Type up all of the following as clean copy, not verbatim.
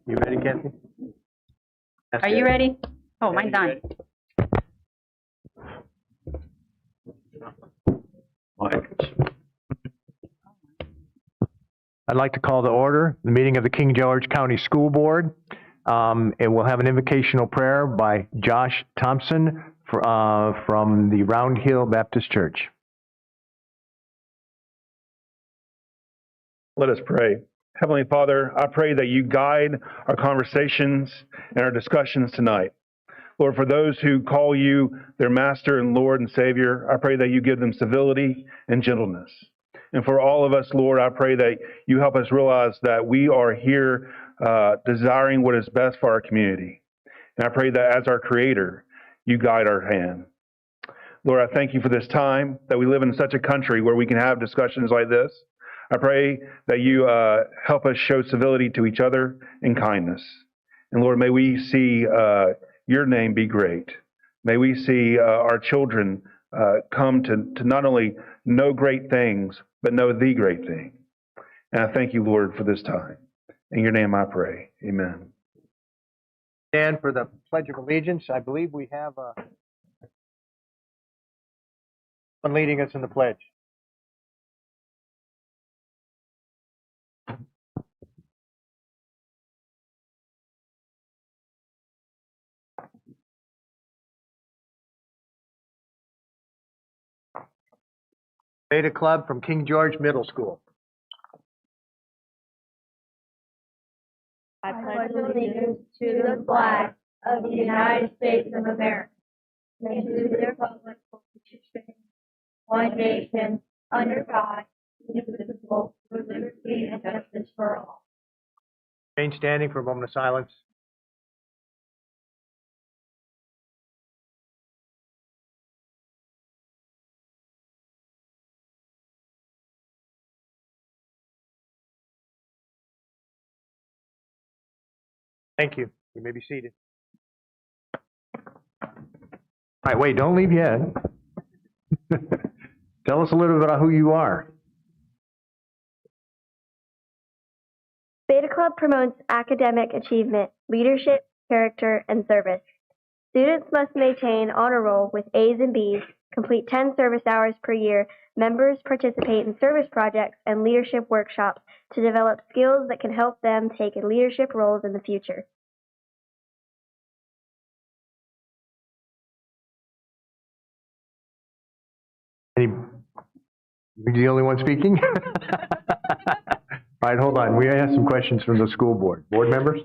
You ready, Kathy? Are you ready? Oh, mine's on. I'd like to call to order the meeting of the King George County School Board. And we'll have an invocational prayer by Josh Thompson from the Round Hill Baptist Church. Let us pray. Heavenly Father, I pray that you guide our conversations and our discussions tonight. Lord, for those who call you their Master and Lord and Savior, I pray that you give them civility and gentleness. And for all of us, Lord, I pray that you help us realize that we are here desiring what is best for our community. And I pray that as our Creator, you guide our hand. Lord, I thank you for this time, that we live in such a country where we can have discussions like this. I pray that you help us show civility to each other and kindness. And Lord, may we see your name be great. May we see our children come to not only know great things, but know the great thing. And I thank you, Lord, for this time. In your name I pray. Amen. And for the Pledge of Allegiance, I believe we have one leading us in the pledge. Beta Club from King George Middle School. I pledge allegiance to the flag of the United States of America, and to the republic for which it stands, one nation, under God, indivisible, with liberty and justice for all. Remain standing for a moment of silence. Thank you. You may be seated. All right, wait, don't leave yet. Tell us a little bit about who you are. Beta Club promotes academic achievement, leadership, character, and service. Students must maintain honor roll with A's and B's, complete 10 service hours per year. Members participate in service projects and leadership workshops to develop skills that can help them take leadership roles in the future. You're the only one speaking? All right, hold on. We have some questions from the school board. Board members?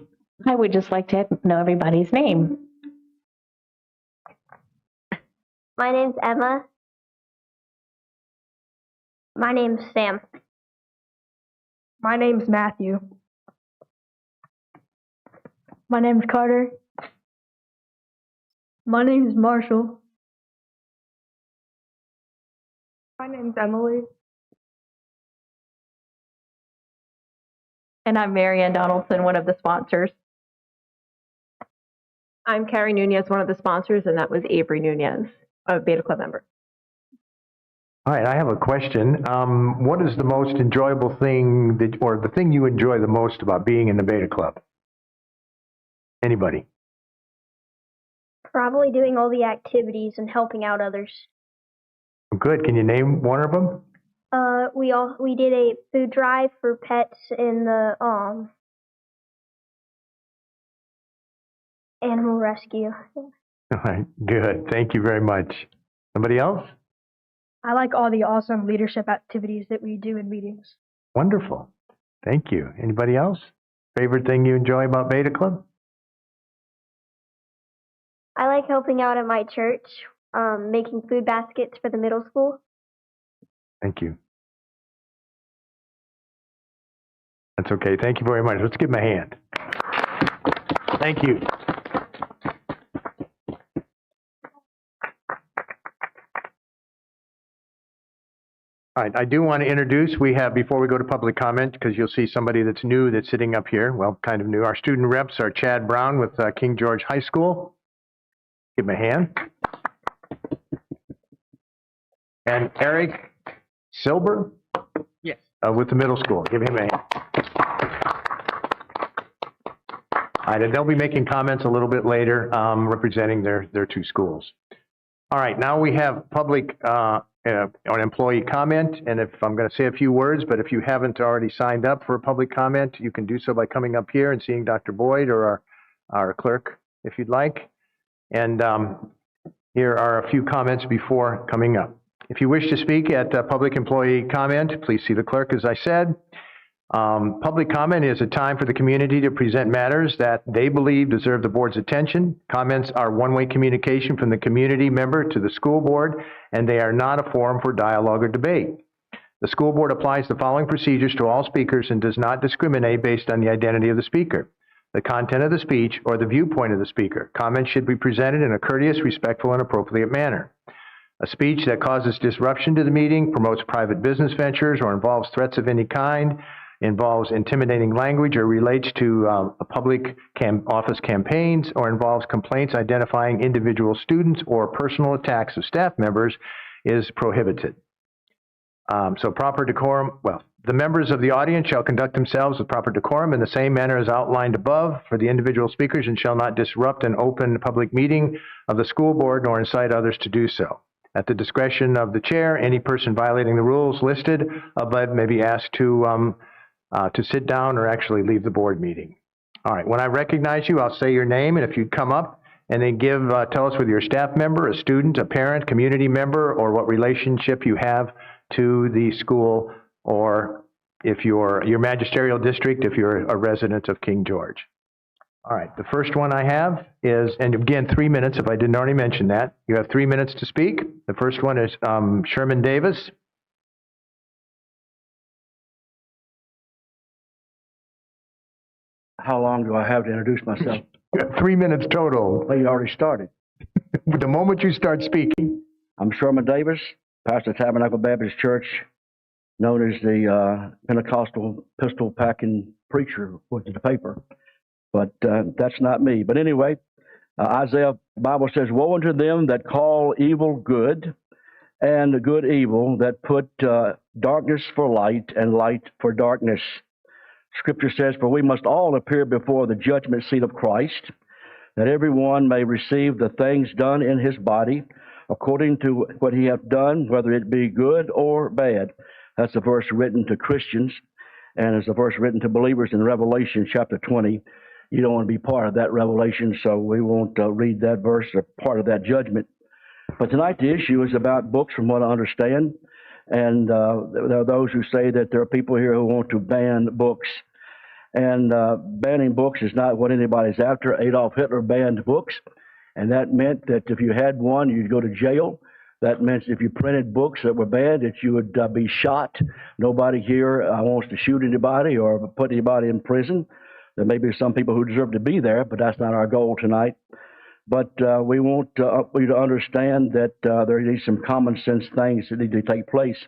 I would just like to know everybody's name. My name's Emma. My name's Sam. My name's Matthew. My name's Carter. My name's Marshall. My name's Emily. And I'm Marianne Donaldson, one of the sponsors. I'm Carrie Nunez, one of the sponsors, and that was Avery Nunez, a Beta Club member. All right, I have a question. What is the most enjoyable thing or the thing you enjoy the most about being in the Beta Club? Anybody? Probably doing all the activities and helping out others. Good. Can you name one of them? We did a food drive for pets in the animal rescue. All right, good. Thank you very much. Somebody else? I like all the awesome leadership activities that we do in meetings. Wonderful. Thank you. Anybody else? Favorite thing you enjoy about Beta Club? I like helping out at my church, making food baskets for the middle school. Thank you. That's okay. Thank you very much. Let's give him a hand. Thank you. All right, I do want to introduce, before we go to public comment, because you'll see somebody that's new that's sitting up here, well, kind of new. Our student reps are Chad Brown with King George High School. Give him a hand. And Eric Silber? Yes. With the middle school. Give him a hand. All right, and they'll be making comments a little bit later, representing their two schools. All right, now we have public on employee comment, and if I'm going to say a few words, but if you haven't already signed up for a public comment, you can do so by coming up here and seeing Dr. Boyd or our clerk, if you'd like. And here are a few comments before coming up. If you wish to speak at public employee comment, please see the clerk, as I said. Public comment is a time for the community to present matters that they believe deserve the board's attention. Comments are one-way communication from the community member to the school board, and they are not a forum for dialogue or debate. The school board applies the following procedures to all speakers and does not discriminate based on the identity of the speaker, the content of the speech, or the viewpoint of the speaker. Comments should be presented in a courteous, respectful, and appropriate manner. A speech that causes disruption to the meeting, promotes private business ventures, or involves threats of any kind, involves intimidating language, or relates to a public office campaigns, or involves complaints identifying individual students or personal attacks of staff members is prohibited. So proper decorum, well, the members of the audience shall conduct themselves with proper decorum in the same manner as outlined above for the individual speakers, and shall not disrupt an open public meeting of the school board nor incite others to do so. At the discretion of the chair, any person violating the rules listed above may be asked to sit down or actually leave the board meeting. All right, when I recognize you, I'll say your name, and if you'd come up and then tell us whether you're a staff member, a student, a parent, community member, or what relationship you have to the school, or if you're your magisterial district, if you're a resident of King George. All right, the first one I have is, and again, 3 minutes, if I didn't already mention that. You have 3 minutes to speak. The first one is Sherman Davis. How long do I have to introduce myself? You have 3 minutes total. Well, you already started. The moment you start speaking. I'm Sherman Davis, pastor of Tabernacle Baptist Church, known as the Pentecostal pistol packing preacher, which is the paper. But that's not me. But anyway, Isaiah, the Bible says, woe unto them that call evil good, and good evil, that put darkness for light and light for darkness. Scripture says, for we must all appear before the judgment seat of Christ, that everyone may receive the things done in his body according to what he hath done, whether it be good or bad. That's a verse written to Christians, and it's a verse written to believers in Revelation chapter 20. You don't want to be part of that revelation, so we won't read that verse or part of that judgment. But tonight the issue is about books, from what I understand. And there are those who say that there are people here who want to ban books. And banning books is not what anybody's after. Adolf Hitler banned books, and that meant that if you had one, you'd go to jail. That meant if you printed books that were banned, that you would be shot. Nobody here wants to shoot anybody or put anybody in prison. There may be some people who deserve to be there, but that's not our goal tonight. But we want you to understand that there needs some common sense things that need to take place.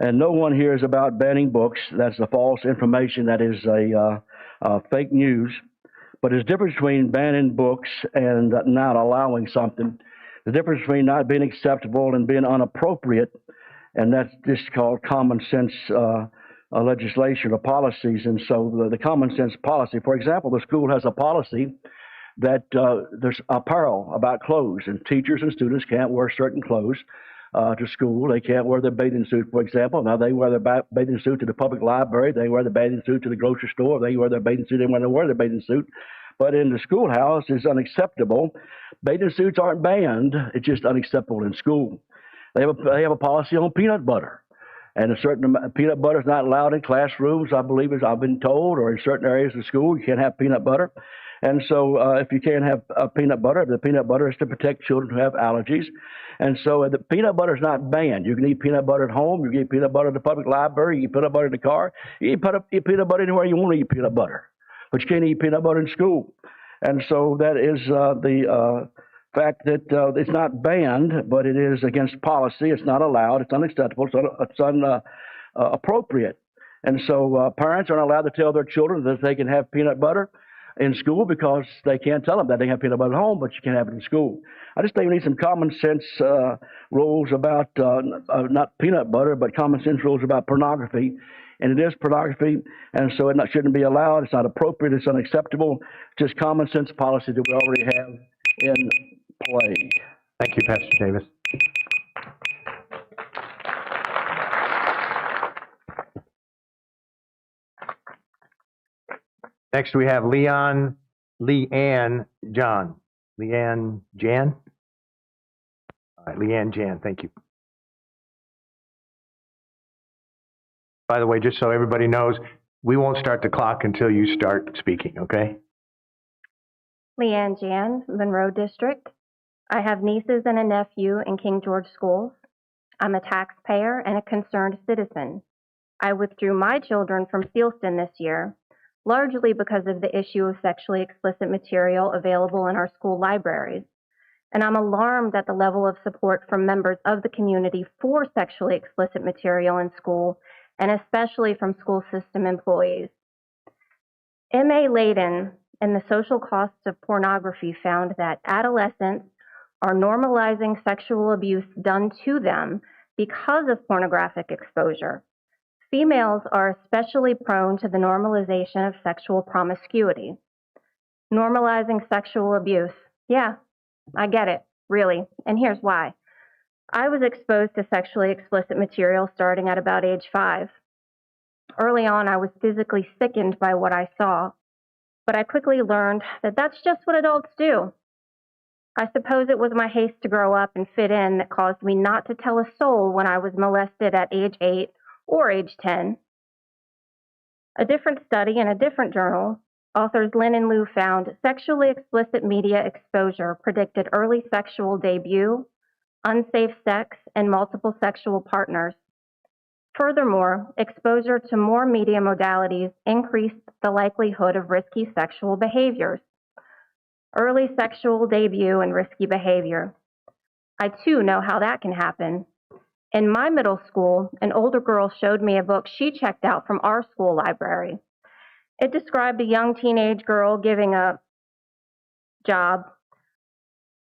And no one here is about banning books. That's a false information. That is a fake news. But there's a difference between banning books and not allowing something. The difference between not being acceptable and being inappropriate, and that's just called common sense legislation or policies. And so the common sense policy, for example, the school has a policy that there's apparel about clothes, and teachers and students can't wear certain clothes to school. They can't wear their bathing suit, for example. Now, they wear their bathing suit to the public library. They wear the bathing suit to the grocery store. They wear their bathing suit when they wear their bathing suit. But in the schoolhouse, it's unacceptable. Bathing suits aren't banned. It's just unacceptable in school. They have a policy on peanut butter. And a certain peanut butter is not allowed in classrooms, I believe, as I've been told, or in certain areas of school, you can't have peanut butter. And so if you can't have peanut butter, the peanut butter is to protect children who have allergies. And so the peanut butter is not banned. You can eat peanut butter at home. You can eat peanut butter at the public library. You can eat peanut butter in the car. You can eat peanut butter anywhere you want to eat peanut butter. But you can't eat peanut butter in school. And so that is the fact that it's not banned, but it is against policy. It's not allowed. It's unacceptable. It's inappropriate. And so parents aren't allowed to tell their children that they can have peanut butter in school because they can't tell them that they can have peanut butter at home, but you can't have it in school. I just think we need some common sense rules about not peanut butter, but common sense rules about pornography and it is pornography, and so shouldn't be allowed. It's not appropriate. It's unacceptable. Just common sense policy that we already have in play. Thank you, Pastor Davis. Next, we have Leanne Jan. Leanne Jan? All right, Leanne Jan, thank you. By the way, just so everybody knows, we won't start the clock until you start speaking, okay? Leanne Jan, Monroe District. I have nieces and a nephew in King George schools. I'm a taxpayer and a concerned citizen. I withdrew my children from Sealston this year, largely because of the issue of sexually explicit material available in our school libraries. And I'm alarmed at the level of support from members of the community for sexually explicit material in school, and especially from school system employees. M.A. Layden and the social costs of pornography found that adolescents are normalizing sexual abuse done to them because of pornographic exposure. Females are especially prone to the normalization of sexual promiscuity. Normalizing sexual abuse. Yeah, I get it, really, and here's why. I was exposed to sexually explicit material starting at about age 5. Early on, I was physically sickened by what I saw, but I quickly learned that that's just what adults do. I suppose it was my haste to grow up and fit in that caused me not to tell a soul when I was molested at age 8 or age 10. A different study in a different journal, authors Lin and Liu found sexually explicit media exposure predicted early sexual debut, unsafe sex, and multiple sexual partners. Furthermore, exposure to more media modalities increased the likelihood of risky sexual behaviors. Early sexual debut and risky behavior. I too know how that can happen. In my middle school, an older girl showed me a book she checked out from our school library. It described a young teenage girl giving a job.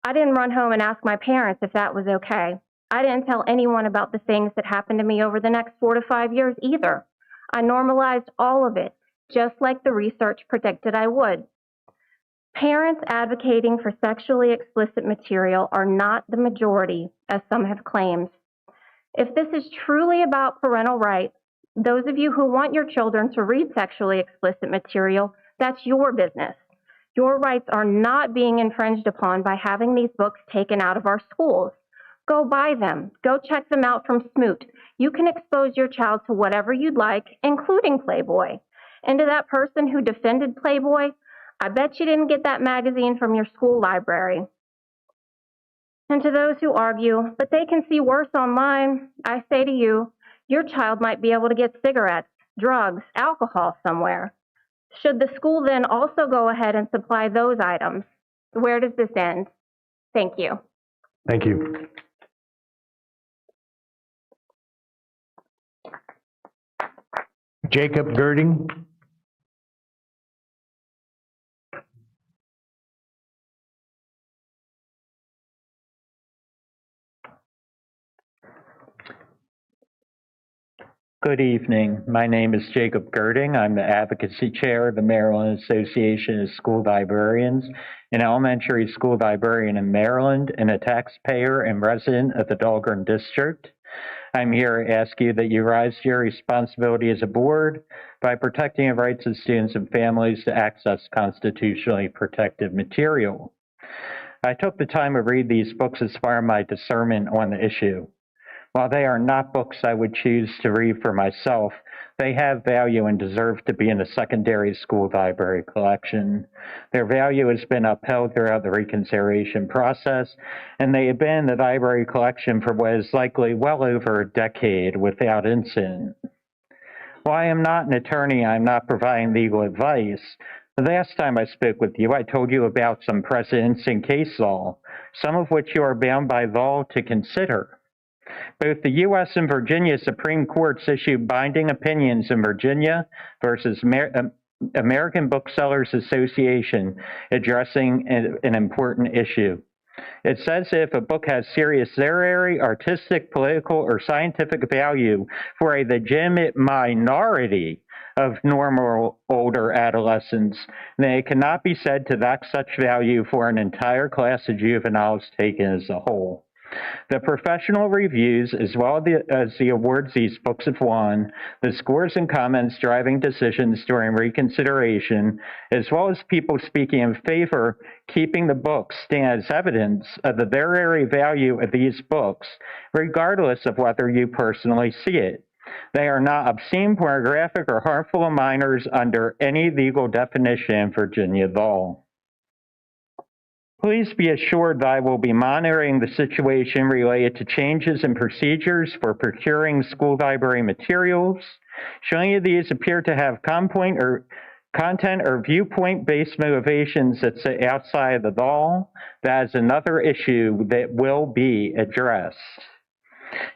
I didn't run home and ask my parents if that was okay. I didn't tell anyone about the things that happened to me over the next 4 to 5 years either. I normalized all of it, just like the research predicted I would. Parents advocating for sexually explicit material are not the majority, as some have claimed. If this is truly about parental rights, those of you who want your children to read sexually explicit material, that's your business. Your rights are not being infringed upon by having these books taken out of our schools. Go buy them. Go check them out from Smoot. You can expose your child to whatever you'd like, including Playboy. And to that person who defended Playboy, I bet you didn't get that magazine from your school library. And to those who argue, but they can see worse online, I say to you, your child might be able to get cigarettes, drugs, alcohol somewhere. Should the school then also go ahead and supply those items? Where does this end? Thank you. Thank you. Jacob Girding. Good evening. My name is Jacob Girding. I'm the Advocacy Chair of the Maryland Association of School Librarians, an elementary school librarian in Maryland, and a taxpayer and resident of the Dahlgren District. I'm here to ask you that you rise to your responsibility as a board by protecting the rights of students and families to access constitutionally protected material. I took the time to read these books as far as my discernment on the issue. While they are not books I would choose to read for myself, they have value and deserve to be in the secondary school library collection. Their value has been upheld throughout the reconciliation process, and they have been in the library collection for what is likely well over a decade without incident. While I am not an attorney, I'm not providing legal advice. The last time I spoke with you, I told you about some precedents in case law, some of which you are bound by law to consider. Both the U.S. and Virginia Supreme Courts issued binding opinions in Virginia versus American Booksellers Association addressing an important issue. It says if a book has serious literary, artistic, political, or scientific value for a legitimate minority of normal older adolescents, then it cannot be said to lack such value for an entire class of juveniles taken as a whole. The professional reviews, as well as the awards these books have won, the scores and comments driving decisions during reconsideration, as well as people speaking in favor, keeping the books stand as evidence of the literary value of these books, regardless of whether you personally see it. They are not obscene, pornographic, or harmful to minors under any legal definition in Virginia law. Please be assured that I will be monitoring the situation related to changes in procedures for procuring school library materials. Should any of these appear to have content or viewpoint-based motivations that sit outside of the law, that is another issue that will be addressed.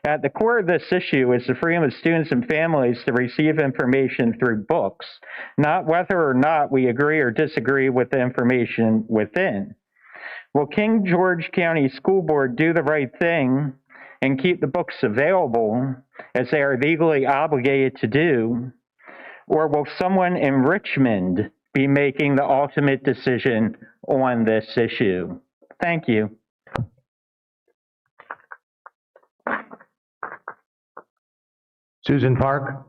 At the core of this issue is the freedom of students and families to receive information through books, not whether or not we agree or disagree with the information within. Will King George County School Board do the right thing and keep the books available as they are legally obligated to do? Or will someone in Richmond be making the ultimate decision on this issue? Thank you. Susan Park?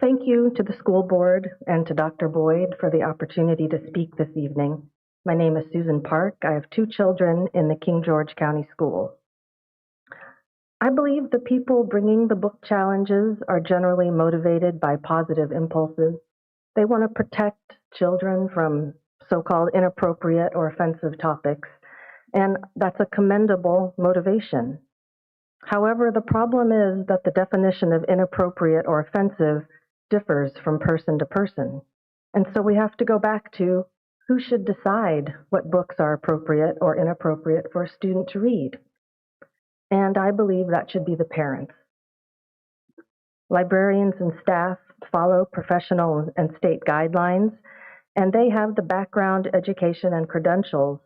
Thank you to the school board and to Dr. Boyd for the opportunity to speak this evening. My name is Susan Park. I have 2 children in the King George County Schools. I believe the people bringing the book challenges are generally motivated by positive impulses. They want to protect children from so-called inappropriate or offensive topics, and that's a commendable motivation. However, the problem is that the definition of inappropriate or offensive differs from person to person. And so we have to go back to who should decide what books are appropriate or inappropriate for a student to read. And I believe that should be the parents. Librarians and staff follow professional and state guidelines, and they have the background, education, and credentials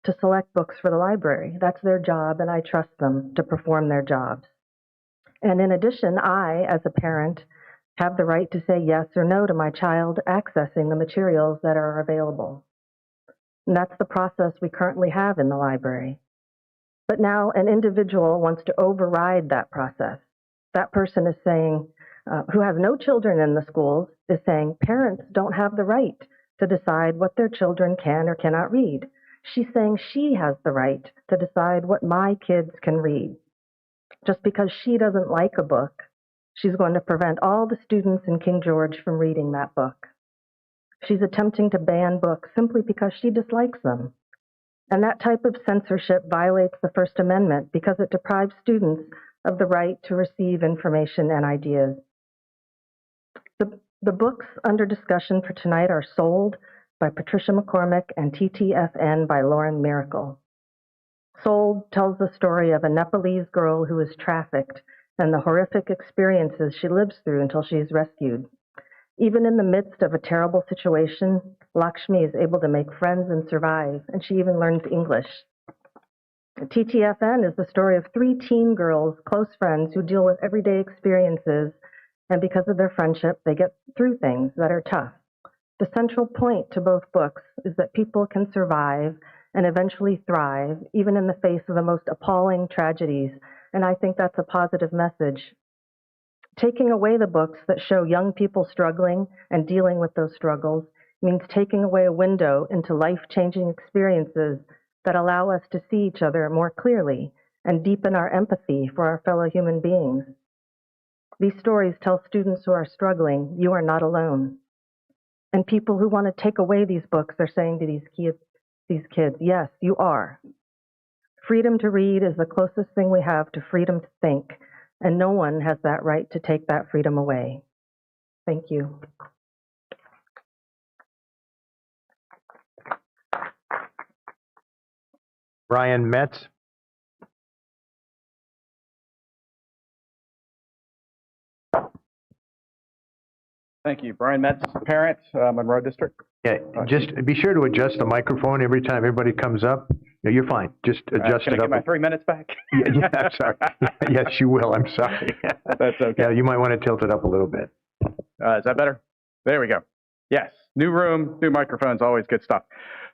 to select books for the library. That's their job, and I trust them to perform their jobs. And in addition, I, as a parent, have the right to say yes or no to my child accessing the materials that are available. And that's the process we currently have in the library. But now an individual wants to override that process. That person is saying, who has no children in the schools, is saying parents don't have the right to decide what their children can or cannot read. She's saying she has the right to decide what my kids can read. Just because she doesn't like a book, she's going to prevent all the students in King George from reading that book. She's attempting to ban books simply because she dislikes them. And that type of censorship violates the First Amendment because it deprives students of the right to receive information and ideas. The books under discussion for tonight are Sold by Patricia McCormick and TTFN by Lauren Miracle. Sold tells the story of a Nepalese girl who is trafficked and the horrific experiences she lives through until she is rescued. Even in the midst of a terrible situation, Lakshmi is able to make friends and survive, and she even learns English. TTFN is the story of 3 teen girls, close friends, who deal with everyday experiences, and because of their friendship, they get through things that are tough. The central point to both books is that people can survive and eventually thrive, even in the face of the most appalling tragedies, and I think that's a positive message. Taking away the books that show young people struggling and dealing with those struggles means taking away a window into life-changing experiences that allow us to see each other more clearly and deepen our empathy for our fellow human beings. These stories tell students who are struggling, you are not alone. And people who want to take away these books are saying to these kids, yes, you are. Freedom to read is the closest thing we have to freedom to think, and no one has that right to take that freedom away. Thank you. Brian Metz. Thank you. Brian Metz, parent, Monroe District. Yeah, just be sure to adjust the microphone every time everybody comes up. No, you're fine. Just adjust Can I it get up. my 3 minutes back? Yeah, I'm sorry. Yes, you will. I'm sorry. That's okay. Yeah, you might want to tilt it up a little bit. Is that better? There we go. Yes, new room, new microphones, always good stuff.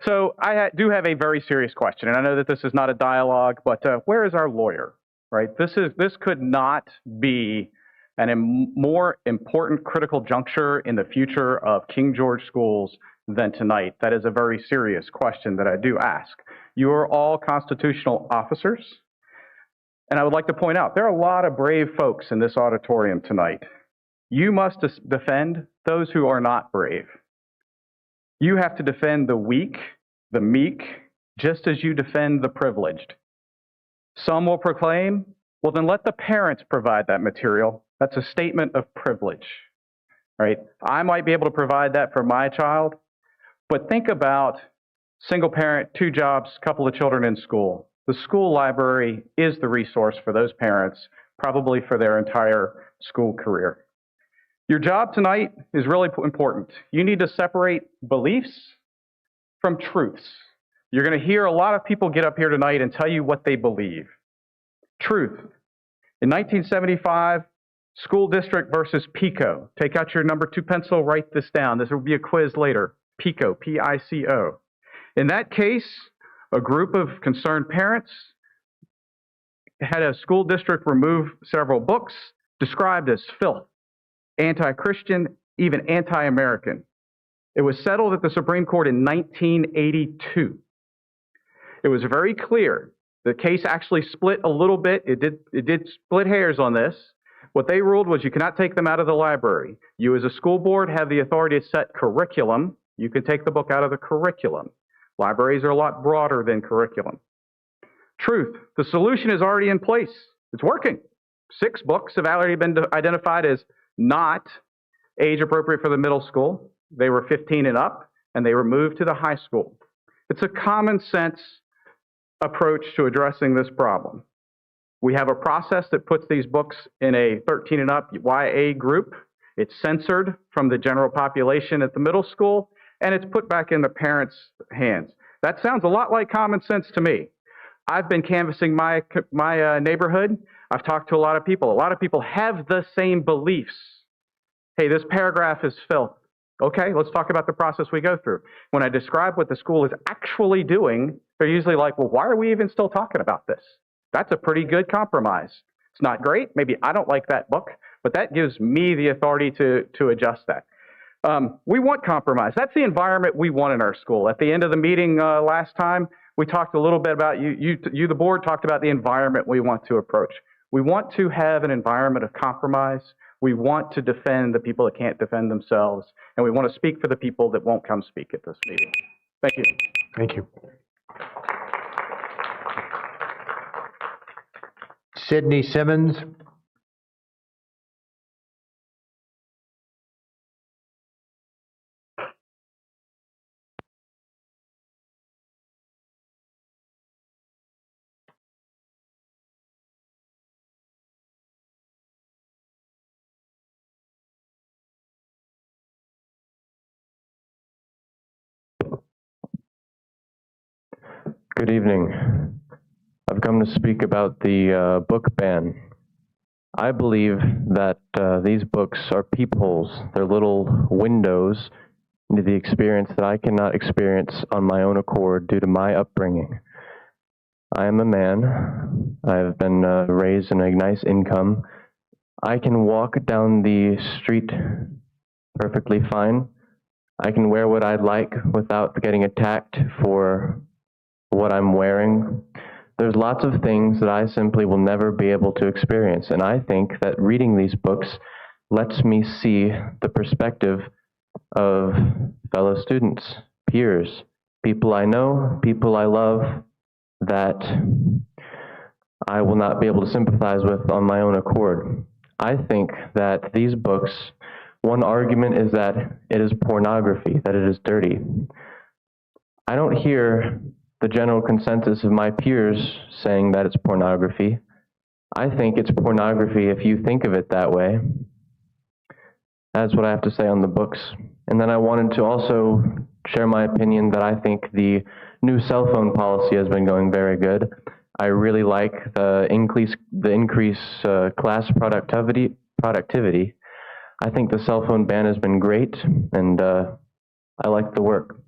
So I do have a very serious question, and I know that this is not a dialogue, but where is our lawyer, right? This could not be more important critical juncture in the future of King George schools than tonight. That is a very serious question that I do ask. You are all constitutional officers, and I would like to point out, there are a lot of brave folks in this auditorium tonight. You must defend those who are not brave. You have to defend the weak, the meek, just as you defend the privileged. Some will proclaim, well, then let the parents provide that material. That's a statement of privilege, right? I might be able to provide that for my child, but think about single parent, 2 jobs, couple of children in school. The school library is the resource for those parents, probably for their entire school career. Your job tonight is really important. You need to separate beliefs from truths. You're going to hear a lot of people get up here tonight and tell you what they believe. Truth. In 1975, school district versus PICO. Take out your number 2 pencil, write this down. This will be a quiz later. PICO, P-I-C-O. In that case, a group of concerned parents had a school district remove several books described as filth, anti-Christian, even anti-American. It was settled at the Supreme Court in 1982. It was very clear. The case actually split a little bit. It did split hairs on this. What they ruled was you cannot take them out of the library. You as a school board have the authority to set curriculum. You can take the book out of the curriculum. Libraries are a lot broader than curriculum. Truth. The solution is already in place. It's working. 6 books have already been identified as not age appropriate for the middle school. They were 15 and up, and they were moved to the high school. It's a common sense approach to addressing this problem. We have a process that puts these books in a 13 and up YA group. It's censored from the general population at the middle school, and it's put back in the parents' hands. That sounds a lot like common sense to me. I've been canvassing my neighborhood. I've talked to a lot of people. A lot of people have the same beliefs. Hey, this paragraph is filth. Okay, let's talk about the process we go through. When I describe what the school is actually doing, they're usually like, well, why are we even still talking about this? That's a pretty good compromise. It's not great. Maybe I don't like that book, but that gives me the authority to adjust that. We want compromise. That's the environment we want in our school. At the end of the meeting last time, we talked a little bit about, you, the board, talked about the environment we want to approach. We want to have an environment of compromise. We want to defend the people that can't defend themselves, and we want to speak for the people that won't come speak at this meeting. Thank you. Thank you. Sydney Simmons. Good evening. I've come to speak about the book ban. I believe that these books are peepholes. They're little windows into the experience that I cannot experience on my own accord due to my upbringing. I am a man. I've been raised in a nice income. I can walk down the street perfectly fine. I can wear what I'd like without getting attacked for what I'm wearing. There's lots of things that I simply will never be able to experience, and I think that reading these books lets me see the perspective of fellow students, peers, people I know, people I love, that I will not be able to sympathize with on my own accord. I think that these books, one argument is that it is pornography, that it is dirty. I don't hear the general consensus of my peers saying that it's pornography. I think it's pornography if you think of it that way. That's what I have to say on the books. And then I wanted to also share my opinion that I think the new cell phone policy has been going very good. I really like the increase class productivity. I think the cell phone ban has been great, and I like the work.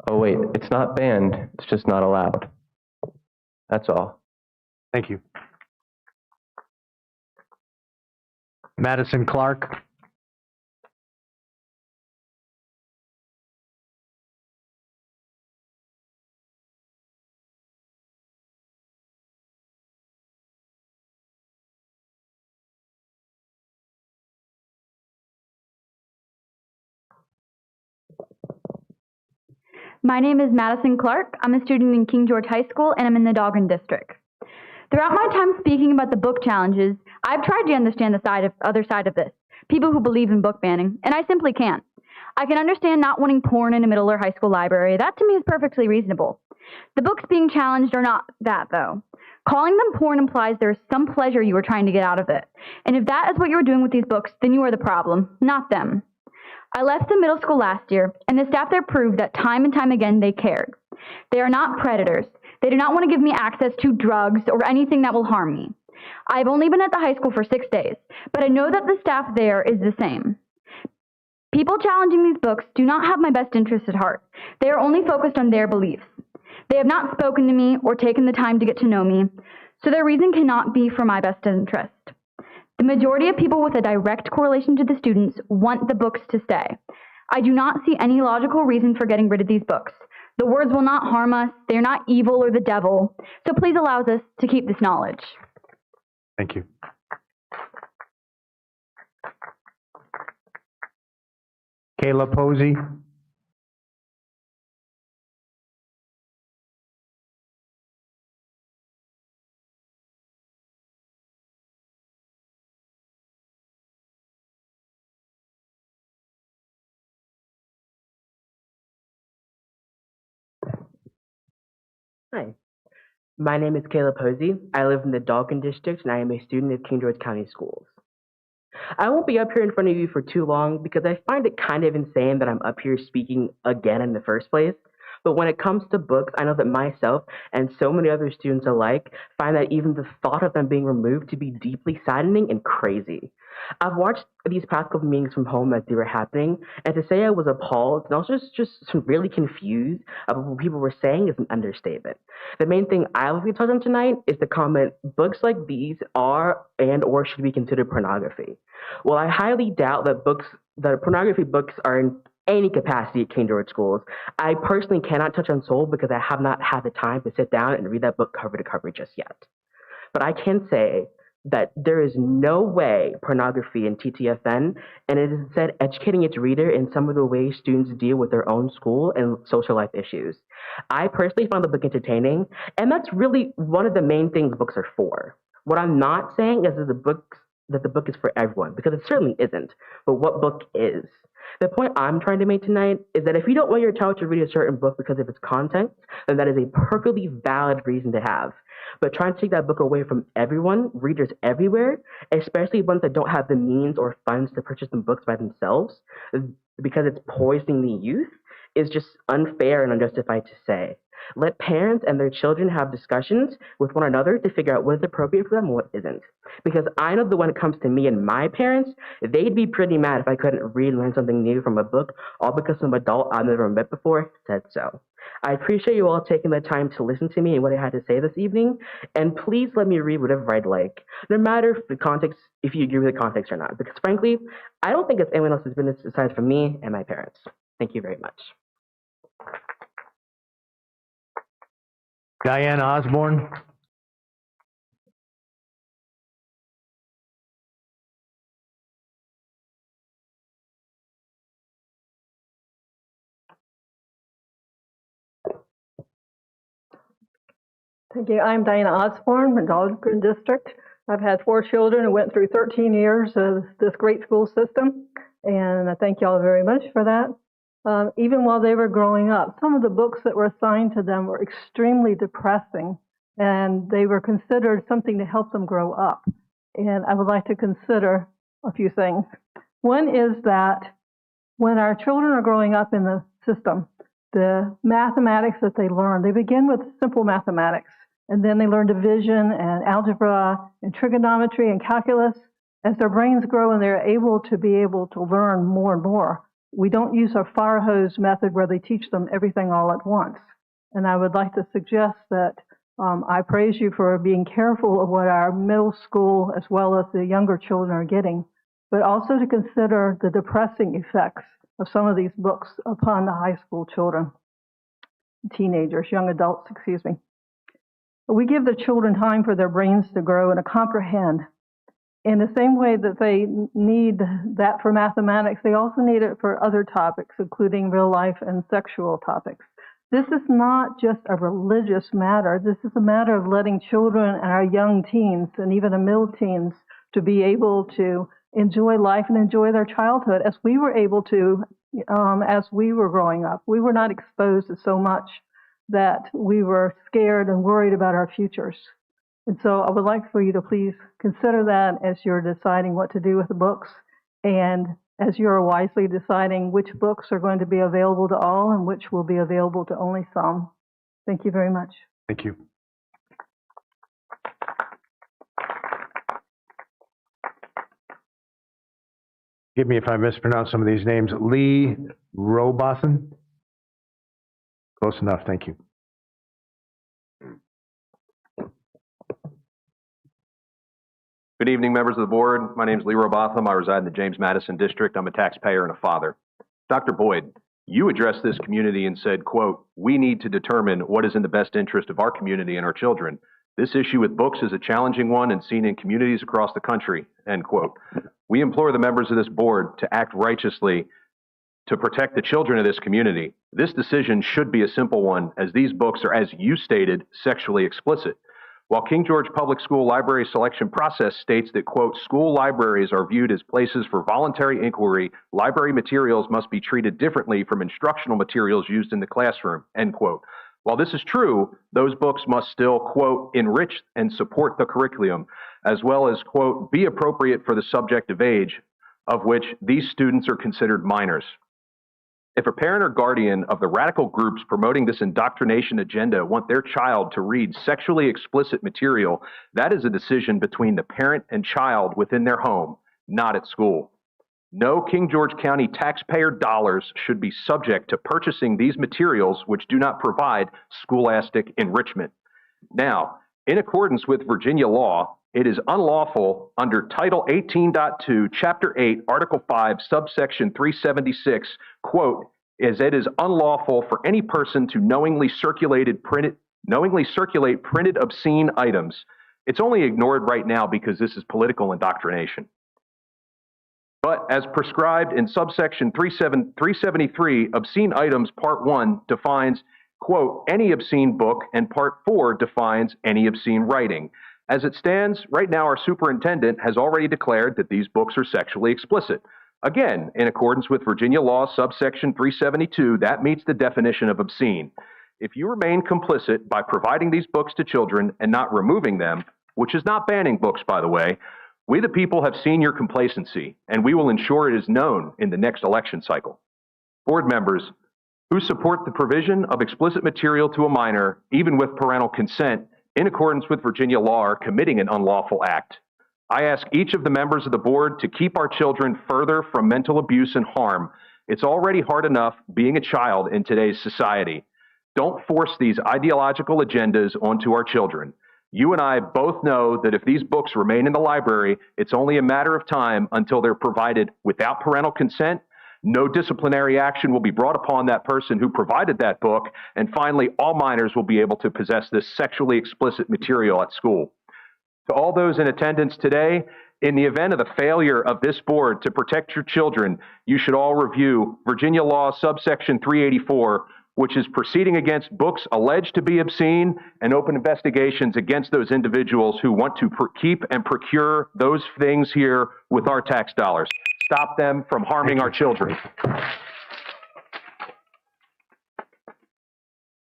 Oh wait, it's not banned, it's just not allowed. That's all. Thank you. Madison Clark. My name is Madison Clark. I'm a student in King George High School, and I'm in the Dahlgren District. Throughout my time speaking about the book challenges, I've tried to understand the other side of this, people who believe in book banning, and I simply can't. I can understand not wanting porn in a middle or high school library. That to me is perfectly reasonable. The books being challenged are not that, though. Calling them porn implies there is some pleasure you are trying to get out of it. And if that is what you are doing with these books, then you are the problem, not them. I left the middle school last year, and the staff there proved that time and time again they cared. They are not predators. They do not want to give me access to drugs or anything that will harm me. I've only been at the high school for 6 days, but I know that the staff there is the same. People challenging these books do not have my best interests at heart. They are only focused on their beliefs. They have not spoken to me or taken the time to get to know me, so their reason cannot be for my best interest. The majority of people with a direct correlation to the students want the books to stay. I do not see any logical reason for getting rid of these books. The words will not harm us, they are not evil or the devil, so please allow us to keep this knowledge. Thank you. Kayla Posey. Hi, my name is Kayla Posey. I live in the Dahlgren District, and I am a student of King George County Schools. I won't be up here in front of you for too long because I find it kind of insane that I'm up here speaking again in the first place. But when it comes to books, I know that myself and so many other students alike find that even the thought of them being removed to be deeply saddening and crazy. I've watched these past couple meetings from home as they were happening, and to say I was appalled and also just really confused about what people were saying is an understatement. The main thing I will be touching on tonight is the comment, books like these are and or should be considered pornography. Well, I highly doubt that pornography books are in any capacity at King George schools. I personally cannot touch on Soul because I have not had the time to sit down and read that book cover to cover just yet. But I can say that there is no way pornography in TTFN, and it is instead educating its reader in some of the ways students deal with their own school and social life issues. I personally found the book entertaining, and that's really one of the main things books are for. What I'm not saying is that the book is for everyone, because it certainly isn't, but what book is. The point I'm trying to make tonight is that if you don't want your child to read a certain book because of its content, then that is a perfectly valid reason to have. But trying to take that book away from everyone, readers everywhere, especially ones that don't have the means or funds to purchase them books by themselves, because it's poisoning the youth, is just unfair and unjustified to say. Let parents and their children have discussions with one another to figure out what is appropriate for them and what isn't. Because I know that when it comes to me and my parents, they'd be pretty mad if I couldn't read and learn something new from a book, all because some adult I've never met before said so. I appreciate you all taking the time to listen to me and what I had to say this evening, and please let me read whatever I'd like, no matter if you agree with the context or not, because frankly, I don't think it's anyone else's business aside from me and my parents. Thank you very much. Diane Osborne. Thank you. I'm Diana Osborne from Dahlgren District. I've had 4 children and went through 13 years of this great school system, and I thank you all very much for that. even while they were growing up. Some of the books that were assigned to them were extremely depressing, and they were considered something to help them grow up. And I would like to consider a few things. One is that when our children are growing up in the system, the mathematics that they learn, they begin with simple mathematics, and then they learn division and algebra and trigonometry and calculus. As their brains grow and they're able to learn more and more, we don't use our fire hose method where they teach them everything all at once. And I would like to suggest that I praise you for being careful of what our middle school as well as the younger children are getting, but also to consider the depressing effects of some of these books upon the high school children, teenagers, young adults, excuse me. We give the children time for their brains to grow and to comprehend. In the same way that they need that for mathematics, they also need it for other topics, including real life and sexual topics. This is not just a religious matter. This is a matter of letting children and our young teens and even the middle teens to be able to enjoy life and enjoy their childhood as we were able to as we were growing up. We were not exposed to so much that we were scared and worried about our futures. And so I would like for you to please consider that as you're deciding what to do with the books, and as you're wisely deciding which books are going to be available to all and which will be available to only some. Thank you very much. Thank you. Forgive me if I mispronounce some of these names. Lee Robothan? Close enough, thank you. Good evening, members of the board. My name is Lee Robotham. I reside in the James Madison District. I'm a taxpayer and a father. Dr. Boyd, you addressed this community and said, quote, "We need to determine what is in the best interest of our community and our children. This issue with books is a challenging one and seen in communities across the country," end quote. We implore the members of this board to act righteously to protect the children of this community. This decision should be a simple one, as these books are, as you stated, sexually explicit. While King George Public School library selection process states that, quote, "School libraries are viewed as places for voluntary inquiry, library materials must be treated differently from instructional materials used in the classroom," end quote. While this is true, those books must still, quote, "enrich and support the curriculum," as well as, quote, "be appropriate for the subject of age of which these students are considered minors." If a parent or guardian of the radical groups promoting this indoctrination agenda want their child to read sexually explicit material, that is a decision between the parent and child within their home, not at school. No King George County taxpayer dollars should be subject to purchasing these materials which do not provide scholastic enrichment. Now, in accordance with Virginia law, it is unlawful under Title 18.2, Chapter 8, Article 5, subsection 376, quote, "as it is unlawful for any person to knowingly circulate printed obscene items." It's only ignored right now because this is political indoctrination. But as prescribed in subsection 373, obscene items, Part 1 defines, quote, "any obscene book," and Part 4 defines any obscene writing. As it stands, right now our superintendent has already declared that these books are sexually explicit. Again, in accordance with Virginia law subsection 372, that meets the definition of obscene. If you remain complicit by providing these books to children and not removing them, which is not banning books, by the way, we the people have seen your complacency, and we will ensure it is known in the next election cycle. Board members who support the provision of explicit material to a minor, even with parental consent, in accordance with Virginia law, are committing an unlawful act. I ask each of the members of the board to keep our children further from mental abuse and harm. It's already hard enough being a child in today's society. Don't force these ideological agendas onto our children. You and I both know that if these books remain in the library, it's only a matter of time until they're provided without parental consent. No disciplinary action will be brought upon that person who provided that book. And finally, all minors will be able to possess this sexually explicit material at school. To all those in attendance today, in the event of the failure of this board to protect your children, you should all review Virginia law subsection 384, which is proceeding against books alleged to be obscene, and open investigations against those individuals who want to keep and procure those things here with our tax dollars. Stop them from harming our children.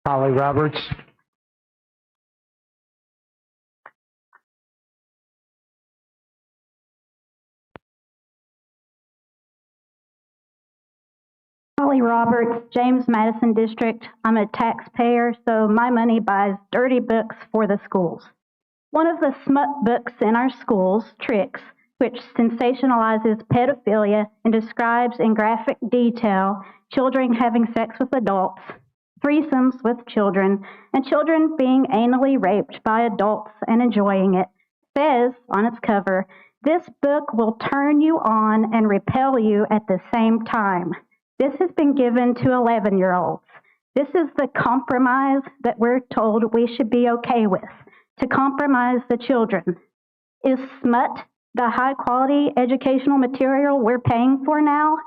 Holly Roberts. Holly Roberts, James Madison District. I'm a taxpayer, so my money buys dirty books for the schools. One of the smut books in our schools, Tricks, which sensationalizes pedophilia and describes in graphic detail children having sex with adults, threesomes with children, and children being anally raped by adults and enjoying it, says on its cover, "This book will turn you on and repel you at the same time." This has been given to 11-year-olds. This is the compromise that we're told we should be okay with, to compromise the children. Is smut the high-quality educational material we're paying for now?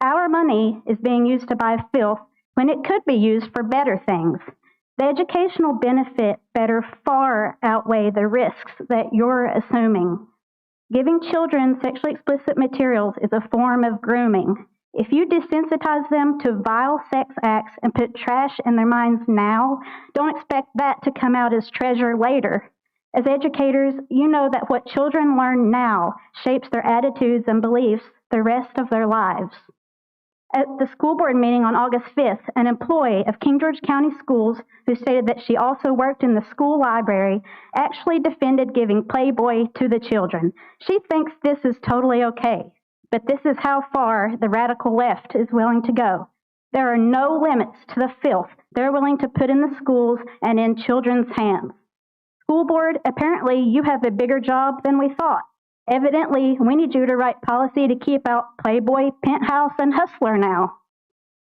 Our money is being used to buy filth when it could be used for better things. The educational benefit better far outweigh the risks that you're assuming. Giving children sexually explicit materials is a form of grooming. If you desensitize them to vile sex acts and put trash in their minds now, don't expect that to come out as treasure later. As educators, you know that what children learn now shapes their attitudes and beliefs the rest of their lives. At the school board meeting on August 5th, an employee of King George County Schools, who stated that she also worked in the school library, actually defended giving Playboy to the children. She thinks this is totally okay. But this is how far the radical left is willing to go. There are no limits to the filth they're willing to put in the schools and in children's hands. School board, apparently you have a bigger job than we thought. Evidently, we need you to write policy to keep out Playboy, Penthouse, and Hustler now.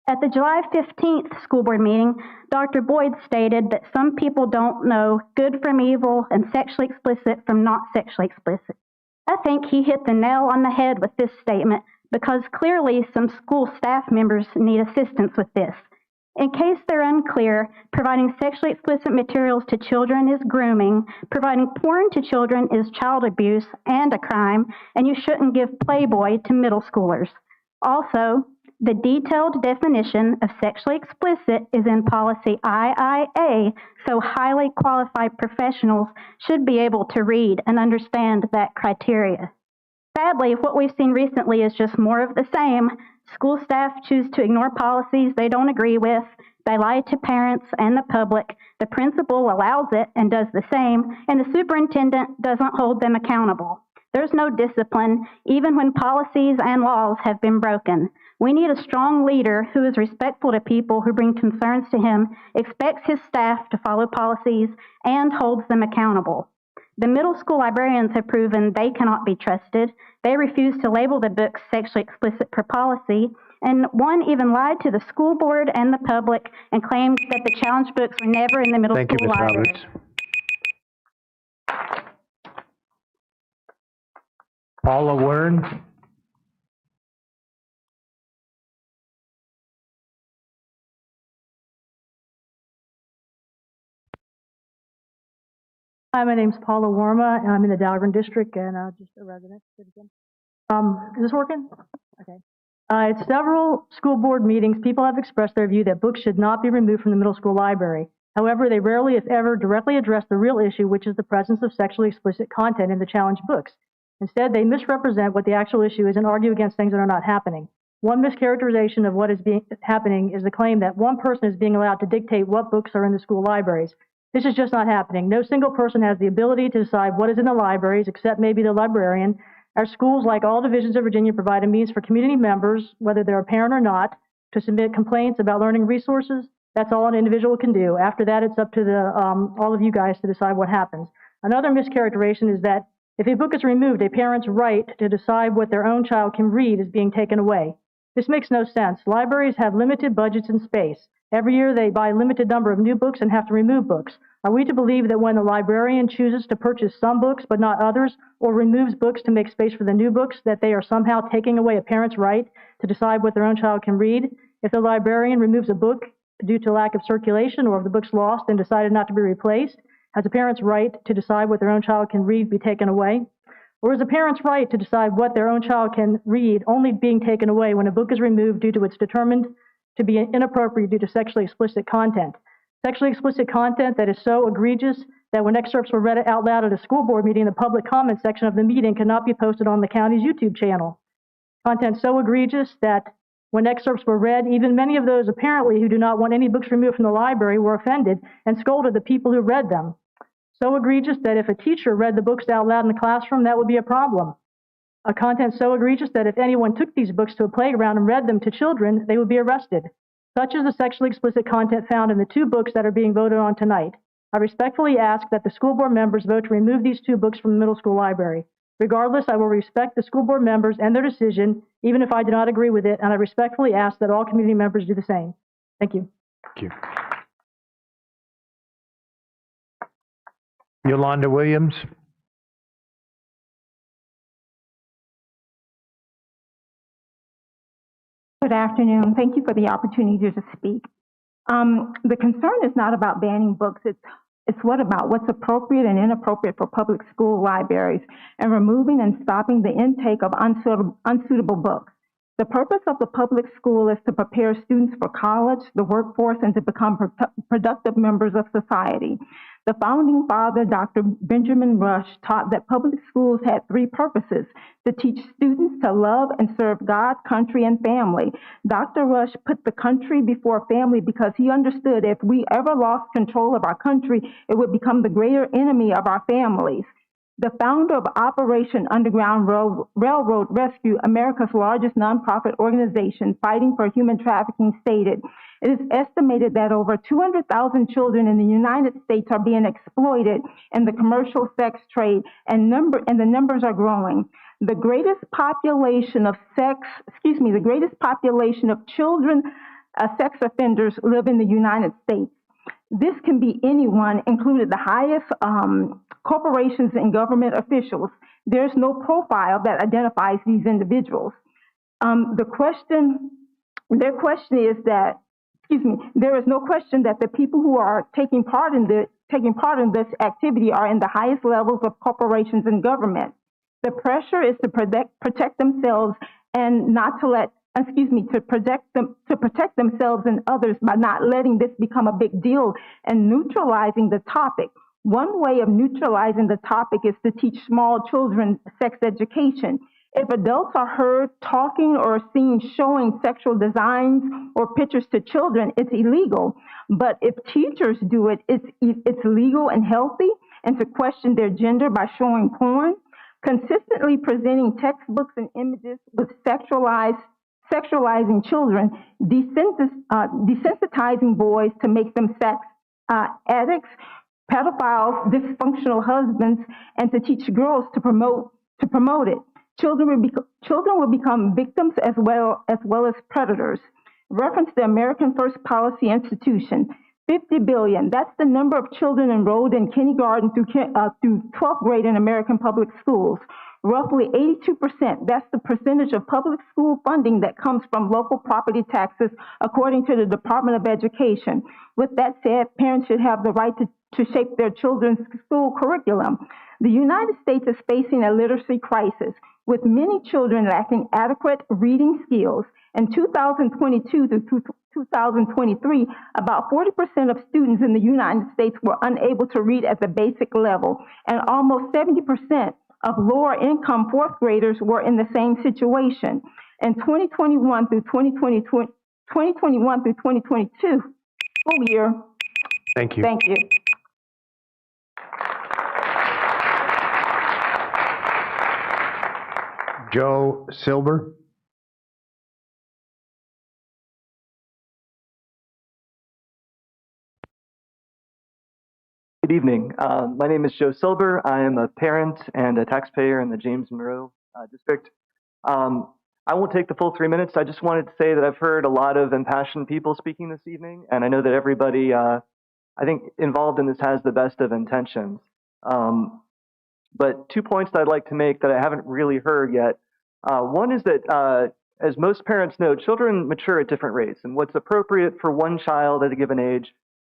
At the July 15th school board meeting, Dr. Boyd stated that some people don't know good from evil and sexually explicit from not sexually explicit. I think he hit the nail on the head with this statement because clearly some school staff members need assistance with this. In case they're unclear, providing sexually explicit materials to children is grooming, providing porn to children is child abuse and a crime, and you shouldn't give Playboy to middle schoolers. Also, the detailed definition of sexually explicit is in policy IIA, so highly qualified professionals should be able to read and understand that criteria. Sadly, what we've seen recently is just more of the same. School staff choose to ignore policies they don't agree with. They lie to parents and the public. The principal allows it and does the same, and the superintendent doesn't hold them accountable. There's no discipline, even when policies and laws have been broken. We need a strong leader who is respectful to people who bring concerns to him, expects his staff to follow policies, and holds them accountable. The middle school librarians have proven they cannot be trusted. They refuse to label the books sexually explicit per policy, and one even lied to the school board and the public and claimed that the challenge books were never in the middle Thank you, school Ms. library. Roberts. Paula Wern. Hi, my name's Paula Warma, and I'm in the Dahlgren District, and just a resident citizen. Is this working? Okay. At several school board meetings, people have expressed their view that books should not be removed from the middle school library. However, they rarely, if ever, directly address the real issue, which is the presence of sexually explicit content in the challenge books. Instead, they misrepresent what the actual issue is and argue against things that are not happening. One mischaracterization of what is happening is the claim that one person is being allowed to dictate what books are in the school libraries. This is just not happening. No single person has the ability to decide what is in the libraries, except maybe the librarian. Our schools, like all divisions of Virginia, provide a means for community members, whether they're a parent or not, to submit complaints about learning resources. That's all an individual can do. After that, it's up to all of you guys to decide what happens. Another mischaracterization is that if a book is removed, a parent's right to decide what their own child can read is being taken away. This makes no sense. Libraries have limited budgets and space. Every year they buy a limited number of new books and have to remove books. Are we to believe that when the librarian chooses to purchase some books but not others, or removes books to make space for the new books, that they are somehow taking away a parent's right to decide what their own child can read? If the librarian removes a book due to lack of circulation, or if the book's lost and decided not to be replaced, has a parent's right to decide what their own child can read be taken away? Or is a parent's right to decide what their own child can read only being taken away when a book is removed due to it's determined to be inappropriate due to sexually explicit content? Sexually explicit content that is so egregious that when excerpts were read out loud at a school board meeting, the public comment section of the meeting cannot be posted on the county's YouTube channel. Content so egregious that when excerpts were read, even many of those apparently who do not want any books removed from the library were offended and scolded the people who read them. So egregious that if a teacher read the books out loud in the classroom, that would be a problem. A content so egregious that if anyone took these books to a playground and read them to children, they would be arrested. Such is the sexually explicit content found in the 2 books that are being voted on tonight. I respectfully ask that the school board members vote to remove these 2 books from the middle school library. Regardless, I will respect the school board members and their decision, even if I do not agree with it, and I respectfully ask that all community members do the same. Thank you. Thank you. Yolanda Williams. Good afternoon. Thank you for the opportunity to speak. The concern is not about banning books. It's what's appropriate and inappropriate for public school libraries and removing and stopping the intake of unsuitable books. The purpose of the public school is to prepare students for college, the workforce, and to become productive members of society. The founding father, Dr. Benjamin Rush, taught that public schools had 3 purposes: to teach students to love and serve God, country, and family. Dr. Rush put the country before family because he understood if we ever lost control of our country, it would become the greater enemy of our families. The founder of Operation Underground Railroad Rescue, America's largest nonprofit organization fighting for human trafficking, stated, "It is estimated that over 200,000 children in the United States are being exploited in the commercial sex trade, and the numbers are growing. The greatest population of children sex offenders live in the United States. This can be anyone, including the highest corporations and government officials. There's no profile that identifies these individuals." Their question is that, there is no question that the people who are taking part in this activity are in the highest levels of corporations and government. The pressure is to protect themselves and not to let to protect themselves and others by not letting this become a big deal and neutralizing the topic. One way of neutralizing the topic is to teach small children sex education. If adults are heard talking or seen showing sexual designs or pictures to children, it's illegal. But if teachers do it, it's legal and healthy. And to question their gender by showing porn, consistently presenting textbooks and images with sexualizing children, desensitizing boys to make them sex addicts, pedophiles, dysfunctional husbands, and to teach girls to promote it. Children will become victims as well as predators. Reference the American First Policy Institution. 50 billion. That's the number of children enrolled in kindergarten through 12th grade in American public schools. Roughly 82%, that's the percentage of public school funding that comes from local property taxes, according to the Department of Education. With that said, parents should have the right to shape their children's school curriculum. The United States is facing a literacy crisis, with many children lacking adequate reading skills. In 2022 to 2023, about 40% of students in the United States were unable to read at the basic level, and almost 70% of lower income 4th graders were in the same situation. In 2021 through 2022 school year. Thank you. Thank you. Joe Silber. Good evening. My name is Joe Silber. I am a parent and a taxpayer in the James Monroe District. I won't take the full 3 minutes. I just wanted to say that I've heard a lot of impassioned people speaking this evening, and I know that everybody, I think, involved in this has the best of intentions. But 2 points that I'd like to make that I haven't really heard yet. One is that, as most parents know, children mature at different rates, and what's appropriate for one child at a given age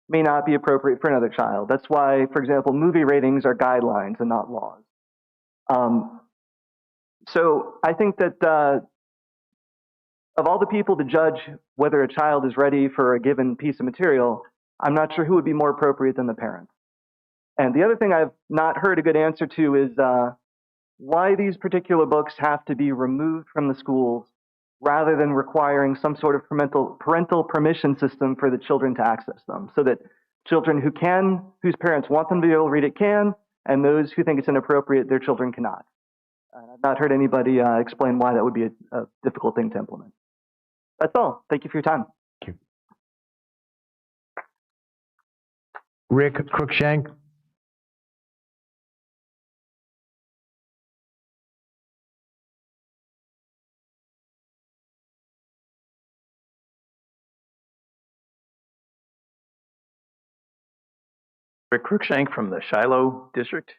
may not be appropriate for another child. That's why, for example, movie ratings are guidelines and not laws. So I think that of all the people to judge whether a child is ready for a given piece of material, I'm not sure who would be more appropriate than the parents. And the other thing I've not heard a good answer to is why these particular books have to be removed from the schools rather than requiring some sort of parental permission system for the children to access them, so that children whose parents want them to be able to read it can, and those who think it's inappropriate, their children cannot. I've not heard anybody explain why that would be a difficult thing to implement. That's all. Thank you for your time. Thank you. Rick Cruikshank. Rick Cruikshank from the Shiloh District.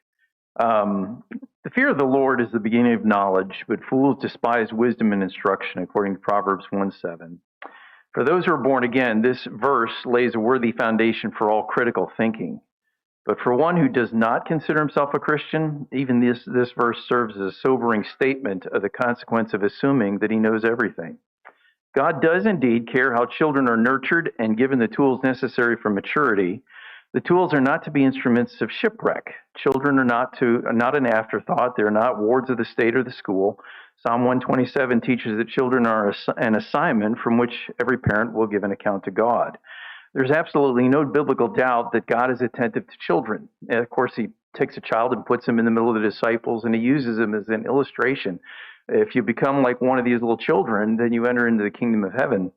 The fear of the Lord is the beginning of knowledge, but fools despise wisdom and instruction, according to Proverbs 1:7. For those who are born again, this verse lays a worthy foundation for all critical thinking. But for one who does not consider himself a Christian, even this verse serves as a sobering statement of the consequence of assuming that he knows everything. God does indeed care how children are nurtured and given the tools necessary for maturity. The tools are not to be instruments of shipwreck. Children are not an afterthought. They're not wards of the state or the school. Psalm 127 teaches that children are an assignment from which every parent will give an account to God. There's absolutely no biblical doubt that God is attentive to children. And of course, he takes a child and puts him in the middle of the disciples, and he uses him as an illustration. If you become like one of these little children, then you enter into the kingdom of heaven.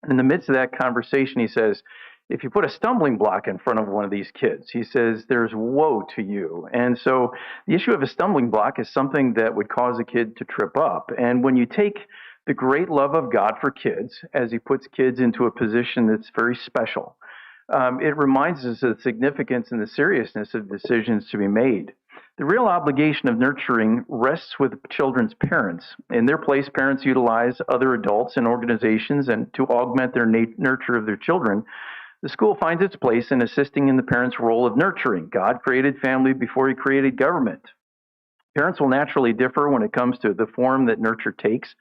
In the midst of that conversation, he says, if you put a stumbling block in front of one of these kids, he says, there's woe to you. And so the issue of a stumbling block is something that would cause a kid to trip up. And when you take the great love of God for kids, as he puts kids into a position that's very special, it reminds us of the significance and the seriousness of decisions to be made. The real obligation of nurturing rests with children's parents. In their place, parents utilize other adults and organizations and to augment their nurture of their children. The school finds its place in assisting in the parents' role of nurturing. God created family before he created government. Parents will naturally differ when it comes to the form that nurture takes.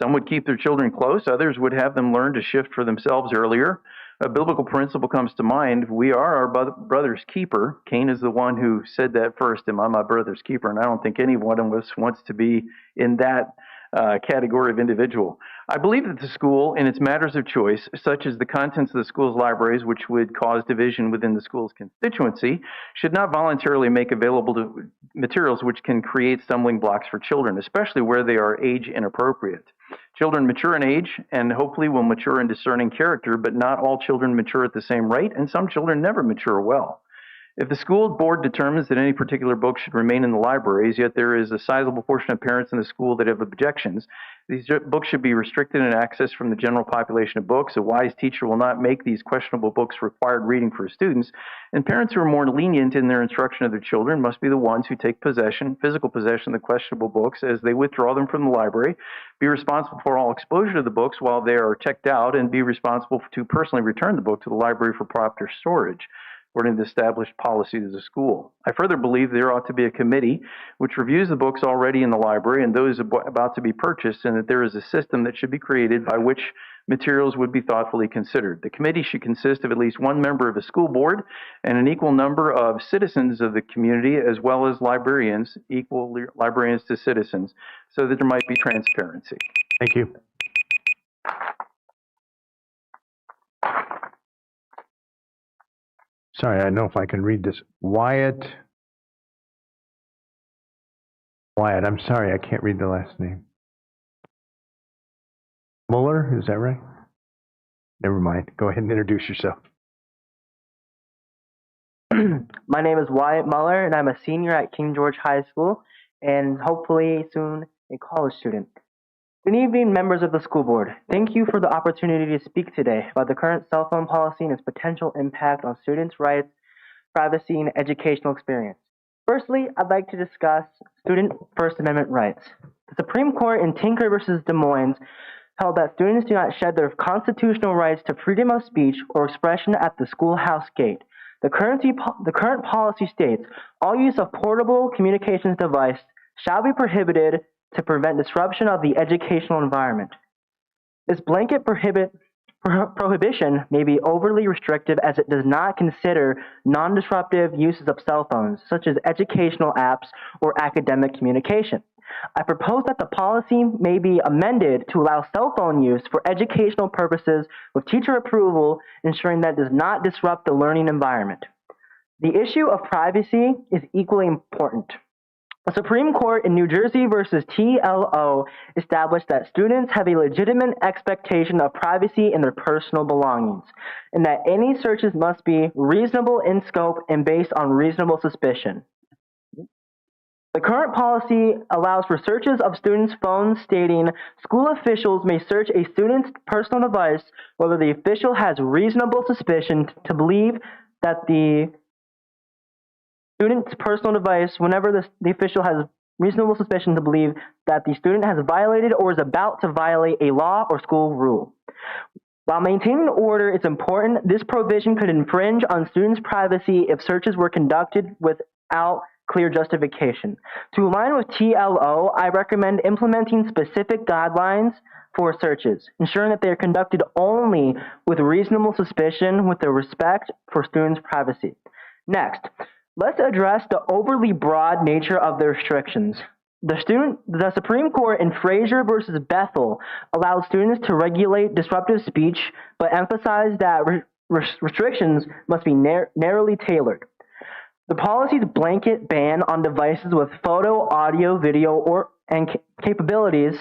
Some would keep their children close. Others would have them learn to shift for themselves earlier. A biblical principle comes to mind. We are our brother's keeper. Cain is the one who said that first, am I my brother's keeper? And I don't think any one of us wants to be in that category of individual. I believe that the school, in its matters of choice, such as the contents of the school's libraries, which would cause division within the school's constituency, should not voluntarily make available to materials which can create stumbling blocks for children, especially where they are age inappropriate. Children mature in age and hopefully will mature in discerning character, but not all children mature at the same rate, and some children never mature well. If the school board determines that any particular book should remain in the libraries, yet there is a sizable portion of parents in the school that have objections, these books should be restricted in access from the general population of books. A wise teacher will not make these questionable books required reading for students, and parents who are more lenient in their instruction of their children must be the ones who take physical possession of the questionable books as they withdraw them from the library, be responsible for all exposure to the books while they are checked out, and be responsible to personally return the book to the library for proper storage, according to the established policies of the school. I further believe there ought to be a committee which reviews the books already in the library and those about to be purchased, and that there is a system that should be created by which materials would be thoughtfully considered. The committee should consist of at least one member of a school board and an equal number of citizens of the community, as well as librarians, equal librarians to citizens, so that there might be transparency. Thank you. Sorry, I don't know if I can read this. Wyatt, I'm sorry, I can't read the last name. Muller, is that right? Never mind. Go ahead and introduce yourself. My name is Wyatt Muller, and I'm a senior at King George High School, and hopefully soon a college student. Good evening, members of the school board. Thank you for the opportunity to speak today about the current cell phone policy and its potential impact on students' rights, privacy, and educational experience. Firstly, I'd like to discuss student First Amendment rights. The Supreme Court in Tinker v. Des Moines held that students do not shed their constitutional rights to freedom of speech or expression at the schoolhouse gate. The current policy states, all use of portable communications device shall be prohibited to prevent disruption of the educational environment. This blanket prohibition may be overly restrictive as it does not consider non-disruptive uses of cell phones, such as educational apps or academic communication. I propose that the policy may be amended to allow cell phone use for educational purposes with teacher approval, ensuring that it does not disrupt the learning environment. The issue of privacy is equally important. The Supreme Court in New Jersey versus TLO established that students have a legitimate expectation of privacy in their personal belongings, and that any searches must be reasonable in scope and based on reasonable suspicion. The current policy allows for searches of students' phones, stating school officials may search a student's personal device whether the official has reasonable suspicion to believe that the student's personal device, whenever the official has reasonable suspicion to believe that the student has violated or is about to violate a law or school rule. While maintaining order is important, this provision could infringe on students' privacy if searches were conducted without clear justification. To align with TLO, I recommend implementing specific guidelines for searches, ensuring that they are conducted only with reasonable suspicion with the respect for students' privacy. Next, let's address the overly broad nature of the restrictions. The Supreme Court in Frazier versus Bethel allowed students to regulate disruptive speech, but emphasized that restrictions must be narrowly tailored. The policy's blanket ban on devices with photo, audio, video, and capabilities,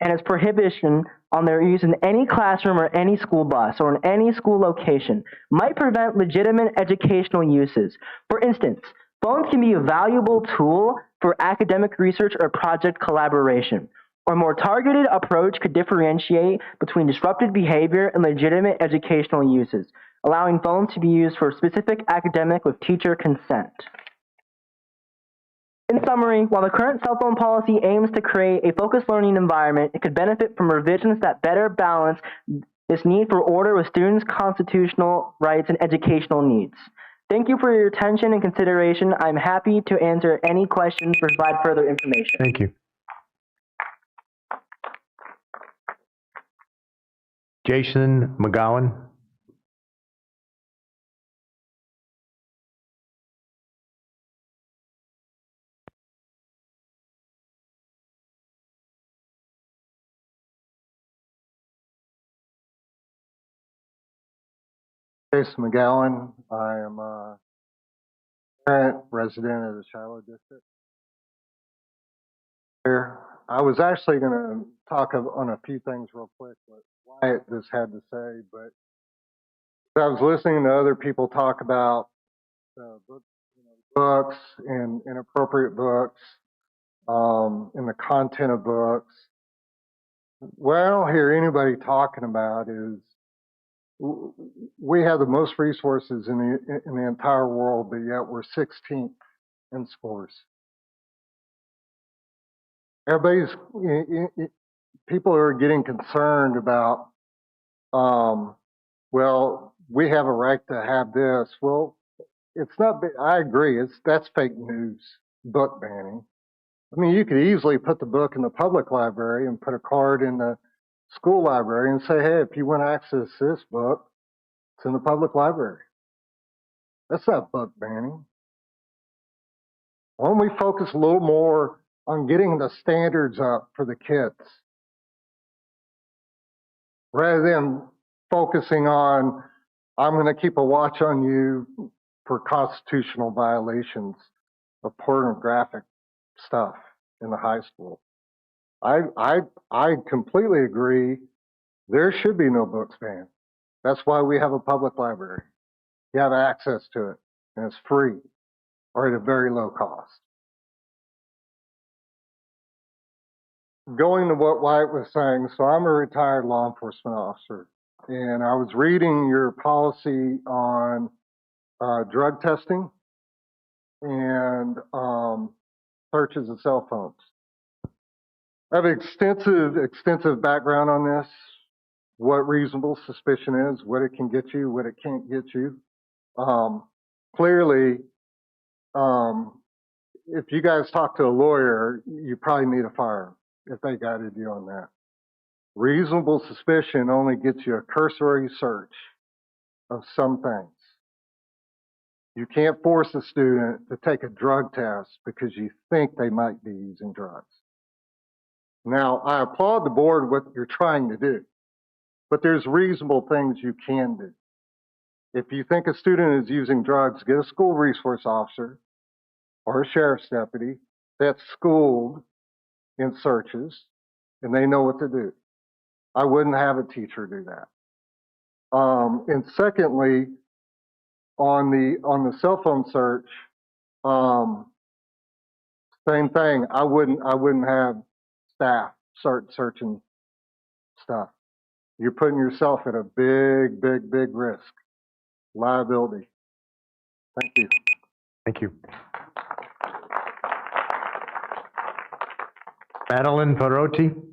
and its prohibition on their use in any classroom or any school bus or in any school location might prevent legitimate educational uses. For instance, phones can be a valuable tool for academic research or project collaboration. Or a more targeted approach could differentiate between disruptive behavior and legitimate educational uses, allowing phones to be used for specific academic with teacher consent. In summary, while the current cell phone policy aims to create a focused learning environment, it could benefit from revisions that better balance this need for order with students' constitutional rights and educational needs. Thank you for your attention and consideration. I'm happy to answer any questions or provide further information. Thank you. Jason McGowan. Jason McGowan. I am a parent resident of the Shiloh District. Here, I was actually going to talk on a few things real quick, what Wyatt just had to say, but I was listening to other people talk about books and inappropriate books, and the content of books. What I don't hear anybody talking about is we have the most resources in the entire world, but yet we're 16th in scores. People are getting concerned about, well, we have a right to have this. Well, it's not. I agree. That's fake news. Book banning. I mean, you could easily put the book in the public library and put a card in the school library and say, hey, if you want to access this book, it's in the public library. That's not book banning. Why don't we focus a little more on getting the standards up for the kids rather than focusing on, I'm going to keep a watch on you for constitutional violations of pornographic stuff in the high school. I completely agree. There should be no books banned. That's why we have a public library. You have access to it, and it's free or at a very low cost. Going to what Wyatt was saying, so I'm a retired law enforcement officer, and I was reading your policy on drug testing and searches of cell phones. I have extensive background on this, what reasonable suspicion is, what it can get you, what it can't get you. Clearly, if you guys talk to a lawyer, you probably need a firearm if they guided you on that. Reasonable suspicion only gets you a cursory search of some things. You can't force a student to take a drug test because you think they might be using drugs. Now, I applaud the board what you're trying to do, but there's reasonable things you can do. If you think a student is using drugs, get a school resource officer or a sheriff's deputy that's schooled in searches, and they know what to do. I wouldn't have a teacher do that. And secondly, on the cell phone search, same thing. I wouldn't have staff start searching stuff. You're putting yourself at a big, big, big risk. Liability. Thank you. Thank you. Madeline Perotti.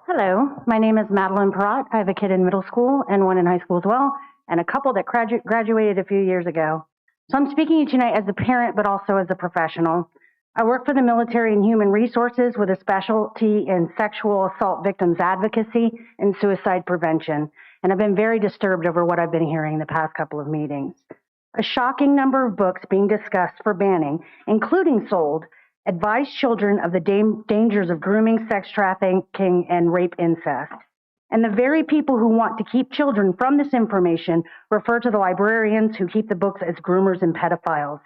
Hello, my name is Madeline Perrott. I have a kid in middle school and one in high school as well, and a couple that graduated a few years ago. So I'm speaking to you tonight as a parent, but also as a professional. I work for the Military and Human Resources with a specialty in sexual assault victims advocacy and suicide prevention, and I've been very disturbed over what I've been hearing the past couple of meetings. A shocking number of books being discussed for banning, including sold, advise children of the dangers of grooming, sex trafficking, and rape incest. And the very people who want to keep children from this information refer to the librarians who keep the books as groomers and pedophiles.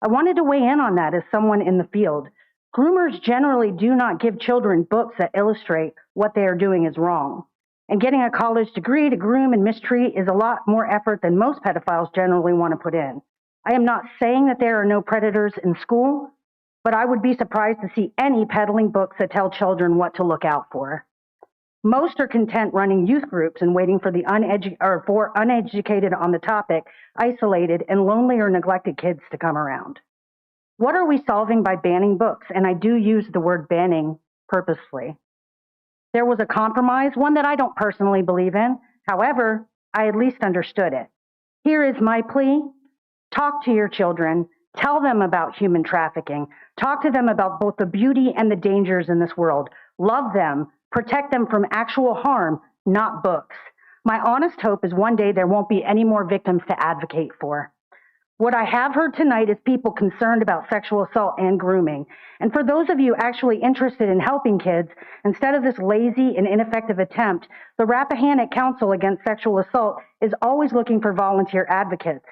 I wanted to weigh in on that as someone in the field. Groomers generally do not give children books that illustrate what they are doing is wrong. And getting a college degree to groom and mistreat is a lot more effort than most pedophiles generally want to put in. I am not saying that there are no predators in school, but I would be surprised to see any peddling books that tell children what to look out for. Most are content running youth groups and waiting for the uneducated on the topic, isolated, and lonely or neglected kids to come around. What are we solving by banning books? And I do use the word banning purposely. There was a compromise, one that I don't personally believe in. However, I at least understood it. Here is my plea. Talk to your children. Tell them about human trafficking. Talk to them about both the beauty and the dangers in this world. Love them. Protect them from actual harm, not books. My honest hope is one day there won't be any more victims to advocate for. What I have heard tonight is people concerned about sexual assault and grooming. And for those of you actually interested in helping kids, instead of this lazy and ineffective attempt, the Rappahannock Council Against Sexual Assault is always looking for volunteer advocates.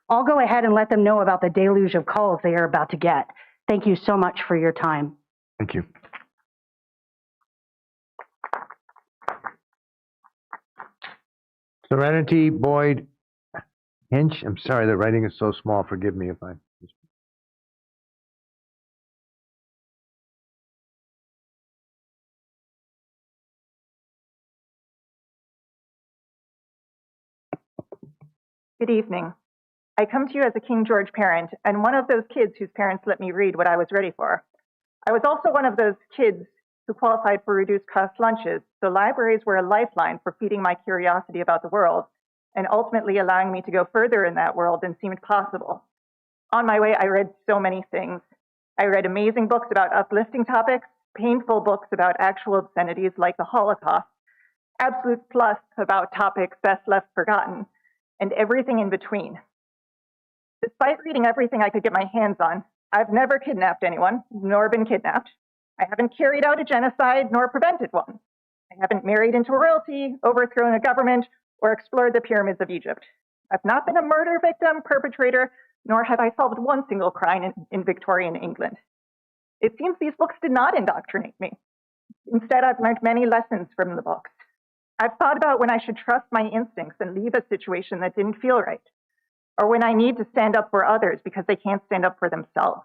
I'll go ahead and let them know about the deluge of calls they are about to get. Thank you so much for your time. Thank you. Serenity Boyd Hinch. I'm sorry, the writing is so small. Forgive me if I. Good evening. I come to you as a King George parent and one of those kids whose parents let me read what I was ready for. I was also one of those kids who qualified for reduced cost lunches, so libraries were a lifeline for feeding my curiosity about the world and ultimately allowing me to go further in that world than seemed possible. On my way, I read so many things. I read amazing books about uplifting topics, painful books about actual obscenities like the Holocaust, absolute fluff about topics best left forgotten, and everything in between. Despite reading everything I could get my hands on, I've never kidnapped anyone, nor been kidnapped. I haven't carried out a genocide, nor prevented one. I haven't married into royalty, overthrown a government, or explored the pyramids of Egypt. I've not been a murder victim, perpetrator, nor have I solved one single crime in Victorian England. It seems these books did not indoctrinate me. Instead, I've learned many lessons from the books. I've thought about when I should trust my instincts and leave a situation that didn't feel right, or when I need to stand up for others because they can't stand up for themselves.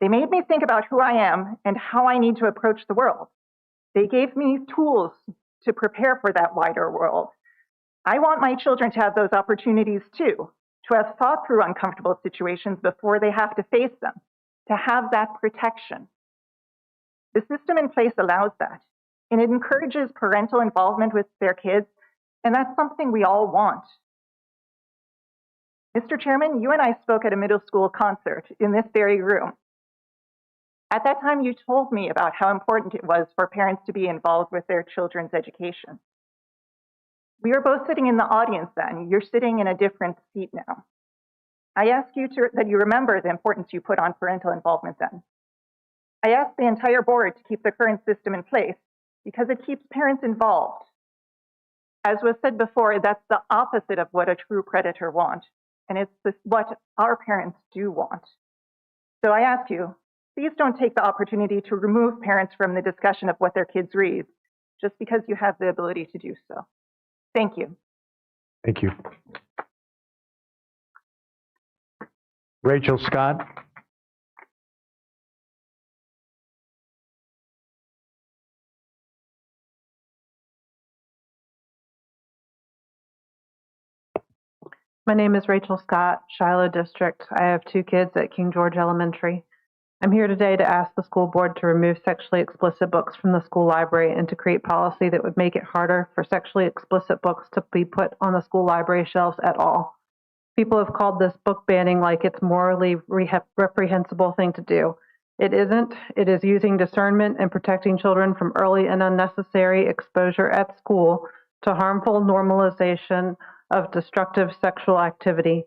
They made me think about who I am and how I need to approach the world. They gave me tools to prepare for that wider world. I want my children to have those opportunities too, to have thought through uncomfortable situations before they have to face them, to have that protection. The system in place allows that, and it encourages parental involvement with their kids And that's something we all want. Mr. Chairman, you and I spoke at a middle school concert in this very room. At that time, you told me about how important it was for parents to be involved with their children's education. We were both sitting in the audience then. You're sitting in a different seat now. I ask you that you remember the importance you put on parental involvement then. I ask the entire board to keep the current system in place because it keeps parents involved. As was said before, that's the opposite of what a true predator wants, and it's what our parents do want. So I ask you, please don't take the opportunity to remove parents from the discussion of what their kids read just because you have the ability to do so. Thank you. Thank you. Rachel Scott. My name is Rachel Scott, Shiloh District. I have 2 kids at King George Elementary. I'm here today to ask the school board to remove sexually explicit books from the school library and to create policy that would make it harder for sexually explicit books to be put on the school library shelves at all. People have called this book banning like it's morally reprehensible thing to do. It isn't. It is using discernment and protecting children from early and unnecessary exposure at school to harmful normalization of destructive sexual activity.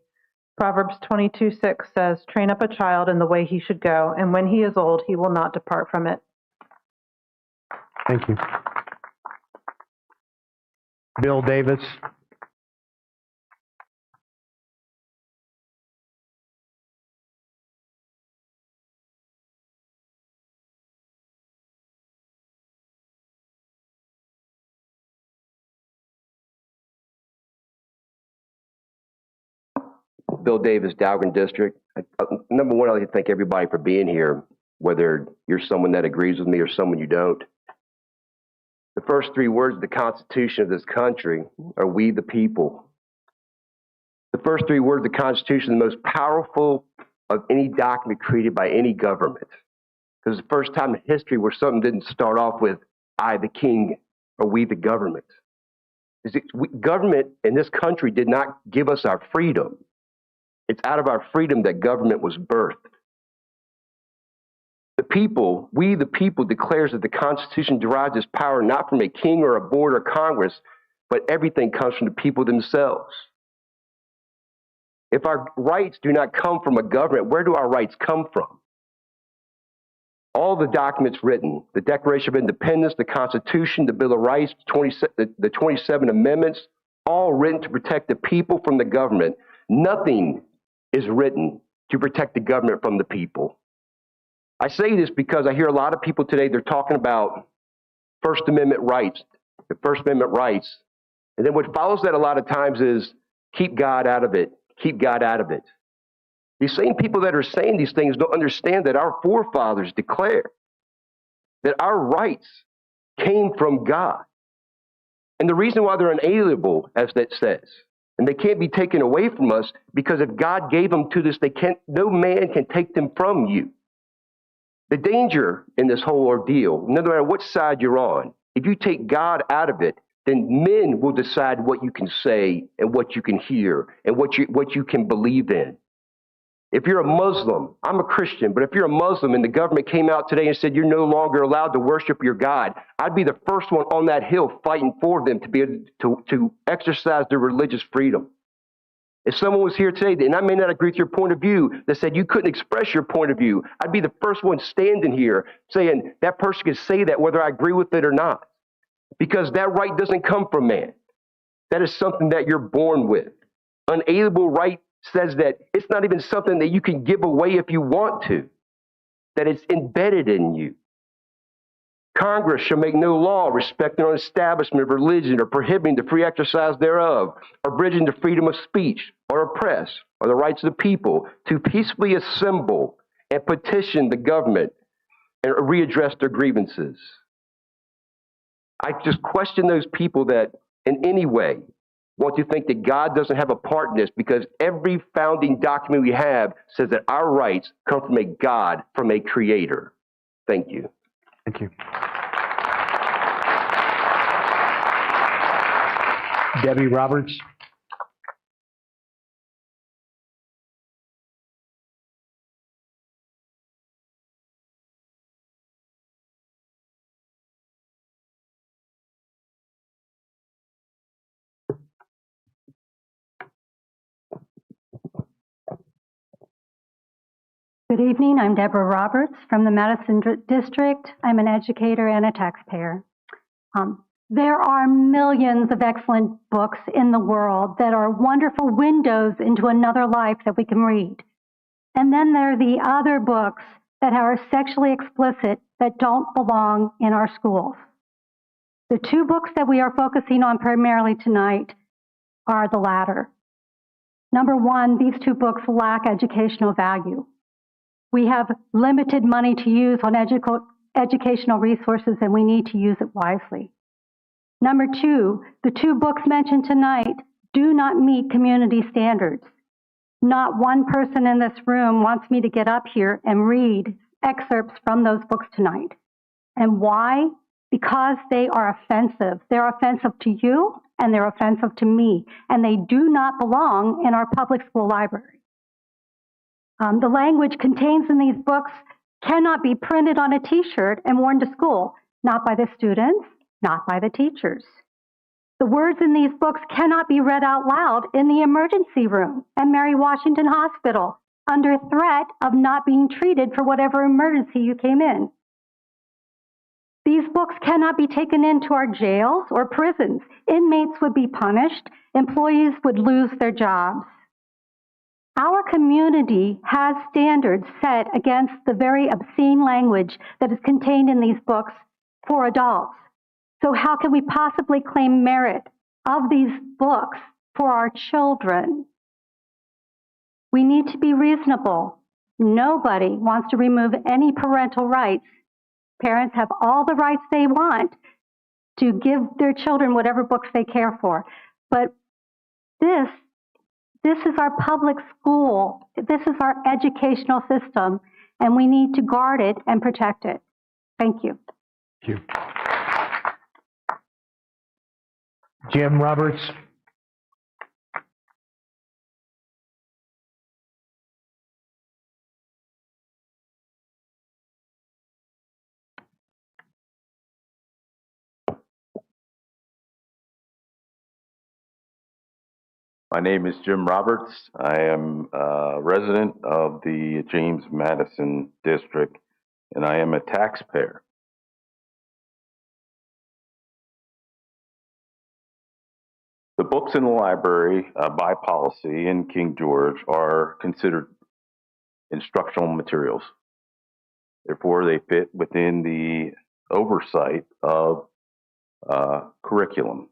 Proverbs 22:6 says, "Train up a child in the way he should go, and when he is old, he will not depart from it." Thank you. Bill Davis. Bill Davis, Dahlgren District. Number one, I'd like to thank everybody for being here, whether you're someone that agrees with me or someone you don't. The first 3 words of the Constitution of this country are "we the people." The first 3 words of the Constitution are the most powerful of any document created by any government. Because it's the first time in history where something didn't start off with "I the king" or "we the government." Government in this country did not give us our freedom. It's out of our freedom that government was birthed. The people, we the people, declares that the Constitution derives its power not from a king or a board or Congress, but everything comes from the people themselves. If our rights do not come from a government, where do our rights come from? All the documents written, the Declaration of Independence, the Constitution, the Bill of Rights, the 27 amendments, all written to protect the people from the government. Nothing is written to protect the government from the people. I say this because I hear a lot of people today, they're talking about First Amendment rights, the First Amendment rights. And then what follows that a lot of times is keep God out of it, keep God out of it. These same people that are saying these things don't understand that our forefathers declared that our rights came from God. And the reason why they're unalienable, as that says, and they can't be taken away from us, because if God gave them to us, no man can take them from you. The danger in this whole ordeal, no matter what side you're on, if you take God out of it, then men will decide what you can say and what you can hear and what you can believe in. If you're a Muslim, I'm a Christian, but if you're a Muslim and the government came out today and said you're no longer allowed to worship your God, I'd be the first one on that hill fighting for them to be able to exercise their religious freedom. If someone was here today, and I may not agree with your point of view, that said you couldn't express your point of view, I'd be the first one standing here saying that person can say that whether I agree with it or not. Because that right doesn't come from man. That is something that you're born with. Unalienable right says that it's not even something that you can give away if you want to, that it's embedded in you. Congress shall make no law respecting an establishment of religion or prohibiting the free exercise thereof, or abridging the freedom of speech or of press or the rights of the people to peacefully assemble and petition the government and readdress their grievances. I just question those people that in any way want to think that God doesn't have a part in this, because every founding document we have says that our rights come from a God, from a creator. Thank you. Thank you. Debbie Roberts. Good evening. I'm Deborah Roberts from the Madison District. I'm an educator and a taxpayer. There are millions of excellent books in the world that are wonderful windows into another life that we can read. And then there are the other books that are sexually explicit that don't belong in our schools. The two books that we are focusing on primarily tonight are the latter. Number one, these two books lack educational value. We have limited money to use on educational resources, and we need to use it wisely. Number two, the two books mentioned tonight do not meet community standards. Not one person in this room wants me to get up here and read excerpts from those books tonight. And why? Because they are offensive. They're offensive to you, and they're offensive to me, and they do not belong in our public school library. The language contained in these books cannot be printed on a t-shirt and worn to school, not by the students, not by the teachers. The words in these books cannot be read out loud in the emergency room at Mary Washington Hospital under threat of not being treated for whatever emergency you came in. These books cannot be taken into our jails or prisons. Inmates would be punished. Employees would lose their jobs. Our community has standards set against the very obscene language that is contained in these books for adults. So how can we possibly claim merit of these books for our children? We need to be reasonable. Nobody wants to remove any parental rights. Parents have all the rights they want to give their children whatever books they care for. But this is our public school. This is our educational system, and we need to guard it and protect it. Thank you. Thank you. Jim Roberts. My name is Jim Roberts. I am a resident of the James Madison District, and I am a taxpayer. The books in the library, by policy in King George, are considered instructional materials. Therefore, they fit within the oversight of curriculum.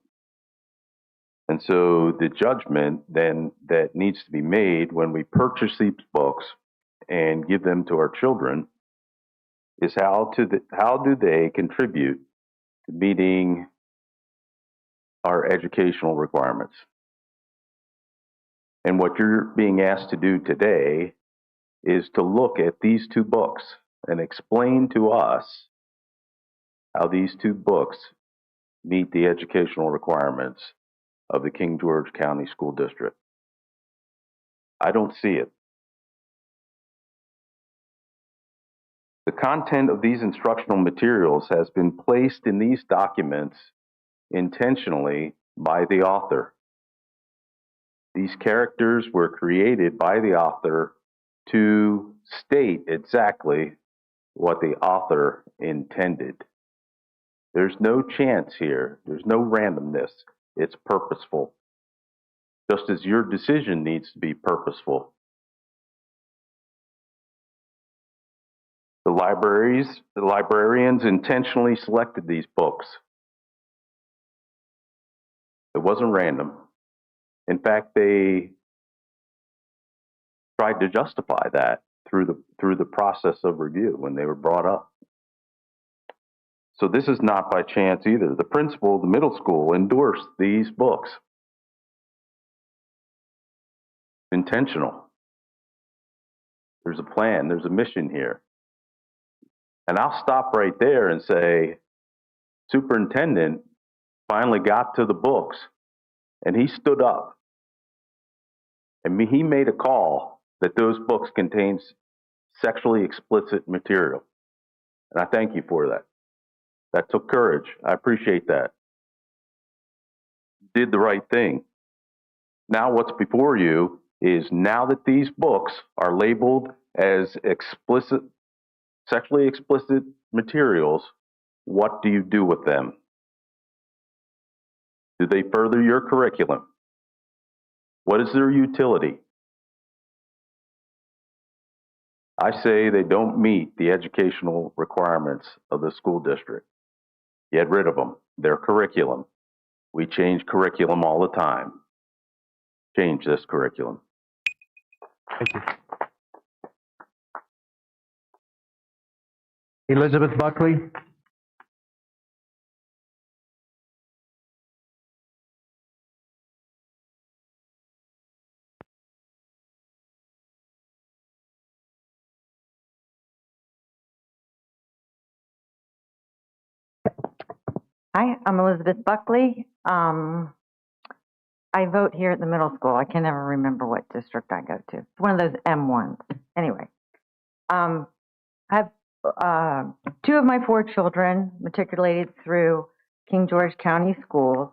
And so the judgment then that needs to be made when we purchase these books and give them to our children is how do they contribute to meeting our educational requirements. And what you're being asked to do today is to look at these two books and explain to us how these two books meet the educational requirements of the King George County School District. I don't see it. The content of these instructional materials has been placed in these documents intentionally by the author. These characters were created by the author to state exactly what the author intended. There's no chance here. There's no randomness. It's purposeful, just as your decision needs to be purposeful. The librarians intentionally selected these books. It wasn't random. In fact, they tried to justify that through the process of review when they were brought up. So this is not by chance either. The principal of the middle school endorsed these books. Intentional. There's a plan, there's a mission here. And I'll stop right there and say, superintendent finally got to the books And he stood up and he made a call that those books contain sexually explicit material. And I thank you for that. That took courage. I appreciate that. Did the right thing. Now what's before you is, now that these books are labeled as explicit, sexually explicit materials, what do you do with them? Do they further your curriculum? What is their utility? I say they don't meet the educational requirements of the school district. Get rid of them. Their curriculum. We change curriculum all the time. Change this curriculum. Thank you. Elizabeth Buckley. Hi, I'm Elizabeth Buckley. I vote here at the middle school. I can never remember what district I go to. It's one of those M1s. Anyway, I have 2 of my 4 children matriculated through King George County Schools,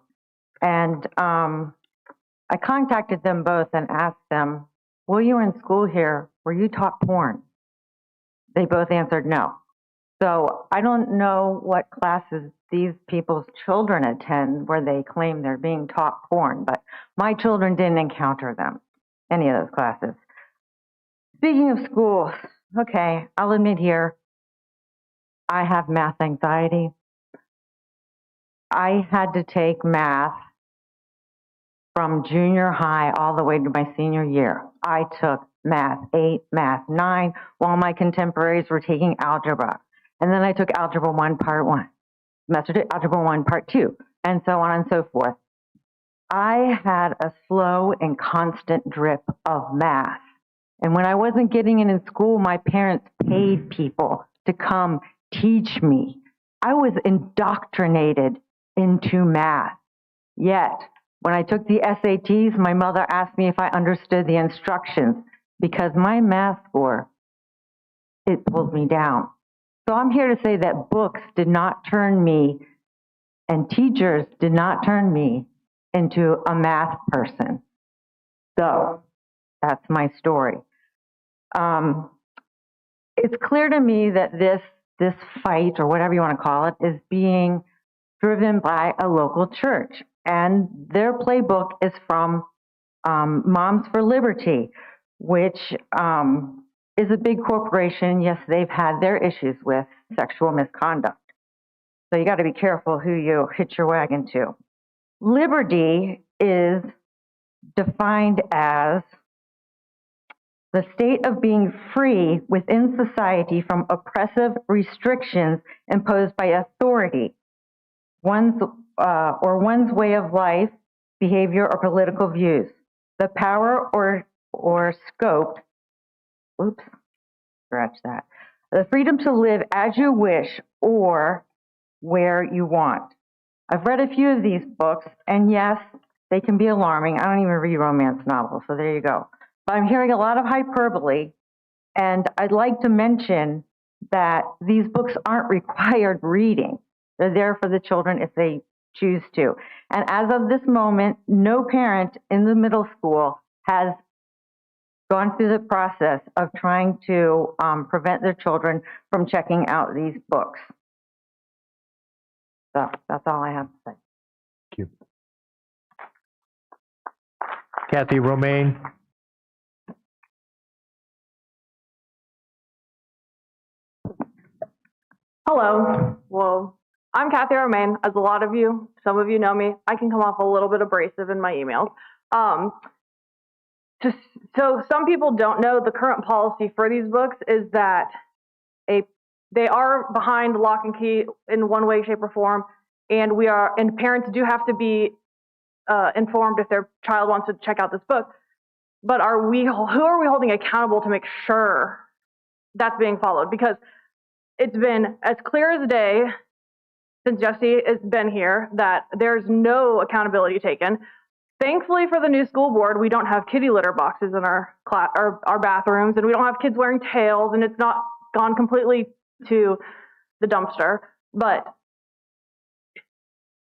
and I contacted them both and asked them, while you were in school here, were you taught porn? They both answered no. So I don't know what classes these people's children attend where they claim they're being taught porn, but my children didn't encounter them, any of those classes. Speaking of school, okay, I'll admit here, I have math anxiety. I had to take math from junior high all the way to my senior year. I took math 8, math 9, while my contemporaries were taking algebra. And then I took Algebra 1, Part 1, mastered it, Algebra 1, Part 2, and so on and so forth. I had a slow and constant drip of math. And when I wasn't getting it in school, my parents paid people to come teach me. I was indoctrinated into math. Yet, when I took the SATs, my mother asked me if I understood the instructions, because my math score, it pulled me down. So I'm here to say that books did not turn me, and teachers did not turn me into a math person. So that's my story. It's clear to me that this fight, or whatever you want to call it, is being driven by a local church. And their playbook is from Moms for Liberty, which is a big corporation. Yes, they've had their issues with sexual misconduct. So you got to be careful who you hitch your wagon to. Liberty is defined as the state of being free within society from oppressive restrictions imposed by authority, one's way of life, behavior, or political views. The power or scope, the freedom to live as you wish or where you want. I've read a few of these books, and yes, they can be alarming. I don't even read romance novels, so there you go. But I'm hearing a lot of hyperbole, and I'd like to mention that these books aren't required reading. They're there for the children if they choose to. And as of this moment, no parent in the middle school has gone through the process of trying to prevent their children from checking out these books. So that's all I have to say. Thank you. Kathy Romaine. Hello. Well, I'm Kathy Romaine. As a lot of you, some of you know me, I can come off a little bit abrasive in my emails. So some people don't know the current policy for these books is that they are behind lock and key in one way, shape, or form, and parents do have to be informed if their child wants to check out this book. But who are we holding accountable to make sure that's being followed? Because it's been as clear as day since Jesse has been here that there's no accountability taken. Thankfully for the new school board, we don't have kitty litter boxes in our bathrooms, and we don't have kids wearing tails, and it's not gone completely to the dumpster. But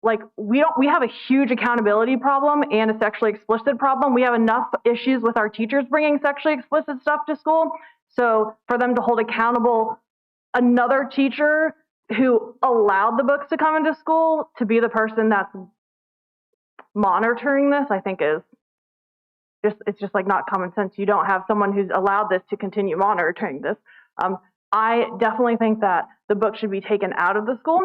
like we have a huge accountability problem and a sexually explicit problem. We have enough issues with our teachers bringing sexually explicit stuff to school. So for them to hold accountable another teacher who allowed the books to come into school to be the person that's monitoring this, I think it's just like not common sense. You don't have someone who's allowed this to continue monitoring this. I definitely think that the book should be taken out of the school.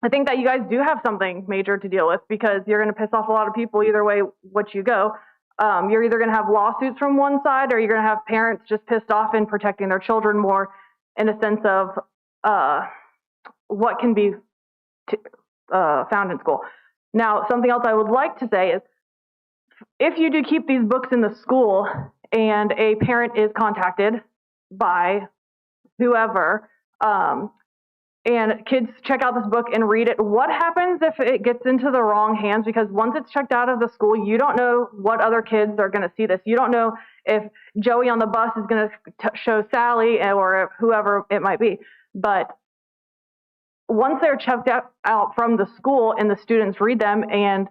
I think that you guys do have something major to deal with because you're going to piss off a lot of people either way which you go. You're either going to have lawsuits from one side or you're going to have parents just pissed off and protecting their children more in a sense of what can be found in school. Now, something else I would like to say is if you do keep these books in the school and a parent is contacted by whoever, and kids check out this book and read it, what happens if it gets into the wrong hands? Because once it's checked out of the school, you don't know what other kids are going to see this. You don't know if Joey on the bus is going to show Sally or whoever it might be. But once they're checked out from the school and the students read them and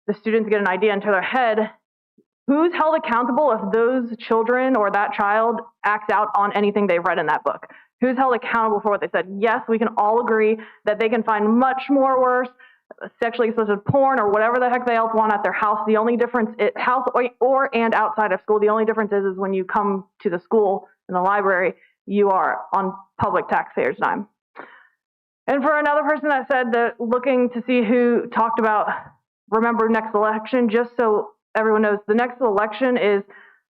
the students get an idea into their head, who's held accountable if those children or that child acts out on anything they read in that book? Who's held accountable for what they said? Yes, we can all agree that they can find much more worse sexually explicit porn or whatever the heck they else want at their house. The only difference, house or and outside of school, the only difference is when you come to the school in the library, you are on public taxpayers' dime. And for another person that said that looking to see who talked about remember next election, just so everyone knows, the next election is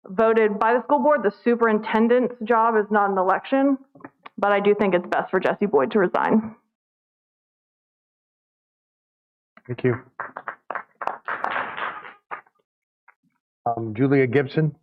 voted by the school board. The superintendent's job is not an election, but I do think it's best for Jesse Boyd to resign. Thank you. Julia Gibson.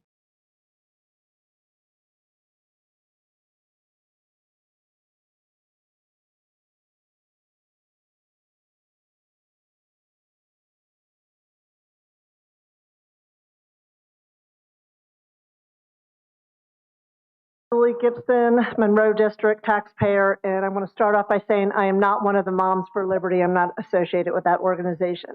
Julie Gibson, Monroe District taxpayer, and I want to start off by saying I am not one of the Moms for Liberty. I'm not associated with that organization.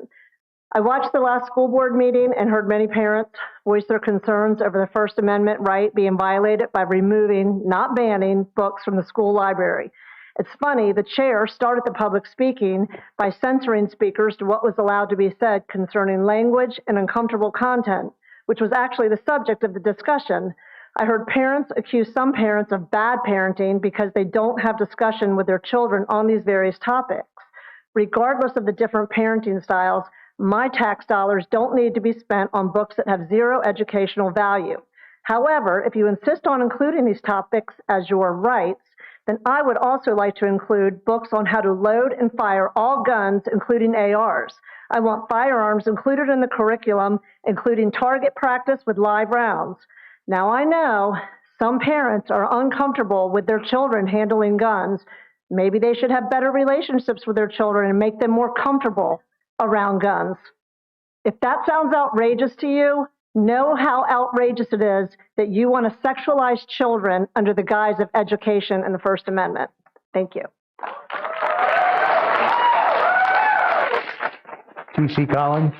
I watched the last school board meeting and heard many parents voice their concerns over the First Amendment right being violated by removing, not banning, books from the school library. It's funny, the chair started the public speaking by censoring speakers to what was allowed to be said concerning language and uncomfortable content, which was actually the subject of the discussion. I heard parents accuse some parents of bad parenting because they don't have discussion with their children on these various topics. Regardless of the different parenting styles, my tax dollars don't need to be spent on books that have zero educational value. However, if you insist on including these topics as your rights, then I would also like to include books on how to load and fire all guns, including ARs. I want firearms included in the curriculum, including target practice with live rounds. Now, I know some parents are uncomfortable with their children handling guns. Maybe they should have better relationships with their children and make them more comfortable around guns. If that sounds outrageous to you, know how outrageous it is that you want to sexualize children under the guise of education and the First Amendment. Thank you. T.C. Collins.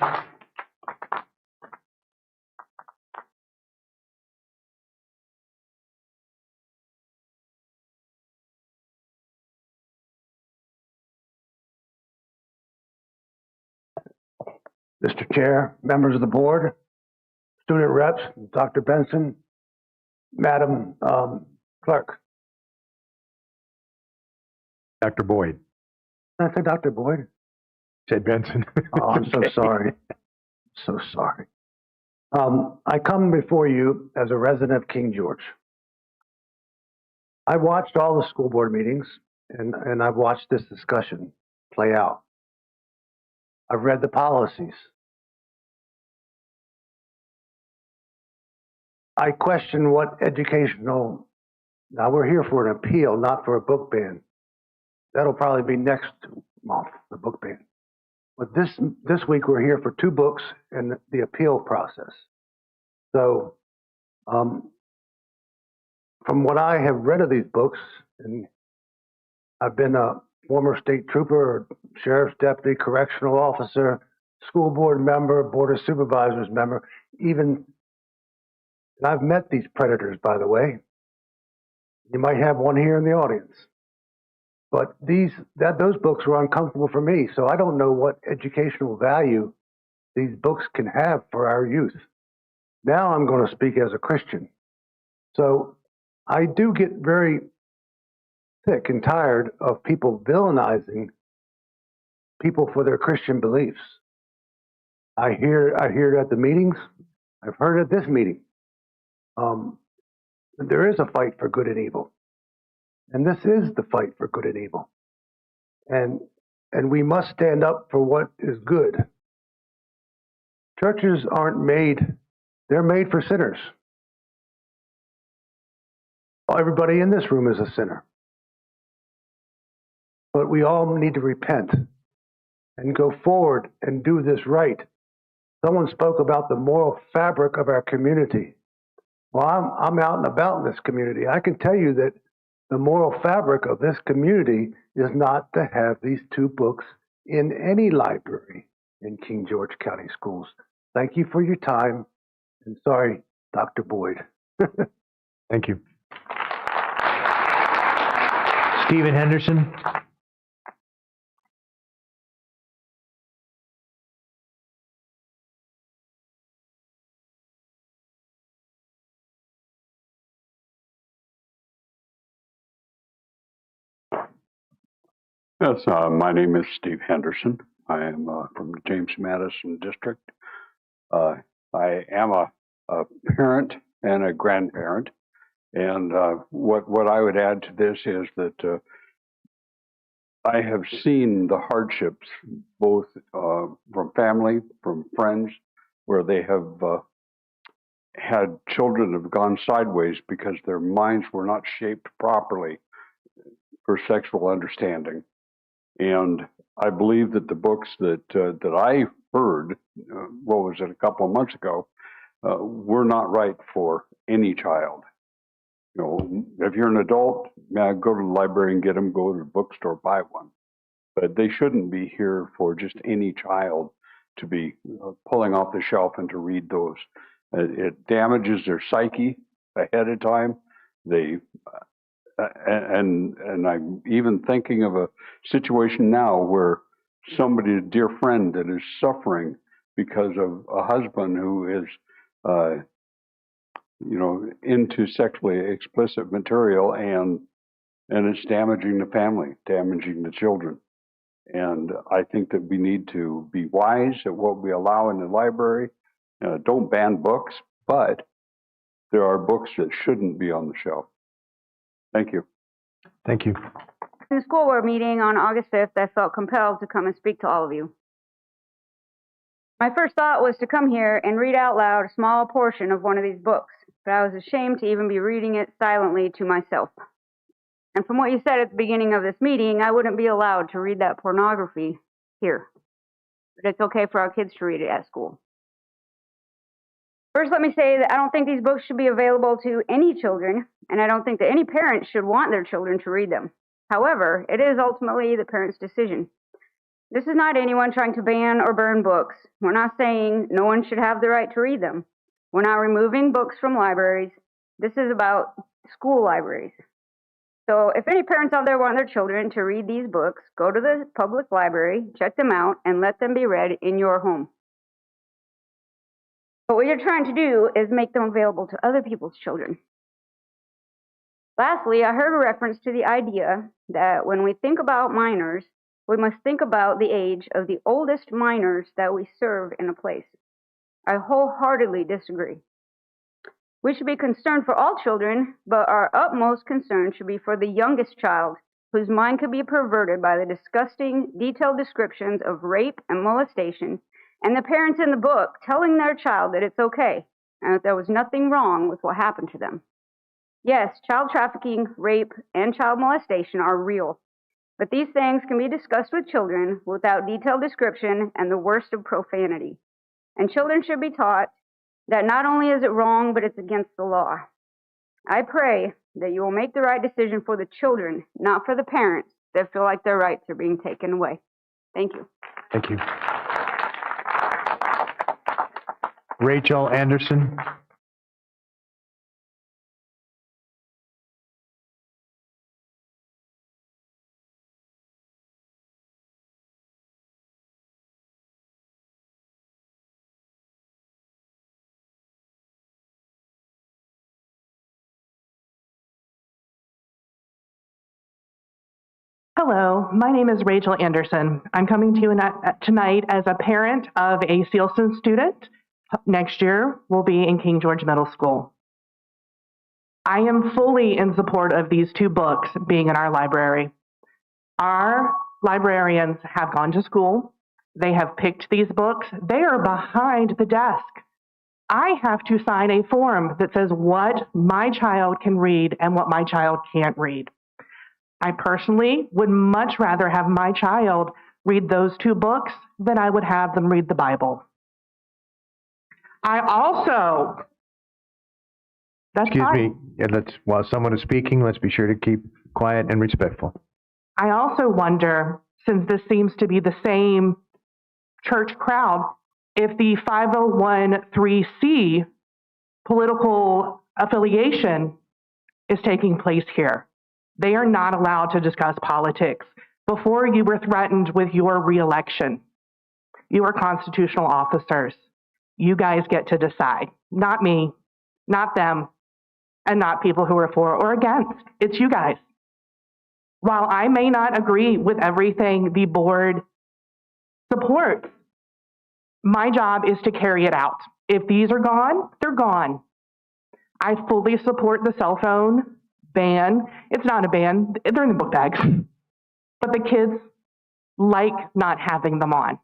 Mr. Chair, members of the board, student reps, Dr. Benson, Madam Clerk. Dr. Boyd. Did I say Dr. Boyd? Said Benson. Oh, I'm so sorry. So sorry. I come before you as a resident of King George. I watched all the school board meetings and I've watched this discussion play out. I've read the policies. I question what educational, now we're here for an appeal, not for a book ban. That'll probably be next month, the book ban. But this week we're here for 2 books and the appeal process. So, from what I have read of these books, and I've been a former state trooper, sheriff's deputy, correctional officer, school board member, board of supervisors member, and I've met these predators, by the way. You might have one here in the audience. But those books were uncomfortable for me, so I don't know what educational value these books can have for our youth. Now I'm going to speak as a Christian. So I do get very sick and tired of people villainizing people for their Christian beliefs. I hear it at the meetings. I've heard it at this meeting. There is a fight for good and evil. And this is the fight for good and evil. And we must stand up for what is good. Churches aren't made, they're made for sinners. Everybody in this room is a sinner. But we all need to repent and go forward and do this right. Someone spoke about the moral fabric of our community. Well, I'm out and about in this community. I can tell you that the moral fabric of this community is not to have these 2 books in any library in King George County Schools. Thank you for your time, and sorry, Dr. Boyd. Thank you. Stephen Henderson. Yes, my name is Steve Henderson. I am from the James Madison District. I am a parent and a grandparent. And what I would add to this is that I have seen the hardships, both from family, from friends, where they have had children have gone sideways because their minds were not shaped properly for sexual understanding. And I believe that the books that I heard, what was it, a couple of months ago, were not right for any child. You know, if you're an adult, go to the library and get them, go to the bookstore, buy one. But they shouldn't be here for just any child to be pulling off the shelf and to read those. It damages their psyche ahead of time. They and I'm even thinking of a situation now where somebody, a dear friend, that is suffering because of a husband who is, into sexually explicit material, and it's damaging the family, damaging the children. And I think that we need to be wise at what we allow in the library. Don't ban books, but there are books that shouldn't be on the shelf. Thank you. Thank you. In the school board meeting on August 5th, I felt compelled to come and speak to all of you. My first thought was to come here and read out loud a small portion of one of these books, but I was ashamed to even be reading it silently to myself. And from what you said at the beginning of this meeting, I wouldn't be allowed to read that pornography here. But it's okay for our kids to read it at school. First, let me say that I don't think these books should be available to any children, and I don't think that any parent should want their children to read them. However, it is ultimately the parent's decision. This is not anyone trying to ban or burn books. We're not saying no one should have the right to read them. We're not removing books from libraries. This is about school libraries. So if any parents out there want their children to read these books, go to the public library, check them out, and let them be read in your home. But what you're trying to do is make them available to other people's children. Lastly, I heard a reference to the idea that when we think about minors, we must think about the age of the oldest minors that we serve in a place. I wholeheartedly disagree. We should be concerned for all children, but our utmost concern should be for the youngest child, whose mind could be perverted by the disgusting, detailed descriptions of rape and molestation, and the parents in the book telling their child that it's okay and that there was nothing wrong with what happened to them. Yes, child trafficking, rape, and child molestation are real, But these things can be discussed with children without detailed description and the worst of profanity. And children should be taught that not only is it wrong, but it's against the law. I pray that you will make the right decision for the children, not for the parents that feel like their rights are being taken away. Thank you. Thank you. Rachel Anderson. Hello, my name is Rachel Anderson. I'm coming to you tonight as a parent of a Sealson student. Next year will be in King George Middle School. I am fully in support of these two books being in our library. Our librarians have gone to school. They have picked these books. They are behind the desk. I have to sign a form that says what my child can read and what my child can't read. I personally would much rather have my child read those two books than I would have them read the Bible. I also, Excuse me, while someone is speaking, let's be sure to keep quiet and respectful. I also wonder, since this seems to be the same church crowd, if the 501(c) political affiliation is taking place here. They are not allowed to discuss politics. Before, you were threatened with your reelection. You are constitutional officers. You guys get to decide. Not me, not them, and not people who are for or against. It's you guys. While I may not agree with everything the board supports, my job is to carry it out. If these are gone, they're gone. I fully support the cell phone ban. It's not a ban, they're in the book bags. But the kids like not having them on.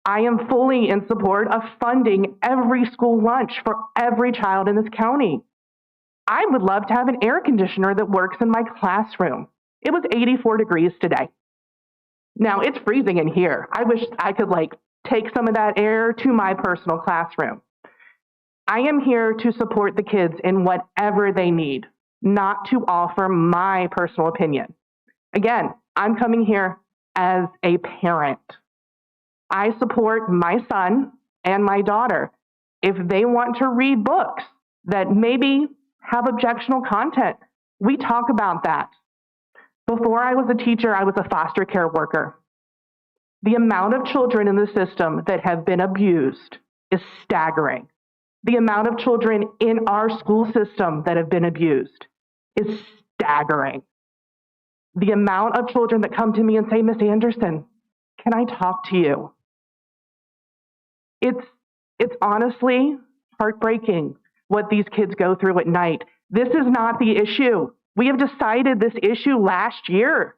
I am fully in support of funding every school lunch for every child in this county. I would love to have an air conditioner that works in my classroom. It was 84 degrees today. Now it's freezing in here. I wish I could take some of that air to my personal classroom. I am here to support the kids in whatever they need, not to offer my personal opinion. Again, I'm coming here as a parent. I support my son and my daughter. If they want to read books that maybe have objectionable content, we talk about that. Before I was a teacher, I was a foster care worker. The amount of children in the system that have been abused is staggering. The amount of children in our school system that have been abused is staggering. The amount of children that come to me and say, Miss Anderson, can I talk to you? It's honestly heartbreaking what these kids go through at night. This is not the issue. We have decided this issue last year.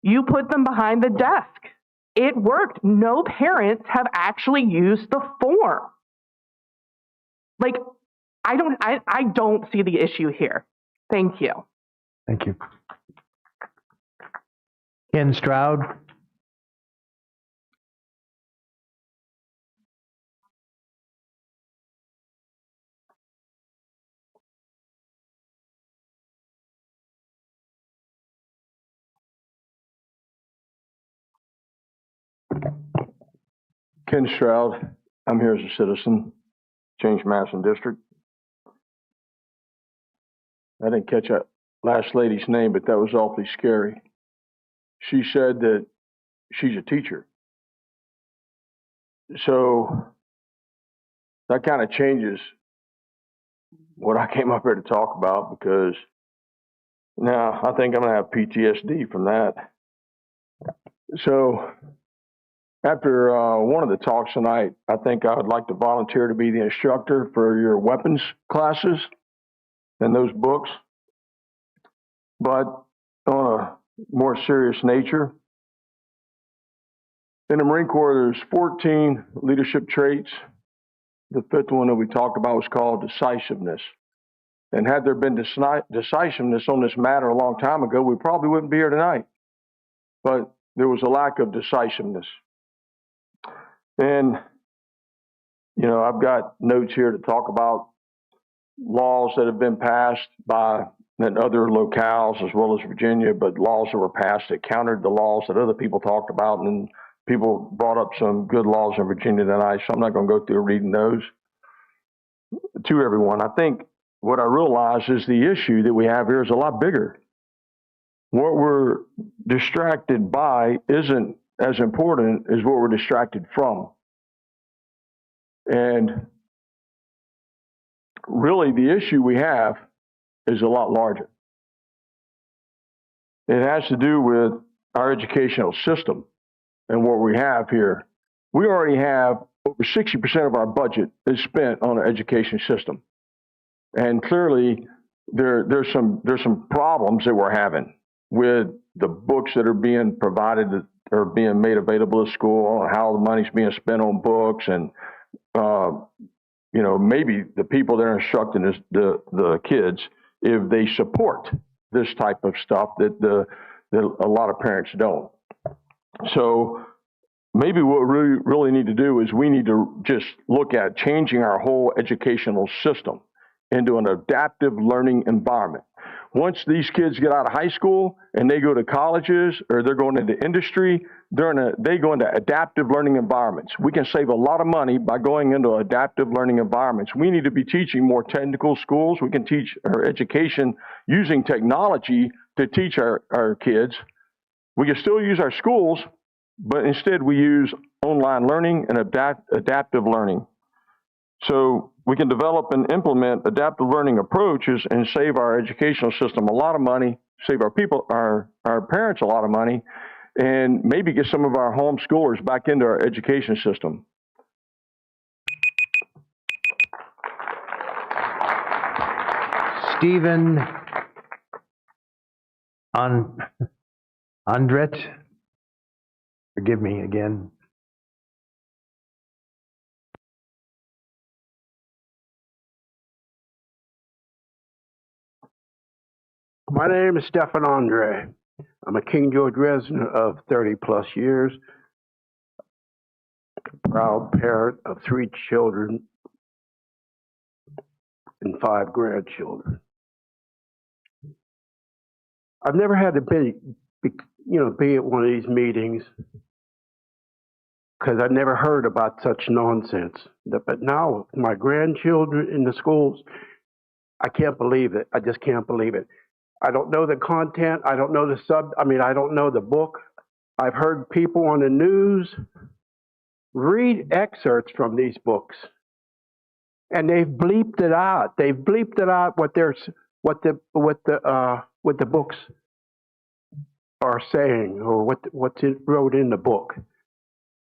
You put them behind the desk. It worked. No parents have actually used the form. I don't see the issue here. Thank you. Thank you. Ken Stroud. Ken Stroud. I'm here as a citizen, James Madison District. I didn't catch that last lady's name, but that was awfully scary. She said that she's a teacher. So that kind of changes what I came up here to talk about, because now I think I'm going to have PTSD from that. So after one of the talks tonight, I think I would like to volunteer to be the instructor for your weapons classes and those books. But on a more serious nature, in the Marine Corps, there's 14 leadership traits. The fifth one that we talked about was called decisiveness. And had there been decisiveness on this matter a long time ago, we probably wouldn't be here tonight. but there was a lack of decisiveness. And, you know, I've got notes here to talk about laws that have been passed by in other locales as well as Virginia, but laws that were passed that countered the laws that other people talked about, and people brought up some good laws in Virginia tonight, so I'm not going to go through reading those to everyone. I think what I realize is the issue that we have here is a lot bigger. What we're distracted by isn't as important as what we're distracted from. And really, the issue we have is a lot larger. It has to do with our educational system and what we have here. We already have over 60% of our budget is spent on our education system. And clearly, there's some problems that we're having with the books that are being provided that are being made available to school, and how the money's being spent on books, and you know, maybe the people that are instructing the kids, if they support this type of stuff that a lot of parents don't. So maybe what we really need to do is we need to just look at changing our whole educational system into an adaptive learning environment. Once these kids get out of high school and they go to colleges or they're going into industry, they go into adaptive learning environments. We can save a lot of money by going into adaptive learning environments. We need to be teaching more technical schools. We can teach our education using technology to teach our kids. We can still use our schools, but instead we use online learning and adaptive learning. So we can develop and implement adaptive learning approaches and save our educational system a lot of money, save our parents a lot of money, and maybe get some of our homeschoolers back into our education system. Stephen Andret, forgive me again. My name is Stefan Andre. I'm a King George resident of 30 plus years, proud parent of 3 children and 5 grandchildren. I've never had to be at one of these meetings because I never heard about such nonsense. But now my grandchildren in the schools, I can't believe it. I just can't believe it. I don't know the content. I don't know I don't know the book. I've heard people on the news read excerpts from these books, and they've bleeped it out. They've bleeped it out what the books are saying, or what's wrote in the book,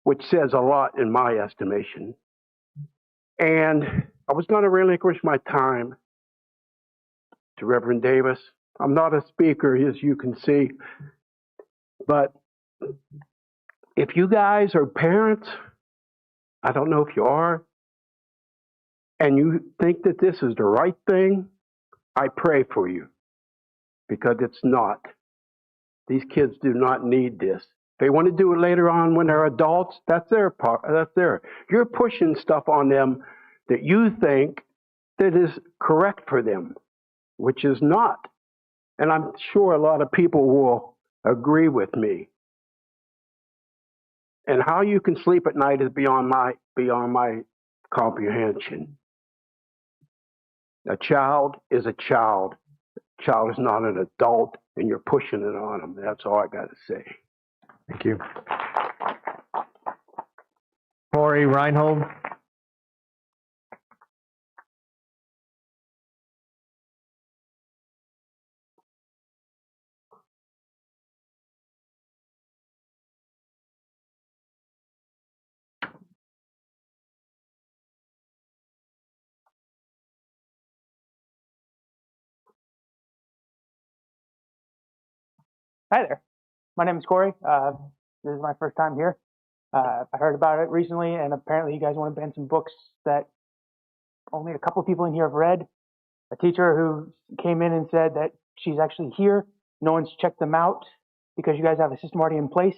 which says a lot in my estimation. And I was going to relinquish my time to Reverend Davis. I'm not a speaker, as you can see, but if you guys are parents, I don't know if you are, and you think that this is the right thing, I pray for you, because it's not. These kids do not need this. They want to do it later on when they're adults. That's their part. You're pushing stuff on them that you think that is correct for them, which is not. And I'm sure a lot of people will agree with me. And how you can sleep at night is beyond my comprehension. A child is a child. A child is not an adult, and you're pushing it on them. That's all I got to say. Thank you. Corey Reinhold. Hi there. My name is Corey. This is my first time here. I heard about it recently, and apparently you guys want to ban some books that only a couple of people in here have read. A teacher who came in and said that she's actually here. No one's checked them out. because you guys have a system already in place.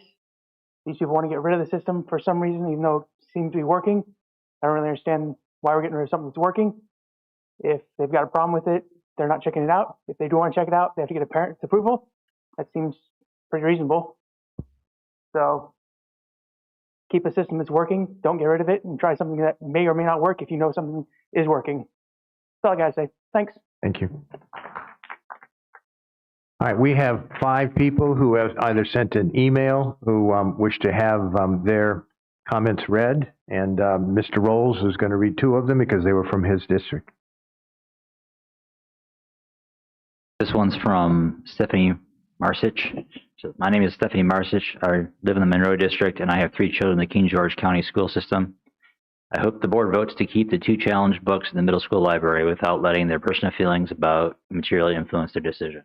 These people want to get rid of the system for some reason, even though it seems to be working. I don't really understand why we're getting rid of something that's working. If they've got a problem with it, they're not checking it out. If they do want to check it out, they have to get a parent's approval. That seems pretty reasonable. So keep a system that's working. Don't get rid of it and try something that may or may not work if you know something is working. That's all I got to say. Thanks. Thank you. All right, we have 5 people who have either sent an email who wish to have their comments read, and Mr. Rolls is going to read 2 of them because they were from his district. This one's from Stephanie Marsich. So my name is Stephanie Marsich. I live in the Monroe District, and I have 3 children in the King George County school system. I hope the board votes to keep the 2 challenge books in the middle school library without letting their personal feelings about material influence their decision.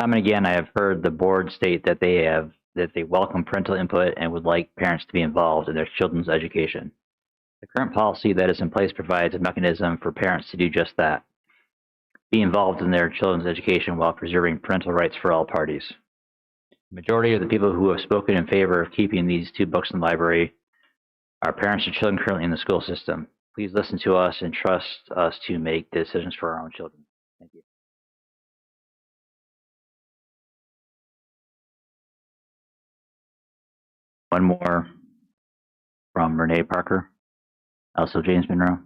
Time and again, I have heard the board state that they welcome parental input and would like parents to be involved in their children's education. The current policy that is in place provides a mechanism for parents to do just that. Be involved in their children's education while preserving parental rights for all parties. The majority of the people who have spoken in favor of keeping these 2 books in the library are parents of children currently in the school system. Please listen to us and trust us to make decisions for our own children. Thank you. One more from Renee Parker, also James Monroe.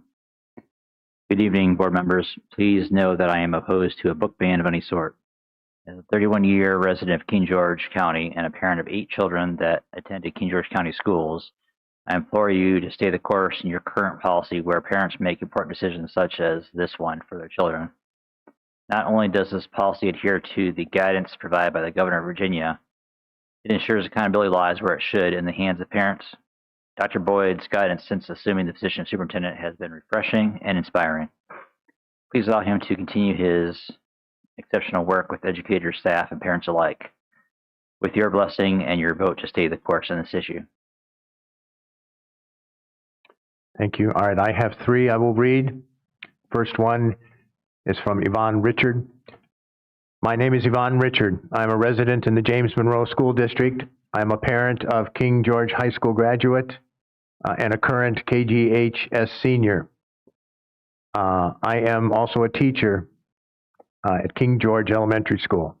Good evening, board members. Please know that I am opposed to a book ban of any sort. As a 31-year resident of King George County and a parent of 8 children that attended King George County schools, I implore you to stay the course in your current policy where parents make important decisions such as this one for their children. Not only does this policy adhere to the guidance provided by the Governor of Virginia, it ensures accountability lies where it should, in the hands of parents. Dr. Boyd's guidance since assuming the position of superintendent has been refreshing and inspiring. Please allow him to continue his exceptional work with educators, staff, and parents alike. With your blessing and your vote to stay the course on this issue. Thank you. All right, I have 3 I will read. First one is from Yvonne Richard. My name is Yvonne Richard. I'm a resident in the James Monroe School District. I'm a parent of King George High School graduate and a current KGHS senior. I am also a teacher at King George Elementary School.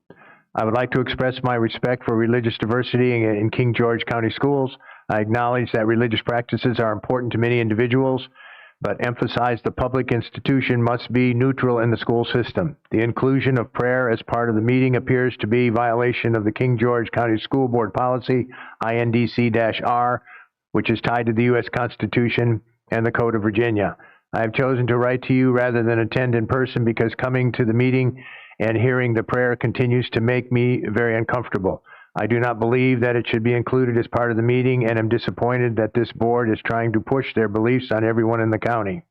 I would like to express my respect for religious diversity in King George County schools. I acknowledge that religious practices are important to many individuals, but emphasize the public institution must be neutral in the school system. The inclusion of prayer as part of the meeting appears to be violation of the King George County School Board Policy, INDC-R, which is tied to the U.S. Constitution and the Code of Virginia. I have chosen to write to you rather than attend in person because coming to the meeting and hearing the prayer continues to make me very uncomfortable. I do not believe that it should be included as part of the meeting and am disappointed that this board is trying to push their beliefs on everyone in the county.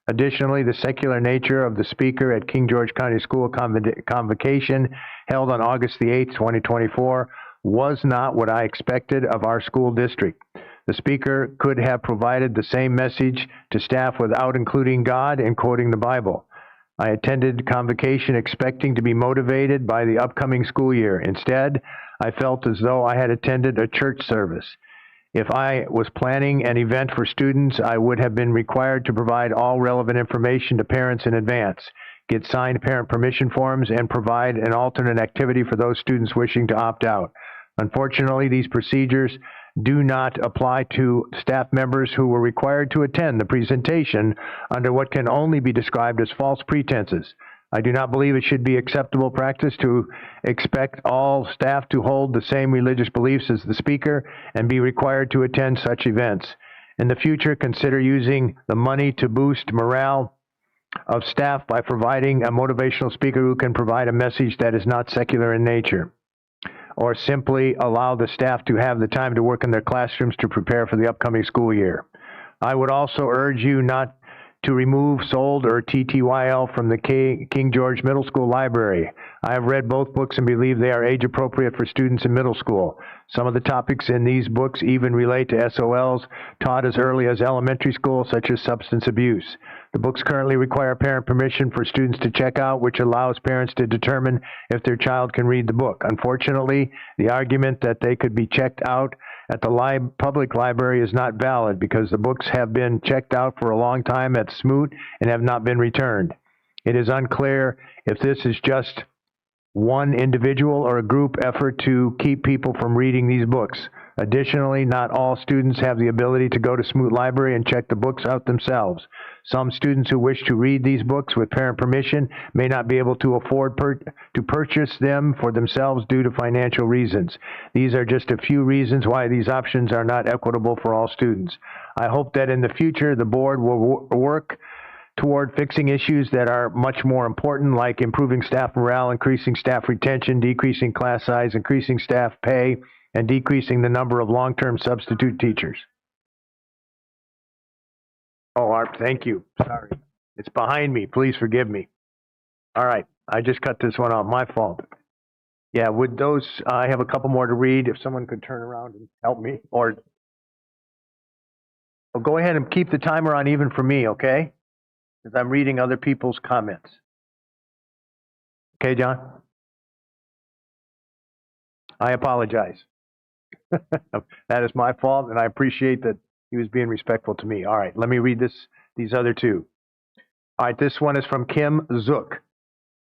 Additionally, the secular nature of the speaker at King George County School Convocation held on August the 8th, 2024 was not what I expected of our school district. The speaker could have provided the same message to staff without including God and quoting the Bible. I attended convocation expecting to be motivated by the upcoming school year. Instead, I felt as though I had attended a church service. If I was planning an event for students, I would have been required to provide all relevant information to parents in advance, get signed parent permission forms, and provide an alternate activity for those students wishing to opt out. Unfortunately, these procedures do not apply to staff members who were required to attend the presentation under what can only be described as false pretenses. I do not believe it should be acceptable practice to expect all staff to hold the same religious beliefs as the speaker and be required to attend such events. In the future, consider using the money to boost morale of staff by providing a motivational speaker who can provide a message that is not secular in nature, or simply allow the staff to have the time to work in their classrooms to prepare for the upcoming school year. I would also urge you not to remove SOLD or TTYL from the King George Middle School Library. I have read both books and believe they are age appropriate for students in middle school. Some of the topics in these books even relate to SOLs taught as early as elementary school, such as substance abuse. The books currently require parent permission for students to check out, which allows parents to determine if their child can read the book. Unfortunately, the argument that they could be checked out at the public library is not valid because the books have been checked out for a long time at Smoot and have not been returned. It is unclear if this is just one individual or a group effort to keep people from reading these books. Additionally, not all students have the ability to go to Smoot Library and check the books out themselves. Some students who wish to read these books with parent permission may not be able to afford to purchase them for themselves due to financial reasons. These are just a few reasons why these options are not equitable for all students. I hope that in the future the board will work toward fixing issues that are much more important, like improving staff morale, increasing staff retention, decreasing class size, increasing staff pay, and decreasing the number of long-term substitute teachers. Oh, Art, thank you. Sorry. It's behind me. Please forgive me. All right. I just cut this one off. My fault. Yeah, would those, I have a couple more to read. If someone could turn around and help me, or well, go ahead and keep the timer on even for me, okay? Because I'm reading other people's comments. Okay, John? I apologize. That is my fault, and I appreciate that he was being respectful to me. All right, let me read these other two. All right, this one is from Kim Zook.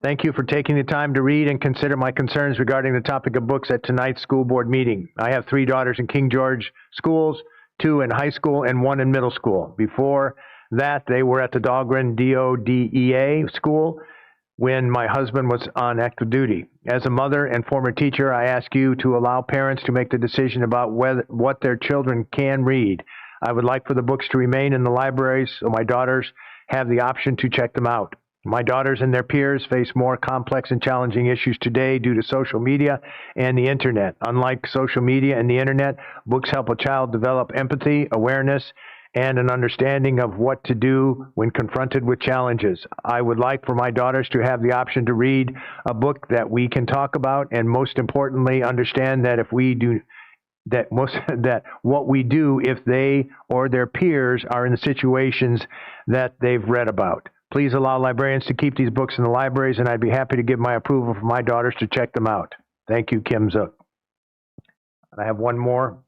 Thank you for taking the time to read and consider my concerns regarding the topic of books at tonight's school board meeting. I have 3 daughters in King George schools, 2 in high school, and 1 in middle school. Before that, they were at the Dahlgren DODEA school when my husband was on active duty. As a mother and former teacher, I ask you to allow parents to make the decision about what their children can read. I would like for the books to remain in the libraries so my daughters have the option to check them out. My daughters and their peers face more complex and challenging issues today due to social media and the internet. Unlike social media and the internet, books help a child develop empathy, awareness, and an understanding of what to do when confronted with challenges. I would like for my daughters to have the option to read a book that we can talk about, and most importantly, understand that if we do that what we do if they or their peers are in the situations that they've read about. Please allow librarians to keep these books in the libraries, and I'd be happy to give my approval for my daughters to check them out. Thank you, Kim Zook. I have one more.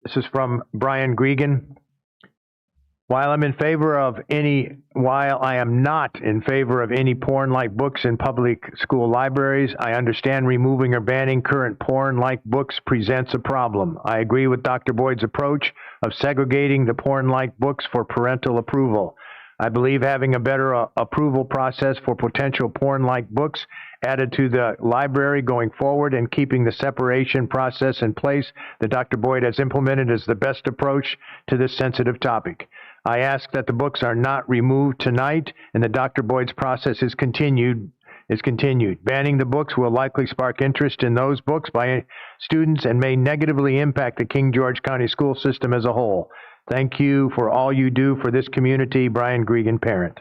This is from Brian Gregan. While I am not in favor of any porn-like books in public school libraries, I understand removing or banning current porn-like books presents a problem. I agree with Dr. Boyd's approach of segregating the porn-like books for parental approval. I believe having a better approval process for potential porn-like books added to the library going forward and keeping the separation process in place that Dr. Boyd has implemented is the best approach to this sensitive topic. I ask that the books are not removed tonight and that Dr. Boyd's process is continued. Banning the books will likely spark interest in those books by students and may negatively impact the King George County school system as a whole. Thank you for all you do for this community, Brian Gregan, parent.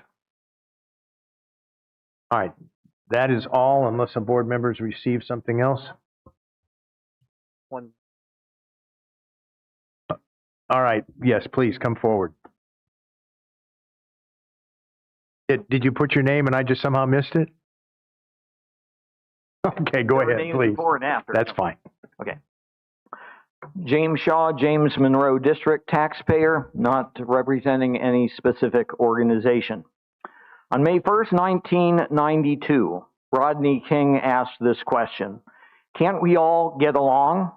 All right, that is all unless some board members receive something else. One. All right, yes, please come forward. Did you put your name and I just somehow missed it? Okay, go ahead, please. Before and after. That's fine. Okay. James Shaw, James Monroe District taxpayer, not representing any specific organization. On May 1st, 1992, Rodney King asked this question: can't we all get along?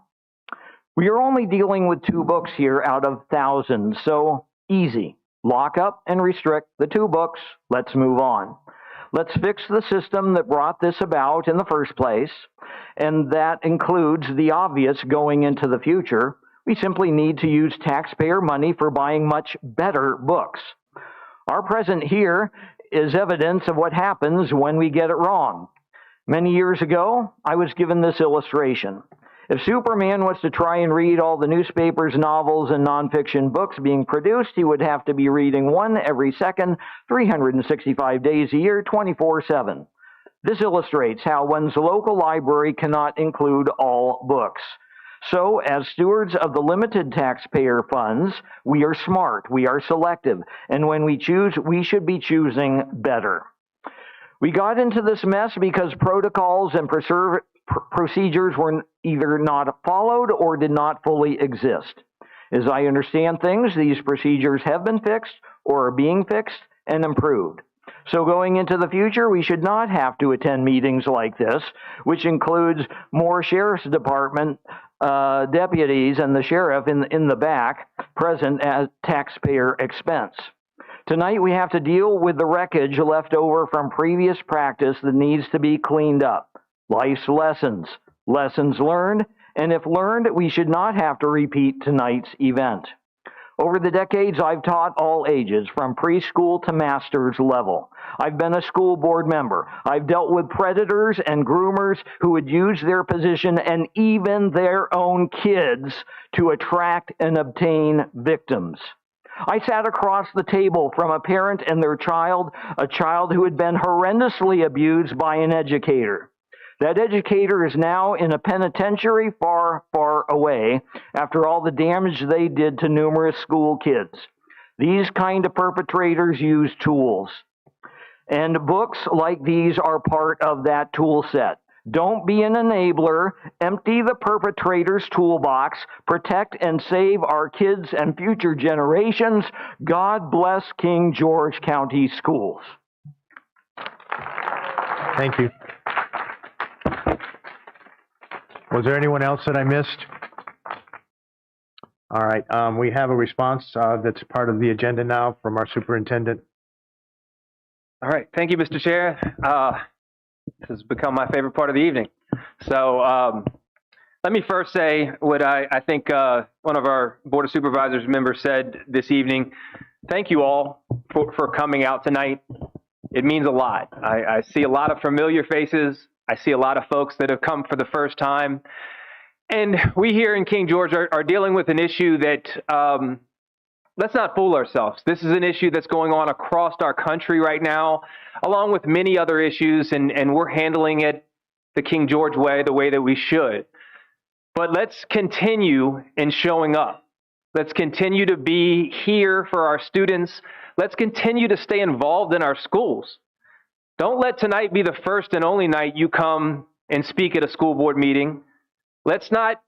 We are only dealing with 2 books here out of thousands, so easy. Lock up and restrict the 2 books. Let's move on. Let's fix the system that brought this about in the first place, and that includes the obvious going into the future. We simply need to use taxpayer money for buying much better books. Our present here is evidence of what happens when we get it wrong. Many years ago, I was given this illustration. If Superman was to try and read all the newspapers, novels, and nonfiction books being produced, he would have to be reading one every second, 365 days a year, 24/7. This illustrates how one's local library cannot include all books. So, as stewards of the limited taxpayer funds, we are smart, we are selective, and when we choose, we should be choosing better. We got into this mess because protocols and procedures were either not followed or did not fully exist. As I understand things, these procedures have been fixed or are being fixed and improved. So going into the future, we should not have to attend meetings like this, which includes more sheriff's department deputies and the sheriff in the back present at taxpayer expense. Tonight, we have to deal with the wreckage left over from previous practice that needs to be cleaned up. Life's lessons, lessons learned, and if learned, we should not have to repeat tonight's event. Over the decades, I've taught all ages, from preschool to master's level. I've been a school board member. I've dealt with predators and groomers who would use their position and even their own kids to attract and obtain victims. I sat across the table from a parent and their child, a child who had been horrendously abused by an educator. That educator is now in a penitentiary far, far away after all the damage they did to numerous school kids. These kind of perpetrators use tools. And books like these are part of that tool set. Don't be an enabler. Empty the perpetrator's toolbox. Protect and save our kids and future generations. God bless King George County Schools. Thank you. Was there anyone else that I missed? All right, we have a response that's part of the agenda now from our superintendent. All right, thank you, Mr. Chair. This has become my favorite part of the evening. So let me first say what I think one of our Board of Supervisors members said this evening. Thank you all for coming out tonight. It means a lot. I see a lot of familiar faces. I see a lot of folks that have come for the first time. And we here in King George are dealing with an issue that, let's not fool ourselves. This is an issue that's going on across our country right now, along with many other issues, and we're handling it the King George way, the way that we should. But let's continue in showing up. Let's continue to be here for our students. Let's continue to stay involved in our schools. Don't let tonight be the first and only night you come and speak at a school board meeting. Let's not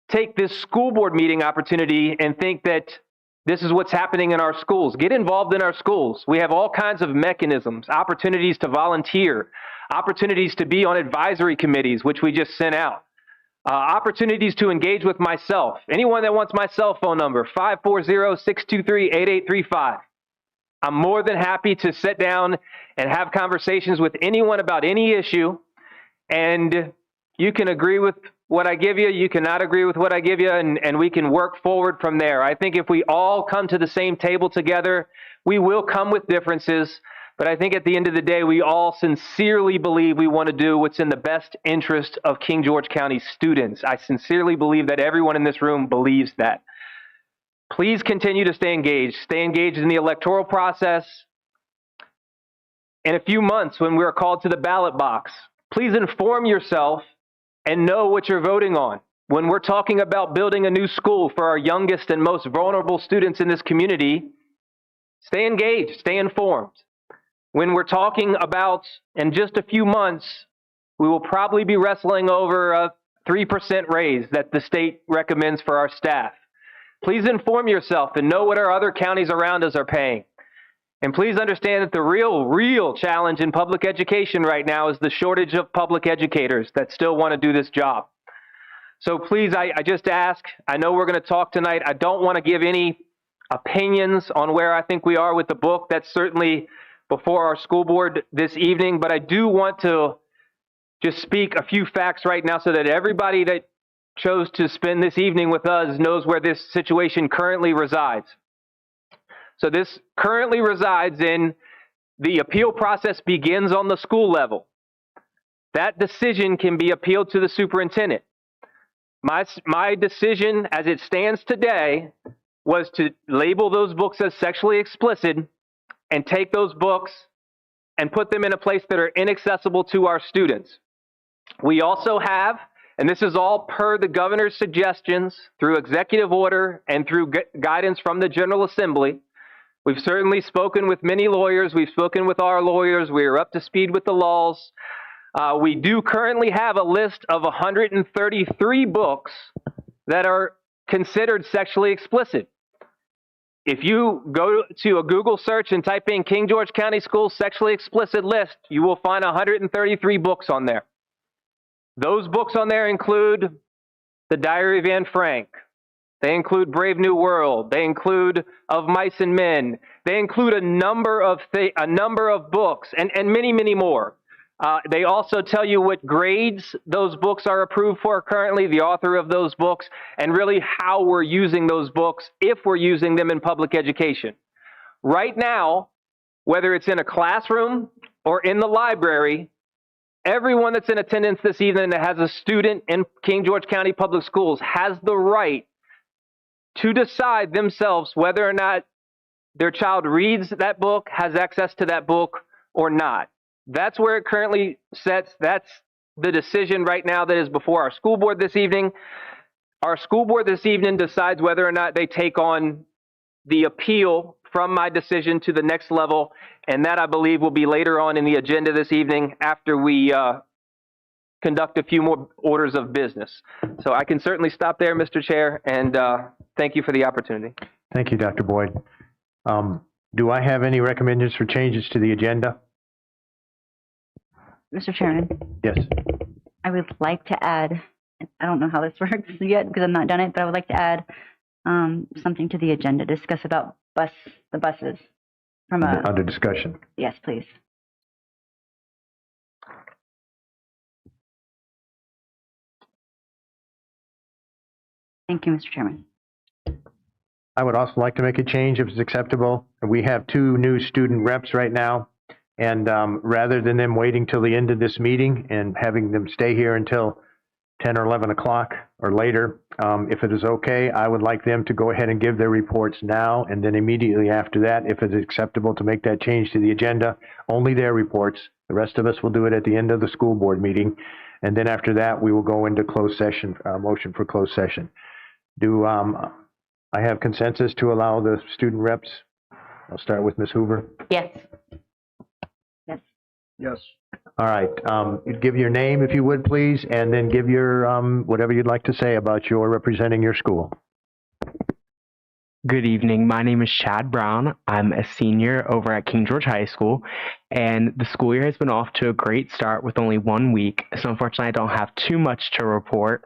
take this school board meeting opportunity and think that this is what's happening in our schools. Get involved in our schools. We have all kinds of mechanisms, opportunities to volunteer, opportunities to be on advisory committees, which we just sent out, opportunities to engage with myself. Anyone that wants my cell phone number, 540-623-8835. I'm more than happy to sit down and have conversations with anyone about any issue, and you can agree with what I give you, you cannot agree with what I give you, and we can work forward from there. I think if we all come to the same table together, we will come with differences, but I think at the end of the day, we all sincerely believe we want to do what's in the best interest of King George County students. I sincerely believe that everyone in this room believes that. Please continue to stay engaged. Stay engaged in the electoral process. In a few months, when we're called to the ballot box, please inform yourself and know what you're voting on. When we're talking about building a new school for our youngest and most vulnerable students in this community, stay engaged, stay informed. When we're talking about, in just a few months, we will probably be wrestling over a 3% raise that the state recommends for our staff. Please inform yourself and know what our other counties around us are paying. And please understand that the real challenge in public education right now is the shortage of public educators that still want to do this job. So please, I just ask, I know we're going to talk tonight. I don't want to give any opinions on where I think we are with the book. That's certainly before our school board this evening, but I do want to just speak a few facts right now so that everybody that chose to spend this evening with us knows where this situation currently resides. So this currently resides in the appeal process begins on the school level. That decision can be appealed to the superintendent. My decision as it stands today was to label those books as sexually explicit and take those books and put them in a place that are inaccessible to our students. We also have And this is all per the governor's suggestions through executive order and through guidance from the General Assembly. We've certainly spoken with many lawyers. We've spoken with our lawyers. We are up to speed with the laws. We do currently have a list of 133 books that are considered sexually explicit. If you go to a Google search and type in King George County Schools sexually explicit list, you will find 133 books on there. Those books on there include The Diary of Anne Frank. They include Brave New World. They include Of Mice and Men. They include a number of books and many, many more. They also tell you what grades those books are approved for currently, the author of those books, and really how we're using those books if we're using them in public education. Right now, whether it's in a classroom or in the library, everyone that's in attendance this evening that has a student in King George County Public Schools has the right to decide themselves whether or not their child reads that book, has access to that book, or not. That's where it currently sits. That's the decision right now that is before our school board this evening. Our school board this evening decides whether or not they take on the appeal from my decision to the next level, and that, I believe, will be later on in the agenda this evening after we conduct a few more orders of business. So I can certainly stop there, Mr. Chair, and thank you for the opportunity. Thank you, Dr. Boyd. Do I have any recommendations for changes to the agenda? Mr. Chairman, Yes. I would like to add, I don't know how this works yet because I've not done it, but I would like to add something to the agenda, discuss about the buses from a... Under discussion. Yes, please. Thank you, Mr. Chairman. I would also like to make a change if it's acceptable. We have 2 new student reps right now, and rather than them waiting till the end of this meeting and having them stay here until 10 or 11 o'clock or later, if it is okay, I would like them to go ahead and give their reports now, and then immediately after that, if it is acceptable to make that change to the agenda, only their reports. The rest of us will do it at the end of the school board meeting, and then after that, we will go into closed session, motion for closed session. Do I have consensus to allow the student reps? I'll start with Ms. Hoover. Yes. Yes. Yes. All right. Give your name, if you would, please, and then give your whatever you'd like to say about your representing your school. Good evening. My name is Chad Brown. I'm a senior over at King George High School, and the school year has been off to a great start with only 1 week, so unfortunately I don't have too much to report.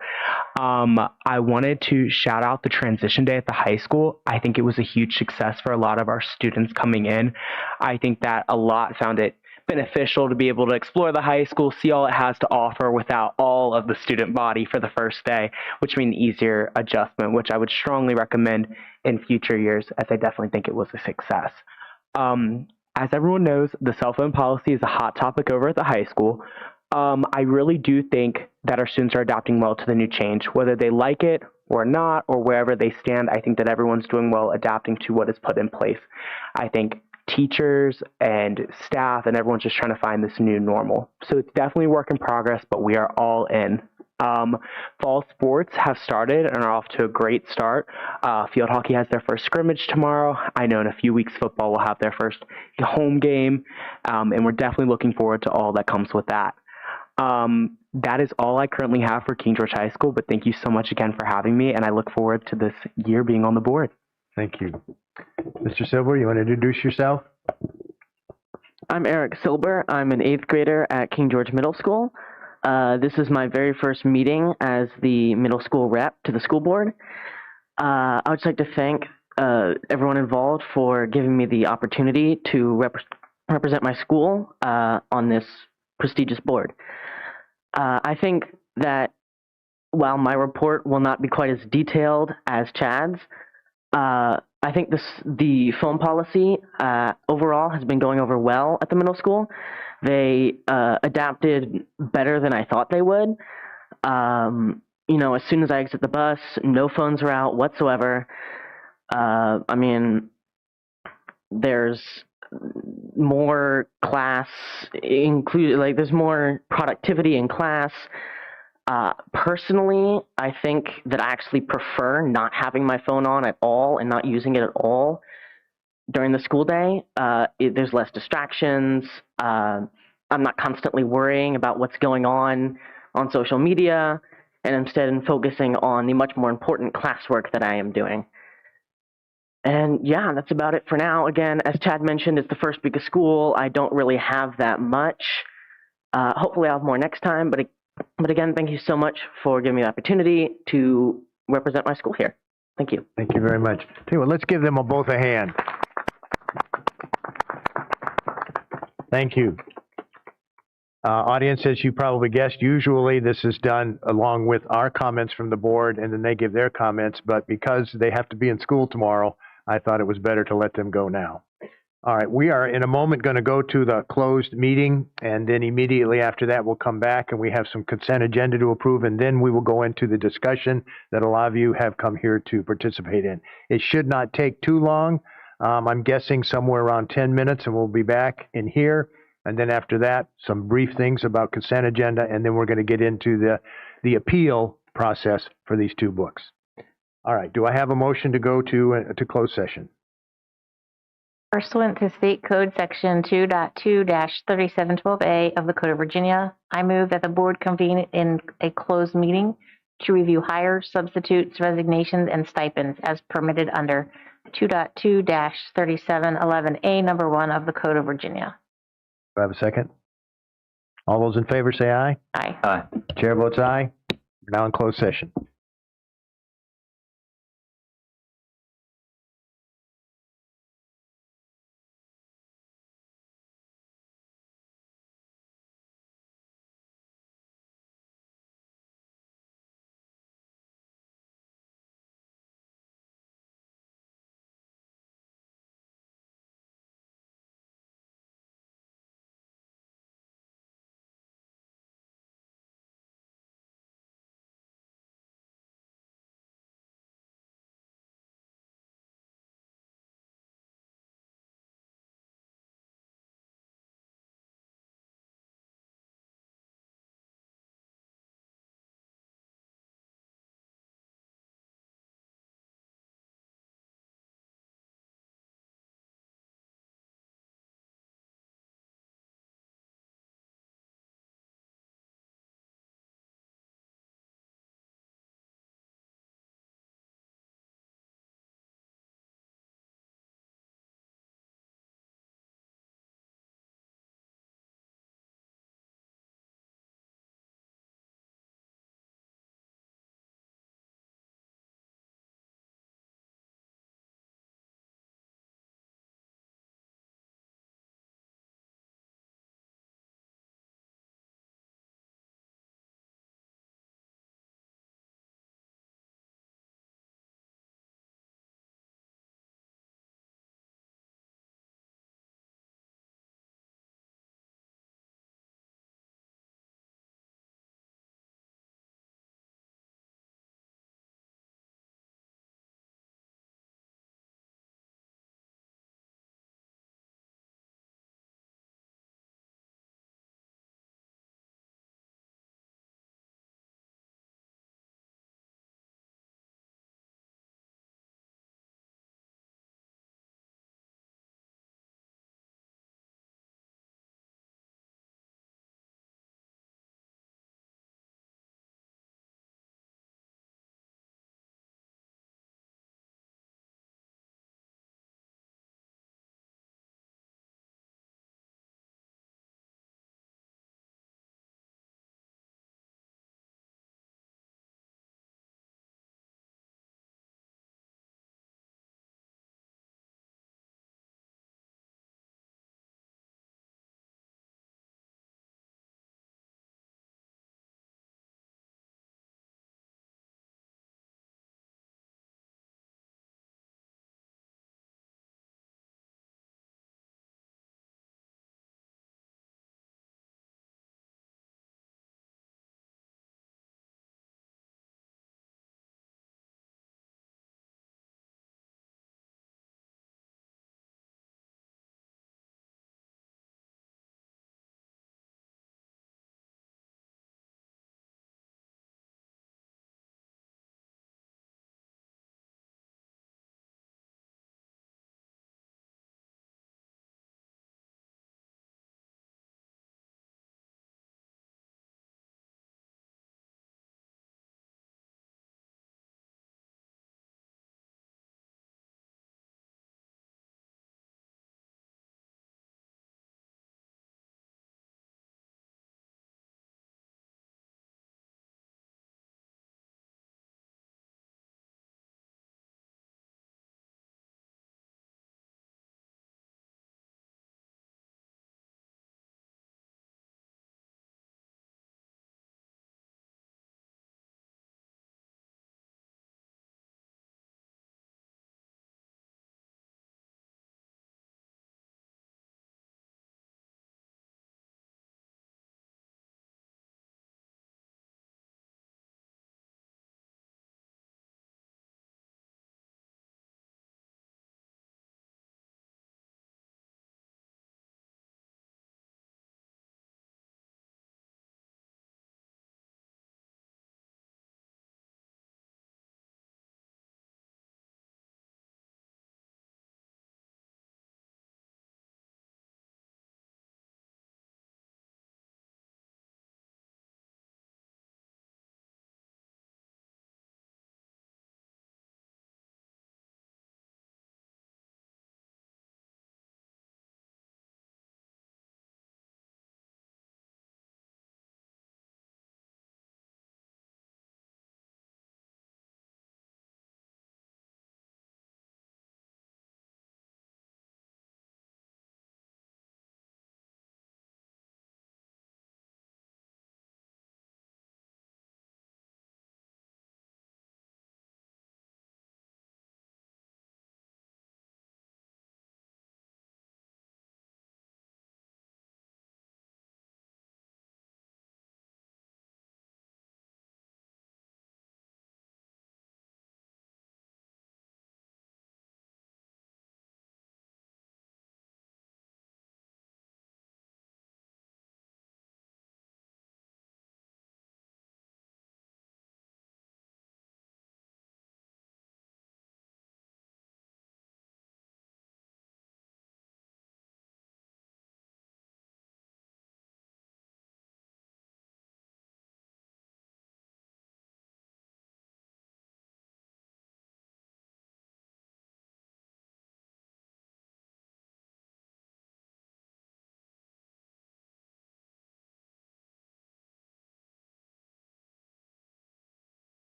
I wanted to shout out the transition day at the high school. I think it was a huge success for a lot of our students coming in. I think that a lot found it beneficial to be able to explore the high school, see all it has to offer without all of the student body for the first day, which means easier adjustment, which I would strongly recommend in future years, as I definitely think it was a success. As everyone knows, the cell phone policy is a hot topic over at the high school. I really do think that our students are adapting well to the new change, whether they like it or not, or wherever they stand. I think that everyone's doing well adapting to what is put in place. I think teachers and staff and everyone's just trying to find this new normal. So it's definitely a work in progress, but we are all in. Fall sports have started and are off to a great start. Field hockey has their first scrimmage tomorrow. I know in a few weeks football will have their first home game, and we're definitely looking forward to all that comes with that. That is all I currently have for King George High School, but thank you so much again for having me, and I look forward to this year being on the board. Thank you. Mr. Silver, you want to introduce yourself? I'm Eric Silber. I'm an 8th grader at King George Middle School. This is my very first meeting as the middle school rep to the school board. I would just like to thank everyone involved for giving me the opportunity to represent my school on this prestigious board. I think that while my report will not be quite as detailed as Chad's, I think the film policy overall has been going over well at the middle school. They adapted better than I thought they would. You know, as soon as I exit the bus, no phones are out whatsoever. I mean, there's more class included, like there's more productivity in class. Personally, I think that I actually prefer not having my phone on at all and not using it at all during the school day. There's less distractions. I'm not constantly worrying about what's going on social media, and instead I'm focusing on the much more important classwork that I am doing. And yeah, that's about it for now. Again, as Chad mentioned, it's the first week of school. I don't really have that much. Hopefully I'll have more next time, but again, thank you so much for giving me the opportunity to represent my school here. Thank you. Thank you very much. Tell you what, let's give them both a hand. Thank you. Audience, as you probably guessed, usually this is done along with our comments from the board, and then they give their comments, but because they have to be in school tomorrow, I thought it was better to let them go now. All right, we are in a moment going to go to the closed meeting, and then immediately after that we'll come back and we have some consent agenda to approve, and then we will go into the discussion that a lot of you have come here to participate in. It should not take too long. I'm guessing somewhere around 10 minutes, and we'll be back in here. And then after that, some brief things about consent agenda, and then we're going to get into the appeal process for these two books. All right, do I have a motion to go to closed session? Pursuant to State Code Section 2.2-3712A of the Code of Virginia, I move that the board convene in a closed meeting to review hires, substitutes, resignations, and stipends as permitted under 2.2-3711A number 1 of the Code of Virginia. Do I have a second? All those in favor say aye. Aye. Aye. Chair votes aye. We're now in closed session.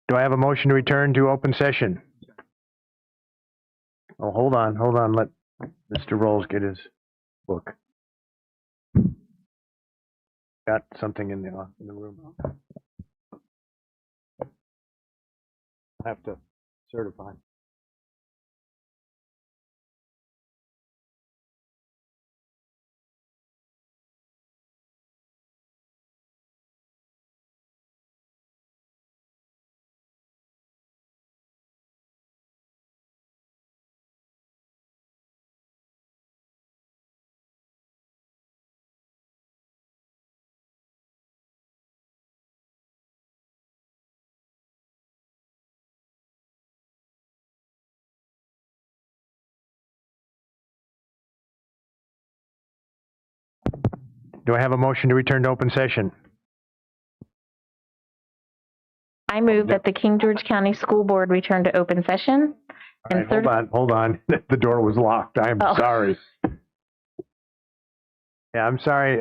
Do I have a motion to return to open session? Oh, hold on. Let Mr. Rolls get his book. Got something in the room. I have to certify. Do I have a motion to return to open session? I move that the King George County School Board return to open session. All right, hold on. The door was locked. I'm sorry. Yeah, I'm sorry.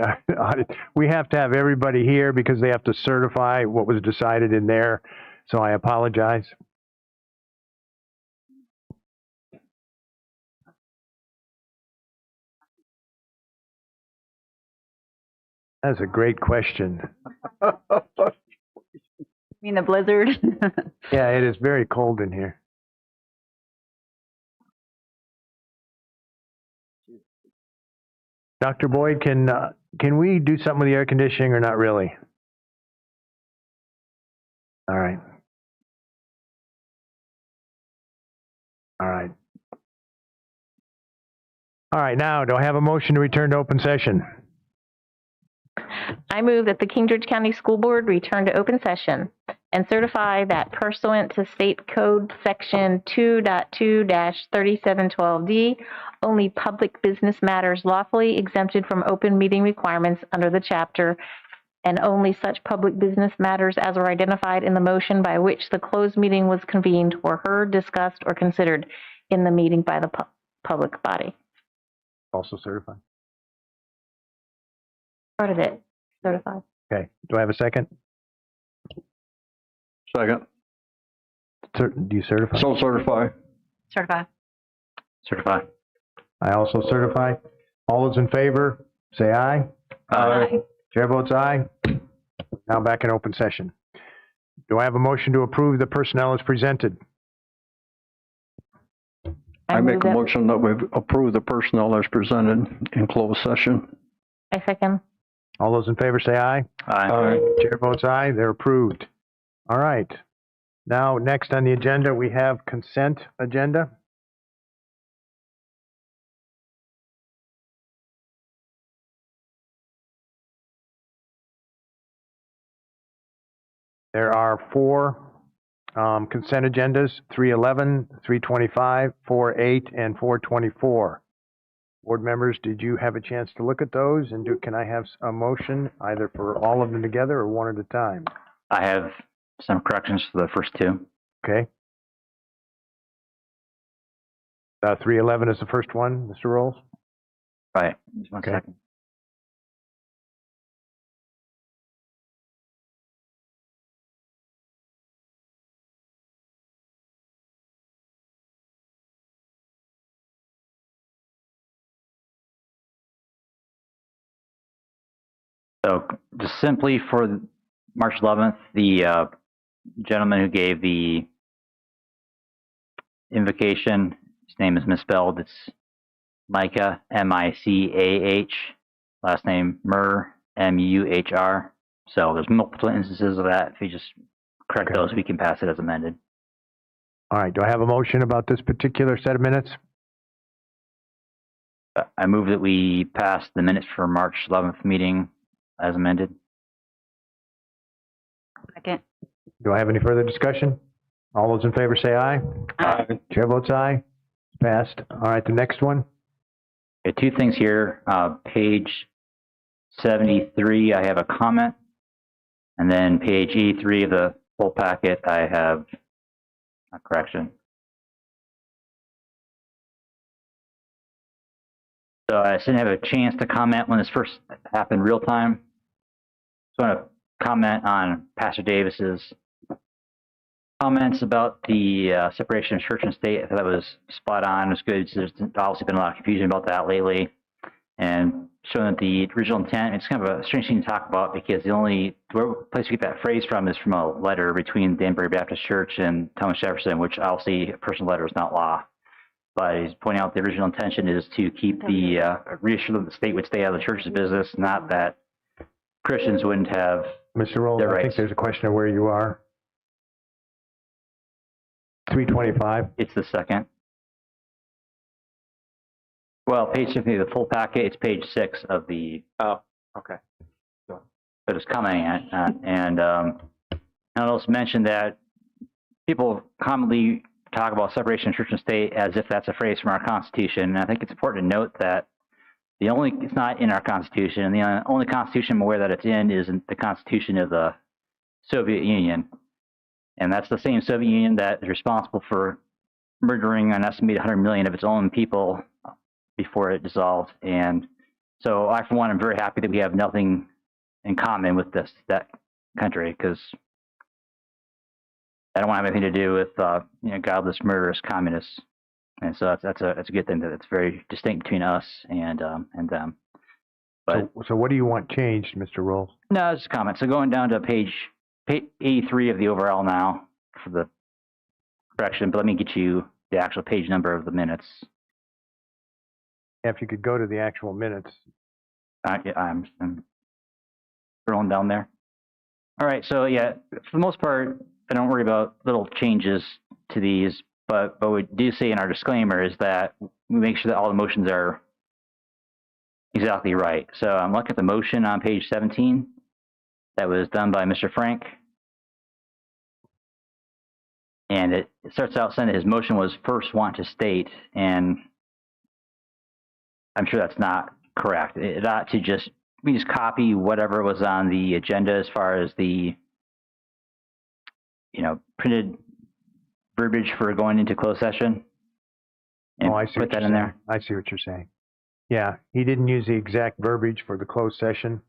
We have to have everybody here because they have to certify what was decided in there. So I apologize. That's a great question. You mean the blizzard? Yeah, it is very cold in here. Dr. Boyd, can we do something with the air conditioning or not really? All right. All right. All right, now, do I have a motion to return to open session? I move that the King George County School Board return to open session and certify that pursuant to State Code Section 2.2-3712D, only public business matters lawfully exempted from open meeting requirements under the chapter, and only such public business matters as are identified in the motion by which the closed meeting was convened were heard, discussed, or considered in the meeting by the public body. Also certified. Part of it, certified. Okay, do I have a second? Second. Do you certify? So certify. Certify. Certify. I also certify. All those in favor, say aye. Aye. Chair votes aye. Now back in open session. Do I have a motion to approve the personnel as presented? I make a motion that we approve the personnel as presented in closed session. I second. All those in favor say aye. Aye. Chair votes aye. They're approved. All right. Now, next on the agenda, we have consent agenda. There are four consent agendas, 311, 325, 48, and 424. Board members, did you have a chance to look at those? And can I have a motion either for all of them together or one at a time? I have some corrections for the first two. Okay. 311 is the first one, Mr. Rolls? Right. Just one second. So just simply for March 11th, the gentleman who gave the invocation, his name is misspelled. It's Micah, M-I-C-A-H, last name Muhr, M-U-H-R. So there's multiple instances of that. If you just correct those, we can pass it as amended. All right. Do I have a motion about this particular set of minutes? I move that we pass the minutes for March 11th meeting as amended. Second. Do I have any further discussion? All those in favor say aye. Aye. Chair votes aye. Passed. All right, the next one. Okay, two things here. Page 73, I have a comment. And then page 83 of the full packet, I have a correction. So I didn't have a chance to comment when this first happened real time. So I want to comment on Pastor Davis's Comments about the separation of church and state. I thought that was spot on. It was good. There's obviously been a lot of confusion about that lately, and showing that the original intent. It's kind of a strange thing to talk about because the only place we get that phrase from is from a letter between Danbury Baptist Church and Thomas Jefferson, which obviously a personal letter is not law. But he's pointing out the original intention is to keep the reassure that the state would stay out of the church's business, not that Christians wouldn't have Mr. Rolls, their I think rights. there's a question of where you are. 325. It's the second. Well, page 50 of the full packet, it's page 6 of the. Oh, okay. But it's coming at, and I'll also mention that people commonly talk about separation of church and state as if that's a phrase from our Constitution. And I think it's important to note that it's not in our Constitution, and the only Constitution I'm aware that it's in is the Constitution of the Soviet Union. And that's the same Soviet Union that is responsible for murdering an estimated 100 million of its own people before it dissolved. And so I, for one, am very happy that we have nothing in common with that country, because I don't want to have anything to do with godless, murderous communists. And so that's a good thing that it's very distinct between us and them. But so what do you want changed, Mr. Rolls? no, it's just a comment. So going down to page 83 of the overall now for the correction, but let me get you the actual page number of the minutes. If you could go to the actual minutes. I'm scrolling down there. All right, so yeah, for the most part, I don't worry about little changes to these, but what we do say in our disclaimer is that we make sure that all the motions are exactly right. So I'm looking at the motion on page 17 that was done by Mr. Frank. And it starts out saying that his motion was first want to state, and I'm sure that's not correct. It ought to we just copy whatever was on the agenda as far as the, printed verbiage for going into closed session. And I see put that in there. I see what you're saying. Yeah, he didn't use the exact verbiage for the closed session.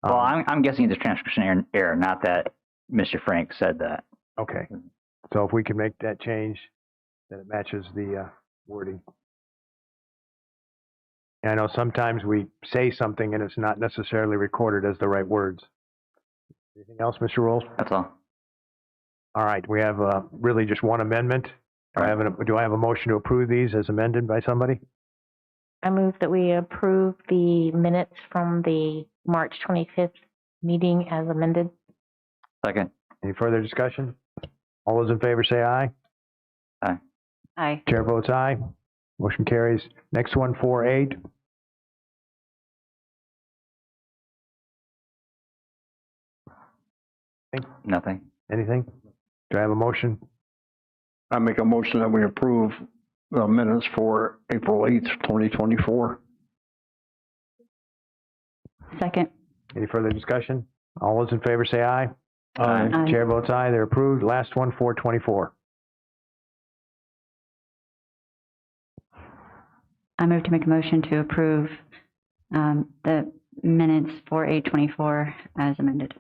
Well, I'm guessing it's a transcription error, not that Mr. Frank said that. Okay. So if we can make that change, then it matches the wording. And I know sometimes we say something and it's not necessarily recorded as the right words. Anything else, Mr. Rolls? That's all. All right. We have really just one amendment. Do I have a motion to approve these as amended by somebody? I move that we approve the minutes from the March 25th meeting as amended. Second. Any further discussion? All those in favor say aye. Aye. Aye. Chair votes aye. Motion carries. Next one, 4.8. Nothing. Anything? Do I have a motion? I make a motion that we approve the minutes for April 8th, 2024. Second. Any further discussion? All those in favor say aye. Aye. Aye. Chair votes aye. They're approved. Last one, 4.24. I move to make a motion to approve the minutes for 8/24 as amended.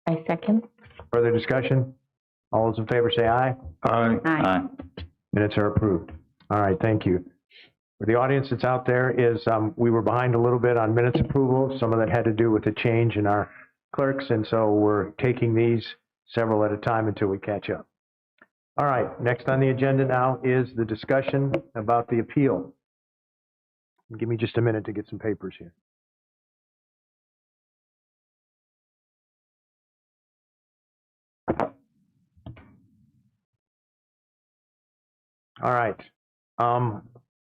I second. Further discussion? All those in favor say aye. Aye. Aye. Minutes are approved. All right, thank you. For the audience that's out there, we were behind a little bit on minutes approval. Some of that had to do with the change in our clerks, and so we're taking these several at a time until we catch up. All right, next on the agenda now is the discussion about the appeal. Give me just a minute to get some papers here. All right.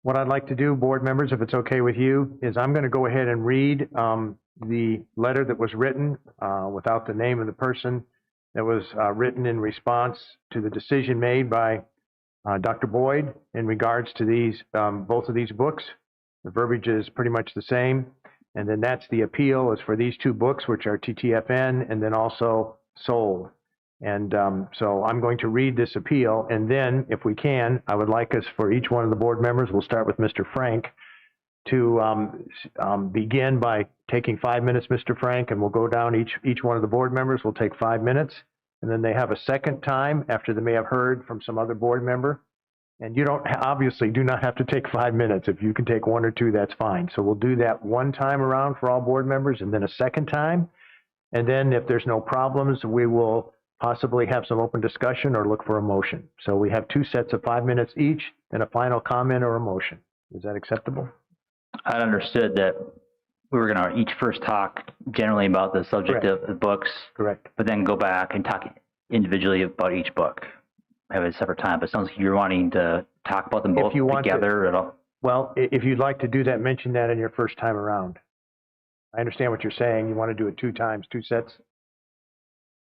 What I'd like to do, board members, if it's okay with you, is I'm going to go ahead and read the letter that was written without the name of the person that was written in response to the decision made by Dr. Boyd in regards to these both of these books. The verbiage is pretty much the same. And then that's the appeal is for these two books, which are TTFN and then also Sold. And so I'm going to read this appeal, and then, if we can, I would like us, for each one of the board members, we'll start with Mr. Frank, to begin by taking 5 minutes, Mr. Frank, and we'll go down each one of the board members. We'll take 5 minutes, and then they have a second time after they may have heard from some other board member. And you don't obviously do not have to take 5 minutes. If you can take 1 or 2, that's fine. So we'll do that one time around for all board members and then a second time. And then if there's no problems, we will possibly have some open discussion or look for a motion. So we have 2 sets of 5 minutes each, then a final comment or a motion. Is that acceptable? I understood that we were going to each first talk generally about the subject Correct. of the books. Correct. But then go back and talk individually about each book. Have a separate time, but it sounds like you're wanting to talk about them both together at all. Well, if you'd like to do that, mention that in your first time around. I understand what you're saying. You want to do it 2 times, 2 sets.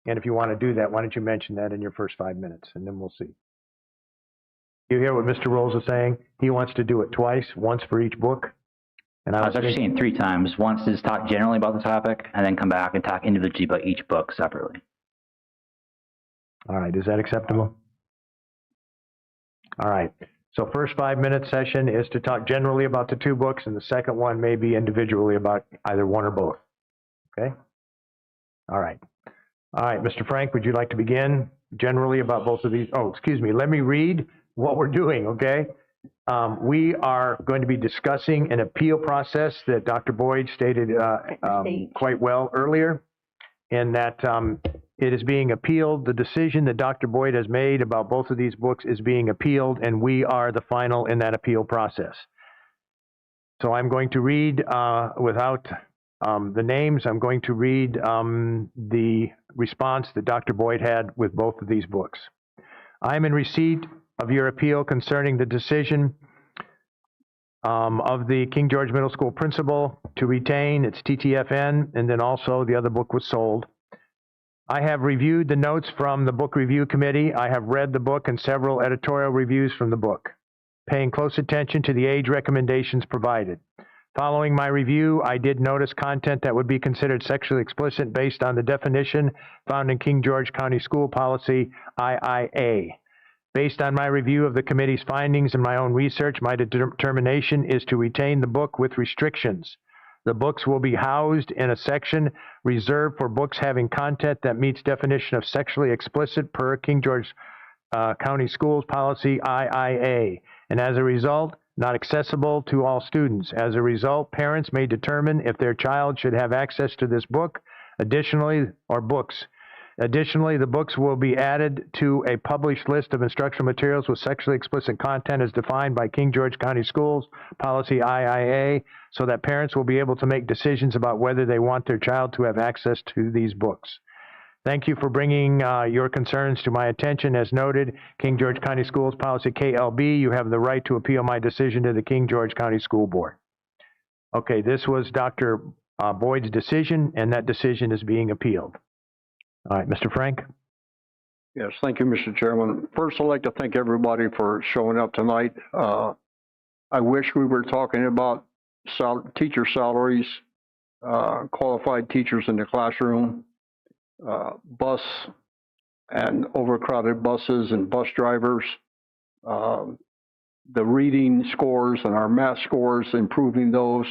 And if you want to do that, why don't you mention that in your first 5 minutes, and then we'll see. You hear what Mr. Rolls is saying? He wants to do it twice, once for each book. And I was actually saying 3 times. Once is talk generally about the topic, and then come back and talk individually about each book separately. All right, is that acceptable? All right, so first 5-minute session is to talk generally about the 2 books, and the second one may be individually about either one or both. Okay? All right. All right, Mr. Frank, would you like to begin generally about both of these? Oh, excuse me, let me read what we're doing, okay? We are going to be discussing an appeal process that Dr. Boyd stated quite well earlier, in that it is being appealed. The decision that Dr. Boyd has made about both of these books is being appealed, and we are the final in that appeal process. So I'm going to read without the names. I'm going to read the response that Dr. Boyd had with both of these books. I am in receipt of your appeal concerning the decision of the King George Middle School principal to retain its TTFN, and then also the other book was sold. I have reviewed the notes from the book review committee. I have read the book and several editorial reviews from the book, paying close attention to the age recommendations provided. Following my review, I did notice content that would be considered sexually explicit based on the definition found in King George County School Policy IIA. Based on my review of the committee's findings and my own research, my determination is to retain the book with restrictions. The books will be housed in a section reserved for books having content that meets definition of sexually explicit per King George County Schools Policy IIA, and as a result, not accessible to all students. As a result, parents may determine if their child should have access to this book, books. Additionally, the books will be added to a published list of instructional materials with sexually explicit content as defined by King George County Schools Policy IIA, so that parents will be able to make decisions about whether they want their child to have access to these books. Thank you for bringing your concerns to my attention. As noted, King George County Schools Policy KLB, you have the right to appeal my decision to the King George County School Board. Okay, this was Dr. Boyd's decision, and that decision is being appealed. All right, Mr. Frank? Yes, thank you, Mr. Chairman. First, I'd like to thank everybody for showing up tonight. I wish we were talking about teacher salaries, qualified teachers in the classroom, bus and overcrowded buses and bus drivers, the reading scores and our math scores, improving those,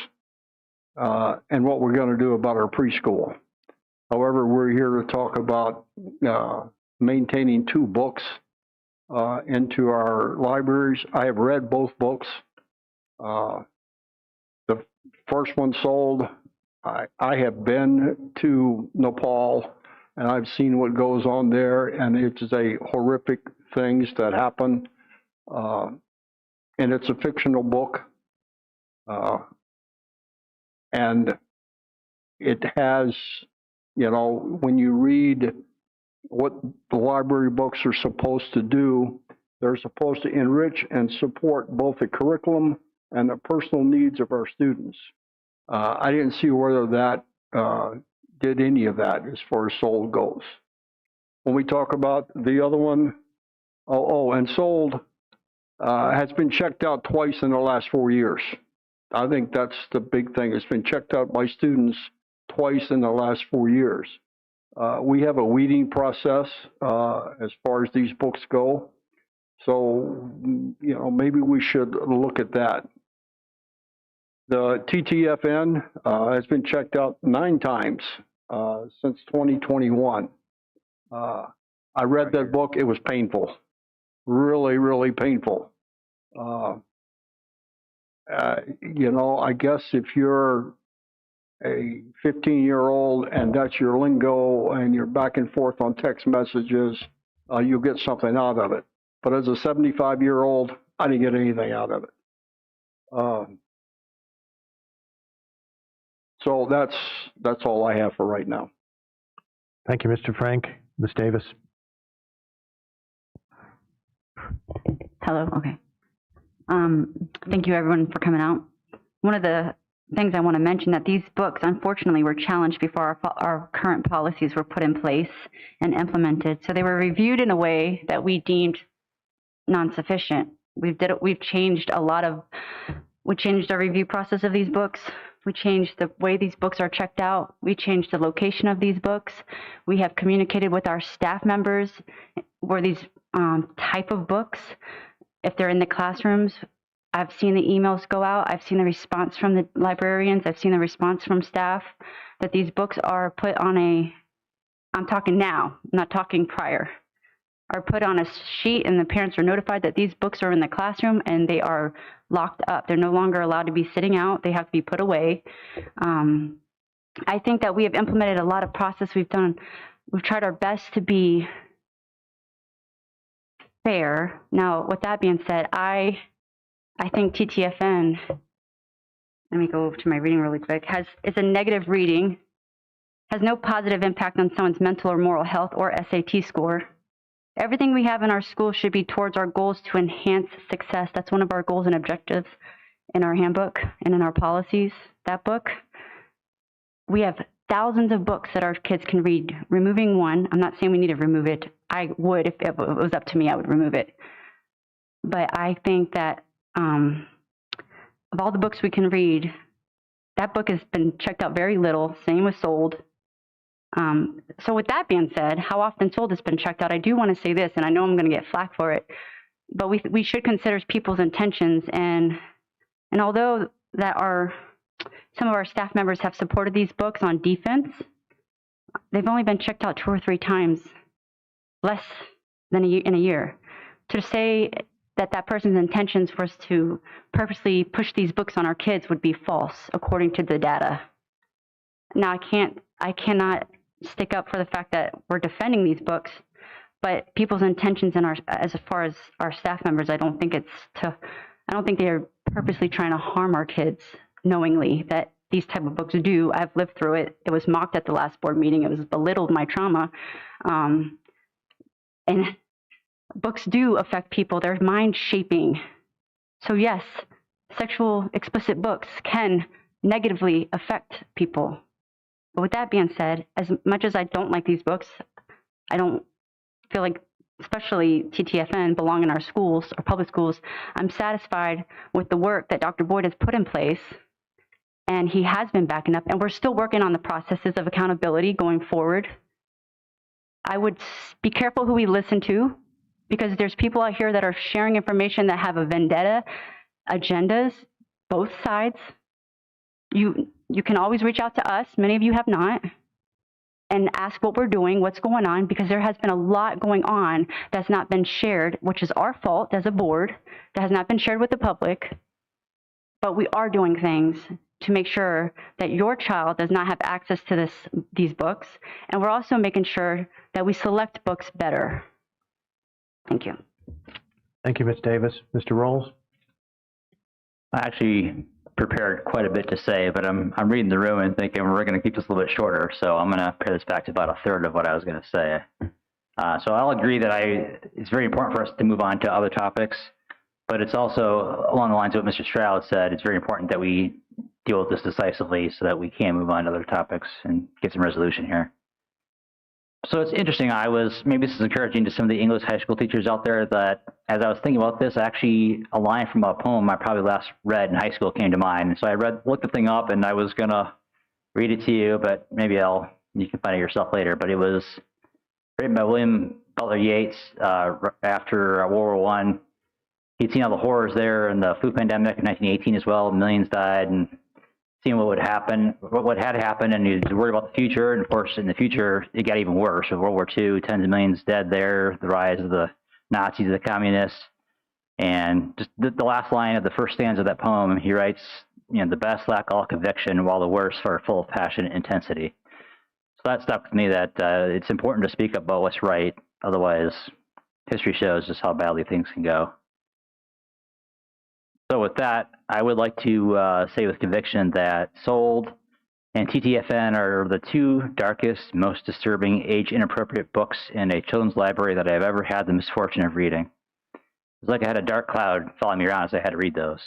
and what we're going to do about our preschool. However, we're here to talk about maintaining 2 books into our libraries. I have read both books. The first one sold. I have been to Nepal, and I've seen what goes on there, and it's a horrific things that happen. And it's a fictional book. And it has, you know, when you read what the library books are supposed to do, they're supposed to enrich and support both the curriculum and the personal needs of our students. I didn't see whether that did any of that as far as sold goes. When we talk about the other one, and sold has been checked out twice in the last 4 years. I think that's the big thing. It's been checked out by students twice in the last 4 years. We have a weeding process as far as these books go. So, you know, maybe we should look at that. The TTFN has been checked out 9 times since 2021. I read that book. It was painful, really, really painful. You know, I guess if you're a 15-year-old and that's your lingo and you're back and forth on text messages, you'll get something out of it. But as a 75-year-old, I didn't get anything out of it. So that's all I have for right now. Thank you, Mr. Frank. Ms. Davis. Hello. Okay. Thank you, everyone, for coming out. One of the things I want to mention that these books, unfortunately, were challenged before our current policies were put in place and implemented. So they were reviewed in a way that we deemed non-sufficient. We changed our review process of these books. We changed the way these books are checked out. We changed the location of these books. We have communicated with our staff members where these type of books, if they're in the classrooms. I've seen the emails go out. I've seen the response from the librarians. I've seen the response from staff that these books are put on I'm talking now, I'm not talking prior, are put on a sheet, and the parents are notified that these books are in the classroom and they are locked up. They're no longer allowed to be sitting out. They have to be put away. I think that we have implemented a lot of process. We've tried our best to be fair. Now, with that being said, I think TTFN, let me go over to my reading really quick, is a negative reading, has no positive impact on someone's mental or moral health or SAT score. Everything we have in our school should be towards our goals to enhance success. That's one of our goals and objectives in our handbook and in our policies, that book. We have thousands of books that our kids can read. Removing one, I'm not saying we need to remove it. I would, if it was up to me, I would remove it. But I think that of all the books we can read, that book has been checked out very little. Same with Sold. So with that being said, how often Sold has been checked out, I do want to say this, and I know I'm going to get flack for it, but we should consider people's intentions. And although some of our staff members have supported these books on defense, they've only been checked out 2 or 3 times, less than in a year. To say that person's intentions was to purposely push these books on our kids would be false, according to the data. Now, I cannot stick up for the fact that we're defending these books, but people's intentions as far as our staff members, I don't think they're purposely trying to harm our kids knowingly that these type of books do. I've lived through it. It was mocked at the last board meeting. It was belittled, my trauma. And books do affect people. They're mind shaping. So yes, sexual explicit books can negatively affect people. But with that being said, as much as I don't like these books, I don't feel like, especially TTFN, belong in our schools, our public schools. I'm satisfied with the work that Dr. Boyd has put in place, and he has been backing up, and we're still working on the processes of accountability going forward. I would be careful who we listen to, because there's people out here that are sharing information that have a vendetta, agendas, both sides. You can always reach out to us, many of you have not, and ask what we're doing, what's going on, because there has been a lot going on that's not been shared, which is our fault as a board, that has not been shared with the public. But we are doing things to make sure that your child does not have access to these books, and we're also making sure that we select books better. Thank you. Thank you, Ms. Davis. Mr. Rolls? I actually prepared quite a bit to say, but I'm reading the room and thinking we're going to keep this a little bit shorter, so I'm going to pare this back to about a third of what I was going to say. So I'll agree that it's very important for us to move on to other topics, but it's also along the lines of what Mr. Stroud said. It's very important that we deal with this decisively so that we can move on to other topics and get some resolution here. So it's interesting. Maybe this is encouraging to some of the English high school teachers out there, that as I was thinking about this, actually a line from a poem I probably last read in high school came to mind. And so I looked the thing up, and I was going to read it to you, but maybe you can find it yourself later. But it was written by William Butler Yeats after World War I. He'd seen all the horrors there and the flu pandemic in 1918 as well. Millions died, and seeing what would happen, what had happened, and he was worried about the future. And of course, in the future, it got even worse. With World War II, tens of millions dead there, the rise of the Nazis, the communists. And just the last line of the first stanza of that poem, he writes, you know, the best lack all conviction, while the worst are full of passion and intensity. So that stuck with me, that it's important to speak up about what's right. Otherwise, history shows just how badly things can go. So with that, I would like to say with conviction that Sold and TTFN are the two darkest, most disturbing, age-inappropriate books in a children's library that I've ever had the misfortune of reading. It's like I had a dark cloud following me around as I had to read those.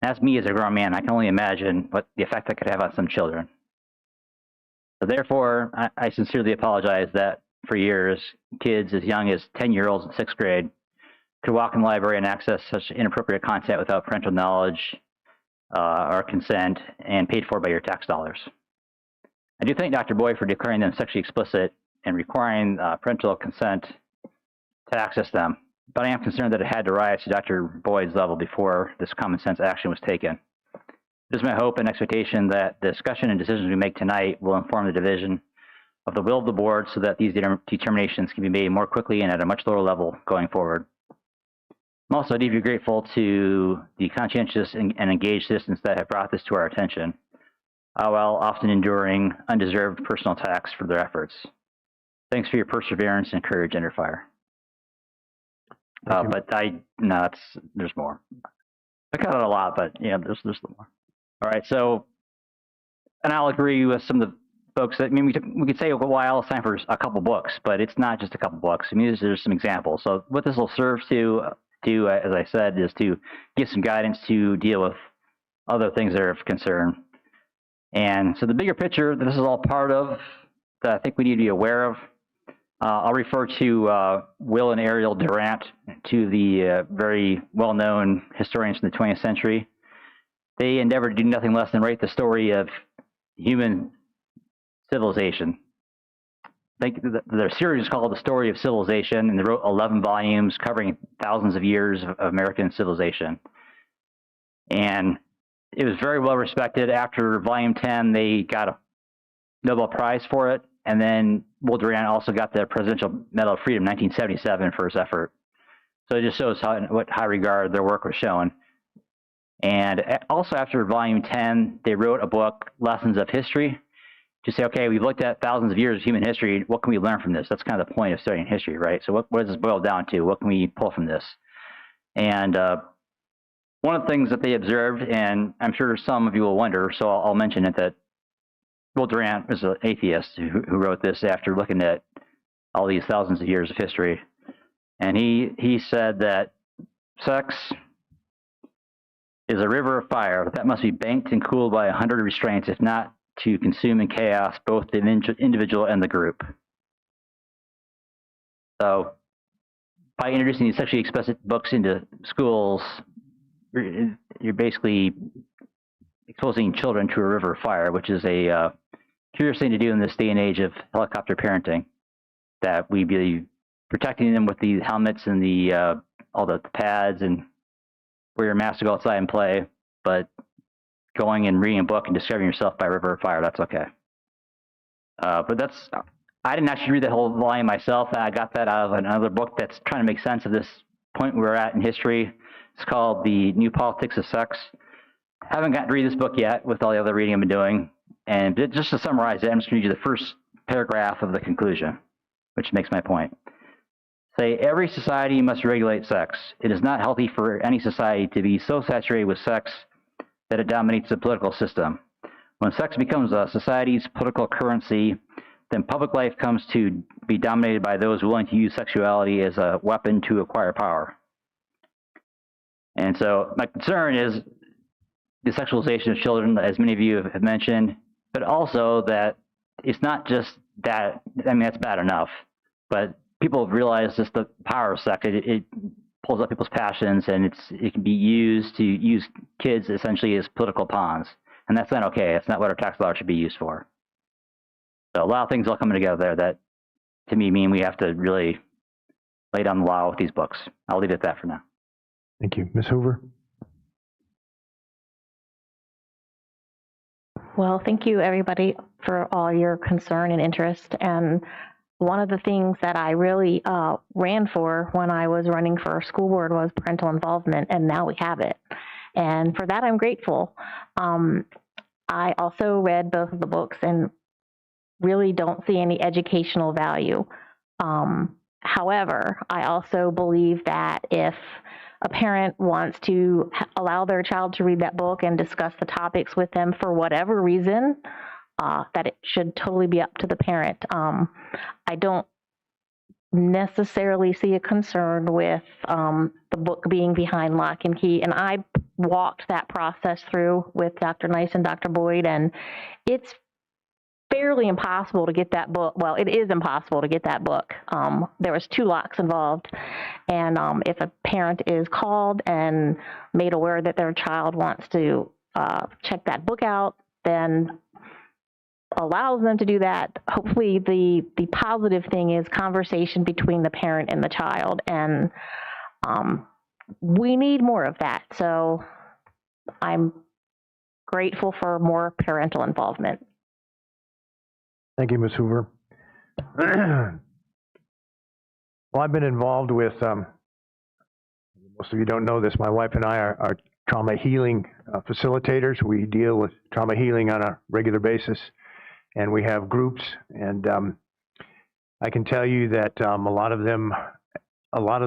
And that's me as a grown man. I can only imagine what the effect that could have on some children. So therefore, I sincerely apologize that for years, kids as young as 10-year-olds in 6th grade could walk in the library and access such inappropriate content without parental knowledge or consent, and paid for by your tax dollars. I do thank Dr. Boyd for declaring them sexually explicit and requiring parental consent to access them. But I am concerned that it had to rise to Dr. Boyd's level before this common sense action was taken. It is my hope and expectation that the discussion and decisions we make tonight will inform the division of the will of the board so that these determinations can be made more quickly and at a much lower level going forward. I'm also deeply grateful to the conscientious and engaged citizens that have brought this to our attention, while often enduring undeserved personal attacks for their efforts. Thanks for your perseverance and courage under fire. But there's more. I cut it a lot, but yeah, there's more. All right, so, and I'll agree with some of the folks that, I mean, we could say, well, it's time for a couple books, but it's not just a couple books. I mean, there's some examples. So what this will serve to do, as I said, is to give some guidance to deal with other things that are of concern. And so the bigger picture that this is all part of, that I think we need to be aware of, I'll refer to Will and Ariel Durant, to the very well-known historians from the 20th century. They endeavored to do nothing less than write the story of human civilization. I think their series is called The Story of Civilization, and they wrote 11 volumes covering thousands of years of American civilization. And it was very well respected. After volume 10, they got a Nobel Prize for it. And then Will Durant also got the Presidential Medal of Freedom in 1977 for his effort. So it just shows what high regard their work was shown. And also after volume 10, they wrote a book, Lessons of History, to say, okay, we've looked at thousands of years of human history. What can we learn from this? That's kind of the point of studying history, right? So what does this boil down to? What can we pull from this? And one of the things that they observed, and I'm sure some of you will wonder, so I'll mention it, that Will Durant was an atheist who wrote this after looking at all these thousands of years of history. And he said that sex is a river of fire that must be banked and cooled by 100 restraints, if not to consume in chaos both the individual and the group. So by introducing these sexually explicit books into schools, you're basically exposing children to a river of fire, which is a curious thing to do in this day and age of helicopter parenting, that we be protecting them with the helmets and the all the pads and wear your mask to go outside and play, but going and reading a book and discovering yourself by a river of fire, that's okay. But I didn't actually read the whole volume myself. I got that out of another book that's trying to make sense of this point we're at in history. It's called The New Politics of Sex. I haven't gotten to read this book yet with all the other reading I've been doing. And just to summarize it, I'm just going to read you the first paragraph of the conclusion, which makes my point. Say, every society must regulate sex. It is not healthy for any society to be so saturated with sex that it dominates the political system. When sex becomes a society's political currency, then public life comes to be dominated by those willing to use sexuality as a weapon to acquire power. And so my concern is the sexualization of children, as many of you have mentioned, but also that it's not just that, I mean, that's bad enough, but people have realized just the power of sex. It pulls up people's passions, and it can be used to use kids essentially as political pawns. And that's not okay. That's not what our tax dollars should be used for. So a lot of things all coming together there that, to me, mean we have to really lay down the law with these books. I'll leave it at that for now. Thank you. Ms. Hoover? Well, thank you, everybody, for all your concern and interest. And one of the things that I really ran for when I was running for school board was parental involvement, and now we have it. And for that, I'm grateful. I also read both of the books and really don't see any educational value. However, I also believe that if a parent wants to allow their child to read that book and discuss the topics with them for whatever reason, that it should totally be up to the parent. I don't necessarily see a concern with the book being behind lock and key, and I walked that process through with Dr. Nice and Dr. Boyd, and it's fairly impossible to get that book. Well, it is impossible to get that book. There was 2 locks involved, and if a parent is called and made aware that their child wants to check that book out, then allows them to do that. Hopefully the positive thing is conversation between the parent and the child, and we need more of that. So I'm grateful for more parental involvement. Thank you, Ms. Hoover. Well, I've been involved with, most of you don't know this, my wife and I are trauma healing facilitators. We deal with trauma healing on a regular basis, and we have groups, and I can tell you that a lot of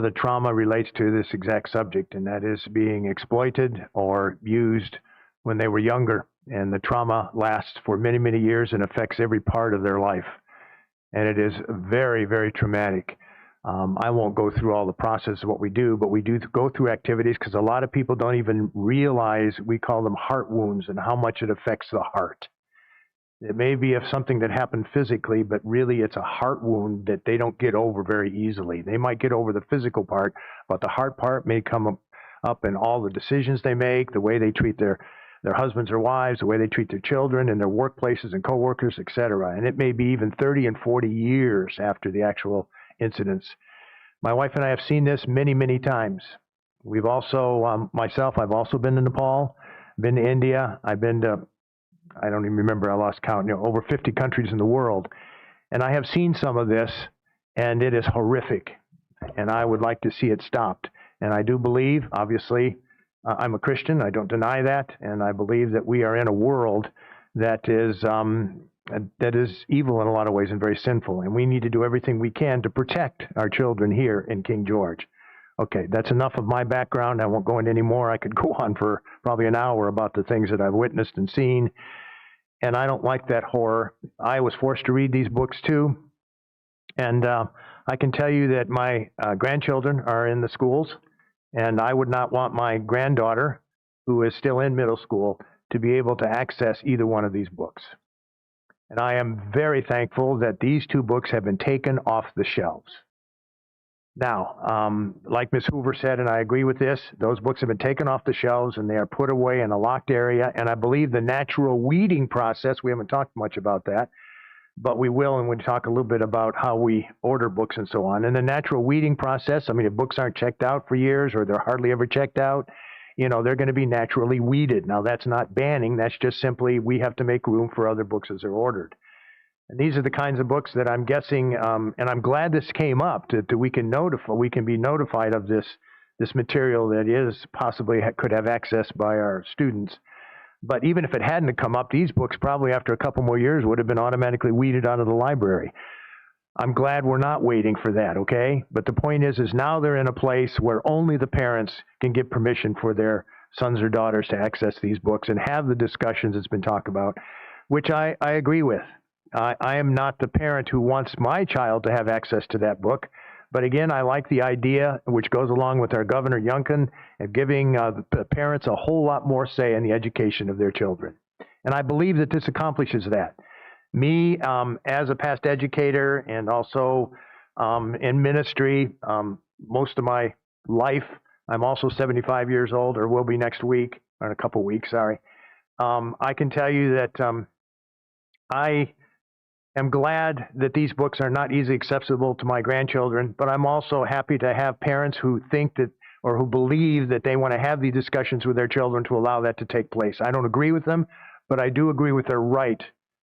the trauma relates to this exact subject, and that is being exploited or used when they were younger. And the trauma lasts for many, many years and affects every part of their life. And it is very, very traumatic. I won't go through all the process of what we do, but we do go through activities because a lot of people don't even realize, we call them heart wounds, and how much it affects the heart. It may be of something that happened physically, but really it's a heart wound that they don't get over very easily. They might get over the physical part, but the heart part may come up in all the decisions they make, the way they treat their husbands or wives, the way they treat their children in their workplaces and coworkers, etc. And it may be even 30 and 40 years after the actual incidents. My wife and I have seen this many, many times. We've also, myself, I've also been to Nepal, been to India. I've been to, I don't even remember, I lost count, over 50 countries in the world. And I have seen some of this, and it is horrific. And I would like to see it stopped. And I do believe, obviously, I'm a Christian, I don't deny that, and I believe that we are in a world that is evil in a lot of ways and very sinful, and we need to do everything we can to protect our children here in King George. Okay, that's enough of my background. I won't go into any more. I could go on for probably an hour about the things that I've witnessed and seen, and I don't like that horror. I was forced to read these books too, and I can tell you that my grandchildren are in the schools, and I would not want my granddaughter, who is still in middle school, to be able to access either one of these books. And I am very thankful that these 2 books have been taken off the shelves. Now, like Ms. Hoover said, and I agree with this, those books have been taken off the shelves and they are put away in a locked area. And I believe the natural weeding process, we haven't talked much about that, but we will, and we'll talk a little bit about how we order books and so on. And the natural weeding process, I mean, if books aren't checked out for years or they're hardly ever checked out, they're going to be naturally weeded. Now, that's not banning. That's just simply we have to make room for other books as they're ordered. And these are the kinds of books that I'm guessing, and I'm glad this came up, that we can be notified of this material that is possibly could have access by our students. But even if it hadn't come up, these books probably after a couple more years would have been automatically weeded out of the library. I'm glad we're not waiting for that, okay? But the point is now they're in a place where only the parents can give permission for their sons or daughters to access these books and have the discussions that's been talked about, which I agree with. I am not the parent who wants my child to have access to that book. But again, I like the idea, which goes along with our Governor Youngkin, of giving the parents a whole lot more say in the education of their children. And I believe that this accomplishes that. Me, as a past educator and also in ministry, most of my life, I'm also 75 years old, or will be next week, or in a couple weeks, sorry. I can tell you that I am glad that these books are not easily accessible to my grandchildren, but I'm also happy to have parents who think that, or who believe that they want to have these discussions with their children to allow that to take place. I don't agree with them, but I do agree with their right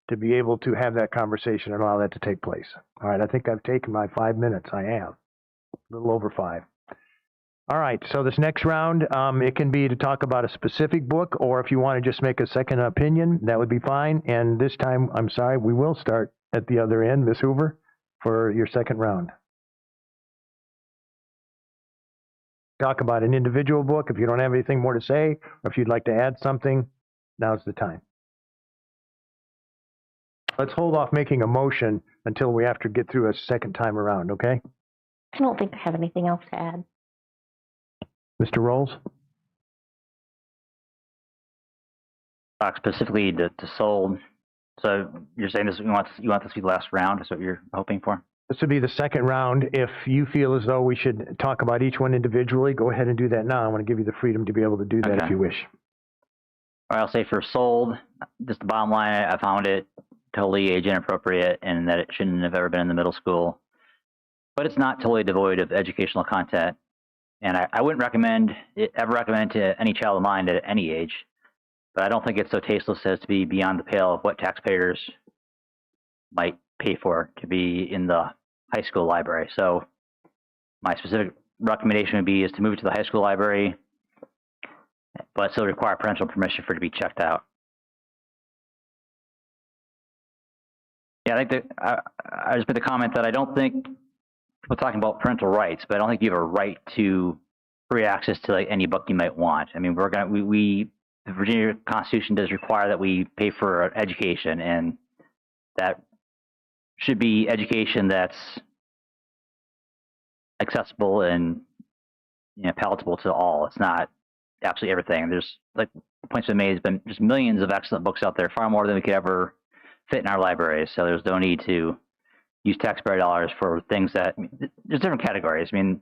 to be able to have that conversation and allow that to take place. All right, I think I've taken my 5 minutes. I have. A little over 5. All right, so this next round, it can be to talk about a specific book, or if you want to just make a second opinion, that would be fine. And this time, I'm sorry, we will start at the other end, Ms. Hoover, for your second round. Talk about an individual book. If you don't have anything more to say, or if you'd like to add something, now's the time. Let's hold off making a motion until we have to get through a second time around, okay? I don't think I have anything else to add. Mr. Rolls? Talk specifically to sold. So you're saying this, you want this to be the last round? Is what you're hoping for? This would be the second round. If you feel as though we should talk about each one individually, go ahead and do that now. I want to give you the freedom to be able to do that if you wish. Or I'll say for sold, just the bottom line, I found it totally age inappropriate and that it shouldn't have ever been in the middle school. But it's not totally devoid of educational content. And I wouldn't ever recommend to any child of mine at any age. But I don't think it's so tasteless as to be beyond the pale of what taxpayers might pay for to be in the high school library. So my specific recommendation would be is to move it to the high school library, but still require parental permission for it to be checked out. Yeah, I think that I just made the comment that I don't think we're talking about parental rights, but I don't think you have a right to free access to like any book you might want. I mean, the Virginia Constitution does require that we pay for education, and that should be education that's accessible and palatable to all. It's not absolutely everything. There's, like the points been made, there's been just millions of excellent books out there, far more than we could ever fit in our libraries. So there's no need to use taxpayer dollars for things that, there's different categories. I mean,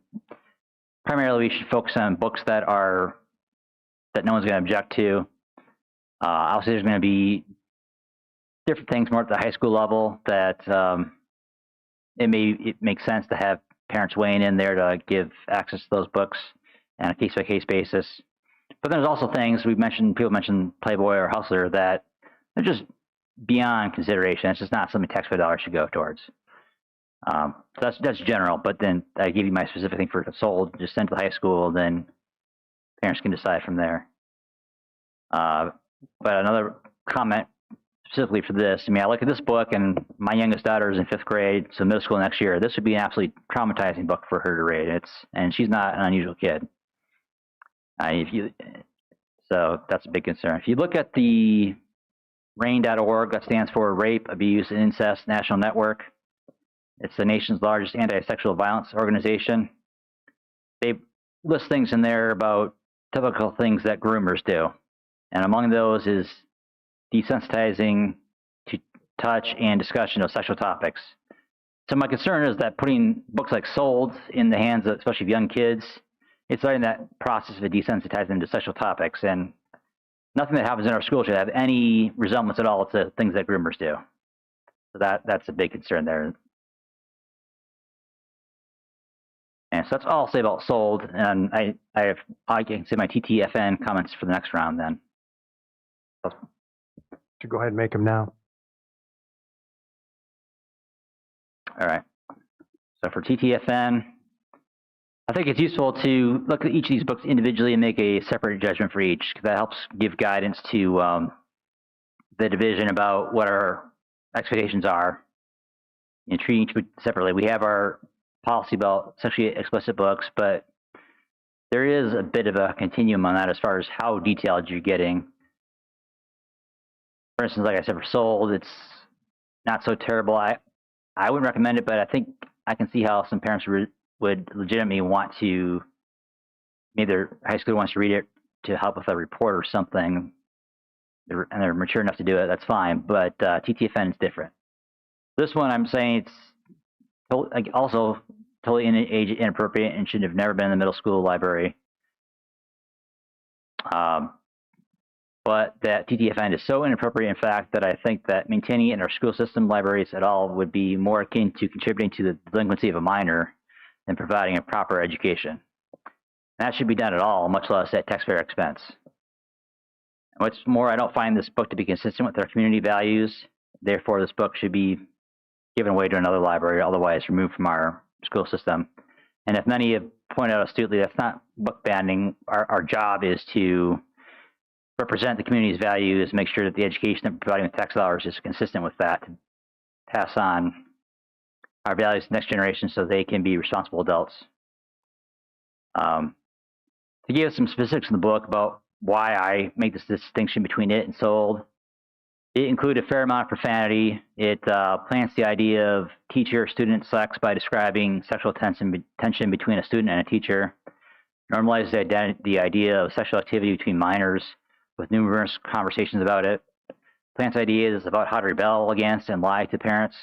primarily we should focus on books that no one's going to object to. Obviously, there's going to be different things more at the high school level that it makes sense to have parents weighing in there to give access to those books on a case-by-case basis. But there's also things people mentioned Playboy or Hustler that are just beyond consideration. It's just not something taxpayer dollars should go towards. So that's general. But then I give you my specific thing for sold. Just send to the high school, then parents can decide from there. But another comment specifically for this, I mean, I look at this book, and my youngest daughter is in 5th grade, so middle school next year. This would be an absolutely traumatizing book for her to read. And she's not an unusual kid. So that's a big concern. If you look at the RAINN.org, that stands for Rape, Abuse, and Incest National Network. It's the nation's largest anti-sexual violence organization. They list things in there about typical things that groomers do. And among those is desensitizing to touch and discussion of sexual topics. So my concern is that putting books like Sold in the hands of, especially of young kids, it's starting that process of desensitizing them to sexual topics. And nothing that happens in our school should have any resemblance at all to things that groomers do. So that's a big concern there. And so that's all I'll say about Sold. And I can say my TTFN comments for the next round then. So go ahead and make them now. All right. So for TTFN, I think it's useful to look at each of these books individually and make a separate judgment for each, because that helps give guidance to the division about what our expectations are. And treat each book separately. We have our policy about sexually explicit books, but there is a bit of a continuum on that as far as how detailed you're getting. For instance, like I said, for Sold, it's not so terrible. I wouldn't recommend it, but I think I can see how some parents would legitimately want to, maybe their high school wants to read it to help with a report or something, and they're mature enough to do it, that's fine. But TTFN is different. This one, I'm saying it's also totally age inappropriate and should have never been in the middle school library. But that TTFN is so inappropriate, in fact, that I think that maintaining it in our school system libraries at all would be more akin to contributing to the delinquency of a minor than providing a proper education. And that should be done at all, much less at taxpayer expense. What's more, I don't find this book to be consistent with our community values. Therefore, this book should be given away to another library, otherwise removed from our school system. And if many have pointed out astutely, that's not book banning. Our job is to represent the community's values, make sure that the education that we're providing with tax dollars is consistent with that, to pass on our values to the next generation so they can be responsible adults. To give some specifics in the book about why I make this distinction between it and sold, it included a fair amount of profanity. It plants the idea of teacher-student sex by describing sexual tension between a student and a teacher, normalizes the idea of sexual activity between minors with numerous conversations about it, plants ideas about how to rebel against and lie to parents,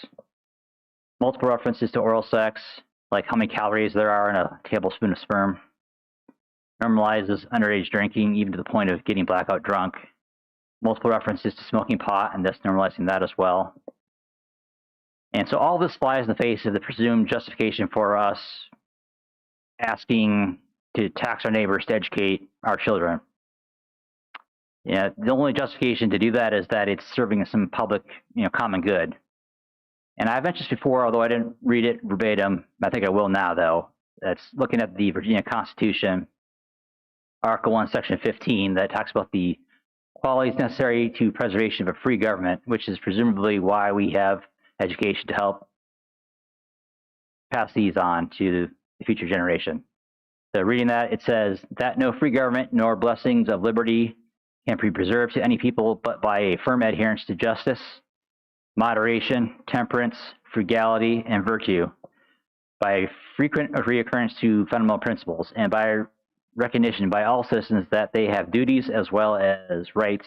multiple references to oral sex, like how many calories there are in a tablespoon of sperm, normalizes underage drinking even to the point of getting blackout drunk, multiple references to smoking pot and thus normalizing that as well. And so all this flies in the face of the presumed justification for us asking to tax our neighbors to educate our children. Yeah, the only justification to do that is that it's serving some public, common good. And I've mentioned this before, although I didn't read it verbatim. I think I will now, though. That's looking at the Virginia Constitution, Article 1, Section 15, that talks about the qualities necessary to preservation of a free government, which is presumably why we have education to help pass these on to the future generation. So reading that, it says that no free government nor blessings of liberty can be preserved to any people but by a firm adherence to justice, moderation, temperance, frugality, and virtue, by frequent reoccurrence to fundamental principles, and by recognition by all citizens that they have duties as well as rights,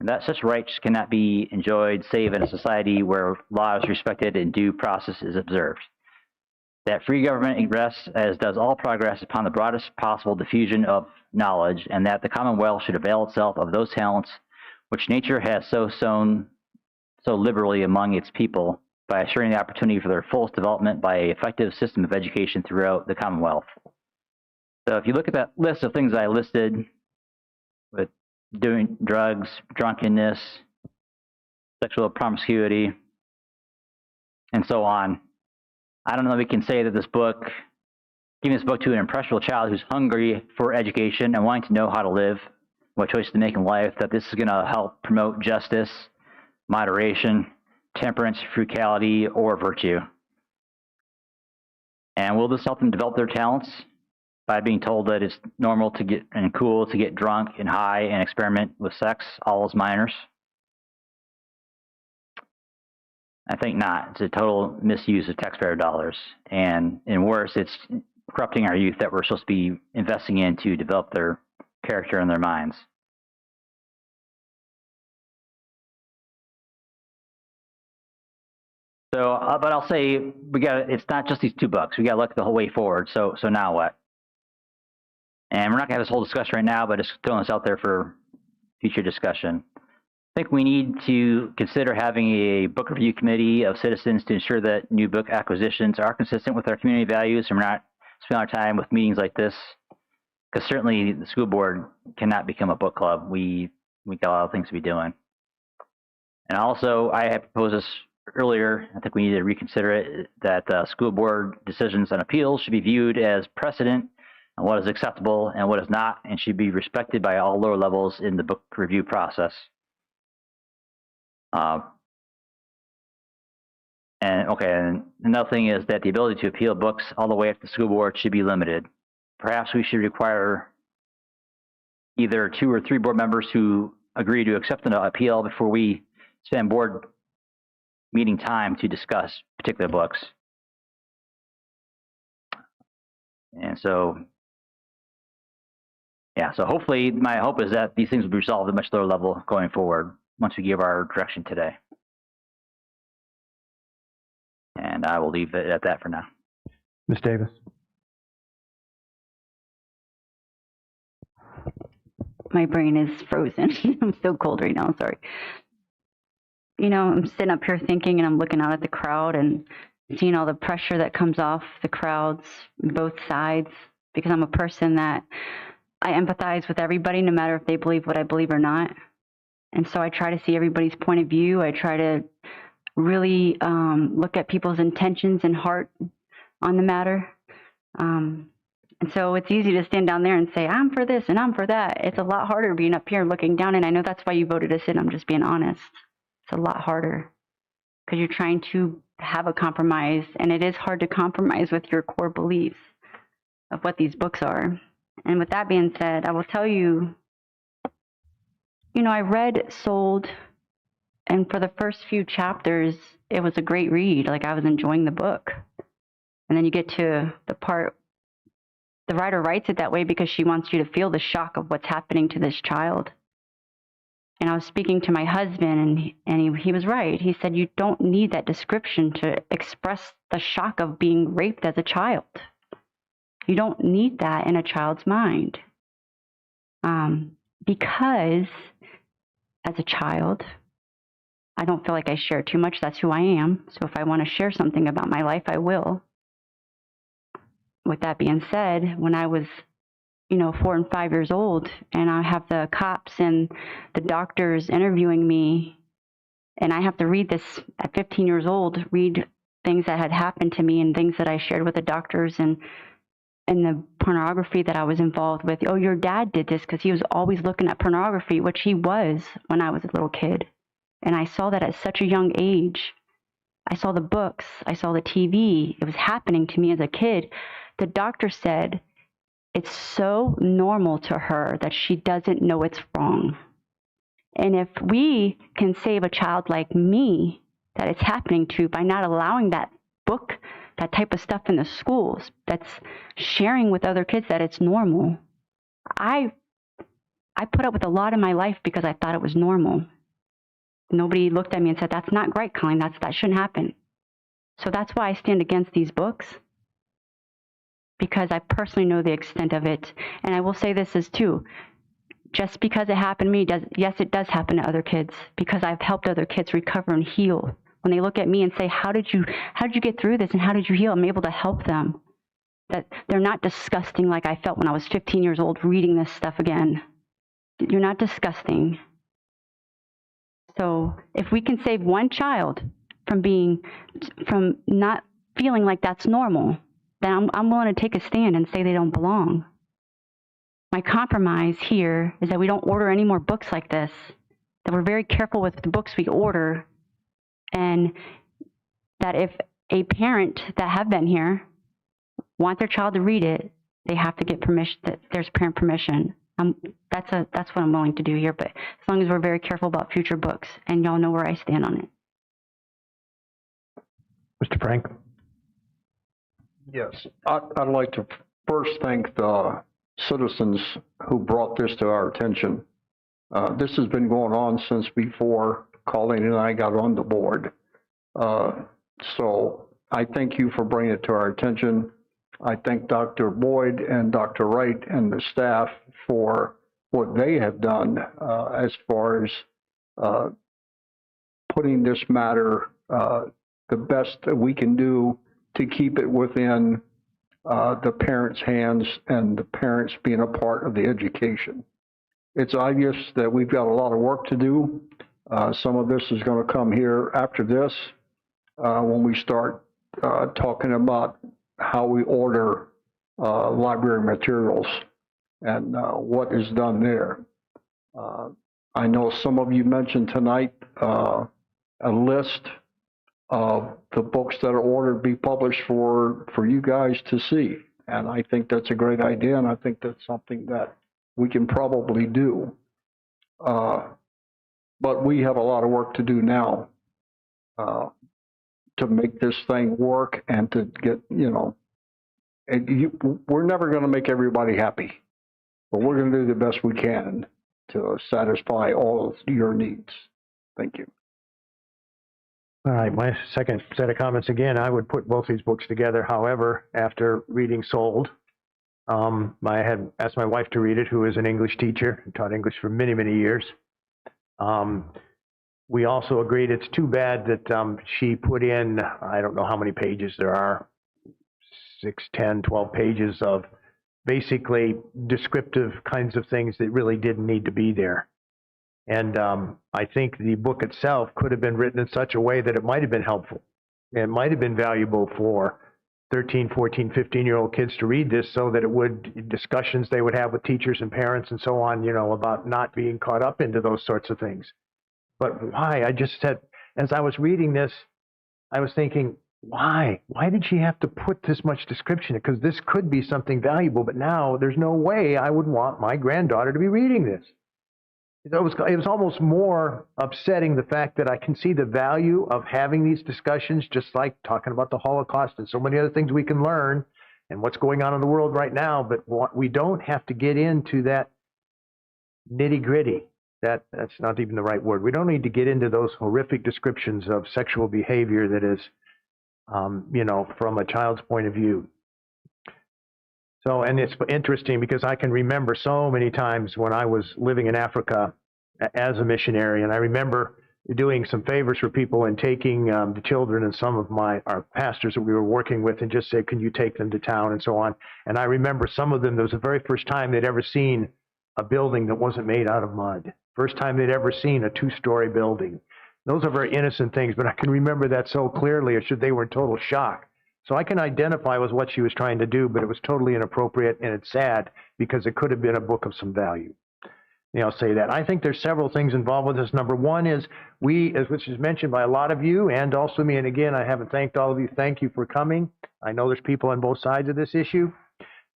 and that such rights cannot be enjoyed save in a society where law is respected and due process is observed. That free government rests, as does all progress, upon the broadest possible diffusion of knowledge, and that the Commonwealth should avail itself of those talents which nature has so sown so liberally among its people, by assuring the opportunity for their fullest development by an effective system of education throughout the Commonwealth. So if you look at that list of things I listed, with doing drugs, drunkenness, sexual promiscuity, and so on, I don't know if we can say that this book, giving this book to an impressionable child who's hungry for education and wanting to know how to live, what choices to make in life, that this is going to help promote justice, moderation, temperance, frugality, or virtue. And will this help them develop their talents by being told that it's normal to get and cool to get drunk and high and experiment with sex, all as minors? I think not. It's a total misuse of taxpayer dollars. And worse, it's corrupting our youth that we're supposed to be investing in to develop their character and their minds. So, but I'll say it's not just these two books. We got to look the whole way forward. So now what? And we're not going to have this whole discussion right now, but just throwing this out there for future discussion. I think we need to consider having a book review committee of citizens to ensure that new book acquisitions are consistent with our community values, and we're not spending our time with meetings like this, because certainly the school board cannot become a book club. We got a lot of things to be doing. And also, I had proposed this earlier, I think we need to reconsider it, that school board decisions on appeals should be viewed as precedent on what is acceptable and what is not, and should be respected by all lower levels in the book review process. And another thing is that the ability to appeal books all the way up to the school board should be limited. Perhaps we should require either 2 or 3 board members who agree to accept an appeal before we spend board meeting time to discuss particular books. And so, yeah, so hopefully my hope is that these things will be resolved at a much lower level going forward once we give our direction today. And I will leave it at that for now. Ms. Davis. My brain is frozen. I'm so cold right now, sorry. You know, I'm sitting up here thinking, and I'm looking out at the crowd and seeing all the pressure that comes off the crowds, both sides, because I'm a person that I empathize with everybody, no matter if they believe what I believe or not. And so I try to see everybody's point of view. I try to really look at people's intentions and heart on the matter. And so it's easy to stand down there and say, I'm for this and I'm for that. It's a lot harder being up here looking down, and I know that's why you voted us in. I'm just being honest. It's a lot harder because you're trying to have a compromise, and it is hard to compromise with your core beliefs of what these books are. And with that being said, I will tell you, I read Sold, and for the first few chapters, it was a great read. Like, I was enjoying the book. And then you get to the part, the writer writes it that way because she wants you to feel the shock of what's happening to this child. And I was speaking to my husband, and he was right. He said, you don't need that description to express the shock of being raped as a child. You don't need that in a child's mind. Because as a child, I don't feel like I share too much. That's who I am. So if I want to share something about my life, I will. With that being said, when I was, 4 and 5 years old, and I have the cops and the doctors interviewing me, and I have to read this at 15 years old, read things that had happened to me and things that I shared with the doctors and the pornography that I was involved with. Oh, your dad did this because he was always looking at pornography, which he was when I was a little kid. And I saw that at such a young age. I saw the books. I saw the TV. It was happening to me as a kid. The doctor said it's so normal to her that she doesn't know it's wrong. And if we can save a child like me that it's happening to by not allowing that book, that type of stuff in the schools, that's sharing with other kids that it's normal. I put up with a lot in my life because I thought it was normal. Nobody looked at me and said, that's not right, Colleen, that shouldn't happen. So that's why I stand against these books, because I personally know the extent of it. And I will say this is too, just because it happened to me, yes, it does happen to other kids, because I've helped other kids recover and heal. When they look at me and say, how did you get through this and how did you heal? I'm able to help them. That they're not disgusting like I felt when I was 15 years old reading this stuff again. You're not disgusting. So if we can save one child from not feeling like that's normal, then I'm willing to take a stand and say they don't belong. My compromise here is that we don't order any more books like this, that we're very careful with the books we order, and that if a parent that have been here want their child to read it, they have to get permission, that there's parent permission. That's what I'm willing to do here, but as long as we're very careful about future books, and y'all know where I stand on it. Mr. Frank? Yes, I'd like to first thank the citizens who brought this to our attention. This has been going on since before Colleen and I got on the board. So I thank you for bringing it to our attention. I thank Dr. Boyd and Dr. Wright and the staff for what they have done as far as putting this matter the best that we can do to keep it within the parents' hands and the parents being a part of the education. It's obvious that we've got a lot of work to do. Some of this is going to come here after this when we start talking about how we order library materials and what is done there. I know some of you mentioned tonight a list of the books that are ordered be published for you guys to see. And I think that's a great idea, and I think that's something that we can probably do. But we have a lot of work to do now to make this thing work and to get, we're never going to make everybody happy, but we're going to do the best we can to satisfy all of your needs. Thank you. All right, my second set of comments again, I would put both these books together. However, after reading Sold, I had asked my wife to read it, who is an English teacher, taught English for many, many years. We also agreed it's too bad that she put in, I don't know how many pages there are, 6, 10, 12 pages of basically descriptive kinds of things that really didn't need to be there. And I think the book itself could have been written in such a way that it might have been helpful. It might have been valuable for 13, 14, 15-year-old kids to read this, so that it would, discussions they would have with teachers and parents and so on, about not being caught up into those sorts of things. But why? I just said, as I was reading this, I was thinking, why? Why did she have to put this much description? Because this could be something valuable, but now there's no way I would want my granddaughter to be reading this. It was almost more upsetting, the fact that I can see the value of having these discussions, just like talking about the Holocaust and so many other things we can learn and what's going on in the world right now, but we don't have to get into that nitty-gritty. That's not even the right word. We don't need to get into those horrific descriptions of sexual behavior that is, from a child's point of view. So, and it's interesting because I can remember so many times when I was living in Africa as a missionary, and I remember doing some favors for people and taking the children and some of our pastors that we were working with, and just say, can you take them to town and so on. And I remember some of them, that was the very first time they'd ever seen a building that wasn't made out of mud. First time they'd ever seen a 2-story building. Those are very innocent things, but I can remember that so clearly, they were in total shock. So I can identify with what she was trying to do, but it was totally inappropriate, and it's sad because it could have been a book of some value. I'll say that. I think there's several things involved with this. Number one is which is mentioned by a lot of you and also me, and again, I haven't thanked all of you. Thank you for coming. I know there's people on both sides of this issue,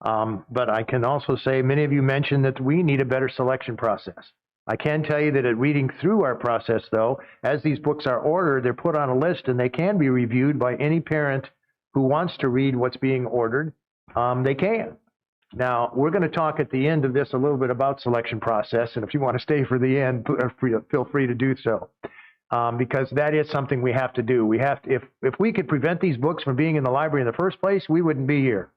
but I can also say many of you mentioned that we need a better selection process. I can tell you that at reading through our process, though, as these books are ordered, they're put on a list and they can be reviewed by any parent who wants to read what's being ordered. They can. Now, we're going to talk at the end of this a little bit about selection process, and if you want to stay for the end, feel free to do so, because that is something we have to do. We have to, if we could prevent these books from being in the library in the first place, we wouldn't be here.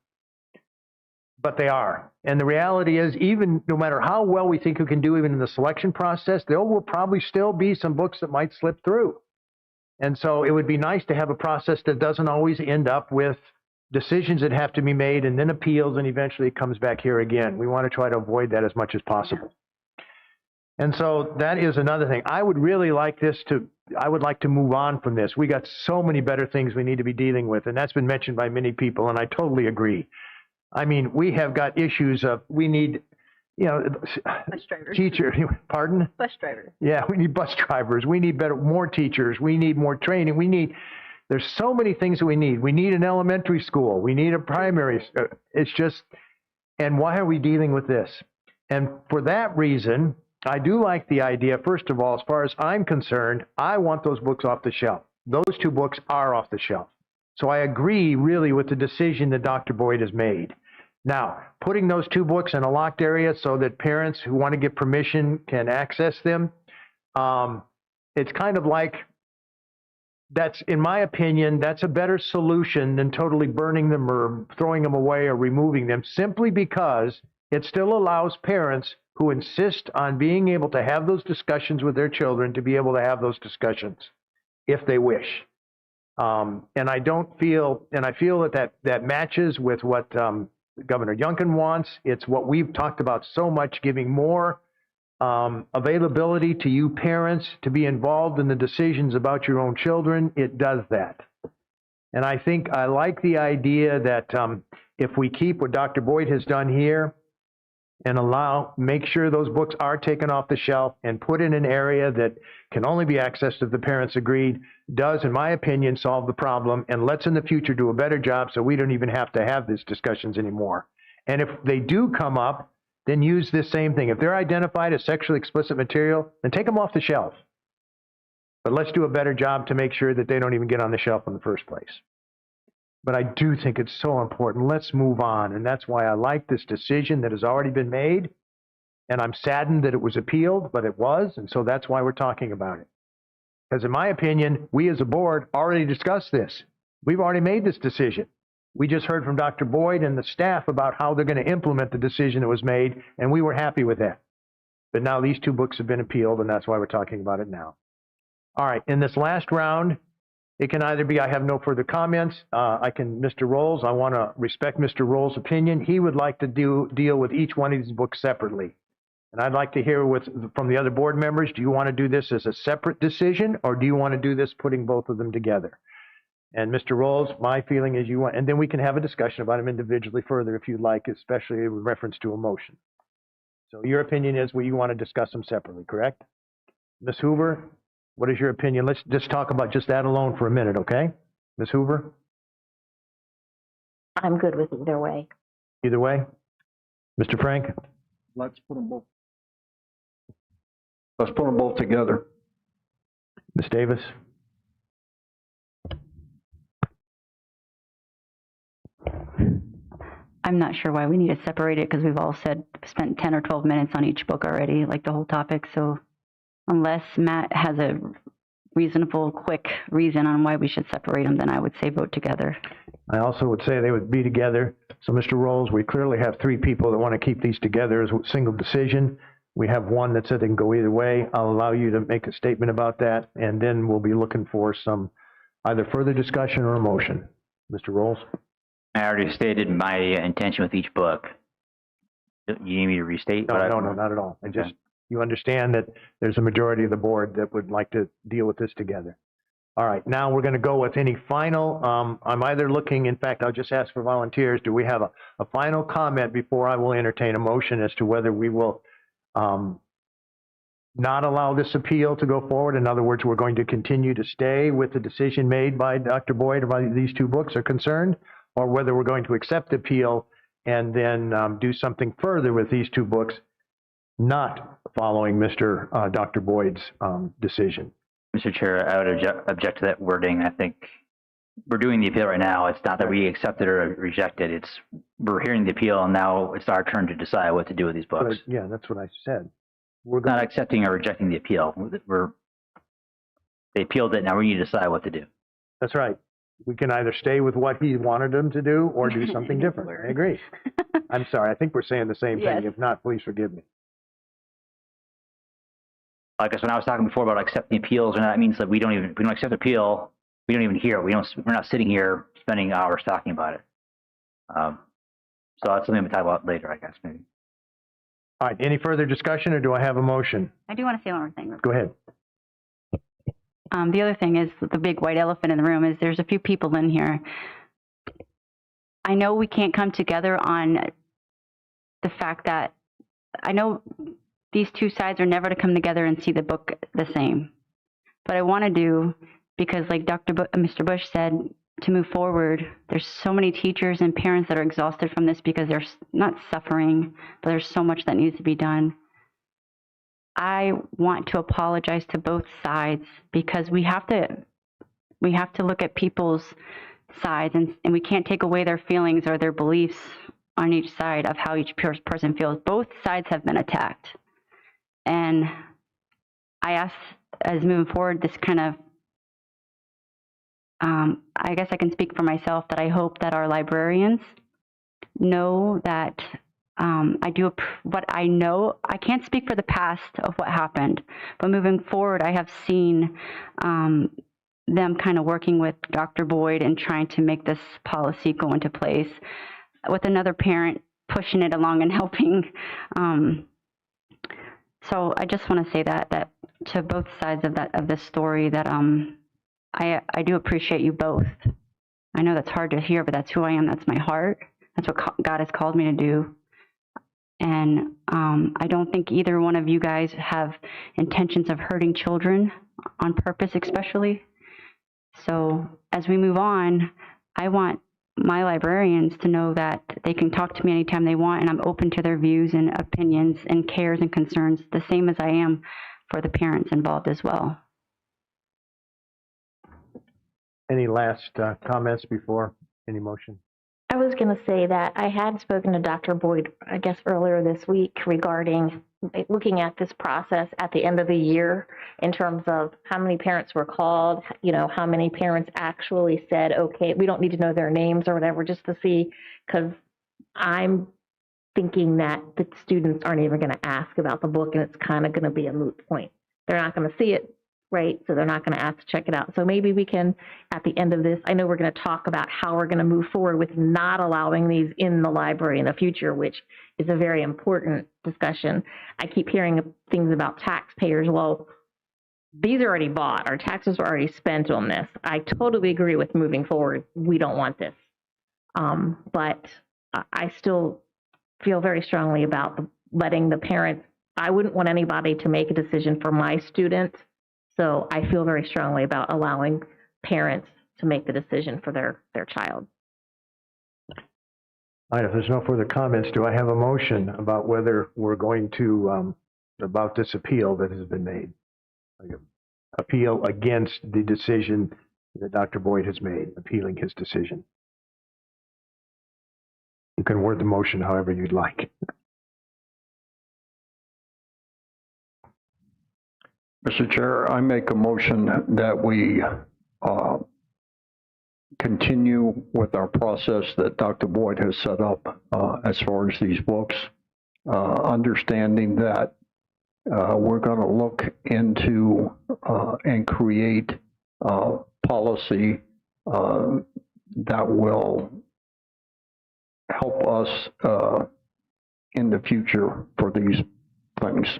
But they are. And the reality is, even no matter how well we think we can do even in the selection process, there will probably still be some books that might slip through. And so it would be nice to have a process that doesn't always end up with decisions that have to be made and then appeals, and eventually it comes back here again. We want to try to avoid that as much as possible. And so that is another thing. I would like to move on from this. We got so many better things we need to be dealing with, and that's been mentioned by many people, and I totally agree. I mean, we have got issues of, we need, bus drivers. Pardon? Bus drivers. Yeah, we need bus drivers. We need more teachers. We need more training. There's so many things that we need. We need an elementary school. We need a primary. It's just, and why are we dealing with this? And for that reason, I do like the idea, first of all, as far as I'm concerned, I want those books off the shelf. Those 2 books are off the shelf. So I agree really with the decision that Dr. Boyd has made. Now, putting those 2 books in a locked area so that parents who want to get permission can access them, it's kind of like, in my opinion, that's a better solution than totally burning them or throwing them away or removing them, simply because it still allows parents who insist on being able to have those discussions with their children to be able to have those discussions if they wish. And I feel that matches with what Governor Youngkin wants. It's what we've talked about so much, giving more availability to you parents to be involved in the decisions about your own children. It does that. And I think I like the idea that if we keep what Dr. Boyd has done here and make sure those books are taken off the shelf and put in an area that can only be accessed if the parents agreed, does, in my opinion, solve the problem, and let's in the future do a better job so we don't even have to have these discussions anymore. And if they do come up, then use this same thing. If they're identified as sexually explicit material, then take them off the shelf. But let's do a better job to make sure that they don't even get on the shelf in the first place. But I do think it's so important. Let's move on. And that's why I like this decision that has already been made. And I'm saddened that it was appealed, but it was. And so that's why we're talking about it. Because in my opinion, we as a board already discussed this. We've already made this decision. We just heard from Dr. Boyd and the staff about how they're going to implement the decision that was made, and we were happy with that. But now these 2 books have been appealed, and that's why we're talking about it now. All right, in this last round, it can either be I have no further comments. Mr. Rolls, I want to respect Mr. Rolls' opinion. He would like to deal with each one of these books separately. And I'd like to hear from the other board members, do you want to do this as a separate decision, or do you want to do this putting both of them together? And Mr. Rolls, my feeling is you want, and then we can have a discussion about them individually further if you'd like, especially with reference to a motion. So your opinion is you want to discuss them separately, correct? Ms. Hoover, what is your opinion? Let's just talk about just that alone for a minute, okay? Ms. Hoover? I'm good with either way. Either way? Mr. Frank? Let's put them both together. Ms. Davis? I'm not sure why we need to separate it because we've all spent 10 or 12 minutes on each book already, like the whole topic. So unless Matt has a reasonable, quick reason on why we should separate them, then I would say vote together. I also would say they would be together. So Mr. Rolls, we clearly have 3 people that want to keep these together as a single decision. We have 1 that said they can go either way. I'll allow you to make a statement about that, and then we'll be looking for some either further discussion or a motion. Mr. Rolls? I already stated my intention with each book. You need me to restate? No, not at all. You understand that there's a majority of the board that would like to deal with this together. All right, now we're going to go with any final, I'm either looking, in fact, I'll just ask for volunteers. Do we have a final comment before I will entertain a motion as to whether we will not allow this appeal to go forward? In other words, we're going to continue to stay with the decision made by Dr. Boyd about these 2 books are concerned, or whether we're going to accept the appeal and then do something further with these 2 books, not following Dr. Boyd's decision. Mr. Chair, I would object to that wording. I think we're doing the appeal right now. It's not that we accept it or reject it. We're hearing the appeal, and now it's our turn to decide what to do with these books. Yeah, that's what I said. We're not accepting or rejecting the appeal. They appealed it. Now we need to decide what to do. That's right. We can either stay with what he wanted them to do or do something different. I agree. I'm sorry. I think we're saying the same thing. If not, please forgive me. I guess when I was talking before about accepting appeals, and that means that we don't accept the appeal. We don't even hear it. We're not sitting here spending hours talking about it. So that's something we'll talk about later, I guess, maybe. All right. Any further discussion, or do I have a motion? I do want to say one more thing. Go ahead. The other thing is the big white elephant in the room is there's a few people in here. I know we can't come together on the fact that I know these 2 sides are never to come together and see the book the same. But I want to do, because like Mr. Bush said, to move forward, there's so many teachers and parents that are exhausted from this because they're not suffering, but there's so much that needs to be done. I want to apologize to both sides because we have to look at people's sides, and we can't take away their feelings or their beliefs on each side of how each person feels. Both sides have been attacked. And I ask, as moving forward, this kind of, I guess I can speak for myself, that I hope that our librarians know that I do what I know. I can't speak for the past of what happened, but moving forward, I have seen them kind of working with Dr. Boyd and trying to make this policy go into place, with another parent pushing it along and helping. So I just want to say that to both sides of this story, that I do appreciate you both. I know that's hard to hear, but that's who I am. That's my heart. That's what God has called me to do. And I don't think either one of you guys have intentions of hurting children on purpose, especially. So as we move on, I want my librarians to know that they can talk to me anytime they want, and I'm open to their views and opinions and cares and concerns, the same as I am for the parents involved as well. Any last comments before any motion? I was going to say that I had spoken to Dr. Boyd, I guess, earlier this week regarding looking at this process at the end of the year in terms of how many parents were called, how many parents actually said, okay, we don't need to know their names or whatever, just to see, because I'm thinking that the students aren't even going to ask about the book, and it's kind of going to be a moot point. They're not going to see it right? So they're not going to ask to check it out. So maybe we can, at the end of this, I know we're going to talk about how we're going to move forward with not allowing these in the library in the future, which is a very important discussion. I keep hearing things about taxpayers. Well, these are already bought. Our taxes are already spent on this. I totally agree with moving forward. We don't want this. But I still feel very strongly about letting the parents. I wouldn't want anybody to make a decision for my student. So I feel very strongly about allowing parents to make the decision for their child. All right, if there's no further comments, do I have a motion about whether we're going to, about this appeal that has been made? Appeal against the decision that Dr. Boyd has made, appealing his decision. You can word the motion however you'd like. Mr. Chair, I make a motion that we continue with our process that Dr. Boyd has set up as far as these books, understanding that we're going to look into and create policy that will help us in the future for these things.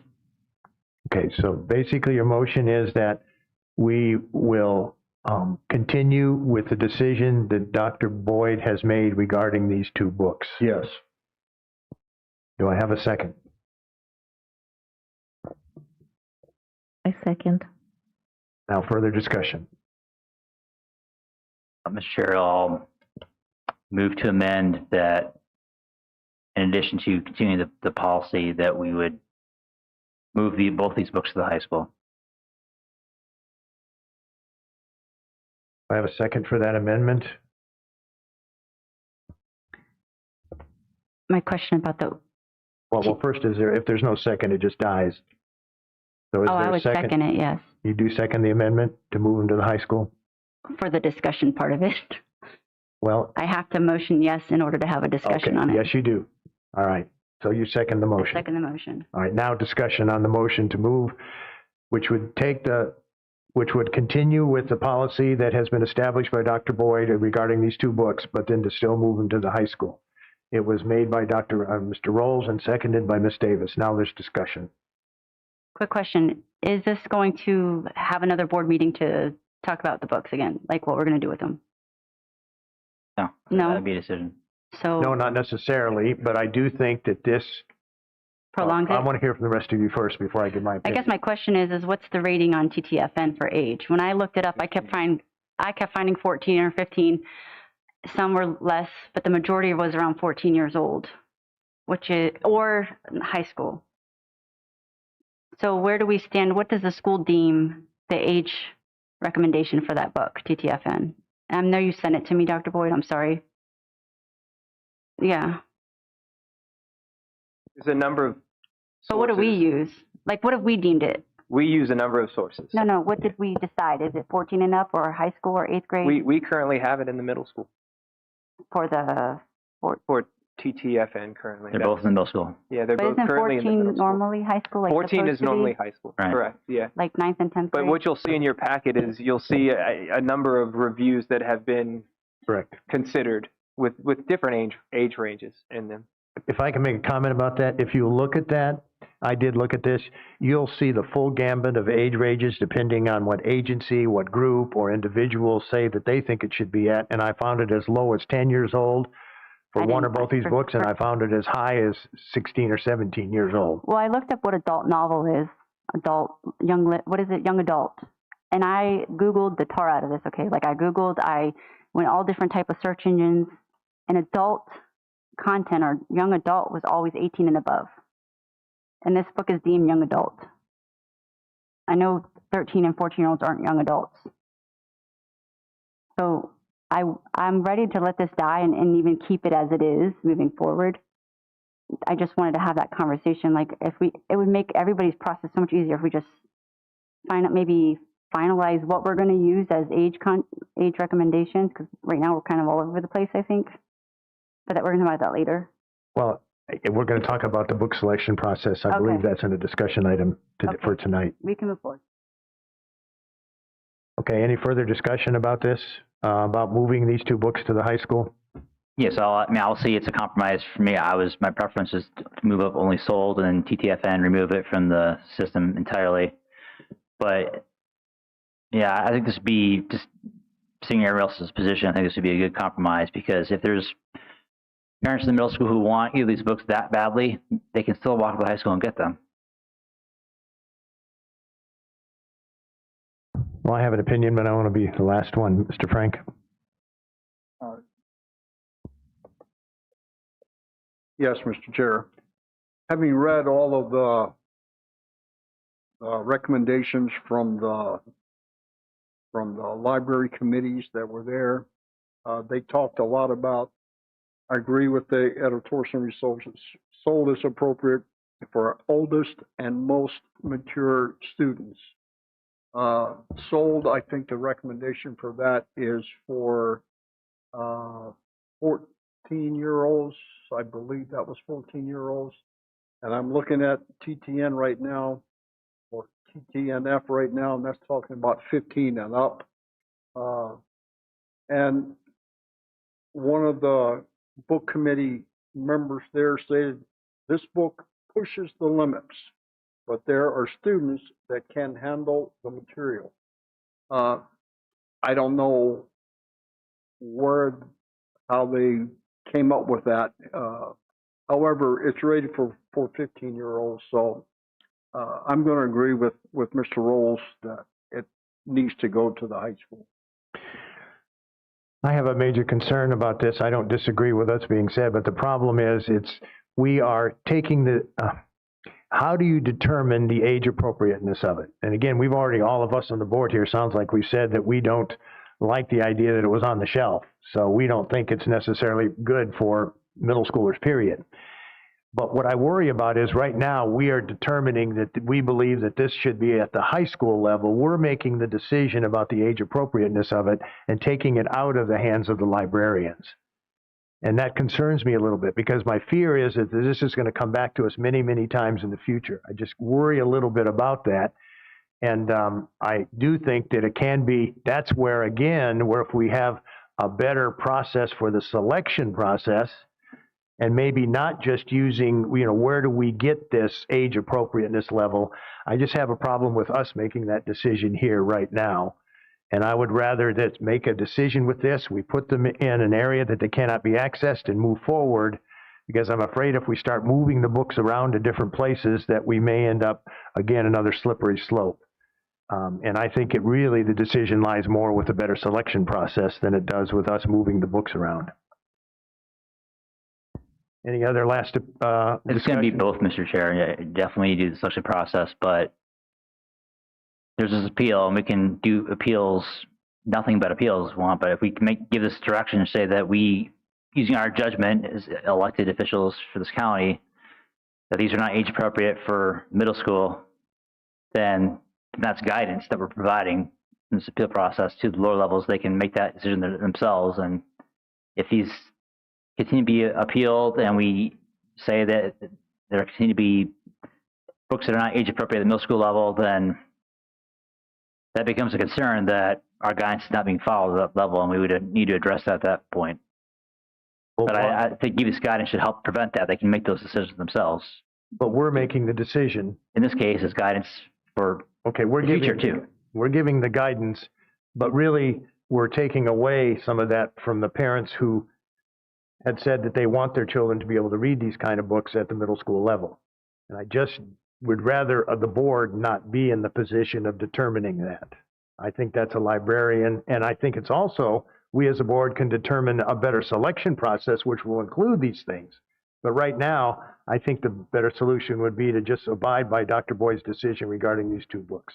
Okay, so basically your motion is that we will continue with the decision that Dr. Boyd has made regarding these two books. Yes. Do I have a second? I second. Now further discussion. Mr. Chair, I'll move to amend that in addition to continuing the policy that we would move both these books to the high school. I have a second for that amendment. My question about the... Well, first, if there's no second, it just dies. So is there I a would second it, yes. You do second the amendment to move them to the high school? For the discussion part of it. Well, I have to motion yes in order to have a discussion on it. Yes, you do. All right. So you second the motion. I second the motion. All right. Now discussion on the motion to move, which would continue with the policy that has been established by Dr. Boyd regarding these two books, but then to still move them to the high school. It was made by Mr. Rolls and seconded by Ms. Davis. Now there's discussion. Quick question. Is this going to have another board meeting to talk about the books again, like what we're going to do with them? No. That'd be a decision. So no, not necessarily, but I do think that this prolongs it. I want to hear from the rest of you first before I give my opinion. I guess my question is what's the rating on TTFN for age? When I looked it up, I kept finding 14 or 15. Some were less, but the majority was around 14 years old, or high school. So where do we stand? What does the school deem the age recommendation for that book, TTFN? I know you sent it to me, Dr. Boyd. I'm sorry. Yeah. There's a number of sources. So what do we use? Like, what have we deemed it? We use a number of sources. No. What did we decide? Is it 14 and up or high school or 8th grade? We currently have it in the middle school. For TTFN currently. They're both in the middle school. Yeah, they're both isn't currently in the 14 middle school. normally high school? Like 14 is normally high school. Right. Correct. Yeah. Like 9th and 10th But grade? what you'll see in your packet is you'll see a number of reviews that have been considered with different age ranges in them. If I can make a comment about that, if you look at that, I did look at this, you'll see the full gambit of age ranges depending on what agency, what group, or individual say that they think it should be at. And I found it as low as 10 years old for one or both these books, and I found it as high as 16 or 17 years old. Well, I looked up what adult novel is. What is it? Young adult. And I Googled the tar out of this, okay? Like I went all different type of search engines, and adult content or young adult was always 18 and above. And this book is deemed young adult. I know 13 and 14-year-olds aren't young adults. So I'm ready to let this die and even keep it as it is moving forward. I just wanted to have that conversation. Like it would make everybody's process so much easier if we just maybe finalize what we're going to use as age recommendations, because right now we're kind of all over the place, I think. But that we're going to talk about that later. Well, we're going to talk about the book selection process. I believe that's in a discussion item for tonight. We can move forward. Okay, any further discussion about this, about moving these two books to the high school? Yes, I'll see it's a compromise for me. My preference is to move up only sold and then TTFN remove it from the system entirely. But yeah, I think this would be, just seeing everyone else's position, I think this would be a good compromise, because if there's parents in the middle school who want either of these books that badly, they can still walk to the high school and get them. Well, I have an opinion, but I want to be the last one. Mr. Frank? Yes, Mr. Chair. Having read all of the recommendations from the library committees that were there, they talked a lot about, I agree with the editorial summary, sold is appropriate for our oldest and most mature students. Sold, I think the recommendation for that is for 14-year-olds. I believe that was 14-year-olds. And I'm looking at TTN right now, or TTNF right now, and that's talking about 15 and up. And one of the book committee members there said, this book pushes the limits, but there are students that can handle the material. I don't know how they came up with that. However, it's rated for 15-year-olds, so I'm going to agree with Mr. Rolls that it needs to go to the high school. I have a major concern about this. I don't disagree with what's being said, but the problem is we are taking the, how do you determine the age appropriateness of it? And again, we've already, all of us on the board here, sounds like we've said that we don't like the idea that it was on the shelf. So we don't think it's necessarily good for middle schoolers, period. But what I worry about is right now we are determining that we believe that this should be at the high school level. We're making the decision about the age appropriateness of it and taking it out of the hands of the librarians. And that concerns me a little bit, because my fear is that this is going to come back to us many, many times in the future. I just worry a little bit about that. And I do think that it can be, that's where, again, where if we have a better process for the selection process, and maybe not just using, where do we get this age appropriateness level? I just have a problem with us making that decision here right now. And I would rather that make a decision with this. We put them in an area that they cannot be accessed and move forward, because I'm afraid if we start moving the books around to different places that we may end up, again, another slippery slope. And I think the decision lies more with a better selection process than it does with us moving the books around. Any other last It's going to be both, Mr. Chair. Yeah, definitely do the selection process, but there's this appeal, and we can do appeals, nothing but appeals if we want, but if we can give this direction and say that we, using our judgment as elected officials for this county, that these are not age appropriate for middle school, then that's guidance that we're providing in this appeal process to the lower levels. They can make that decision themselves. And if these continue to be appealed and we say that there continue to be books that are not age appropriate at the middle school level, then that becomes a concern that our guidance is not being followed at that level, and we would need to address that at that point. But I think this guidance should help prevent that. They can make those decisions themselves. But we're making the decision. In this case, it's guidance for the future too. We're giving the guidance, but really we're taking away some of that from the parents who had said that they want their children to be able to read these kind of books at the middle school level. And I just would rather the board not be in the position of determining that. I think that's a librarian, and I think it's also, we as a board can determine a better selection process which will include these things. But right now, I think the better solution would be to just abide by Dr. Boyd's decision regarding these two books.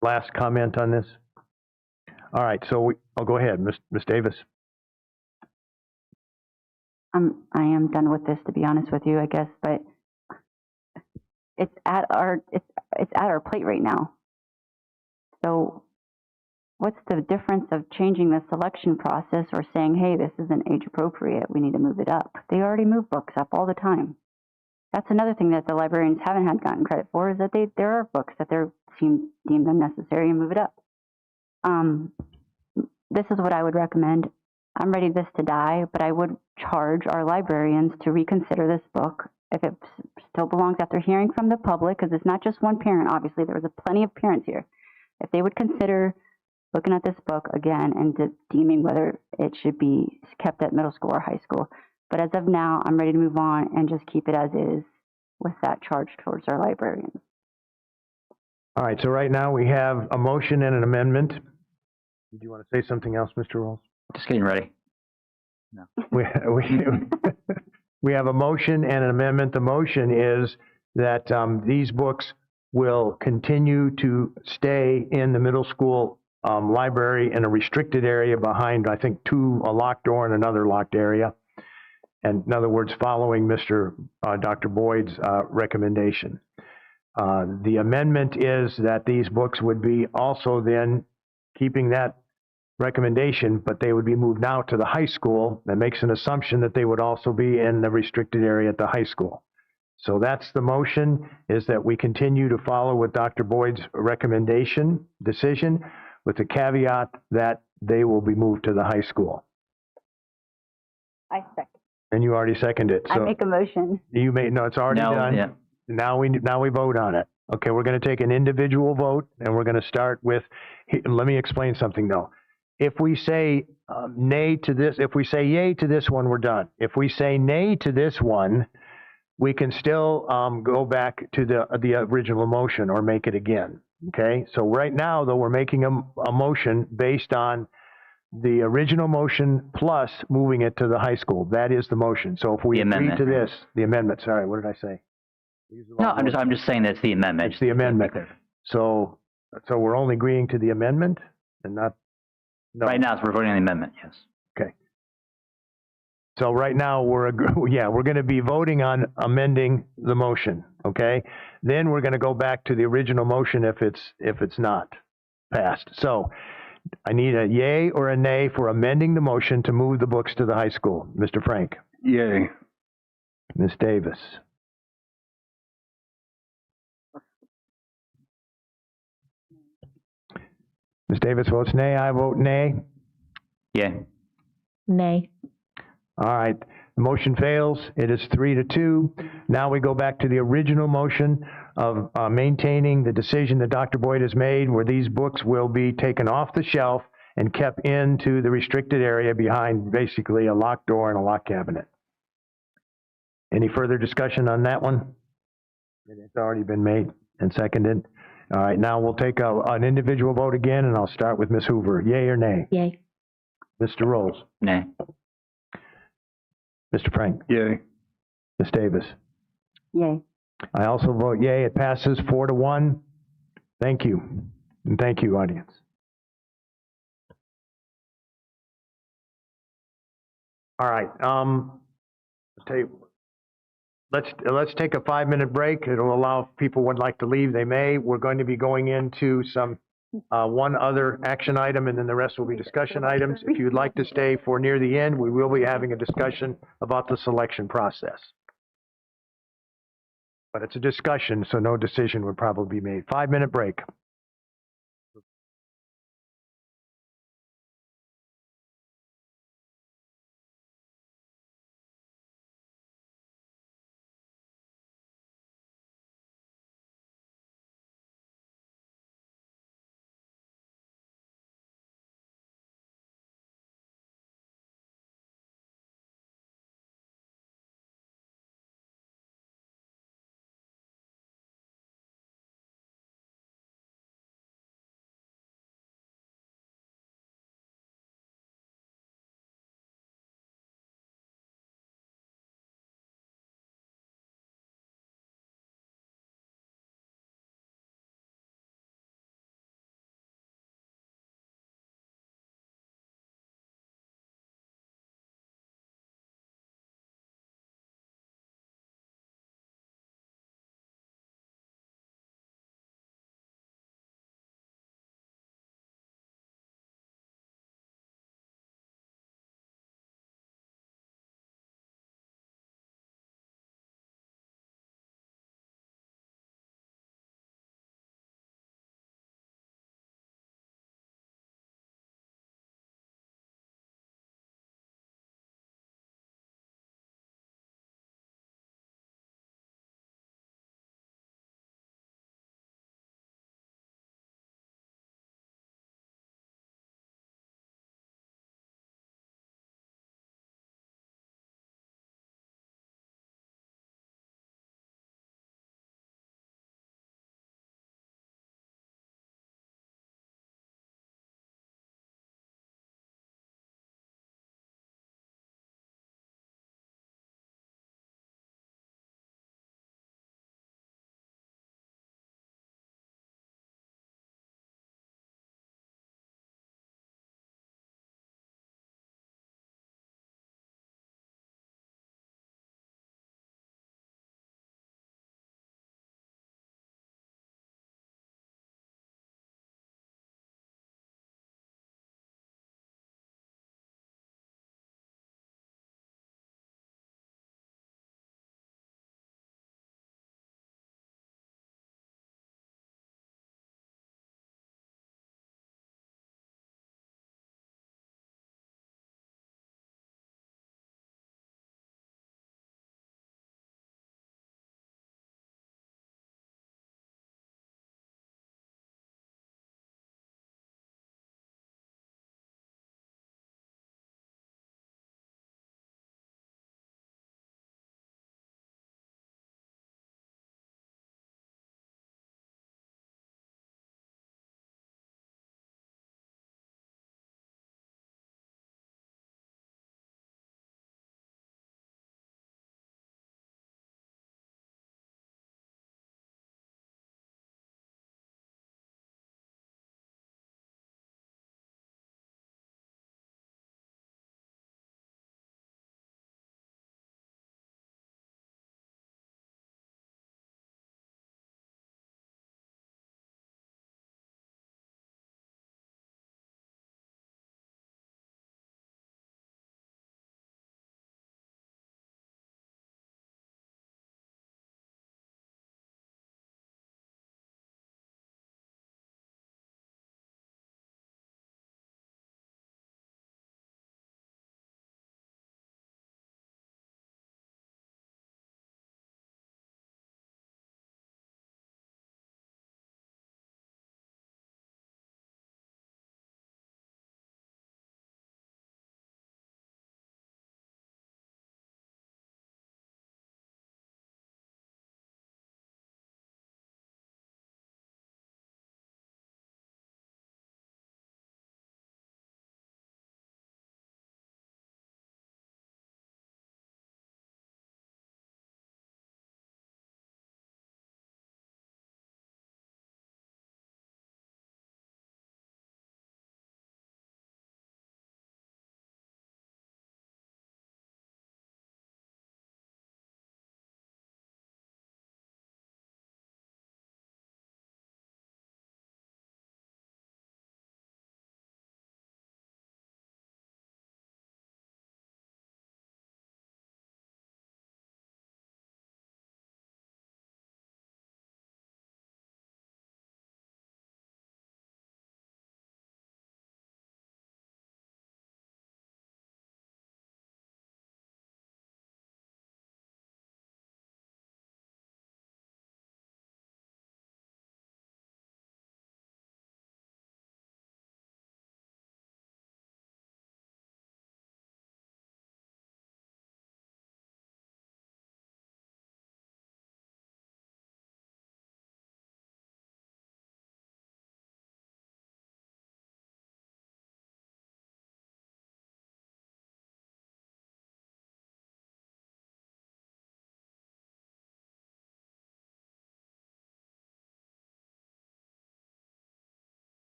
Last comment on this? All right, so I'll go ahead, Ms. Davis. I am done with this, to be honest with you, I guess, but it's at our plate right now. So what's the difference of changing the selection process or saying, hey, this isn't age appropriate, we need to move it up? They already move books up all the time. That's another thing that the librarians haven't had gotten credit for, is that there are books that they're deemed unnecessary and move it up. This is what I would recommend. I'm ready for this to die, but I would charge our librarians to reconsider this book if it still belongs after hearing from the public, because it's not just one parent, obviously. There was plenty of parents here. If they would consider looking at this book again and deeming whether it should be kept at middle school or high school. But as of now, I'm ready to move on and just keep it as is with that charge towards our librarians. All right, so right now we have a motion and an amendment. Did you want to say something else, Mr. Rolls? Just getting ready. No. We have a motion and an amendment. The motion is that these books will continue to stay in the middle school library in a restricted area behind, I think, a locked door and another locked area. And in other words, following Dr. Boyd's recommendation. The amendment is that these books would be also then keeping that recommendation, but they would be moved now to the high school. That makes an assumption that they would also be in the restricted area at the high school. So that's the motion, is that we continue to follow with Dr. Boyd's decision, with the caveat that they will be moved to the high school. I second. And you already seconded it. So I make a motion. you made, no, it's already done. Yeah. Now we vote on it. Okay, we're going to take an individual vote, and we're going to start with, let me explain something though. If we say nay to this, if we say yay to this one, we're done. If we say nay to this one, we can still go back to the original motion or make it again. Okay, so right now though, we're making a motion based on the original motion plus moving it to the high school. That is the motion. So if we agree to this, the amendment, sorry, what did I say? No, I'm just saying that's the amendment. It's the amendment. So we're only agreeing to the amendment and not. No. Right now, we're voting on the amendment, yes. Okay. So right now, we're going to be voting on amending the motion, okay? Then we're going to go back to the original motion if it's not passed. So I need a yay or a nay for amending the motion to move the books to the high school. Mr. Frank? Yay. Ms. Davis? Ms. Davis votes nay. I vote nay. Yay. Nay. All right. The motion fails. It is 3-2. Now we go back to the original motion of maintaining the decision that Dr. Boyd has made, where these books will be taken off the shelf and kept into the restricted area behind basically a locked door and a locked cabinet. Any further discussion on that one? It's already been made and seconded. All right, now we'll take an individual vote again, and I'll start with Ms. Hoover. Yay or nay? Yay. Mr. Rolls? Nay. Mr. Frank? Yay. Ms. Davis? Yay. I also vote yay. It passes 4-1. Thank you. And thank you, audience. All right. I'll tell you, let's take a 5-minute break. It'll allow if people would like to leave, they may. We're going to be going into some one other action item, and then the rest will be discussion items. If you'd like to stay for near the end, we will be having a discussion about the selection process. But it's a discussion, so no decision would probably be made. 5-minute break.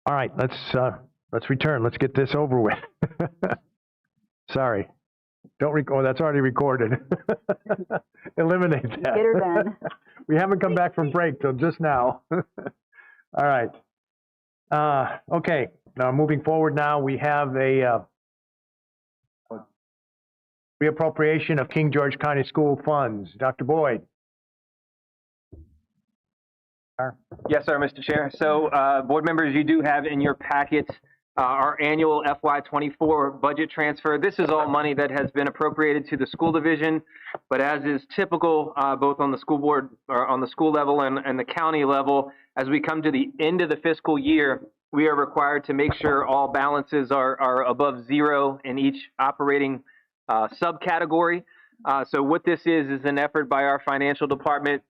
All right, let's return. Let's get this over with. Sorry. Don't record. That's already recorded. Eliminate that. Get her done. We haven't come back from break till just now. All right. Okay. Now moving forward. Now we have a reappropriation of King George County School funds. Dr. Boyd. Yes, sir, Mr. Chair. So, board members, you do have in your packets our annual FY24 budget transfer. This is all money that has been appropriated to the school division, but as is typical, both on the school board or on the school level and the county level, as we come to the end of the fiscal year, we are required to make sure all balances are above zero in each operating subcategory. So what this is an effort by our financial department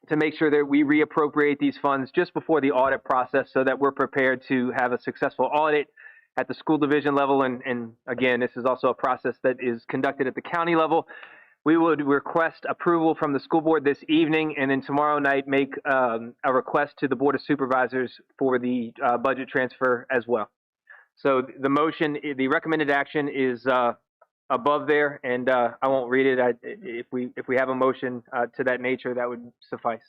to make sure that we reappropriate these funds just before the audit process so that we're prepared to have a successful audit at the school division level. And again, this is also a process that is conducted at the county level. We would request approval from the school board this evening, and then tomorrow night make a request to the Board of Supervisors for the budget transfer as well. So the motion, the recommended action is above there, and I won't read it. If we have a motion to that nature, that would suffice.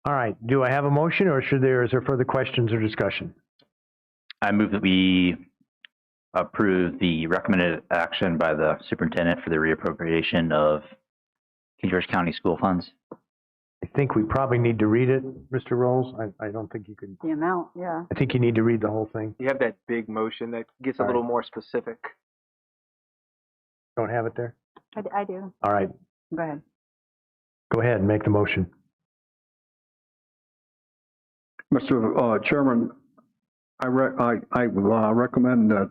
All right. Do I have a motion, or is there further questions or discussion? I move that we approve the recommended action by the superintendent for the reappropriation of King George County school funds. I think we probably need to read it, Mr. Rolls. I don't think you can. The amount, yeah. I think you need to read the whole thing. You have that big motion that gets a little more specific. Don't have it there? I do. All right. Go ahead. Go ahead and make the motion. Mr. Chairman, I recommend that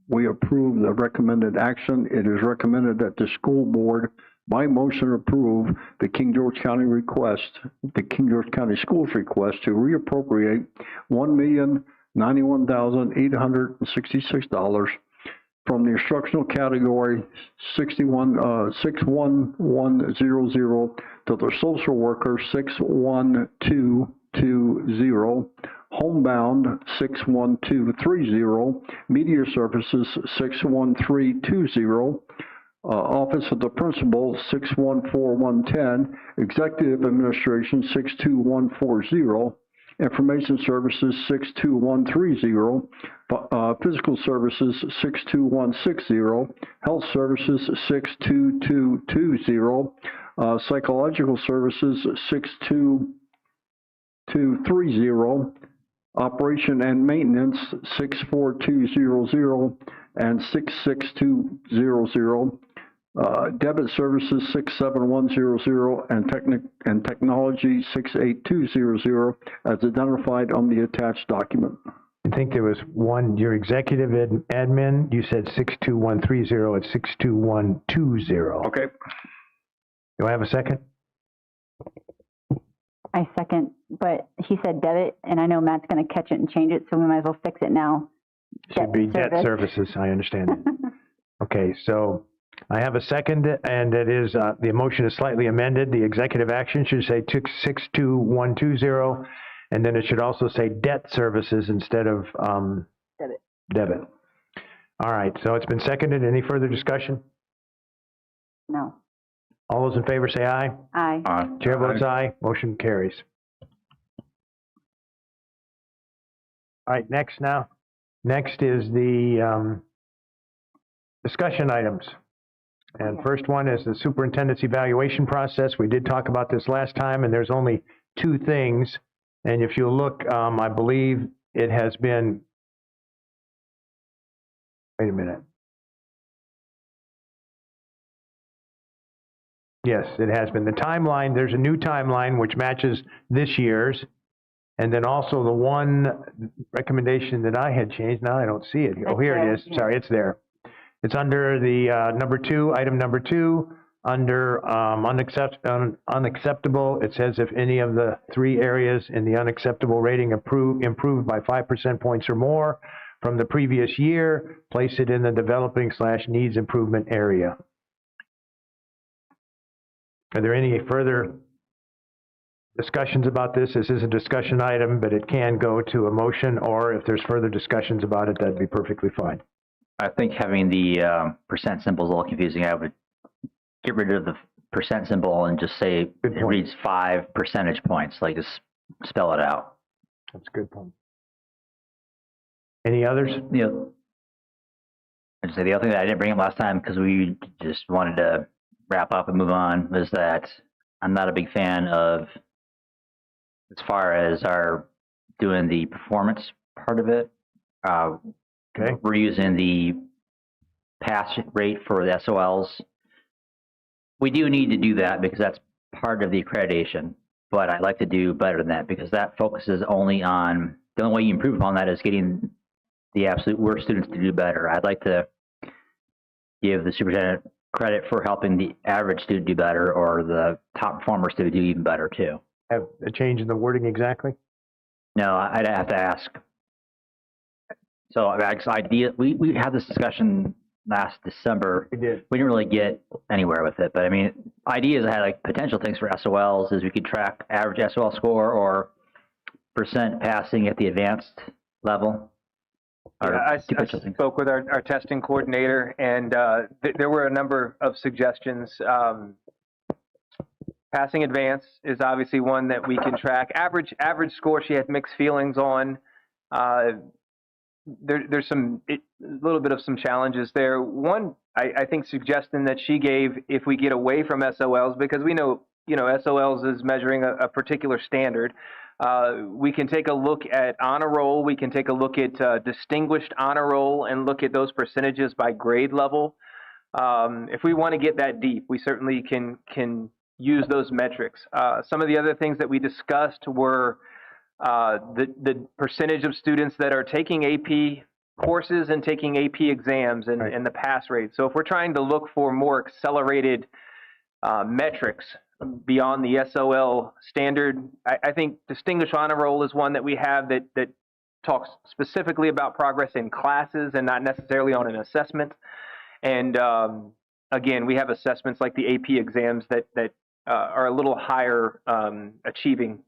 we approve the recommended action. It is recommended that the school board, by motion, approve the King George County request, the King George County Schools request to reappropriate $1,091,866 from the instructional category 61100 to the social worker 61220, homebound 61230, media services 61320, office of the principal 614110, executive administration 62140, information services 62130, physical services 62160, health services 62220, psychological services 62230, operation and maintenance 64200 and 66200, debit services 67100 and technology 68200 as identified on the attached document. I think there was one, your executive admin, you said 62130, it's 62120. Okay. Do I have a second? I second, but he said debit, and I know Matt's going to catch it and change it, so we might as well fix it now. Should be debt services, I understand it. Okay, so I have a second, and it is, the motion is slightly amended. The executive action should say 62120, and then it should also say debt services instead of debit. All right, so it's been seconded. Any further discussion? No. All those in favor say aye. Aye. Chair votes aye. Motion carries. All right, next is the discussion items. And first one is the superintendent's evaluation process. We did talk about this last time, and there's only two things. And if you look, I believe it has been, wait a minute. Yes, it has been. The timeline, there's a new timeline which matches this year's. And then also the one recommendation that I had changed, now I don't see it. Oh, here it is. Sorry, it's there. It's under the item number two, under unacceptable. It says if any of the three areas in the unacceptable rating improved by 5% points or more from the previous year, place it in the developing/needs improvement area. Are there any further discussions about this. This is a discussion item, but it can go to a motion, or if there's further discussions about it, that'd be perfectly fine. I think having the percent symbol is a little confusing. I would get rid of the percent symbol and just say it reads 5 percentage points. Like, just spell it out. That's a good point. Any others? Yeah. I'd say the other thing that I didn't bring up last time because we just wanted to wrap up and move on was that I'm not a big fan of, as far as our doing the performance part of it. Okay. We're using the pass rate for the SOLs. We do need to do that because that's part of the accreditation, but I'd like to do better than that because that focuses only on, the only way you improve upon that is getting the absolute worst students to do better. I'd like to give the superintendent credit for helping the average student do better, or the top performers to do even better too. Have a change in the wording exactly? No, I'd have to ask. So we had this discussion last December. We did. We didn't really get anywhere with it, but I mean, ideas that had like potential things for SOLs is we could track average SOL score or percent passing at the advanced level. Yeah, I spoke with our testing coordinator, and there were a number of suggestions. Passing advance is obviously one that we can track. Average score, she had mixed feelings on. There's a little bit of some challenges there. One, I think, suggestion that she gave, if we get away from SOLs, because we know, SOLs is measuring a particular standard. We can take a look at honor roll. We can take a look at distinguished honor roll and look at those percentages by grade level. If we want to get that deep, we certainly can use those metrics. Some of the other things that we discussed were the percentage of students that are taking AP courses and taking AP exams and the pass rate. So if we're trying to look for more accelerated metrics beyond the SOL standard, I think Distinguished Honor Roll is one that we have that talks specifically about progress in classes and not necessarily on an assessment. And again, we have assessments like the AP exams that are a little higher achieving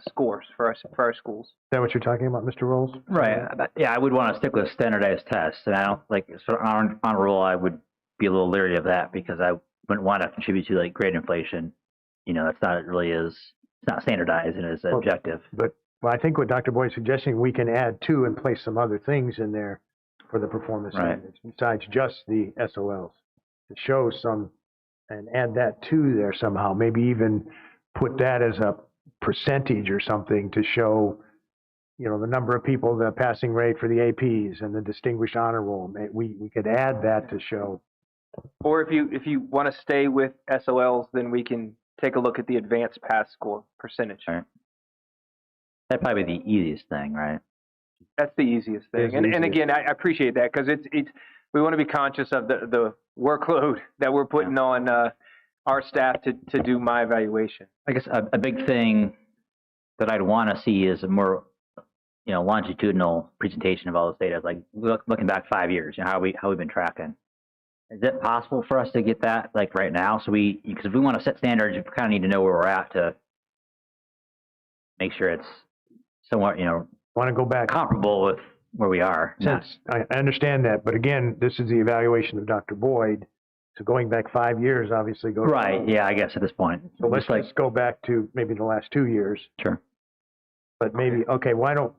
scores for our schools. Is that what you're talking about, Mr. Rolls? Right. Yeah, I would want to stick with standardized tests, and I don't like sort of on roll. I would be a little leery of that because I wouldn't want to contribute to like grade inflation. That's not it's not standardized and it's objective. But I think what Dr. Boyd's suggesting, we can add to and place some other things in there for the performance standards besides just the SOLs to show some, and add that to there somehow. Maybe even put that as a percentage or something to show, the number of people, the passing rate for the APs and the distinguished honor roll. We could add that to show. Or if you want to stay with SOLs, then we can take a look at the advanced pass score percentage. Right. That'd probably be the easiest thing, right? That's the easiest thing. And again, I appreciate that because we want to be conscious of the workload that we're putting on our staff to do my evaluation. I guess a big thing that I'd want to see is a more, longitudinal presentation of all this data, like looking back 5 years, how we've been tracking. Is it possible for us to get that like right now? So because if we want to set standards, we kind of need to know where we're at to make sure it's somewhat, want to go back comparable with where we are. I understand that, but again, this is the evaluation of Dr. Boyd. So going back 5 years, obviously goes right. Yeah, I guess at this point. So let's just go back to maybe the last 2 years. Sure. But maybe why don't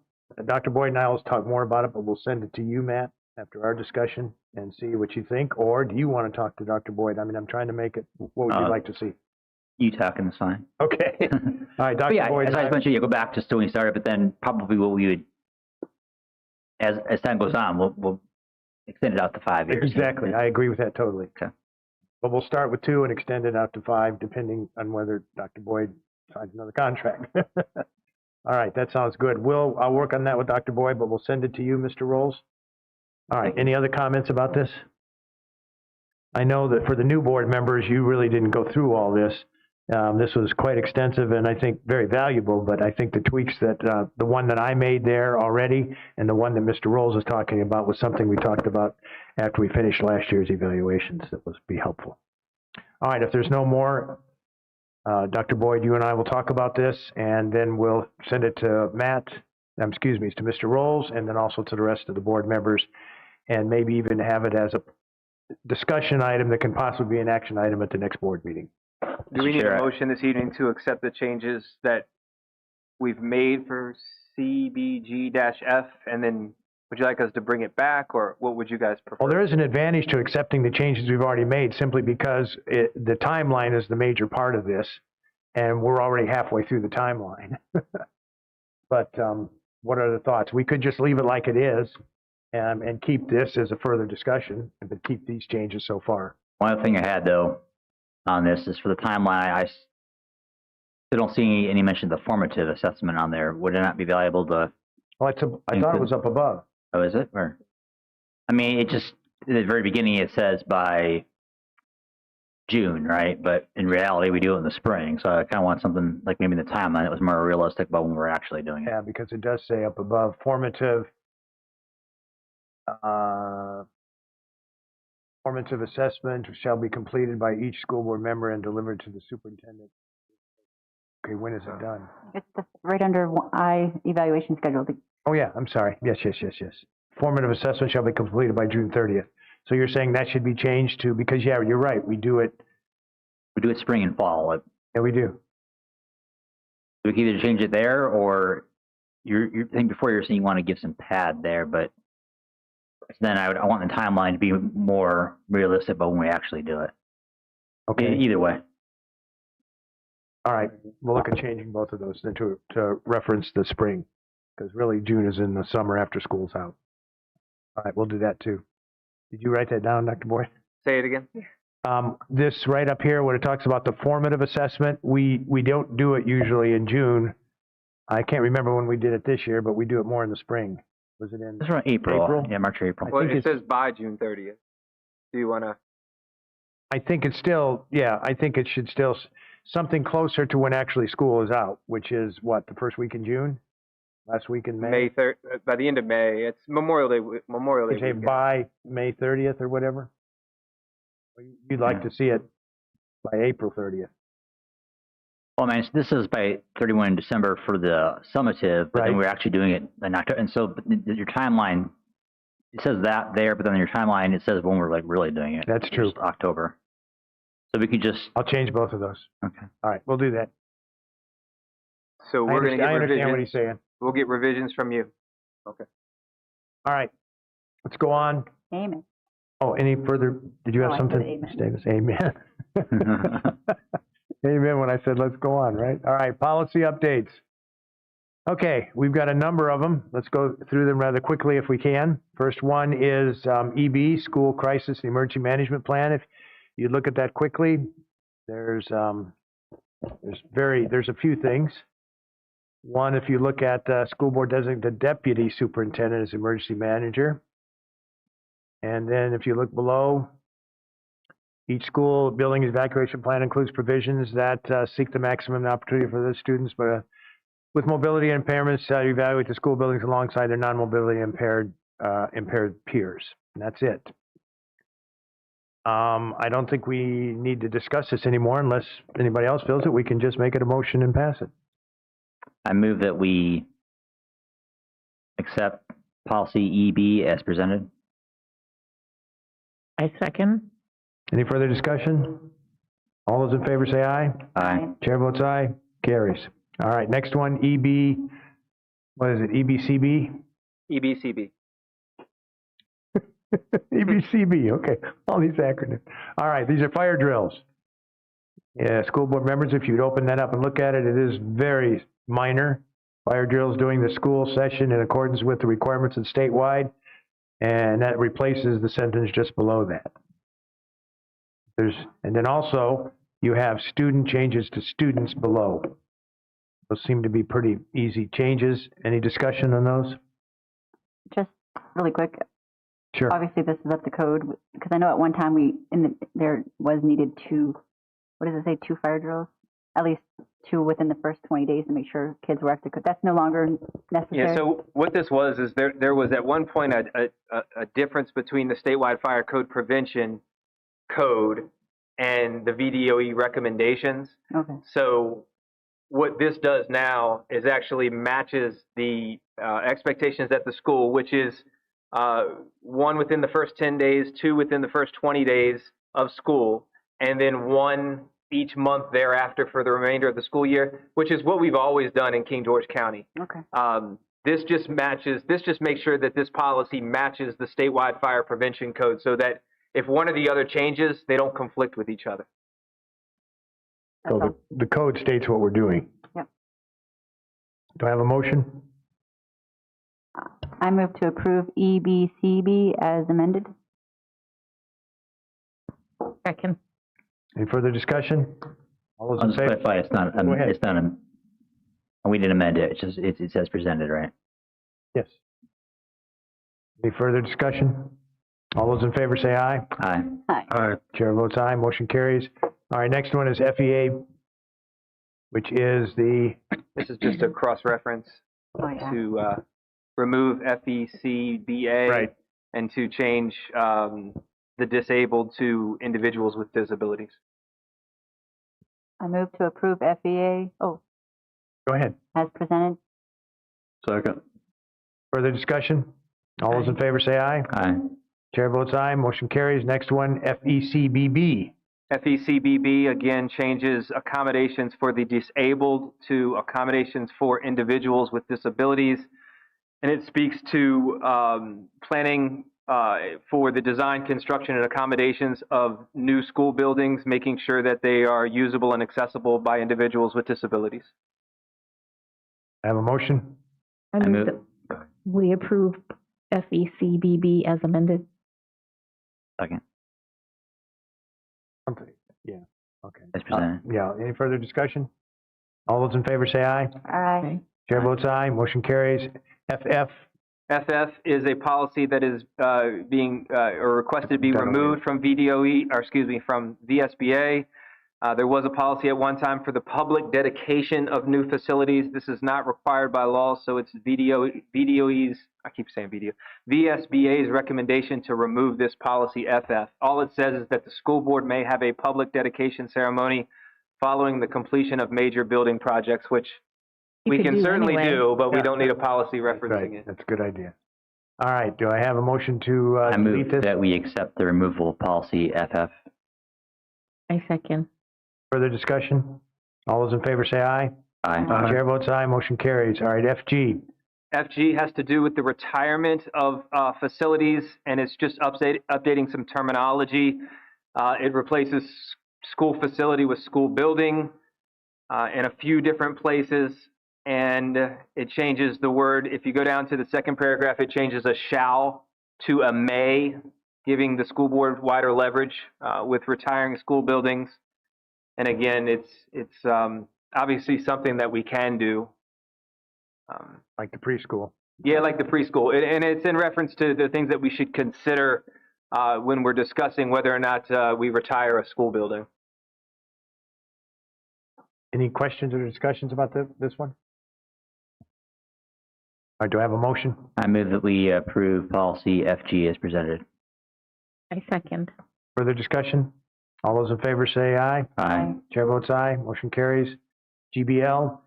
Dr. Boyd and I will talk more about it, but we'll send it to you, Matt, after our discussion and see what you think. Or do you want to talk to Dr. Boyd? I mean, I'm trying to make it. What would you like to see? You talking is fine. Okay. All right, Dr. Boyd. As I mentioned, go back to when we started, but then probably what we would, as time goes on, we'll extend it out to 5 years. Exactly. I agree with that totally. Okay. But we'll start with 2 and extend it out to 5, depending on whether Dr. Boyd signs another contract. All right, that sounds good. I'll work on that with Dr. Boyd, but we'll send it to you, Mr. Rolls. All right, any other comments about this? I know that for the new board members, you really didn't go through all this. This was quite extensive and I think very valuable, but I think the tweaks that, the one that I made there already and the one that Mr. Rolls was talking about was something we talked about after we finished last year's evaluations that would be helpful. All right, if there's no more Dr. Boyd, you and I will talk about this, and then we'll send it to to Mr. Rolls, and then also to the rest of the board members, and maybe even have it as a discussion item that can possibly be an action item at the next board meeting. Do we need a motion this evening to accept the changes that we've made for CBG-F, and then would you like us to bring it back, or what would you guys prefer? Well, there is an advantage to accepting the changes we've already made simply because the timeline is the major part of this, and we're already halfway through the timeline. But what are the thoughts? We could just leave it like it is and keep this as a further discussion, but keep these changes so far. One other thing I had, though, on this is for the timeline, I still don't see any mention of the formative assessment on there. Would it not be valuable to? Oh, I thought it was up above. Oh, is it? Or, I mean, it just, at the very beginning, it says by June, right? But in reality, we do it in the spring. So I kind of want something like maybe in the timeline that was more realistic about when we're actually doing it. Yeah, because it does say up above, formative assessment shall be completed by each school board member and delivered to the superintendent. Okay, when is it done? It's right under evaluation schedule. Oh, yeah, I'm sorry. Yes. Formative assessment shall be completed by June 30th. So you're saying that should be changed to, because, yeah, you're right, we do it spring and fall. Yeah, we do. We can either change it there, or I think before you're saying you want to give some pad there, but then I want the timeline to be more realistic about when we actually do it. Okay. Either way. All right, we'll look at changing both of those then to reference the spring, because really June is in the summer after school's out. All right, we'll do that too. Did you write that down, Dr. Boyd? Say it again. This right up here, when it talks about the formative assessment, we don't do it usually in June. I can't remember when we did it this year, but we do it more in the spring. Was it in It's around April? Yeah, March or April. Well, it says by June 30th. Do you want to? I think it's still, I think it should still something closer to when actually school is out, which is what, the first week in June? Last week in May? May 3rd, by the end of May. It's Memorial Day Say weekend. by May 30th or whatever? You'd like to see it by April 30th. Well, man, this is by 31 December for the summative, but then we're actually doing it in October. And so your timeline, it says that there, but then in your timeline, it says when we're like really doing it. That's true. October. So we could just. I'll change both of those. Okay. All right, we'll do that. So we're going to get I understand revisions. what he's saying. We'll get revisions from you. Okay. All right, let's go on. Amen. Oh, any further? Did you have I something, said amen. Davis? Amen. Amen when I said let's go on, right? All right, policy updates. Okay, we've got a number of them. Let's go through them rather quickly if we can. First one is EB, School Crisis and Emergency Management Plan. If you look at that quickly, there's a few things. One, if you look at school board designated deputy superintendent as emergency manager. And then if you look below, each school building evacuation plan includes provisions that seek the maximum opportunity for the students with mobility impairments to evaluate the school buildings alongside their non-mobility impaired peers. And that's it. I don't think we need to discuss this anymore unless anybody else feels it. We can just make it a motion and pass it. I move that we accept policy EB as presented. I second. Any further discussion? All those in favor say aye. Aye. Chair votes aye. Carries. All right, next one, EB, what is it, EBCB? EBCB. EBCB, okay, all these acronyms. All right, these are fire drills. Yeah, school board members, if you'd open that up and look at it, it is very minor. Fire drills during the school session in accordance with the requirements of statewide, and that replaces the sentence just below that. And then also, you have student changes to students below. Those seem to be pretty easy changes. Any discussion on those? Just really quick. Sure. Obviously, this is up to code, because I know at one time there was needed two fire drills? At least two within the first 20 days to make sure kids were up to code. That's no longer necessary. Yeah, so what this was is there was at one point a difference between the statewide fire code prevention code and the VDOE recommendations. Okay. So what this does now is actually matches the expectations at the school, which is 1 within the first 10 days, 2 within the first 20 days of school, and then 1 each month thereafter for the remainder of the school year, which is what we've always done in King George County. Okay. This just makes sure that this policy matches the statewide fire prevention code so that if one or the other changes, they don't conflict with each other. So the code states what we're doing. Yep. Do I have a motion? I move to approve EBCB as amended. Second. Any further discussion? All those I'll in just favor? clarify, Go ahead. it's not we didn't amend it, it says presented, right? Yes. Any further discussion? All those in favor say aye. Aye. Aye. Chair votes aye, motion carries. All right, next one is FEA, which is the, This is just a cross-reference to remove FECBA Right. and to change the disabled to individuals with disabilities. I move to approve FEA, go ahead. as presented. Second. Further discussion? All those in favor say aye. Aye. Chair votes aye, motion carries. Next one, FECBB. FECBB again changes accommodations for the disabled to accommodations for individuals with disabilities. And it speaks to planning for the design, construction, and accommodations of new school buildings, making sure that they are usable and accessible by individuals with disabilities. I have a motion. I move that we approve FECBB as amended. Second. Yeah, okay. As presented. Yeah, any further discussion? All those in favor say aye. Aye. Chair votes aye, motion carries. FF, FF is a policy that is being or requested to be Done away removed from VDOE, or excuse me, from VSBA. There was a policy at one time for the public dedication of new facilities. This is not required by law, so it's VDOE's, I keep saying VSBA's recommendation to remove this policy FF. All it says is that the school board may have a public dedication ceremony following the completion of major building projects, which we can certainly do, but we don't need a policy referencing it. that's a good idea. All right, do I have a motion to I delete move this? that we accept the removal of policy FF. I second. Further discussion? All those in favor say aye. Aye. Chair votes aye, motion carries. All right, FG. FG has to do with the retirement of facilities, and it's just updating some terminology. It replaces school facility with school building in a few different places, and it changes the word. If you go down to the second paragraph, it changes a shall to a may, giving the school board wider leverage with retiring school buildings. And again, it's obviously something that we can do. Like the preschool. Yeah, like the preschool. And it's in reference to the things that we should consider when we're discussing whether or not we retire a school building. Any questions or discussions about this one? All right, do I have a motion? I move that we approve policy FG as presented. I second. Further discussion? All those in favor say aye. Aye. Chair votes aye, motion carries. GBL.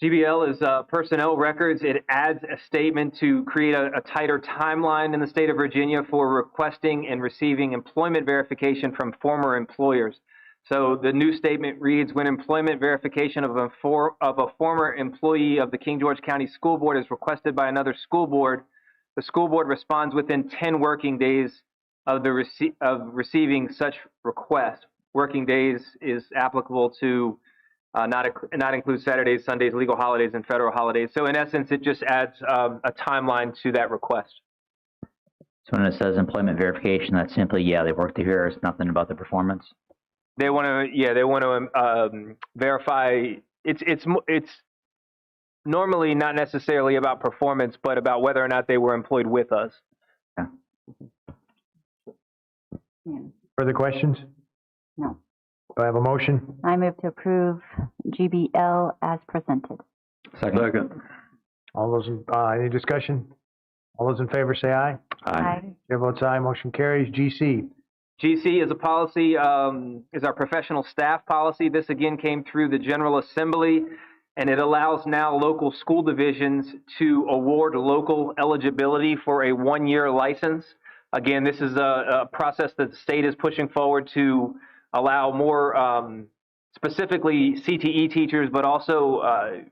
GBL is personnel records. It adds a statement to create a tighter timeline in the state of Virginia for requesting and receiving employment verification from former employers. So the new statement reads, when employment verification of a former employee of the King George County School Board is requested by another school board, the school board responds within 10 working days of receiving such request. Working days is applicable to not include Saturdays, Sundays, legal holidays, and federal holidays. So in essence, it just adds a timeline to that request. So when it says employment verification, that's simply, yeah, they worked here. It's nothing about the performance. They want to, verify. It's normally not necessarily about performance, but about whether or not they were employed with us. Yeah. Further questions? No. Do I have a motion? I move to approve GBL as presented. Second. All those, any discussion? All those in favor say aye. Aye. Chair votes aye, motion carries. GC. GC is a policy, is our professional staff policy. This again came through the General Assembly, and it allows now local school divisions to award local eligibility for a one-year license. Again, this is a process that the state is pushing forward to allow more, specifically CTE teachers, but also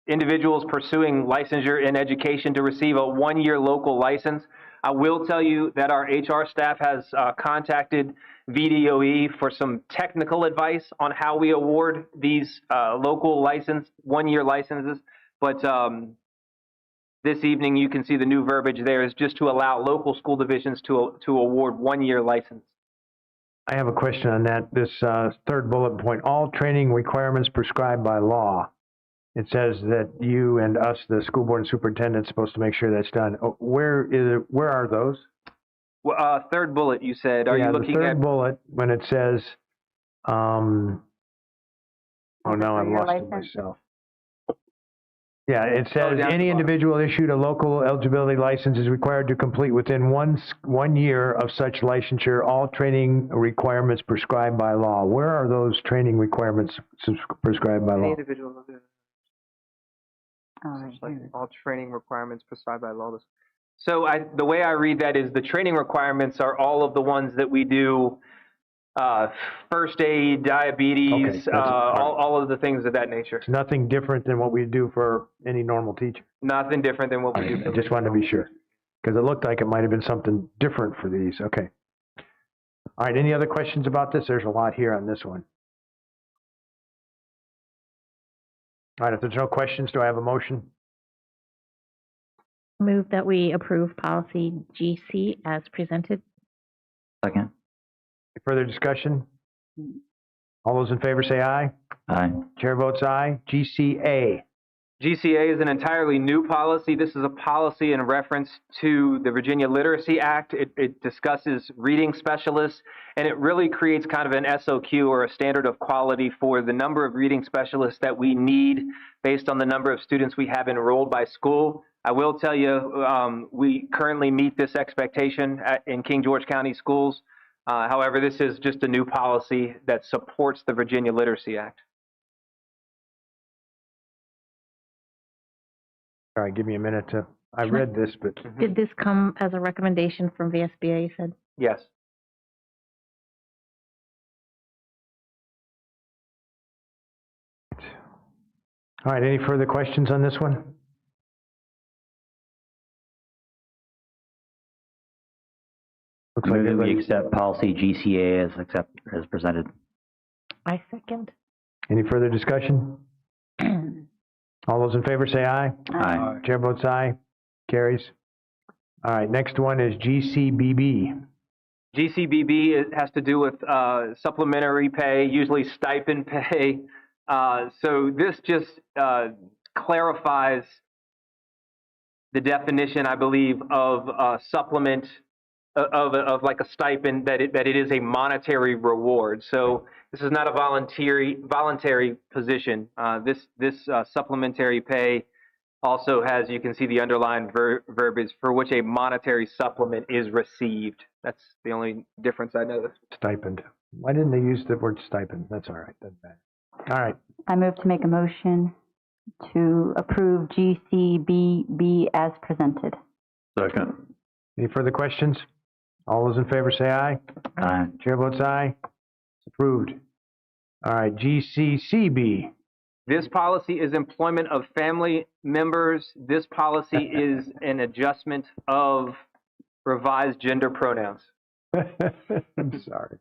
individuals pursuing licensure in education to receive a one-year local license. I will tell you that our HR staff has contacted VDOE for some technical advice on how we award these local license, one-year licenses. But this evening, you can see the new verbiage there is just to allow local school divisions to award one-year license. I have a question on that. This third bullet point, all training requirements prescribed by law. It says that you and us, the school board and superintendent, is supposed to make sure that's done. Where are those? Well, third bullet, you said. Are you looking the third at bullet when it says, oh, now I've lost it myself. Yeah, it says any individual issued a local eligibility license is required to complete within 1 year of such licensure all training requirements prescribed by law. Where are those training requirements prescribed by law? individual? All training requirements prescribed by law. So the way I read that is the training requirements are all of the ones that we do, first aid, diabetes, all of the things of that nature. It's nothing different than what we do for any normal teacher. Nothing different than what we do. I just wanted to be sure, because it looked like it might have been something different for these. Okay. All right, any other questions about this? There's a lot here on this one. All right, if there's no questions, do I have a motion? Move that we approve policy GC as presented. Second. Any further discussion? All those in favor say aye. Aye. Chair votes aye. GCA. GCA is an entirely new policy. This is a policy in reference to the Virginia Literacy Act. It discusses reading specialists, and it really creates kind of an SOQ, or a standard of quality, for the number of reading specialists that we need based on the number of students we have enrolled by school. I will tell you, we currently meet this expectation in King George County schools. However, this is just a new policy that supports the Virginia Literacy Act. All right, give me a minute to, I read this, but. Did this come as a recommendation from VSBA, you said? Yes. All right, any further questions on this one? Looks like Move that we accept policy GCA as presented. I second. Any further discussion? All those in favor say aye. Aye. Chair votes aye. Carries. All right, next one is GCBB. GCBB, it has to do with supplementary pay, usually stipend pay. So this just clarifies the definition, I believe, of supplement, of like a stipend, that it is a monetary reward. So this is not a voluntary position. This supplementary pay also has, you can see the underlined verbiage, for which a monetary supplement is received. That's the only difference I noticed. Stipend. Why didn't they use the word stipend? That's all right. Doesn't matter. All right. I move to make a motion to approve GCBB as presented. Second. Any further questions? All those in favor say aye. Aye. Chair votes aye. It's approved. All right, GCCB. This policy is employment of family members. This policy is an adjustment of revised gender pronouns. I'm sorry.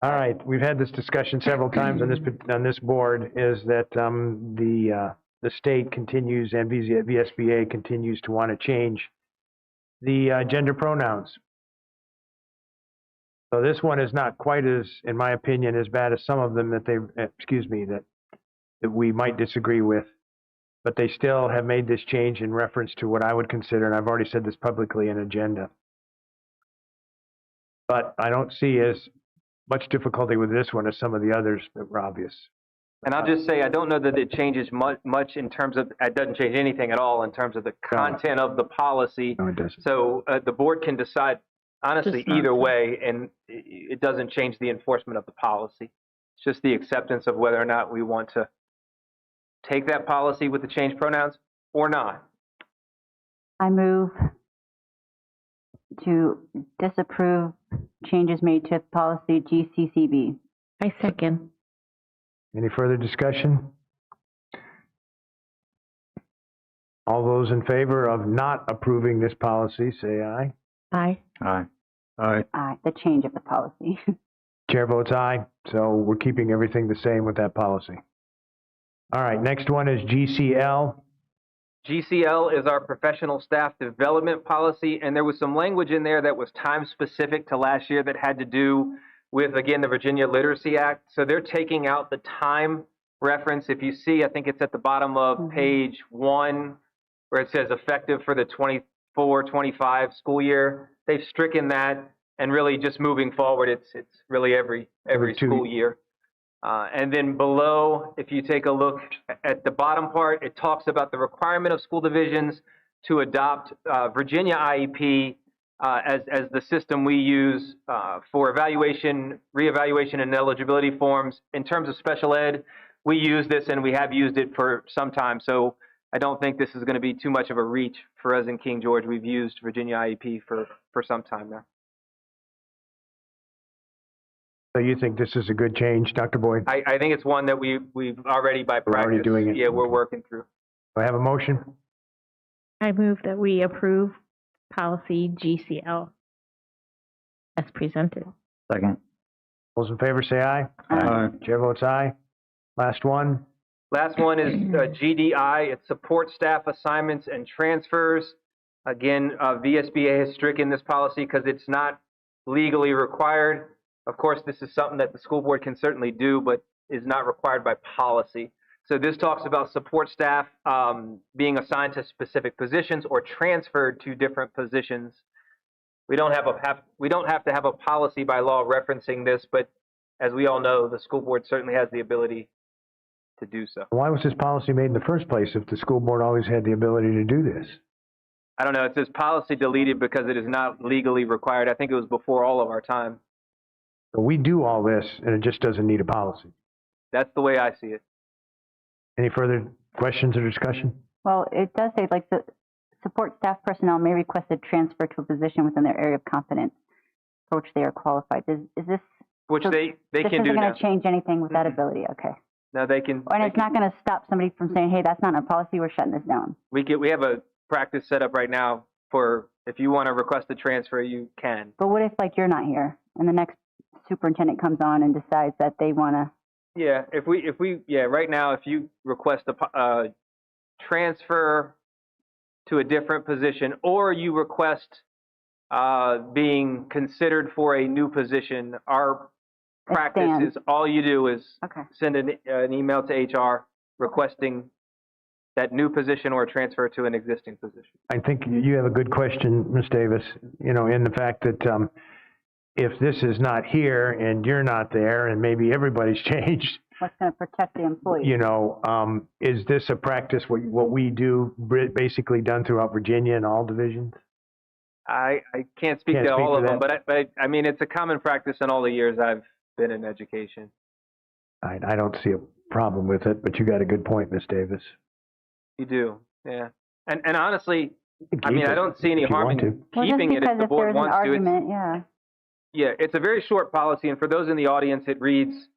All right, we've had this discussion several times on this board, is that the state continues, and VSBA continues to want to change the gender pronouns. So this one is not quite as, in my opinion, as bad as some of them that that we might disagree with, but they still have made this change in reference to what I would consider, and I've already said this publicly, an agenda. But I don't see as much difficulty with this one as some of the others that were obvious. And I'll just say, I don't know that it changes much in terms of, it doesn't change anything at all in terms of the content of the policy. No, it doesn't. So the board can decide honestly, Just not either so. way, and it doesn't change the enforcement of the policy. It's just the acceptance of whether or not we want to take that policy with the changed pronouns or not. I move to disapprove changes made to policy GCCB. I second. Any further discussion? All those in favor of not approving this policy, say aye. Aye. Aye. Aye. Aye, the change of the policy. Chair votes aye, so we're keeping everything the same with that policy. All right, next one is GCL. GCL is our professional staff development policy, and there was some language in there that was time specific to last year that had to do with, again, the Virginia Literacy Act. So they're taking out the time reference. If you see, I think it's at the bottom of page 1, where it says effective for the 24-25 school year. They've stricken that, and really just moving forward, it's really every school year. And then below, if you take a look at the bottom part, it talks about the requirement of school divisions to adopt Virginia IEP as the system we use for evaluation, reevaluation, and eligibility forms. In terms of special ed, we use this and we have used it for some time. So I don't think this is going to be too much of a reach for us in King George. We've used Virginia IEP for some time now. So you think this is a good change, Dr. Boyd? I think it's one that we've already by practice. We're already doing it. Yeah, we're working through. Do I have a motion? I move that we approve policy GCL as presented. Second. Those in favor say aye. Aye. Chair votes aye. Last one. Last one is GDI. It's support staff assignments and transfers. Again, VSBA has stricken this policy because it's not legally required. Of course, this is something that the school board can certainly do, but is not required by policy. So this talks about support staff being assigned to specific positions or transferred to different positions. We don't have to have a policy by law referencing this, but as we all know, the school board certainly has the ability to do so. Why was this policy made in the first place if the school board always had the ability to do this? I don't know. It says policy deleted because it is not legally required. I think it was before all of our time. So we do all this, and it just doesn't need a policy. That's the way I see it. Any further questions or discussion? Well, it does say like the support staff personnel may request a transfer to a position within their area of competence for which they are qualified. Is this which they can do now? This isn't going to change anything with that ability. Okay. No, they can. And it's not going to stop somebody from saying, "Hey, that's not in our policy. We're shutting this down." We have a practice set up right now for if you want to request a transfer, you can. But what if like you're not here and the next superintendent comes on and decides that they want to? Yeah, right now, if you request a transfer to a different position, or you request being considered for a new position, our practice is all you do is send an email to HR requesting that new position or transfer to an existing position. I think you have a good question, Ms. Davis, in the fact that if this is not here and you're not there and maybe everybody's changed, what's going to protect the employee? Is this a practice, what we do, basically done throughout Virginia and all divisions? I can't speak to all of them, but I mean, it's a common practice in all the years I've been in education. I don't see a problem with it, but you got a good point, Ms. Davis. You do, yeah. And honestly, I mean, I don't see any harm in keeping it if the board wants to. Yeah, it's a very short policy, and for those in the audience, it reads,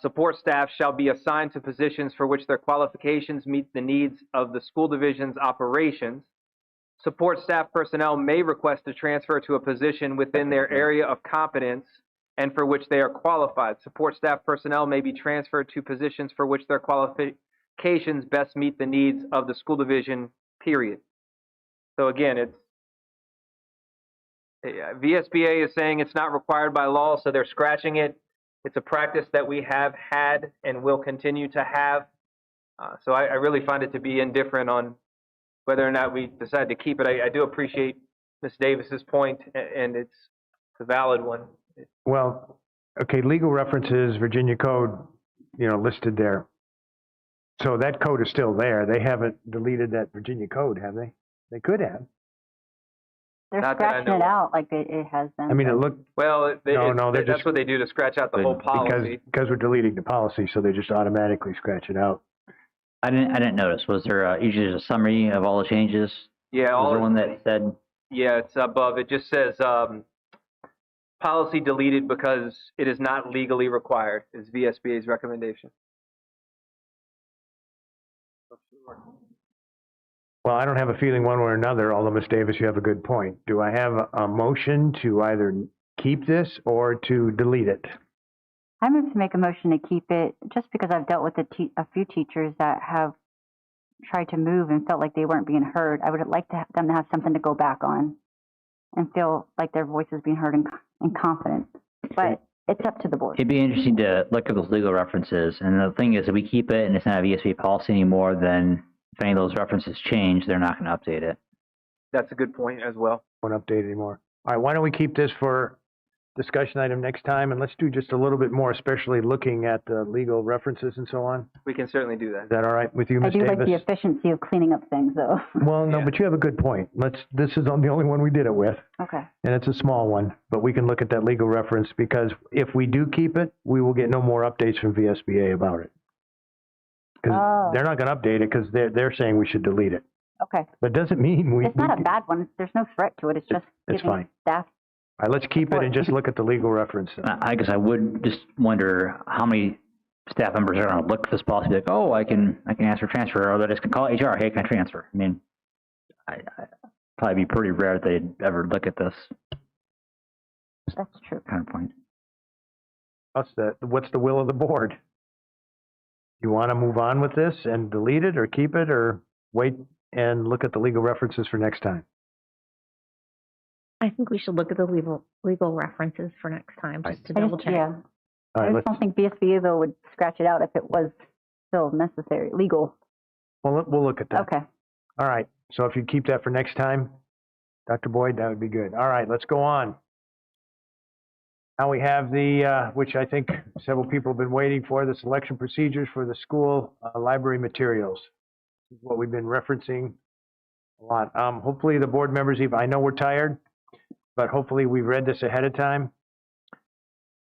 support staff shall be assigned to positions for which their qualifications meet the needs of the school division's operations. Support staff personnel may request a transfer to a position within their area of competence and for which they are qualified. Support staff personnel may be transferred to positions for which their qualifications best meet the needs of the school division, period. So again, VSBA is saying it's not required by law, so they're scratching it. It's a practice that we have had and will continue to have. So I really find it to be indifferent on whether or not we decide to keep it. I do appreciate Ms. Davis's point, and it's a valid one. Well, okay, legal references, Virginia Code, listed there. So that code is still there. They haven't deleted that Virginia Code, have they? They could have. They're Not that I scratching know it of. out like it has been. I mean, it looked, Well, No, they're that's just- what they do to scratch out the whole policy. because we're deleting the policy, so they just automatically scratch it out. I didn't notice. Was there usually there's a summary of all the changes? Yeah, Was all there one that said? Yeah, it's above. It just says policy deleted because it is not legally required. Is VSBA's recommendation. Well, I don't have a feeling one way or another, although Ms. Davis, you have a good point. Do I have a motion to either keep this or to delete it? I move to make a motion to keep it, just because I've dealt with a few teachers that have tried to move and felt like they weren't being heard. I would like them to have something to go back on and feel like their voice is being heard and confident. But it's up to the board. It'd be interesting to look at those legal references. And the thing is, if we keep it and it's not a VSBA policy anymore, then if any of those references change, they're not going to update it. That's a good point as well. Won't update anymore. All right, why don't we keep this for discussion item next time, and let's do just a little bit more, especially looking at the legal references and so on. We can certainly do that. Is that all right with you, I Ms. do Davis? like the efficiency of cleaning up things, though. Well, no, but you have a good point. This is the only one we did it with, Okay. and it's a small one, but we can look at that legal reference, because if we do keep it, we will get no more updates from VSBA about it. Because they're not going to update it, because they're saying we should delete it. Okay. But it doesn't mean It's not a bad one. There's no threat to it. It's just it's giving fine. staff. All right, let's keep it and just look at the legal reference. I guess I would just wonder how many staff members are going to look at this policy like, oh, I can ask for transfer, or they just can call HR, hey, can I transfer? I mean, I probably be pretty rare that they'd ever look at this. That's true. Kind of point. What's the will of the board? You want to move on with this and delete it, or keep it, or wait and look at the legal references for next time? I think we should look at the legal references for next time, just to double check. Yeah. All right, I let's, just don't think VSBA, though, would scratch it out if it was still necessary, legal. we'll look at that. Okay. All right, so if you keep that for next time, Dr. Boyd, that would be good. All right, let's go on. Now we have the, which I think several people have been waiting for, the selection procedures for the school library materials. This is what we've been referencing a lot. Hopefully the board members, I know we're tired, but hopefully we've read this ahead of time.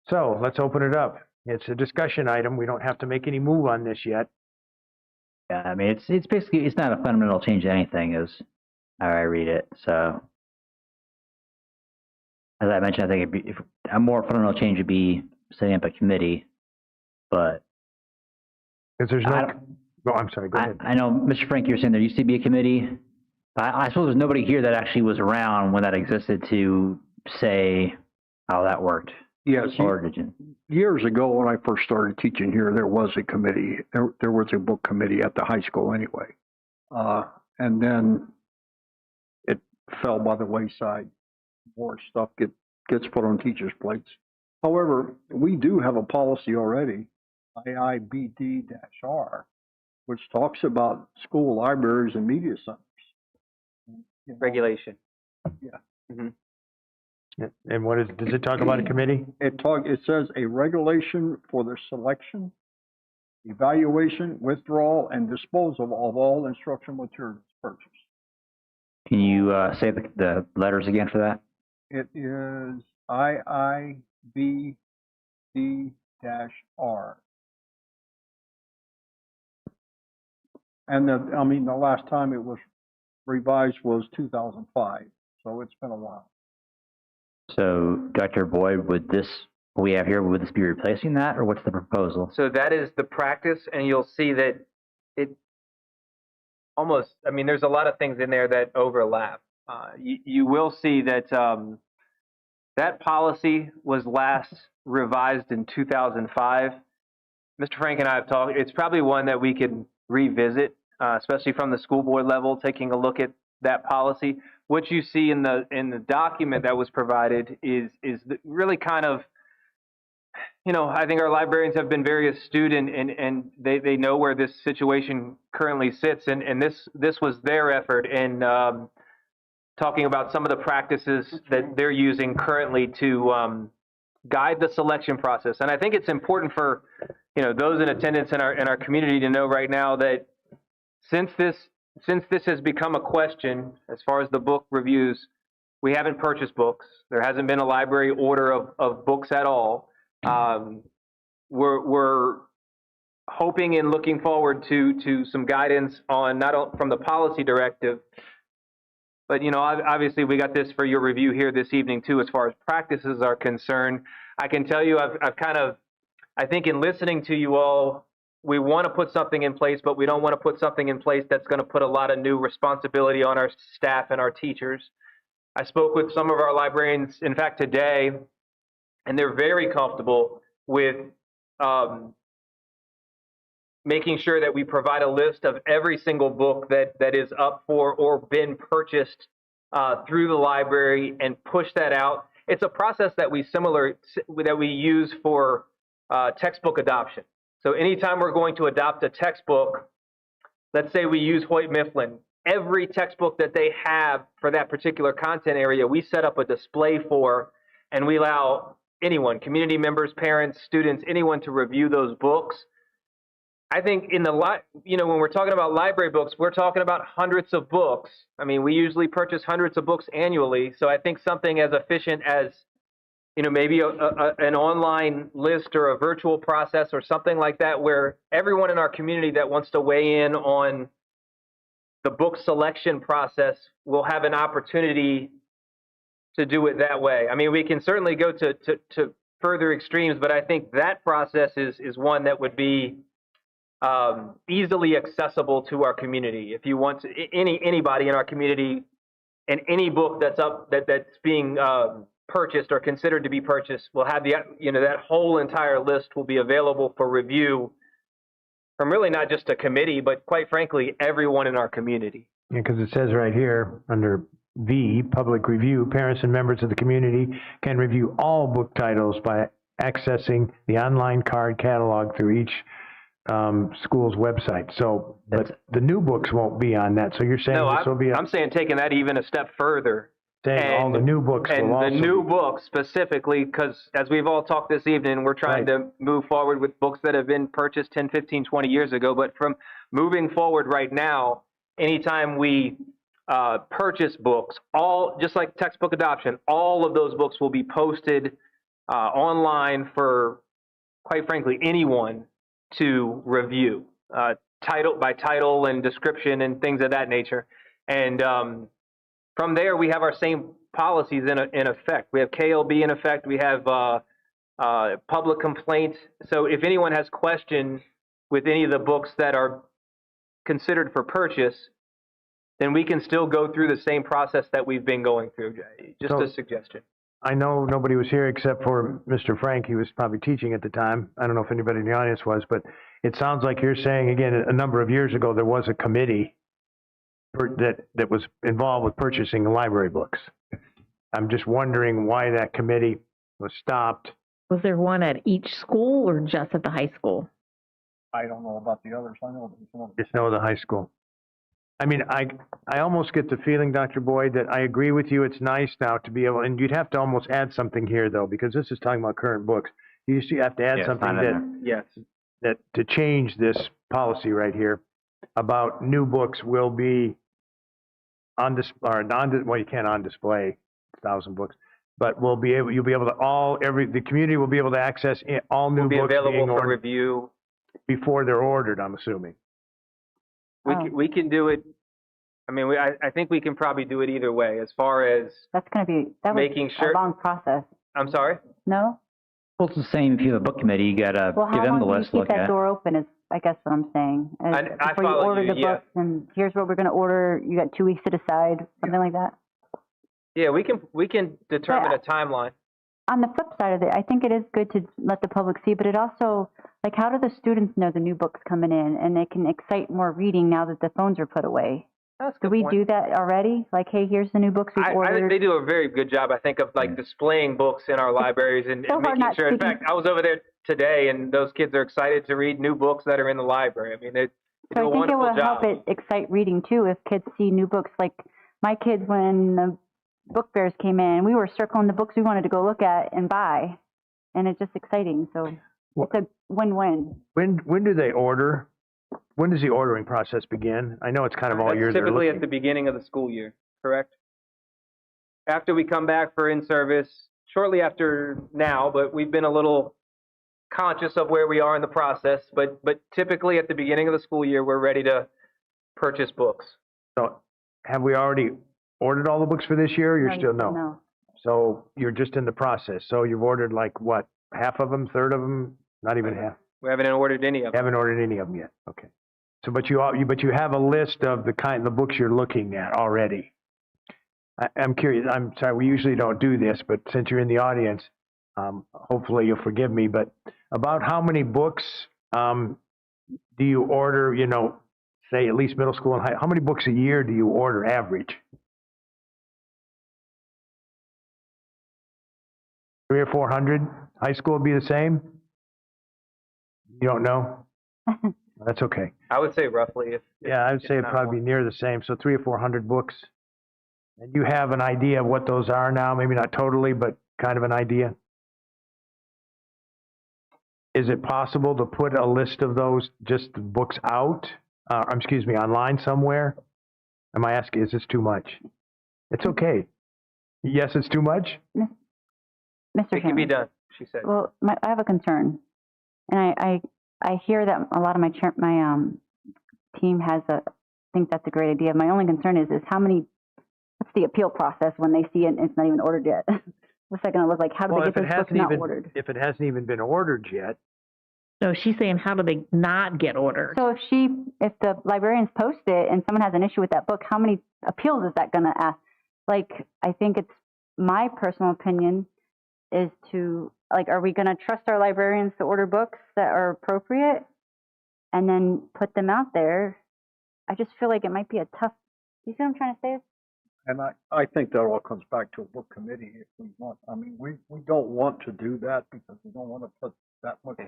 So let's open it up. It's a discussion item. We don't have to make any move on this yet. Yeah, I mean, it's basically, it's not a fundamental change to anything, is how I read it. So, as I mentioned, I think it'd be, if a more fundamental change would be setting up a committee, but because there's no. Oh, I'm sorry. Go ahead. I know, Mr. Frank, you're saying there used to be a committee. I suppose there's nobody here that actually was around when that existed to say how that worked. Yes. Or did you? Years ago, when I first started teaching here, there was a committee. There was a book committee at the high school anyway. And then it fell by the wayside. More stuff gets put on teachers' plates. However, we do have a policy already, IIBD-R, which talks about school libraries and media centers. Regulation. Yeah. Mm-hmm. And what does it talk about a committee? It says a regulation for the selection, evaluation, withdrawal, and disposal of all instructional materials purchased. Can you say the letters again for that? It is IIBD-R. And the last time it was revised was 2005, so it's been a while. So, Dr. Boyd, would this be replacing that, or what's the proposal? So that is the practice, and you'll see that it almost, I mean, there's a lot of things in there that overlap. You will see that that policy was last revised in 2005. Mr. Frank and I have talked. It's probably one that we could revisit, especially from the school board level, taking a look at that policy. What you see in the document that was provided is really kind of, I think our librarians have been very astute and they know where this situation currently sits, and this was their effort in talking about some of the practices that they're using currently to guide the selection process. And I think it's important for those in attendance in our community to know right now that since this has become a question as far as the book reviews, we haven't purchased books. There hasn't been a library order of books at all. We're hoping and looking forward to some guidance on from the policy directive, but obviously we got this for your review here this evening too. As far as practices are concerned, I can tell you I think in listening to you all, we want to put something in place, but we don't want to put something in place that's going to put a lot of new responsibility on our staff and our teachers. I spoke with some of our librarians, in fact, today, and they're very comfortable with making sure that we provide a list of every single book that is up for or been purchased through the library and push that out. It's a process that we use for textbook adoption. So anytime we're going to adopt a textbook, let's say we use Hoyt Mifflin, every textbook that they have for that particular content area, we set up a display for, and we allow anyone, community members, parents, students, anyone to review those books. I think when we're talking about library books, we're talking about hundreds of books. I mean, we usually purchase hundreds of books annually. So I think something as efficient as, maybe an online list or a virtual process or something like that, where everyone in our community that wants to weigh in on the book selection process will have an opportunity to do it that way. I mean, we can certainly go to further extremes, but I think that process is one that would be easily accessible to our community. If you want to, anybody in our community, and any book that's being purchased or considered to be purchased will have that whole entire list will be available for review from really not just a committee, but quite frankly, everyone in our community. Yeah, because it says right here under V, public review, parents and members of the community can review all book titles by accessing the online card catalog through each school's website. So, but the new books won't be on that. So you're saying this will be? I'm saying taking that even a step further. All the new books and will the also new books specifically, because as we've all talked this evening, we're trying to move forward with books that have been purchased 10, 15, 20 years ago. But from moving forward right now, anytime we purchase books, just like textbook adoption, all of those books will be posted online for, quite frankly, anyone to review, title by title and description and things of that nature. And from there, we have our same policies in effect. We have KLB in effect. We have public complaints. So if anyone has questions with any of the books that are considered for purchase, then we can still go through the same process that we've been going through. Just a suggestion. I know nobody was here except for Mr. Frank. He was probably teaching at the time. I don't know if anybody in the audience was, but it sounds like you're saying, again, a number of years ago, there was a committee that was involved with purchasing library books. I'm just wondering why that committee was stopped. Was there one at each school or just at the high school? I don't know about the others. I know there's one. Just know the high school. I mean, I almost get the feeling, Dr. Boyd, that I agree with you. It's nice now to be able, and you'd have to almost add something here, though, because this is talking about current books. You have to add something that to change this policy right here about new books will be on display, or well, you can't on display 1,000 books, but you'll be able to the community will be able to access all new books available for review before they're ordered, I'm assuming. We can do it. I mean, I think we can probably do it either way. As far as that's going to be making sure a long process. I'm sorry. No. Well, it's the same. If you have a book committee, you gotta give them the list to look at. Keep that door open is, I guess, what I'm saying. I before you order the books, and here's what we're going to order. You got 2 weeks to decide, something like that. Yeah, we can determine a timeline. On the flip side of it, I think it is good to let the public see, but it also, like, how do the students know the new book's coming in, and they can excite more reading now that the phones are put away? Do we do that already? Like, hey, here's the new books we've ordered. They do a very good job, I think, of like displaying books in our libraries and making sure. In fact, I was over there today, and those kids are excited to read new books that are in the library. I mean, they do a wonderful job. So I think it will help it excite reading too if kids see new books. Like my kids, when the book fairs came in, we were circling the books we wanted to go look at and buy, and it's just exciting. So it's a win-win. When do they order? When does the ordering process begin? I know it's kind of all year. Typically at the beginning of the school year, correct? after we come back for in-service, shortly after now, but we've been a little conscious of where we are in the process. But typically at the beginning of the school year, we're ready to purchase books. So have we already ordered all the books for this year, or you're still no? So you're just in the process. So you've ordered like what, half of them, third of them, not even half? We haven't ordered any of them. Haven't ordered any of them yet. Okay. So, but you have a list of the books you're looking at already. I'm curious. I'm sorry. We usually don't do this, but since you're in the audience, hopefully you'll forgive me. But about how many books do you order? You know, say at least middle school and high. How many books a year do you order average? 300 or 400. High school would be the same. You don't know? That's okay. I would say roughly. Yeah, I would say it'd probably be near the same. So 300 or 400 books. And you have an idea of what those are now? Maybe not totally, but kind of an idea. Is it possible to put a list of those just books out? Excuse me, online somewhere? Am I asking? Is this too much? It's okay. Yes, it's too much. Mr. It can be done, she said. Well, I have a concern, and I hear that a lot of my team think that's a great idea. My only concern is how many. What's the appeal process when they see it and it's not even ordered yet? What's that going to look like? How do they get those books not ordered? If it hasn't even been ordered yet. So she's saying, how do they not get ordered? So if the librarians post it and someone has an issue with that book, how many appeals is that going to ask? Like, I think it's my personal opinion is to, like, are we going to trust our librarians to order books that are appropriate and then put them out there? I just feel like it might be a tough, you see what I'm trying to say? And I think that all comes back to a book committee if we want. I mean, we don't want to do that because we don't want to put that much.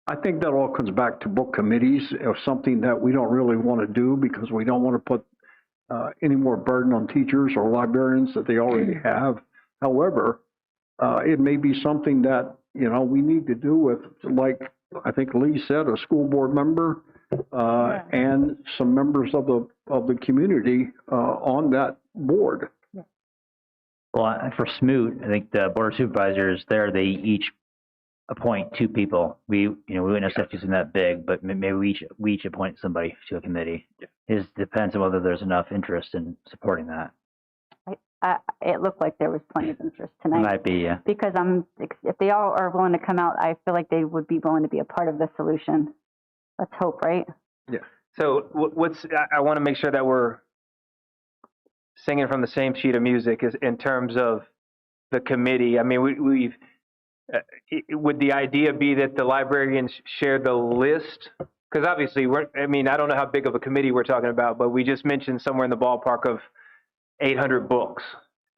I think that all comes back to book committees or something that we don't really want to do because we don't want to put any more burden on teachers or librarians that they already have. However, it may be something that, you know, we need to do with, like I think Lee said, a school board member and some members of the community on that board. Well, for SMOOT, I think the board of supervisors there, they each appoint 2 people. We wouldn't have to do that big, but maybe we each appoint somebody to a committee. It depends on whether there's enough interest in supporting that. It looked like there was plenty of interest tonight. It might be, yeah. Because if they all are willing to come out, I feel like they would be willing to be a part of the solution. Let's hope, right? Yeah. So I want to make sure that we're singing from the same sheet of music is in terms of the committee. I mean, we've would the idea be that the librarians share the list? Because obviously, I don't know how big of a committee we're talking about, but we just mentioned somewhere in the ballpark of 800 books.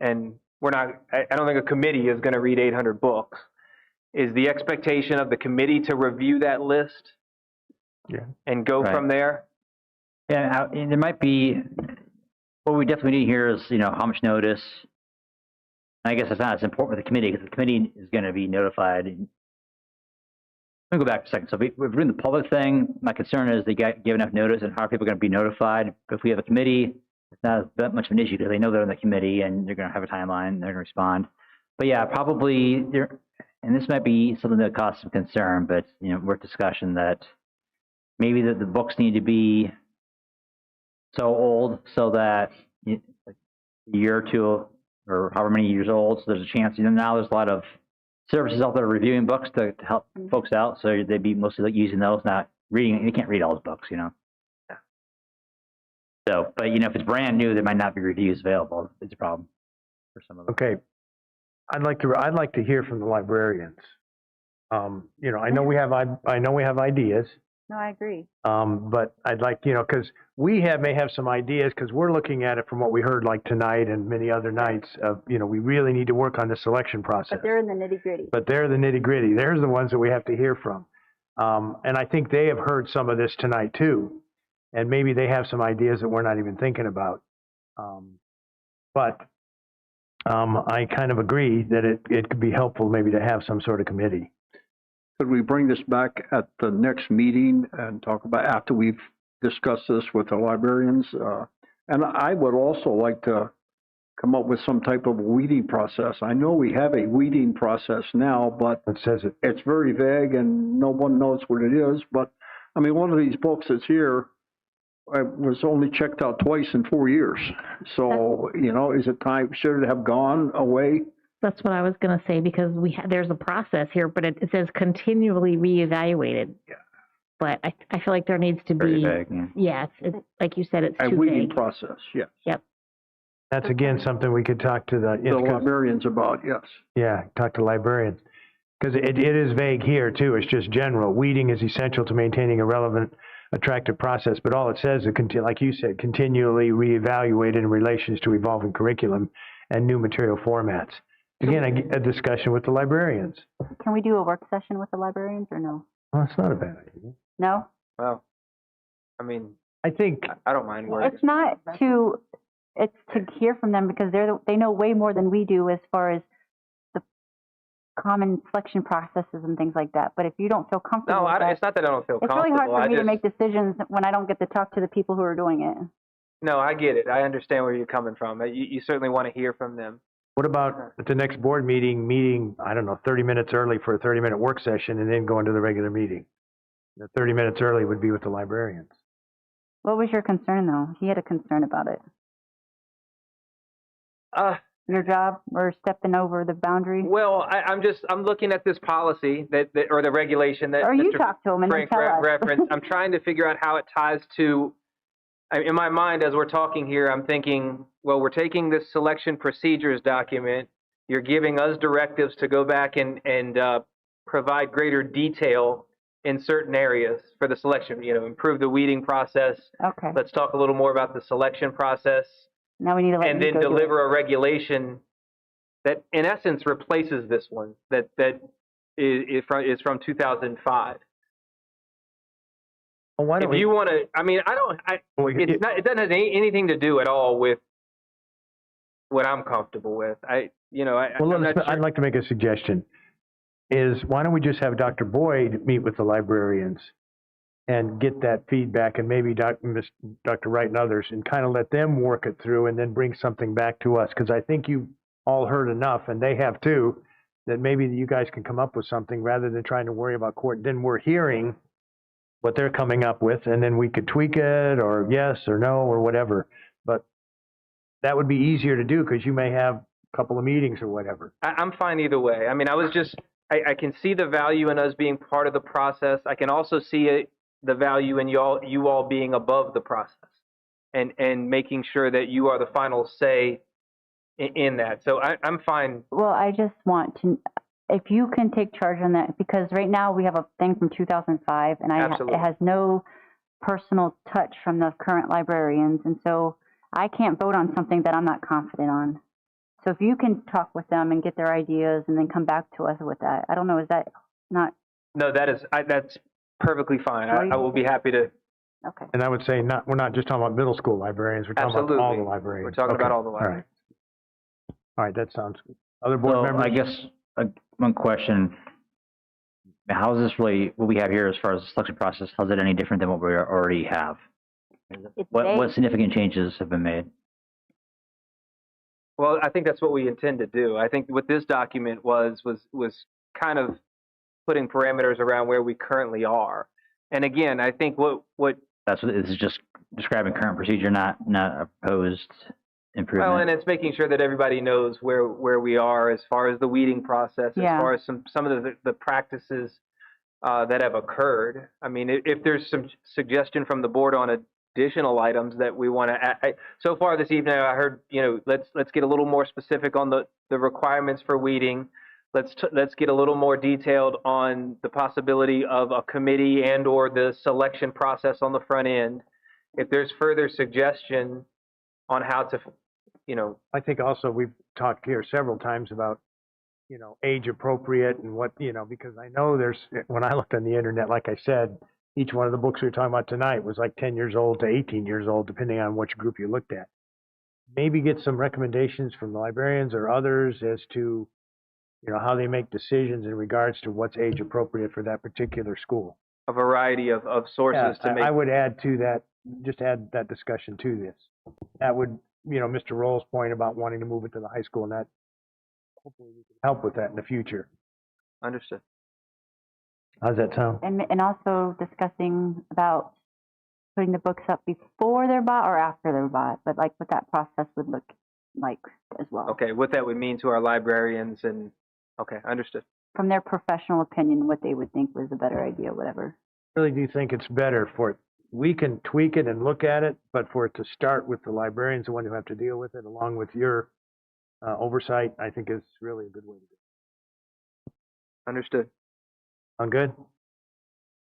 And I don't think a committee is going to read 800 books. Is the expectation of the committee to review that list? Yeah. And go from there? Yeah, and there might be, what we definitely need here is, how much notice. I guess it's not as important for the committee because the committee is going to be notified. Let me go back a second. So if we're doing the public thing, my concern is they give enough notice and how are people going to be notified. But if we have a committee, it's not that much of an issue because they know they're in the committee and they're going to have a timeline and they're going to respond. But yeah, probably there, and this might be something that causes some concern, but worth discussion that maybe the books need to be so old so that a year or two or however many years old, so there's a chance. Now there's a lot of services out there reviewing books to help folks out, so they'd be mostly using those, not reading. You can't read all those books, Yeah. So, but if it's brand new, there might not be reviews available. It's a problem for some of them. Okay, I'd like to hear from the librarians. I know we have ideas. No, I agree. But I'd like, because we may have some ideas because we're looking at it from what we heard like tonight and many other nights of, we really need to work on the selection process. But they're in the nitty gritty. But they're the nitty gritty. They're the ones that we have to hear from. And I think they have heard some of this tonight too. And maybe they have some ideas that we're not even thinking about. But I kind of agree that it could be helpful maybe to have some sort of committee. Could we bring this back at the next meeting and talk about after we've discussed this with the librarians? And I would also like to come up with some type of weeding process. I know we have a weeding process now, but It says it. it's very vague and no one knows what it is. But I mean, one of these books that's here was only checked out twice in 4 years. So, you know, is it time, should it have gone away? That's what I was going to say, because there's a process here, but it says continually reevaluated. Yeah. But I feel like there needs to Very be, vague, yeah. yeah, it's like you said, it's A too weeding vague. process, yes. Yep. That's again something we could talk to the librarians about, yes. Yeah, talk to librarians. Because it is vague here too. It's just general. Weeding is essential to maintaining a relevant, attractive process, but all it says is, like you said, continually reevaluated in relations to evolving curriculum and new material formats. Again, a discussion with the librarians. Can we do a work session with the librarians or no? Well, that's not a bad idea. No? Well, I mean, I think I don't mind working. It's not to, it's to hear from them because they know way more than we do as far as the common selection processes and things like that. But if you don't feel comfortable No, with that, it's not that I don't feel it's comfortable. really hard for me I to make decisions when I don't get to talk to the people who are doing it. No, I get it. I understand where you're coming from. You certainly want to hear from them. What about at the next board meeting, I don't know, 30 minutes early for a 30-minute work session and then go into the regular meeting? The 30 minutes early would be with the librarians. What was your concern, though? He had a concern about it. Your job or stepping over the boundary? Well, I'm looking at this policy that or the regulation that or you Mr. talk to him and Frank then tell us. referenced. I'm trying to figure out how it ties to. In my mind, as we're talking here, I'm thinking, well, we're taking this selection procedures document. You're giving us directives to go back and provide greater detail in certain areas for the selection. You know, improve the weeding process. Okay. Let's talk a little more about the selection process. Now we need to let and you then go do deliver a regulation that, in essence, replaces this one that is from 2005. Well, why don't if you want to, I mean, it doesn't have anything to do at all with what I'm comfortable with. I'd like to make a suggestion. Why don't we just have Dr. Boyd meet with the librarians and get that feedback, and maybe Dr. Wright and others, and kind of let them work it through and then bring something back to us. Because I think you all heard enough, and they have too, that maybe you guys can come up with something rather than trying to worry about court. Then we're hearing what they're coming up with, and then we could tweak it or yes or no or whatever. But that would be easier to do because you may have a couple of meetings or whatever. I'm fine either way. I mean, I can see the value in us being part of the process. I can also see the value in you all being above the process and making sure that you are the final say in that. So I'm fine. Well, I just want to, if you can take charge on that, because right now we have a thing from 2005, and it has no personal touch from the current librarians, and so I can't vote on something that I'm not confident on. So if you can talk with them and get their ideas and then come back to us with that, I don't know, is that not? No, that's perfectly fine. I will be happy to. Okay. And I would say we're not just talking about middle school librarians. We're talking about all the librarians. We're talking about all the librarians. All right, that sounds good. Other board members? I guess one question. How is this really, what we have here as far as the selection process, how is it any different than what we already have? What significant changes have been made? Well, I think that's what we intend to do. I think what this document was kind of putting parameters around where we currently are. And again, I think what this is just describing current procedure, not a proposed improvement. Well, and it's making sure that everybody knows where we are as far as the weeding process, as far as some of the practices that have occurred. I mean, if there's some suggestion from the board on additional items that we want to add. So far this evening, I heard, let's get a little more specific on the requirements for weeding. Let's get a little more detailed on the possibility of a committee and or the selection process on the front end. If there's further suggestion on how to, I think also we've talked here several times about, age appropriate and what, because I know when I looked on the internet, like I said, each one of the books we were talking about tonight was like 10 years old to 18 years old, depending on which group you looked at. Maybe get some recommendations from the librarians or others as to, how they make decisions in regards to what's age appropriate for that particular school. A variety of sources to make. I would add to that, just add that discussion to this. That would Mr. Roll's point about wanting to move it to the high school, and that hopefully we can help with that in the future. Understood. How's that sound? And also discussing about putting the books up before they're bought or after they're bought, but like what that process would look like as well. Okay, what that would mean to our librarians and, okay, understood. From their professional opinion, what they would think was a better idea, whatever. I really do think it's better for it. We can tweak it and look at it, but for it to start with the librarians, the one who have to deal with it, along with your oversight, I think is really a good way to do it. Understood. Sound good?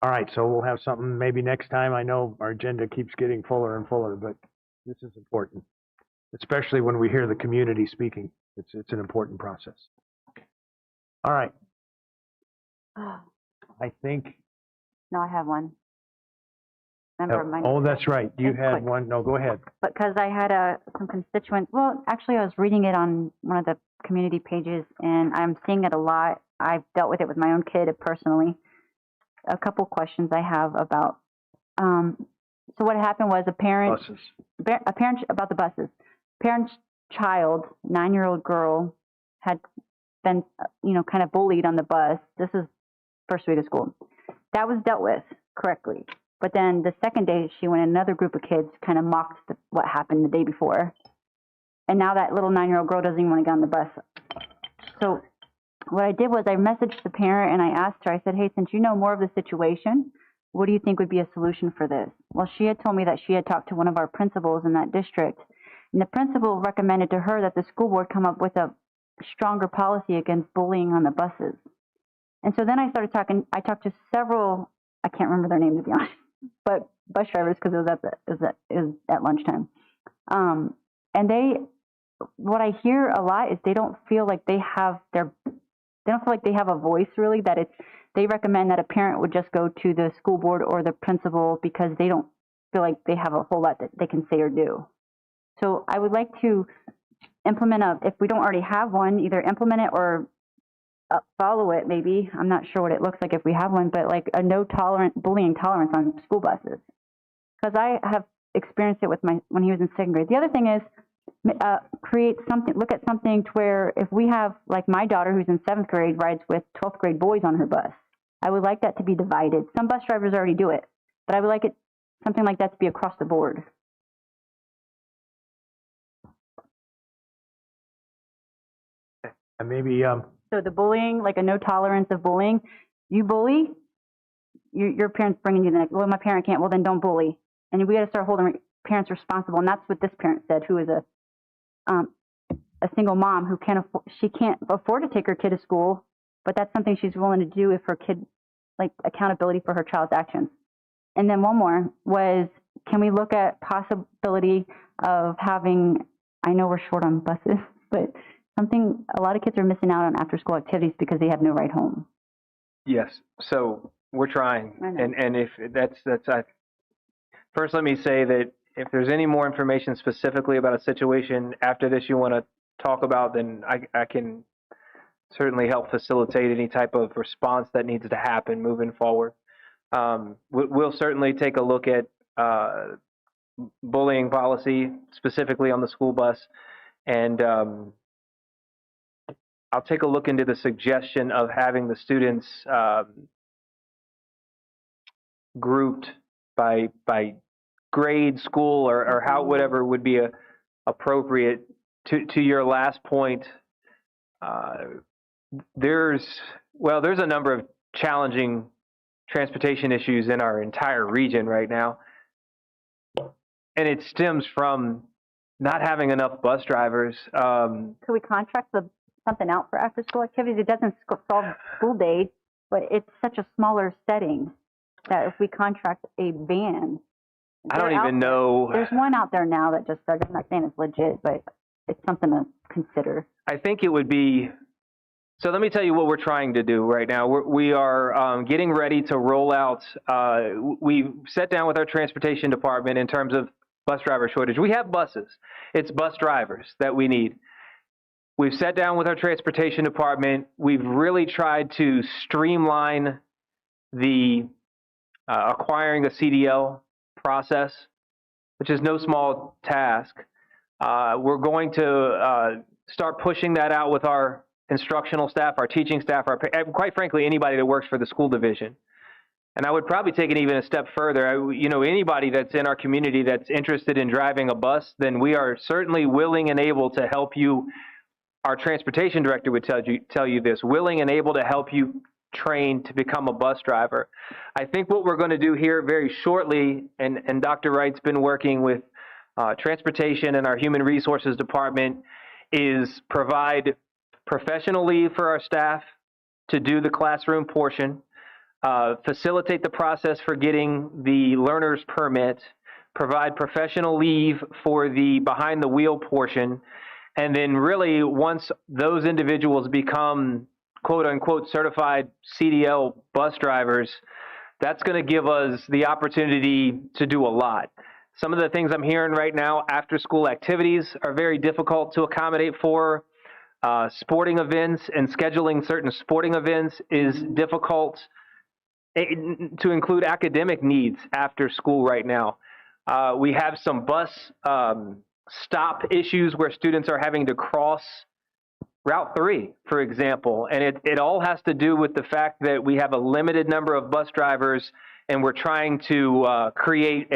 All right, so we'll have something maybe next time. I know our agenda keeps getting fuller and fuller, but this is important, especially when we hear the community speaking. It's an important process. All right. I think. No, I have one. Remember, oh, that's right. You had quick. one. No, go ahead. Because I had some constituents. Well, actually, I was reading it on one of the community pages, and I'm seeing it a lot. I've dealt with it with my own kid personally. A couple questions I have about. So what happened was a parent about the buses. Parent's child, 9-year-old girl, had been, kind of bullied on the bus. This is first week of school. That was dealt with correctly. But then the second day, she went, another group of kids kind of mocked what happened the day before. And now that little 9-year-old girl doesn't even want to get on the bus. So what I did was I messaged the parent and I asked her, I said, hey, since you know more of the situation, what do you think would be a solution for this? Well, she had told me that she had talked to one of our principals in that district. And the principal recommended to her that the school board come up with a stronger policy against bullying on the buses. And so then I started talking, I talked to several, I can't remember their name to be honest, but bus drivers, because it was at lunchtime. And what I hear a lot is they don't feel like they have a voice really, that they recommend that a parent would just go to the school board or the principal because they don't feel like they have a whole lot that they can say or do. So I would like to implement if we don't already have one, either implement it or follow it maybe. I'm not sure what it looks like if we have one, but like a bullying tolerance on school buses. Because I have experienced it with when he was in second grade. The other thing is look at something to where if we have, like my daughter who's in 7th grade rides with 12th grade boys on her bus, I would like that to be divided. Some bus drivers already do it, but I would like something like that to be across the board. And maybe so the bullying, like a no tolerance of bullying. You bully, your parents bringing you the next. Well, my parent can't. Well, then don't bully. And we got to start holding parents responsible. And that's what this parent said, who is a single mom who can't afford to take her kid to school, but that's something she's willing to do if her kid, like accountability for her child's actions. And then one more was, can we look at possibility of having? I know we're short on buses, but a lot of kids are missing out on after school activities because they have no ride home. Yes. So we're trying. And if first let me say that if there's any more information specifically about a situation after this you want to talk about, then I can certainly help facilitate any type of response that needs to happen moving forward. We'll certainly take a look at bullying policy specifically on the school bus, and I'll take a look into the suggestion of having the students grouped by grade, school, or how whatever would be appropriate. To your last point, there's a number of challenging transportation issues in our entire region right now, and it stems from not having enough bus drivers. Could we contract something out for after school activities? It doesn't solve school day, but it's such a smaller setting that if we contract a van. I don't even know. There's one out there now that just started. I'm not saying it's legit, but it's something to consider. I think it would be. So let me tell you what we're trying to do right now. We are getting ready to roll out. We sat down with our transportation department in terms of bus driver shortage. We have buses. It's bus drivers that we need. We've sat down with our transportation department. We've really tried to streamline the acquiring a CDL process, which is no small task. We're going to start pushing that out with our instructional staff, our teaching staff, quite frankly, anybody that works for the school division. And I would probably take it even a step further. Anybody that's in our community that's interested in driving a bus, then we are certainly willing and able to help you. Our transportation director would tell you this, willing and able to help you train to become a bus driver. I think what we're going to do here very shortly, and Dr. Wright's been working with transportation and our human resources department, is provide professional leave for our staff to do the classroom portion, facilitate the process for getting the learner's permit, provide professional leave for the behind the wheel portion, and then really once those individuals become quote unquote certified CDL bus drivers, that's going to give us the opportunity to do a lot. Some of the things I'm hearing right now, after school activities are very difficult to accommodate for. Sporting events and scheduling certain sporting events is difficult to include academic needs after school right now. We have some bus stop issues where students are having to cross Route 3, for example, and it all has to do with the fact that we have a limited number of bus drivers, and we're trying to create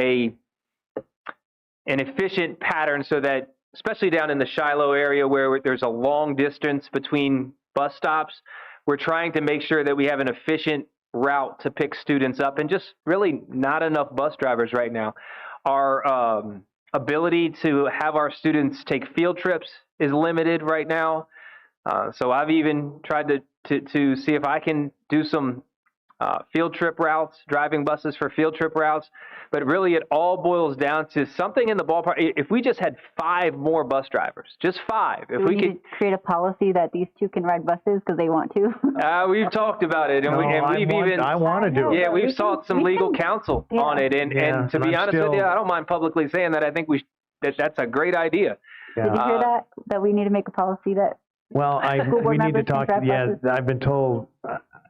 an efficient pattern so that, especially down in the Shiloh area where there's a long distance between bus stops, we're trying to make sure that we have an efficient route to pick students up, and just really not enough bus drivers right now. Our ability to have our students take field trips is limited right now. So I've even tried to see if I can do some field trip routes, driving buses for field trip routes. But really it all boils down to something in the ballpark. If we just had 5 more bus drivers, just 5. If we could create a policy that these 2 can ride buses because they want to. We've talked about it, and I want to do it. Yeah, we've sought some legal counsel on it, and to be honest with you, I don't mind publicly saying that I think that's a great idea. Did you hear that? That we need to make a policy that. Well, we need to talk. Yeah, I've been told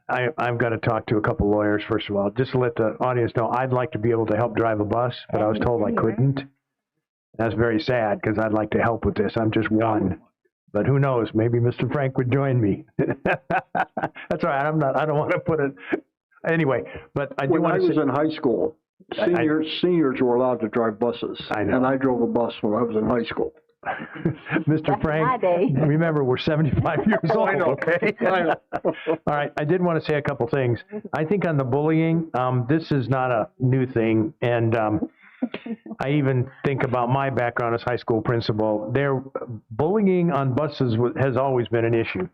I've got to talk to a couple lawyers first of all, just to let the audience know. I'd like to be able to help drive a bus, but I was told I couldn't. That's very sad because I'd like to help with this. I'm just one, but who knows? Maybe Mr. Frank would join me. That's all right. I don't want to put it anyway. But I do when want I to was in high school, seniors were allowed to drive buses. I know. And I drove a bus when I was in high school. Mr. Frank, remember, we're 75 years old, okay? I know. All right, I did want to say a couple things. I think on the bullying, this is not a new thing, and I even think about my background as high school principal. Bullying on buses has always been an issue,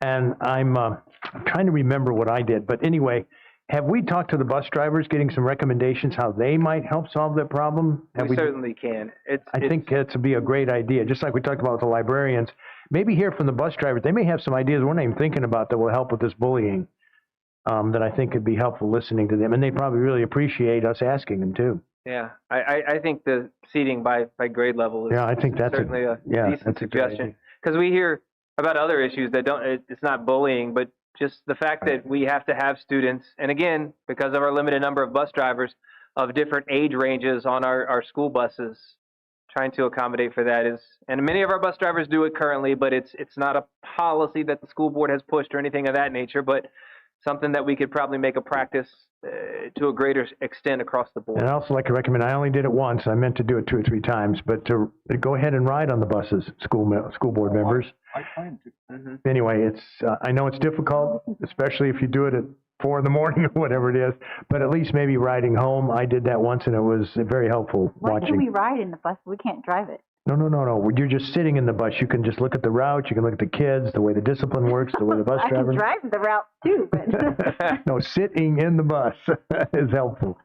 and I'm trying to remember what I did, but anyway, have we talked to the bus drivers, getting some recommendations how they might help solve that problem? We certainly can. I think it's be a great idea, just like we talked about with the librarians. Maybe hear from the bus drivers. They may have some ideas we're not even thinking about that will help with this bullying, that I think could be helpful listening to them. And they probably really appreciate us asking them, too. Yeah, I think the seating by grade level is I think that's certainly a decent suggestion. Because we hear about other issues that it's not bullying, but just the fact that we have to have students, and again, because of our limited number of bus drivers, of different age ranges on our school buses, trying to accommodate for that and many of our bus drivers do it currently, but it's not a policy that the school board has pushed or anything of that nature, but something that we could probably make a practice to a greater extent across the board. And I also like to recommend, I only did it once, I meant to do it 2 or 3 times, but to go ahead and ride on the buses, school board members. I plan to. Anyway, I know it's difficult, especially if you do it at 4 in the morning or whatever it is, but at least maybe riding home. I did that once and it was very helpful watching. Why can we ride in the bus? We can't drive it. No. You're just sitting in the bus. You can just look at the route. You can look at the kids, the way the discipline works, the way the bus driver. I can drive the route too, but. No, sitting in the bus is helpful.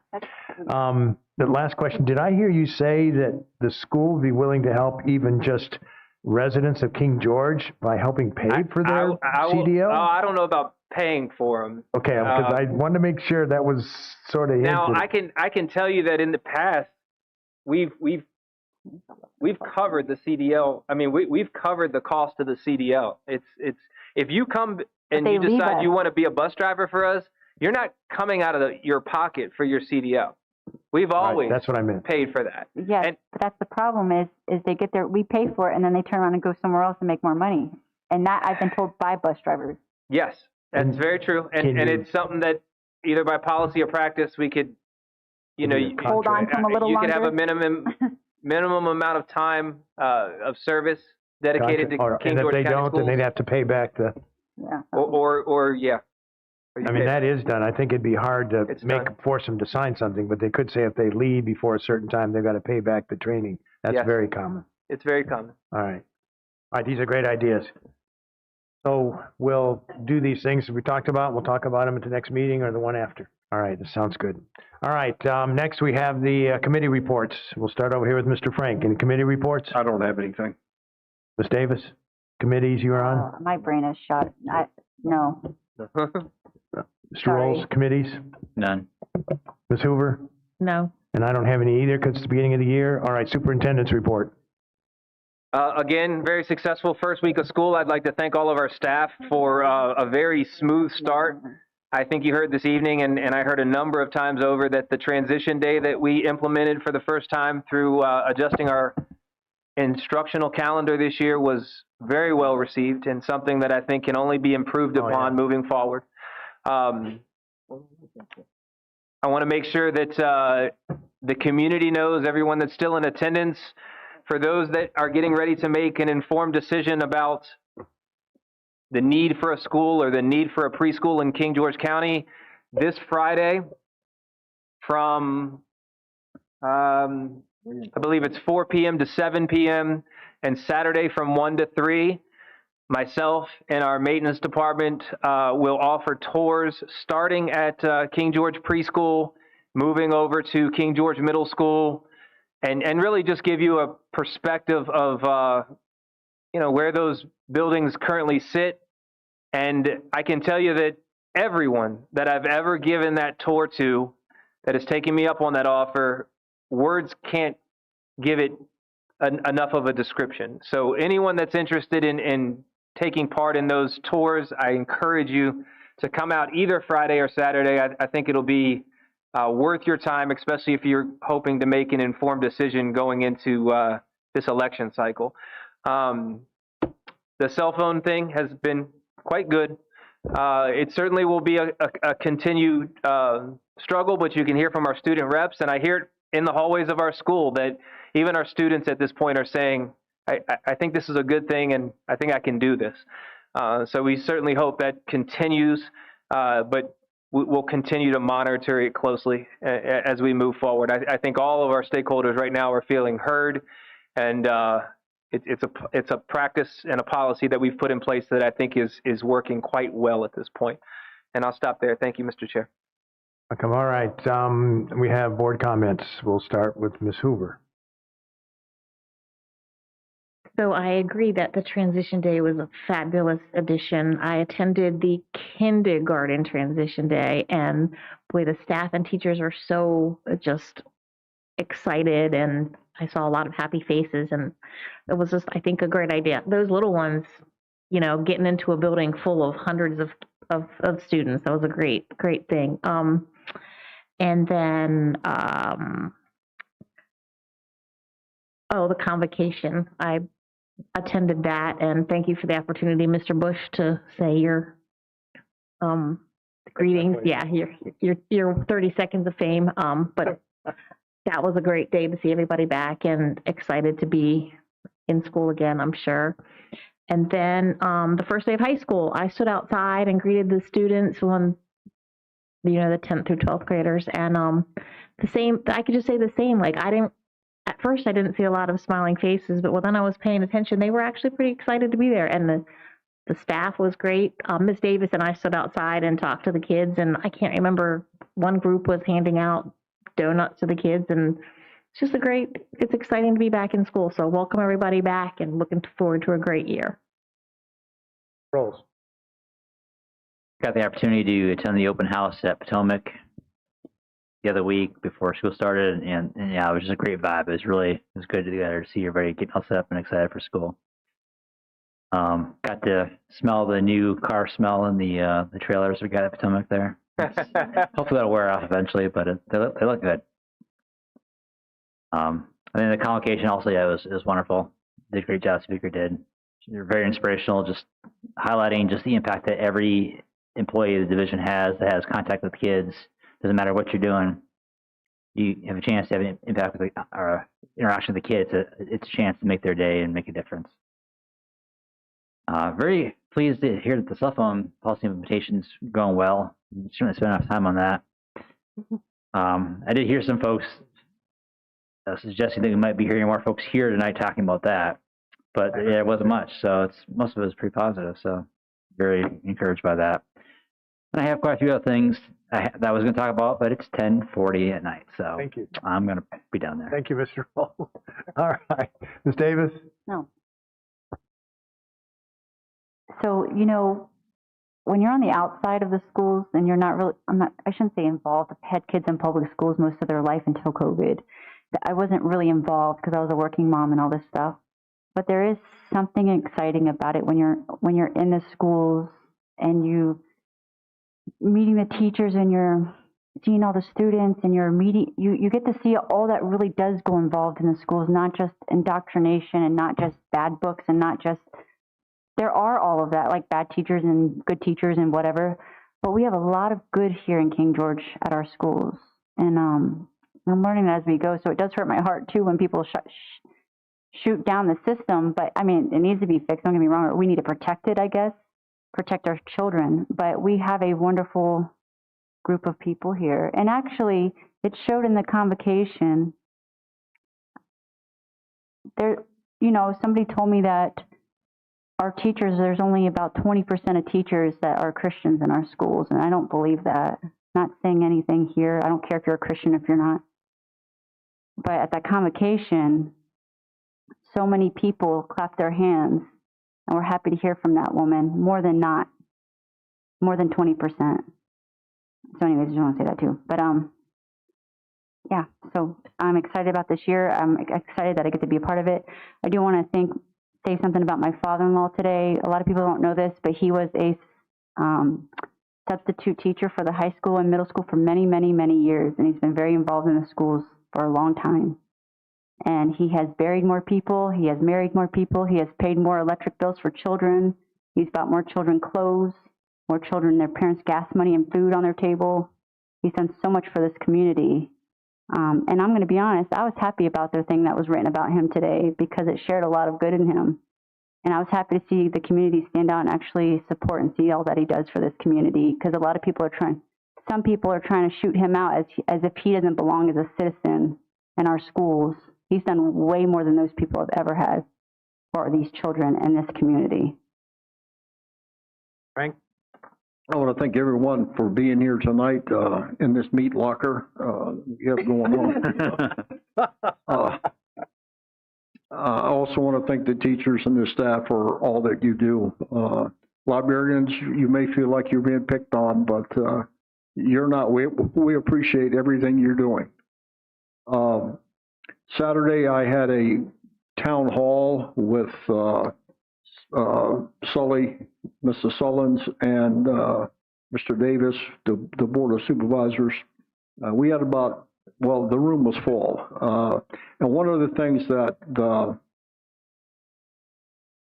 The last question, did I hear you say that the school would be willing to help even just residents of King George by helping pay for their CDL? I don't know about paying for them. Okay, because I wanted to make sure that was sort of hinted. Now, I can tell you that in the past, we've covered the CDL. I mean, we've covered the cost of the CDL. It's if you come and you decide you want to be a bus driver for us, you're not coming out of your pocket for your CDL. We've always That's what I meant. paid for that. Yes, but that's the problem is they get there, we pay for it, and then they turn around and go somewhere else and make more money. And that I've been told by bus drivers. Yes, that's very true. And it's something that either by policy or practice we could, hold on to them a little you longer. could have a minimum amount of time of service dedicated to King and if George they County don't, Schools. then they'd have to pay back the. Yeah. Or yeah. I mean, that is done. I think it'd be hard to force them to sign something, but they could say if they leave before a certain time, they've got to pay back the training. That's Yes. very common. It's very common. All right. All right, these are great ideas. So we'll do these things that we talked about. We'll talk about them at the next meeting or the one after. All right, that sounds good. All right, next we have the committee reports. We'll start over here with Mr. Frank. Any committee reports? I don't have anything. Ms. Davis, committees you're on? My brain is shot. No. Mr. Rolls, committees? None. Ms. Hoover? No. And I don't have any either because it's the beginning of the year. All right, superintendent's report. Again, very successful first week of school. I'd like to thank all of our staff for a very smooth start. I think you heard this evening, and I heard a number of times over, that the transition day that we implemented for the first time through adjusting our instructional calendar this year was very well received, and something that I think can only be improved upon moving forward. I want to make sure that the community knows, everyone that's still in attendance, for those that are getting ready to make an informed decision about the need for a school or the need for a preschool in King George County, this Friday from, I believe it's 4 p.m. to 7 p.m., and Saturday from 1 to 3, myself and our maintenance department will offer tours starting at King George Preschool, moving over to King George Middle School, and really just give you a perspective of where those buildings currently sit. And I can tell you that everyone that I've ever given that tour to that has taken me up on that offer, words can't give it enough of a description. So anyone that's interested in taking part in those tours, I encourage you to come out either Friday or Saturday. I think it'll be worth your time, especially if you're hoping to make an informed decision going into this election cycle. The cell phone thing has been quite good. It certainly will be a continued struggle, but you can hear from our student reps, and I hear it in the hallways of our school that even our students at this point are saying, I think this is a good thing, and I think I can do this. So we certainly hope that continues, but we'll continue to monitor it closely as we move forward. I think all of our stakeholders right now are feeling heard, and it's a practice and a policy that we've put in place that I think is working quite well at this point. And I'll stop there. Thank you, Mr. Chair. Okay, all right. We have board comments. We'll start with Ms. Hoover. So I agree that the transition day was a fabulous addition. I attended the kindergarten transition day, and boy, the staff and teachers are so just excited, and I saw a lot of happy faces, and it was just, I think, a great idea. Those little ones, getting into a building full of hundreds of students, that was a great thing. And then, the convocation, I attended that, and thank you for the opportunity, Mr. Bush, to say your greetings. Yeah, your 30 seconds of fame. But that was a great day to see everybody back, and excited to be in school again, I'm sure. And then the first day of high school, I stood outside and greeted the students, the 10th through 12th graders, and the same. I could just say the same. Like, at first I didn't see a lot of smiling faces, but when I was paying attention, they were actually pretty excited to be there, and the staff was great. Ms. Davis and I stood outside and talked to the kids, and I can't remember, one group was handing out donuts to the kids, and it's just it's exciting to be back in school. So welcome everybody back, and looking forward to a great year. Rolls. Got the opportunity to attend the open house at Potomac the other week before school started, and yeah, it was just a great vibe. It was good to be there to see everybody getting all set up and excited for school. Got to smell the new car smell in the trailers we got at Potomac there. Hopefully that'll wear off eventually, but they look good. I think the convocation also, yeah, it was wonderful. Did a great job, speaker did. You're very inspirational, just highlighting just the impact that every employee of the division has that has contact with kids. Doesn't matter what you're doing, you have a chance to have an impact with or interaction with the kids. It's a chance to make their day and make a difference. Very pleased to hear that the cell phone policy implementation's going well. Certainly spent enough time on that. I did hear some folks suggesting that we might be hearing more folks here tonight talking about that, but yeah, it wasn't much. So most of it was pretty positive. So very encouraged by that. And I have quite a few other things that I was going to talk about, but it's 10:40 at night, so Thank you. I'm going to be down there. Thank you, Mr. Paul. All right. Ms. Davis? No. So, you know, when you're on the outside of the schools and you're not really, I shouldn't say involved. I've had kids in public schools most of their life until COVID. I wasn't really involved because I was a working mom and all this stuff. But there is something exciting about it when you're in the schools and you meeting the teachers and you're seeing all the students and you're meeting, you get to see all that really does go involved in the schools, not just indoctrination and not just bad books and not just, there are all of that, like bad teachers and good teachers and whatever, but we have a lot of good here in King George at our schools. And I'm learning as we go, so it does hurt my heart too when people shoot down the system, but I mean, it needs to be fixed, don't get me wrong, or we need to protect it, I guess. Protect our children, but we have a wonderful group of people here. And actually, it showed in the convocation. There, you know, somebody told me that our teachers, there's only about 20% of teachers that are Christians in our schools, and I don't believe that. I'm not saying anything here. I don't care if you're a Christian, if you're not. But at that convocation, so many people clapped their hands. And we're happy to hear from that woman, more than 20%. So anyways, I just want to say that too. But yeah, so I'm excited about this year. I'm excited that I get to be a part of it. I do want to say something about my father-in-law today. A lot of people don't know this, but he was a substitute teacher for the high school and middle school for many, many, many years. And he's been very involved in the schools for a long time. And he has buried more people. He has married more people. He has paid more electric bills for children. He's bought more children clothes, more children their parents' gas money and food on their table. He's done so much for this community. And I'm going to be honest, I was happy about the thing that was written about him today because it shared a lot of good in him. And I was happy to see the community stand out and actually support and see all that he does for this community, because a lot of people some people are trying to shoot him out as if he doesn't belong as a citizen in our schools. He's done way more than those people have ever had for these children in this community. Frank? I want to thank everyone for being here tonight in this meat locker you have going on. I also want to thank the teachers and the staff for all that you do. Librarians, you may feel like you're being picked on, but you're not. We appreciate everything you're doing. Saturday, I had a town hall with Sully, Mr. Sullins, and Mr. Davis, the Board of Supervisors. We had the room was full. And one of the things that the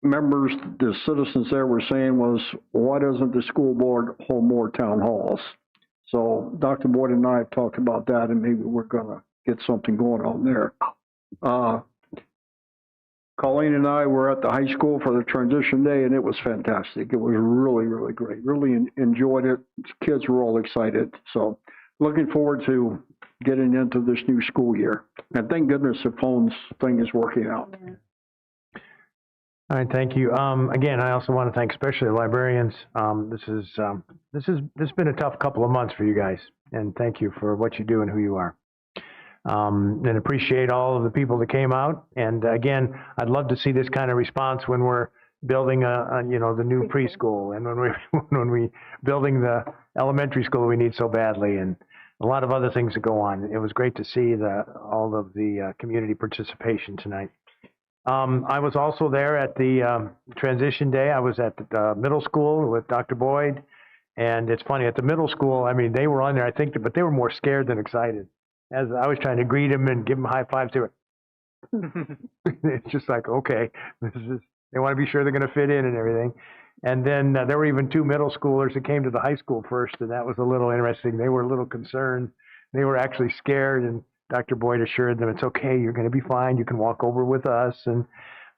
members, the citizens there were saying was, why doesn't the school board hold more town halls? So Dr. Boyd and I have talked about that, and maybe we're going to get something going on there. Colleen and I were at the high school for the transition day, and it was fantastic. It was really, really great. Really enjoyed it. Kids were all excited. So looking forward to getting into this new school year. And thank goodness the phones thing is working out. All right, thank you. Again, I also want to thank especially the librarians. This has been a tough couple of months for you guys, and thank you for what you do and who you are. And appreciate all of the people that came out. And again, I'd love to see this kind of response when we're building the new preschool, and when we building the elementary school we need so badly, and a lot of other things that go on. It was great to see all of the community participation tonight. I was also there at the transition day. I was at the middle school with Dr. Boyd, and it's funny, at the middle school, I mean, they were on there, I think, but they were more scared than excited. as I was trying to greet them and give them high fives, they were, it's just like, okay, they want to be sure they're going to fit in and everything. And then there were even 2 middle schoolers that came to the high school first, and that was a little interesting. They were a little concerned. They were actually scared, and Dr. Boyd assured them, it's okay, you're going to be fine, you can walk over with us.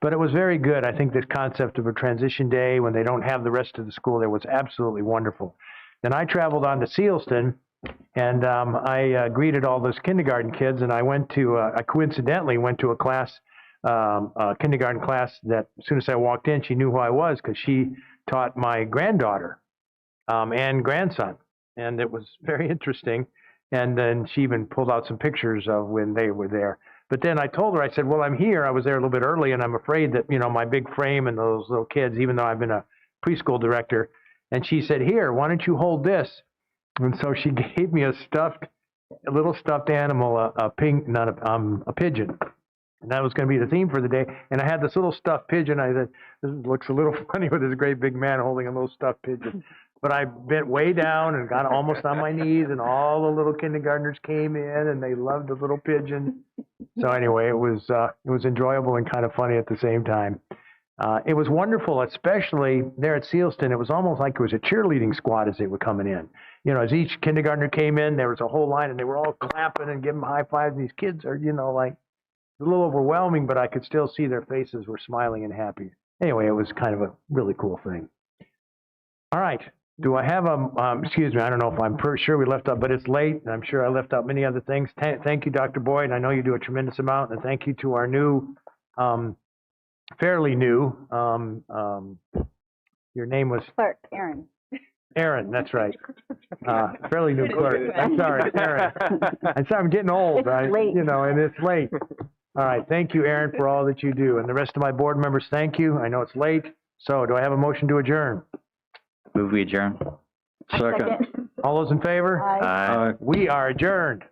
But it was very good. I think this concept of a transition day when they don't have the rest of the school there was absolutely wonderful. Then I traveled on to Sealston, and I greeted all those kindergarten kids, and I I coincidentally went to a class, a kindergarten class that as soon as I walked in, she knew who I was because she taught my granddaughter and grandson, and it was very interesting. And then she even pulled out some pictures of when they were there. But then I told her, I said, well, I'm here. I was there a little bit early, and I'm afraid that, my big frame and those little kids, even though I've been a preschool director. And she said, here, why don't you hold this? And so she gave me a little stuffed animal, a pigeon. And that was going to be the theme for the day. And I had this little stuffed pigeon. I said, this looks a little funny with this great big man holding a little stuffed pigeon. But I bent way down and got almost on my knees, and all the little kindergartners came in, and they loved the little pigeon. So anyway, it was enjoyable and kind of funny at the same time. It was wonderful, especially there at Sealston. It was almost like it was a cheerleading squad as they were coming in. As each kindergartner came in, there was a whole line, and they were all clapping and giving high fives. These kids are, like, a little overwhelming, but I could still see their faces were smiling and happy. Anyway, it was kind of a really cool thing. All right. Do I have excuse me, I don't know if I'm sure we left out, but it's late, and I'm sure I left out many other things. Thank you, Dr. Boyd. I know you do a tremendous amount, and thank you to our new, fairly new, your name was? Clerk, Aaron. Aaron, that's right. Fairly new clerk. I'm sorry, Aaron. I'm sorry, I'm getting old. It's late. And it's late. All right, thank you, Aaron, for all that you do. And the rest of my board members, thank you. I know it's late. So do I have a motion to adjourn? Move we adjourn. Second. All those in favor? Aye. We are adjourned.